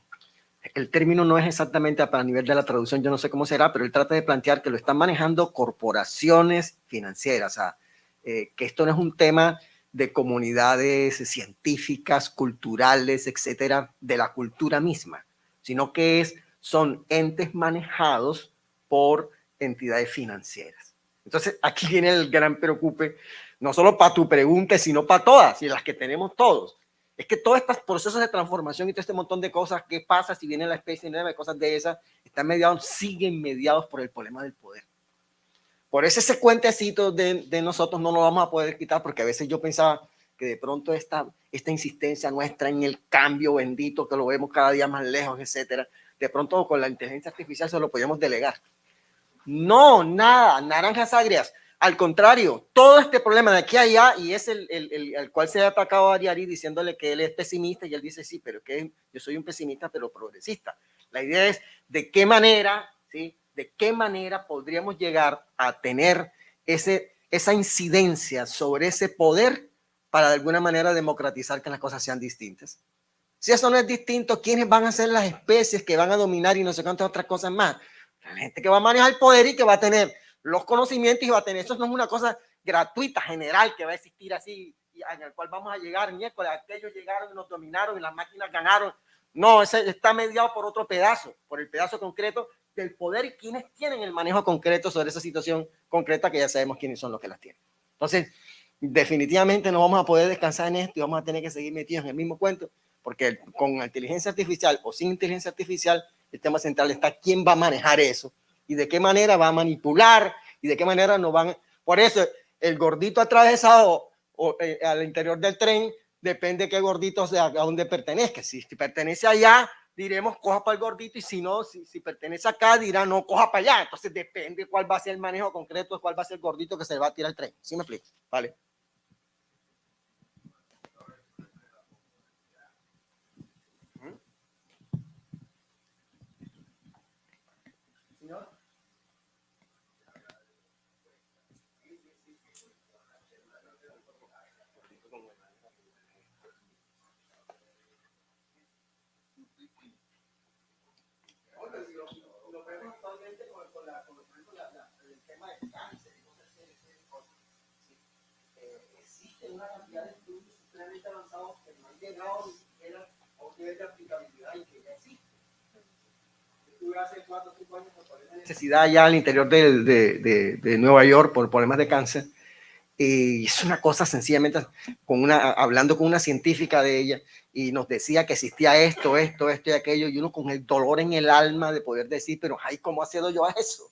E: término no es exactamente a nivel de la traducción, yo no sé cómo será, pero él trata de plantear que lo están manejando corporaciones financieras, o sea, que esto no es un tema de comunidades científicas, culturales, etcétera, de la cultura misma, sino que son entes manejados por entidades financieras. Entonces, aquí viene el gran preocupe, no solo para tu pregunta, sino para todas y las que tenemos todos. Es que todos estos procesos de transformación y todo este montón de cosas, ¿qué pasa si viene la especie nueva, cosas de esas, siguen mediados por el problema del poder? Por ese cuentecito de nosotros no lo vamos a poder quitar, porque a veces yo pensaba que de pronto esta insistencia nuestra en el cambio bendito, que lo vemos cada día más lejos, etcétera, de pronto con la inteligencia artificial se lo podemos delegar. No, nada, naranjas agrias. Al contrario, todo este problema de aquí a allá, y es el cual se ha atacado a Ariari diciéndole que él es pesimista, y él dice, sí, pero que yo soy un pesimista, pero progresista. La idea es de qué manera, ¿sí? De qué manera podríamos llegar a tener esa incidencia sobre ese poder para de alguna manera democratizar que las cosas sean distintas. Si eso no es distinto, ¿quiénes van a ser las especies que van a dominar y no sé cuántas otras cosas más? La gente que va a manejar el poder y que va a tener los conocimientos y va a tener, eso no es una cosa gratuita, general, que va a existir así, y en el cual vamos a llegar miércoles, aquellos llegaron y nos dominaron y las máquinas ganaron. No, ese está mediado por otro pedazo, por el pedazo concreto del poder y quienes tienen el manejo concreto sobre esa situación concreta que ya sabemos quiénes son los que las tienen. Entonces, definitivamente no vamos a poder descansar en esto y vamos a tener que seguir metidos en el mismo cuento, porque con la inteligencia artificial o sin inteligencia artificial, el tema central está quién va a manejar eso y de qué manera va a manipular y de qué manera no van. Por eso, el gordito atravesado al interior del tren depende de qué gordito sea, a dónde pertenezca. Si pertenece allá, diremos coja para el gordito, y si no, si pertenece acá, dirá no, coja para allá. Entonces depende cuál va a ser el manejo concreto, cuál va a ser el gordito que se va a tirar el tren. ¿Sí me explico? Vale. Lo vemos actualmente con el tema del cáncer y cosas así. Existe una cantidad de estudios supremamente avanzados que no han llegado ni siquiera a un nivel de aplicabilidad y que ya existe. Tú haces necesidad allá al interior de Nueva York por problemas de cáncer. Y es una cosa sencillamente, hablando con una científica de ella, y nos decía que existía esto y aquello, y uno con el dolor en el alma de poder decir, pero ay, ¿cómo accedo yo a eso?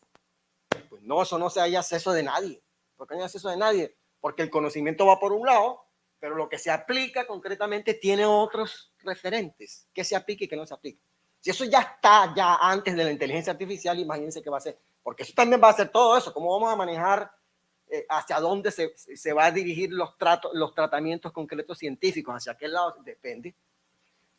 E: Pues no, eso no se haya acceso de nadie. ¿Por qué no hay acceso de nadie? Porque el conocimiento va por un lado, pero lo que se aplica concretamente tiene otros referentes. ¿Qué se aplica y qué no se aplica? Si eso ya está ya antes de la inteligencia artificial, imagínense qué va a ser. Porque eso también va a ser todo eso. ¿Cómo vamos a manejar hacia dónde se va a dirigir los tratamientos concretos científicos? ¿Hacia qué lado? Depende.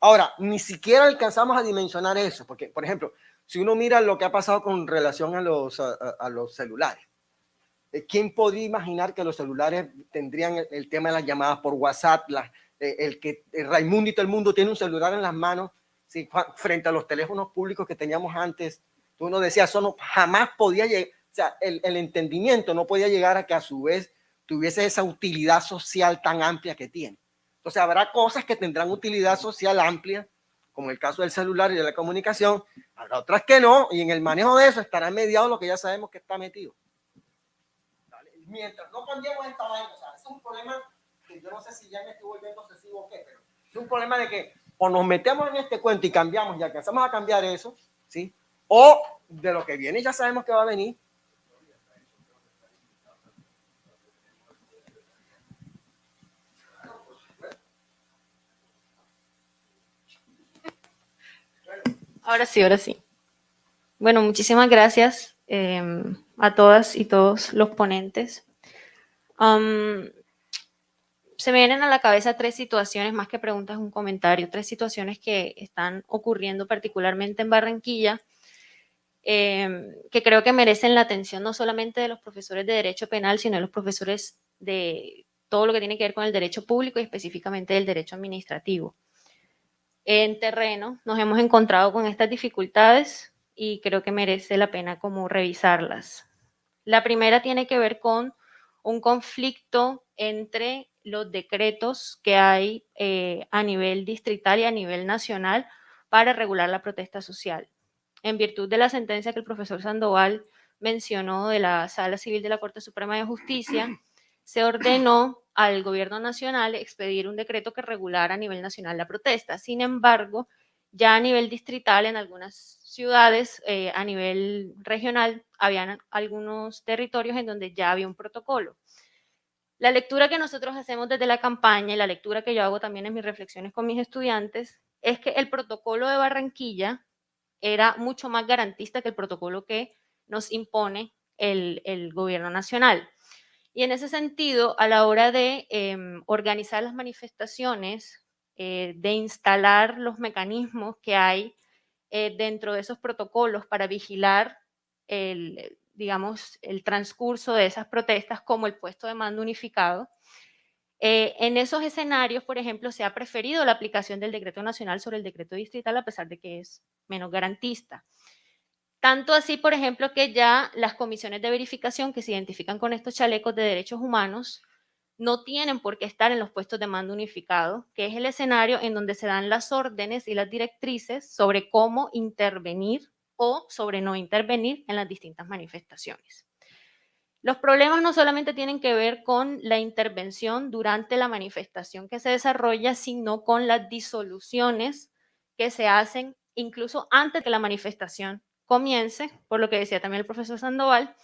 E: Ahora, ni siquiera alcanzamos a dimensionar eso. Porque, por ejemplo, si uno mira lo que ha pasado con relación a los celulares, ¿quién podría imaginar que los celulares tendrían el tema de las llamadas por WhatsApp? Que Raimundo y todo el mundo tiene un celular en las manos, ¿sí? Frente a los teléfonos públicos que teníamos antes. Uno decía, eso no, jamás podía llegar, o sea, el entendimiento no podía llegar a que a su vez tuviese esa utilidad social tan amplia que tiene. Entonces habrá cosas que tendrán utilidad social amplia, como el caso del celular y de la comunicación, habrá otras que no, y en el manejo de eso estará mediado lo que ya sabemos que está metido. Mientras no cambiemos esta vaina, o sea, es un problema que yo no sé si ya me estoy volviendo obsesivo o qué, pero es un problema de que o nos metemos en este cuento y cambiamos y alcanzamos a cambiar eso, ¿sí? O de lo que viene ya sabemos que va a venir.
K: Ahora sí, ahora sí. Bueno, muchísimas gracias a todas y todos los ponentes. Se me vienen a la cabeza 3 situaciones, más que preguntas, un comentario, 3 situaciones que están ocurriendo particularmente en Barranquilla, que creo que merecen la atención no solamente de los profesores de Derecho Penal, sino de los profesores de todo lo que tiene que ver con el derecho público y específicamente del derecho administrativo. En terreno nos hemos encontrado con estas dificultades y creo que merece la pena como revisarlas. La primera tiene que ver con un conflicto entre los decretos que hay a nivel distrital y a nivel nacional para regular la protesta social. En virtud de la sentencia que el profesor Sandoval mencionó de la Sala Civil de la Corte Suprema de Justicia, se ordenó al gobierno nacional expedir un decreto que regulara a nivel nacional la protesta. Sin embargo, ya a nivel distrital, en algunas ciudades, a nivel regional, habían algunos territorios en donde ya había un protocolo. La lectura que nosotros hacemos desde la campaña y la lectura que yo hago también en mis reflexiones con mis estudiantes es que el protocolo de Barranquilla era mucho más garantista que el protocolo que nos impone el gobierno nacional. Y en ese sentido, a la hora de organizar las manifestaciones, de instalar los mecanismos que hay dentro de esos protocolos para vigilar el transcurso de esas protestas, como el puesto de mando unificado, en esos escenarios, por ejemplo, se ha preferido la aplicación del decreto nacional sobre el decreto distrital, a pesar de que es menos garantista. Tanto así, por ejemplo, que ya las comisiones de verificación que se identifican con estos chalecos de derechos humanos no tienen por qué estar en los puestos de mando unificado, que es el escenario en donde se dan las órdenes y las directrices sobre cómo intervenir o sobre no intervenir en las distintas manifestaciones. Los problemas no solamente tienen que ver con la intervención durante la manifestación que se desarrolla, sino con las disoluciones que se hacen incluso antes de que la manifestación comience, por lo que decía también el profesor Sandoval,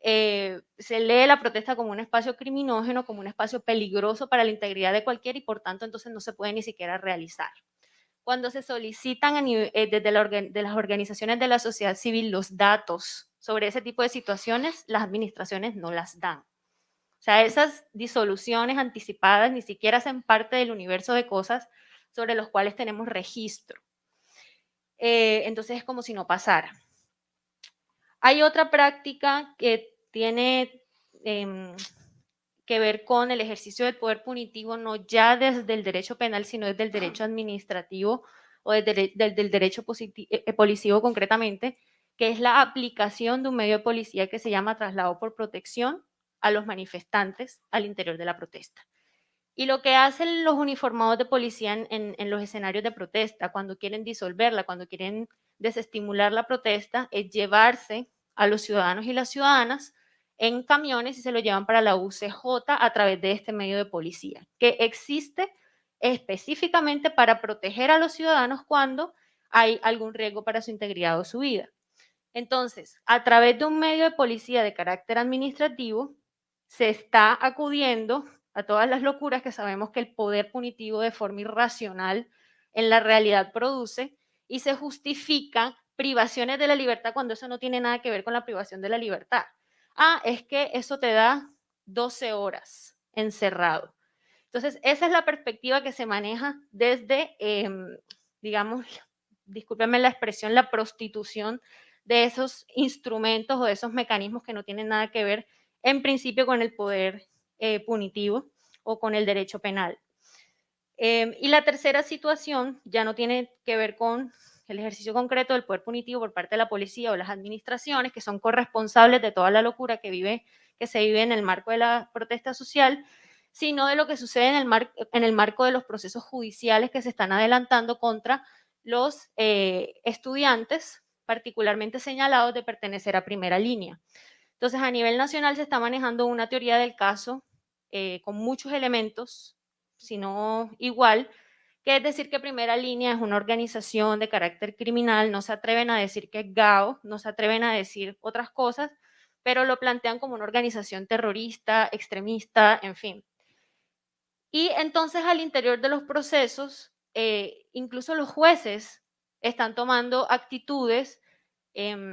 K: se lee la protesta como un espacio criminógeno, como un espacio peligroso para la integridad de cualquiera y por tanto entonces no se puede ni siquiera realizar. Cuando se solicitan desde las organizaciones de la sociedad civil los datos sobre ese tipo de situaciones, las administraciones no las dan. O sea, esas disoluciones anticipadas ni siquiera hacen parte del universo de cosas sobre los cuales tenemos registro. Entonces es como si no pasara. Hay otra práctica que tiene que ver con el ejercicio del poder punitivo, no ya desde el derecho penal, sino desde el derecho administrativo o desde el derecho policivo concretamente, que es la aplicación de un medio de policía que se llama traslado por protección a los manifestantes al interior de la protesta. Y lo que hacen los uniformados de policía en los escenarios de protesta, cuando quieren disolverla, cuando quieren desestimular la protesta es llevarse a los ciudadanos y las ciudadanas en camiones y se lo llevan para la UCJ a través de este medio de policía, que existe específicamente para proteger a los ciudadanos cuando hay algún riesgo para su integridad o su vida. Entonces, a través de un medio de policía de carácter administrativo, se está acudiendo a todas las locuras que sabemos que el poder punitivo de forma irracional en la realidad produce y se justifican privaciones de la libertad cuando eso no tiene nada que ver con la privación de la libertad. Ah, es que eso te da 12 horas encerrado. Entonces, esa es la perspectiva que se maneja desde, digamos, discúlpenme la expresión, la prostitución de esos instrumentos o de esos mecanismos que no tienen nada que ver en principio con el poder punitivo o con el derecho penal. Y la tercera situación ya no tiene que ver con el ejercicio concreto del poder punitivo por parte de la policía o las administraciones, que son corresponsables de toda la locura que se vive en el marco de la protesta social, sino de lo que sucede en el marco de los procesos judiciales que se están adelantando contra los estudiantes, particularmente señalados de pertenecer a primera línea. Entonces, a nivel nacional se está manejando una teoría del caso con muchos elementos, si no igual, que es decir que Primera Línea es una organización de carácter criminal, no se atreven a decir que es GAO, no se atreven a decir otras cosas, pero lo plantean como una organización terrorista, extremista, en fin. Y entonces al interior de los procesos, incluso los jueces están tomando actitudes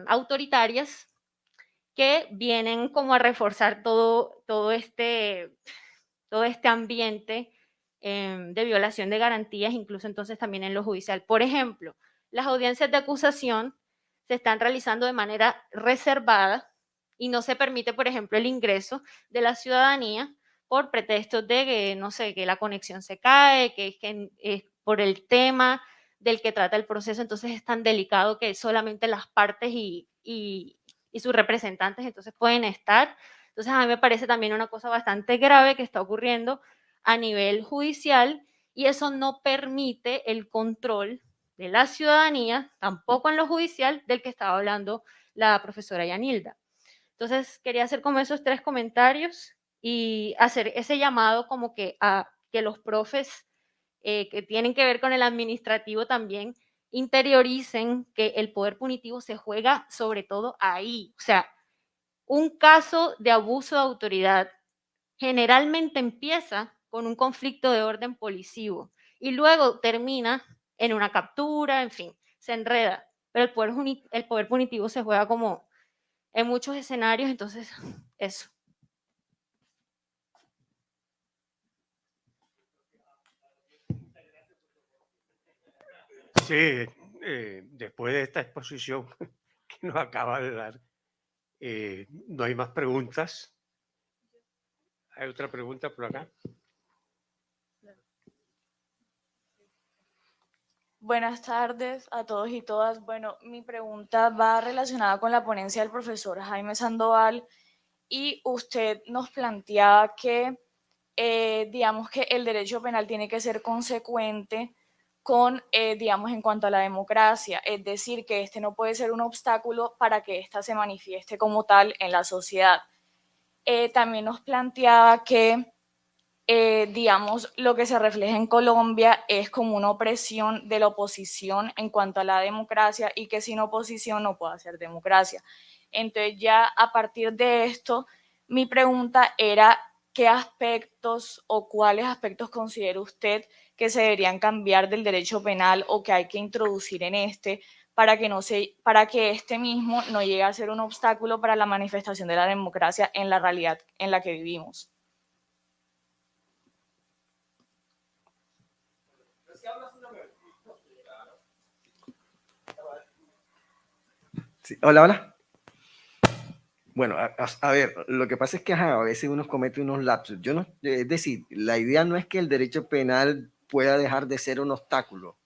K: autoritarias que vienen como a reforzar todo este ambiente de violación de garantías, incluso entonces también en lo judicial. Por ejemplo, las audiencias de acusación se están realizando de manera reservada y no se permite, por ejemplo, el ingreso de la ciudadanía por pretextos de que, no sé, que la conexión se cae, que es por el tema del que trata el proceso, entonces es tan delicado que solamente las partes y sus representantes entonces pueden estar. Entonces a mí me parece también una cosa bastante grave que está ocurriendo a nivel judicial y eso no permite el control de la ciudadanía, tampoco en lo judicial, del que estaba hablando la profesora Yanilda. Entonces quería hacer como esos 3 comentarios y hacer ese llamado como que a que los profes que tienen que ver con el administrativo también interioricen que el poder punitivo se juega sobre todo ahí. O sea, un caso de abuso de autoridad generalmente empieza con un conflicto de orden policivo y luego termina en una captura, en fin, se enreda. Pero el poder punitivo se juega como en muchos escenarios, entonces eso.
B: Sí, después de esta exposición que nos acaba de dar, no hay más preguntas. ¿Hay otra pregunta por acá?
L: Buenas tardes a todos y todas. Bueno, mi pregunta va relacionada con la ponencia del profesor Jaime Sandoval y usted nos planteaba que, digamos que el derecho penal tiene que ser consecuente con, digamos, en cuanto a la democracia, es decir, que este no puede ser un obstáculo para que ésta se manifieste como tal en la sociedad. También nos planteaba que, digamos, lo que se refleja en Colombia es como una opresión de la oposición en cuanto a la democracia y que sin oposición no puede haber democracia. Entonces ya a partir de esto, mi pregunta era qué aspectos o cuáles aspectos considera usted que se deberían cambiar del derecho penal o que hay que introducir en este para que este mismo no llegue a ser un obstáculo para la manifestación de la democracia en la realidad en la que vivimos.
E: Sí, hola, hola. Bueno, a ver, lo que pasa es que a veces uno comete unos lapsus. Es decir, la idea no es que el derecho penal pueda dejar de ser un obstáculo.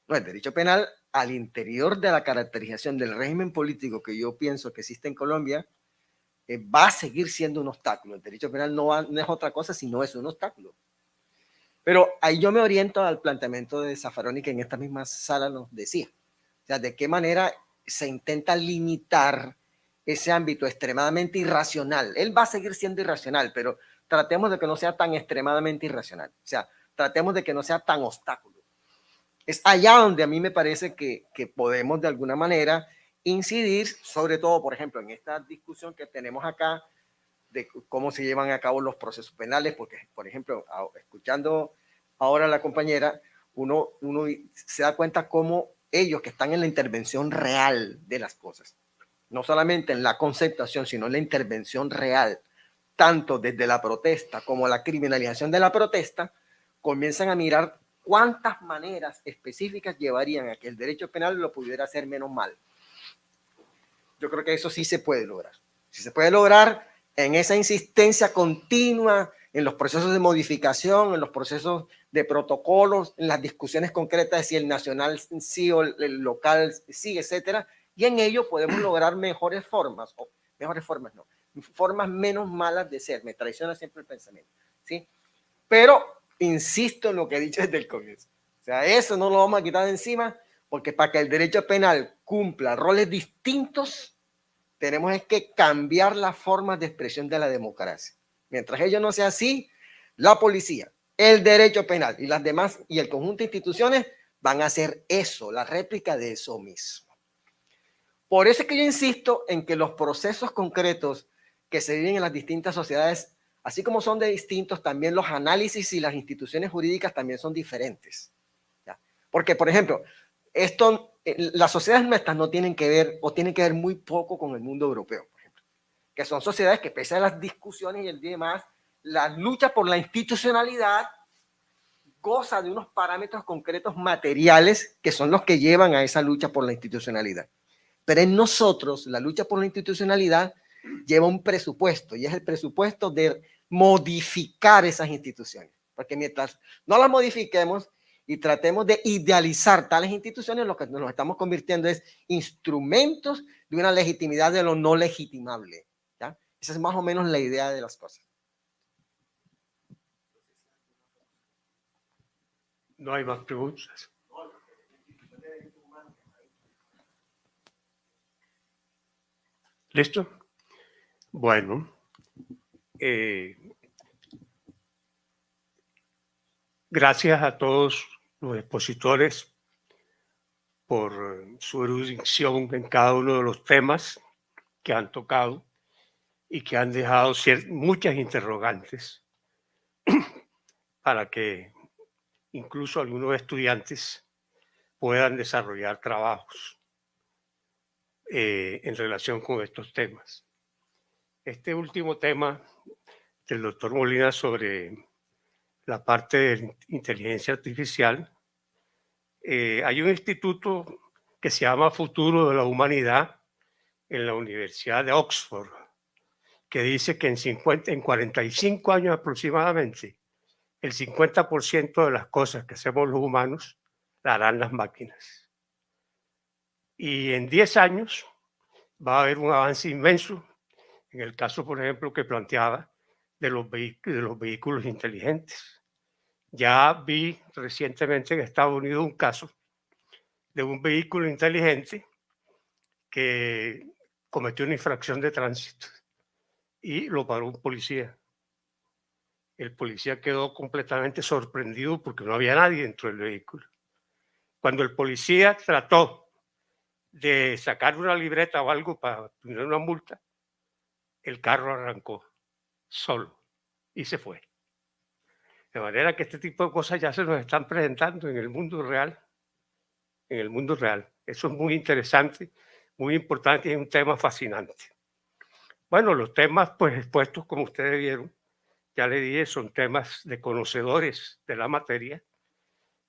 E: No, el derecho penal al interior de la caracterización del régimen político que yo pienso que existe en Colombia, va a seguir siendo un obstáculo. El derecho penal no es otra cosa sino es un obstáculo. Pero ahí yo me oriento al planteamiento de Zaffaroni que en esta misma sala nos decía. O sea, de qué manera se intenta limitar ese ámbito extremadamente irracional. Él va a seguir siendo irracional, pero tratemos de que no sea tan extremadamente irracional. O sea, tratemos de que no sea tan obstáculo. Es allá donde a mí me parece que podemos de alguna manera incidir, sobre todo, por ejemplo, en esta discusión que tenemos acá de cómo se llevan a cabo los procesos penales, porque, por ejemplo, escuchando ahora a la compañera, uno se da cuenta cómo ellos que están en la intervención real de las cosas, no solamente en la conceptuación, sino en la intervención real, tanto desde la protesta como la criminalización de la protesta, comienzan a mirar cuántas maneras específicas llevarían a que el derecho penal lo pudiera hacer menos mal. Yo creo que eso sí se puede lograr. Si se puede lograr en esa insistencia continua, en los procesos de modificación, en los procesos de protocolos, en las discusiones concretas de si el nacional sí o el local sí, etcétera, y en ello podemos lograr mejores formas menos malas de ser. Me traiciona siempre el pensamiento, ¿sí? Pero insisto en lo que he dicho desde el comienzo. O sea, eso no lo vamos a quitar de encima, porque para que el derecho penal cumpla roles distintos, tenemos que cambiar las formas de expresión de la democracia. Mientras ello no sea así, la policía, el derecho penal y las demás y el conjunto de instituciones van a hacer eso, la réplica de eso mismo. Por eso es que yo insisto en que los procesos concretos que se viven en las distintas sociedades, así como son de distintos, también los análisis y las instituciones jurídicas también son diferentes. ¿Ya? Porque, por ejemplo, las sociedades nuestras no tienen que ver o tienen que ver muy poco con el mundo europeo, por ejemplo, que son sociedades que pese a las discusiones y el demás, la lucha por la institucionalidad goza de unos parámetros concretos materiales que son los que llevan a esa lucha por la institucionalidad. Pero en nosotros, la lucha por la institucionalidad lleva un presupuesto, y es el presupuesto de modificar esas instituciones. Porque mientras no las modifiquemos y tratemos de idealizar tales instituciones, lo que nos estamos convirtiendo es instrumentos de una legitimidad de lo no legitimable. ¿Ya? Esa es más o menos la idea de las cosas.
B: No hay más preguntas. ¿Listo? Bueno, gracias a todos los expositores por su erudición en cada uno de los temas que han tocado y que han dejado muchas interrogantes para que incluso algunos estudiantes puedan desarrollar trabajos en relación con estos temas. Este último tema del doctor Molina sobre la parte de inteligencia artificial, hay un instituto que se llama Futuro de la Humanidad en la Universidad de Oxford, que dice que en 45 años aproximadamente, el 50% de las cosas que hacemos los humanos la harán las máquinas. Y en 10 años va a haber un avance inmenso, en el caso, por ejemplo, que planteaba de los vehículos inteligentes. Ya vi recientemente en Estados Unidos un caso de un vehículo inteligente que cometió una infracción de tránsito y lo paró un policía. El policía quedó completamente sorprendido porque no había nadie dentro del vehículo. Cuando el policía trató de sacar una libreta o algo para poner una multa, el carro arrancó solo y se fue. De manera que este tipo de cosas ya se nos están presentando en el mundo real. En el mundo real. Eso es muy interesante, muy importante y es un tema fascinante. Bueno, los temas pues expuestos, como ustedes vieron, ya le dije, son temas de conocedores de la materia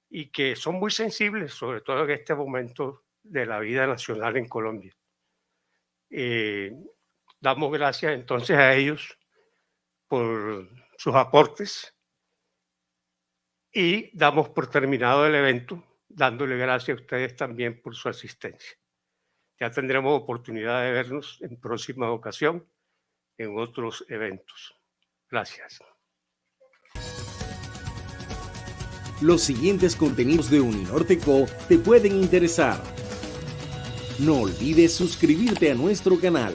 B: y que son muy sensibles, sobre todo en este momento de la vida nacional en Colombia. Damos gracias entonces a ellos por sus aportes y damos por terminado el evento, dándole gracias a ustedes también por su asistencia. Ya tendremos oportunidad de vernos en próxima ocasión en otros eventos. Gracias.
A: Los siguientes contenidos de Uninorte Co te pueden interesar. No olvides suscribirte a nuestro canal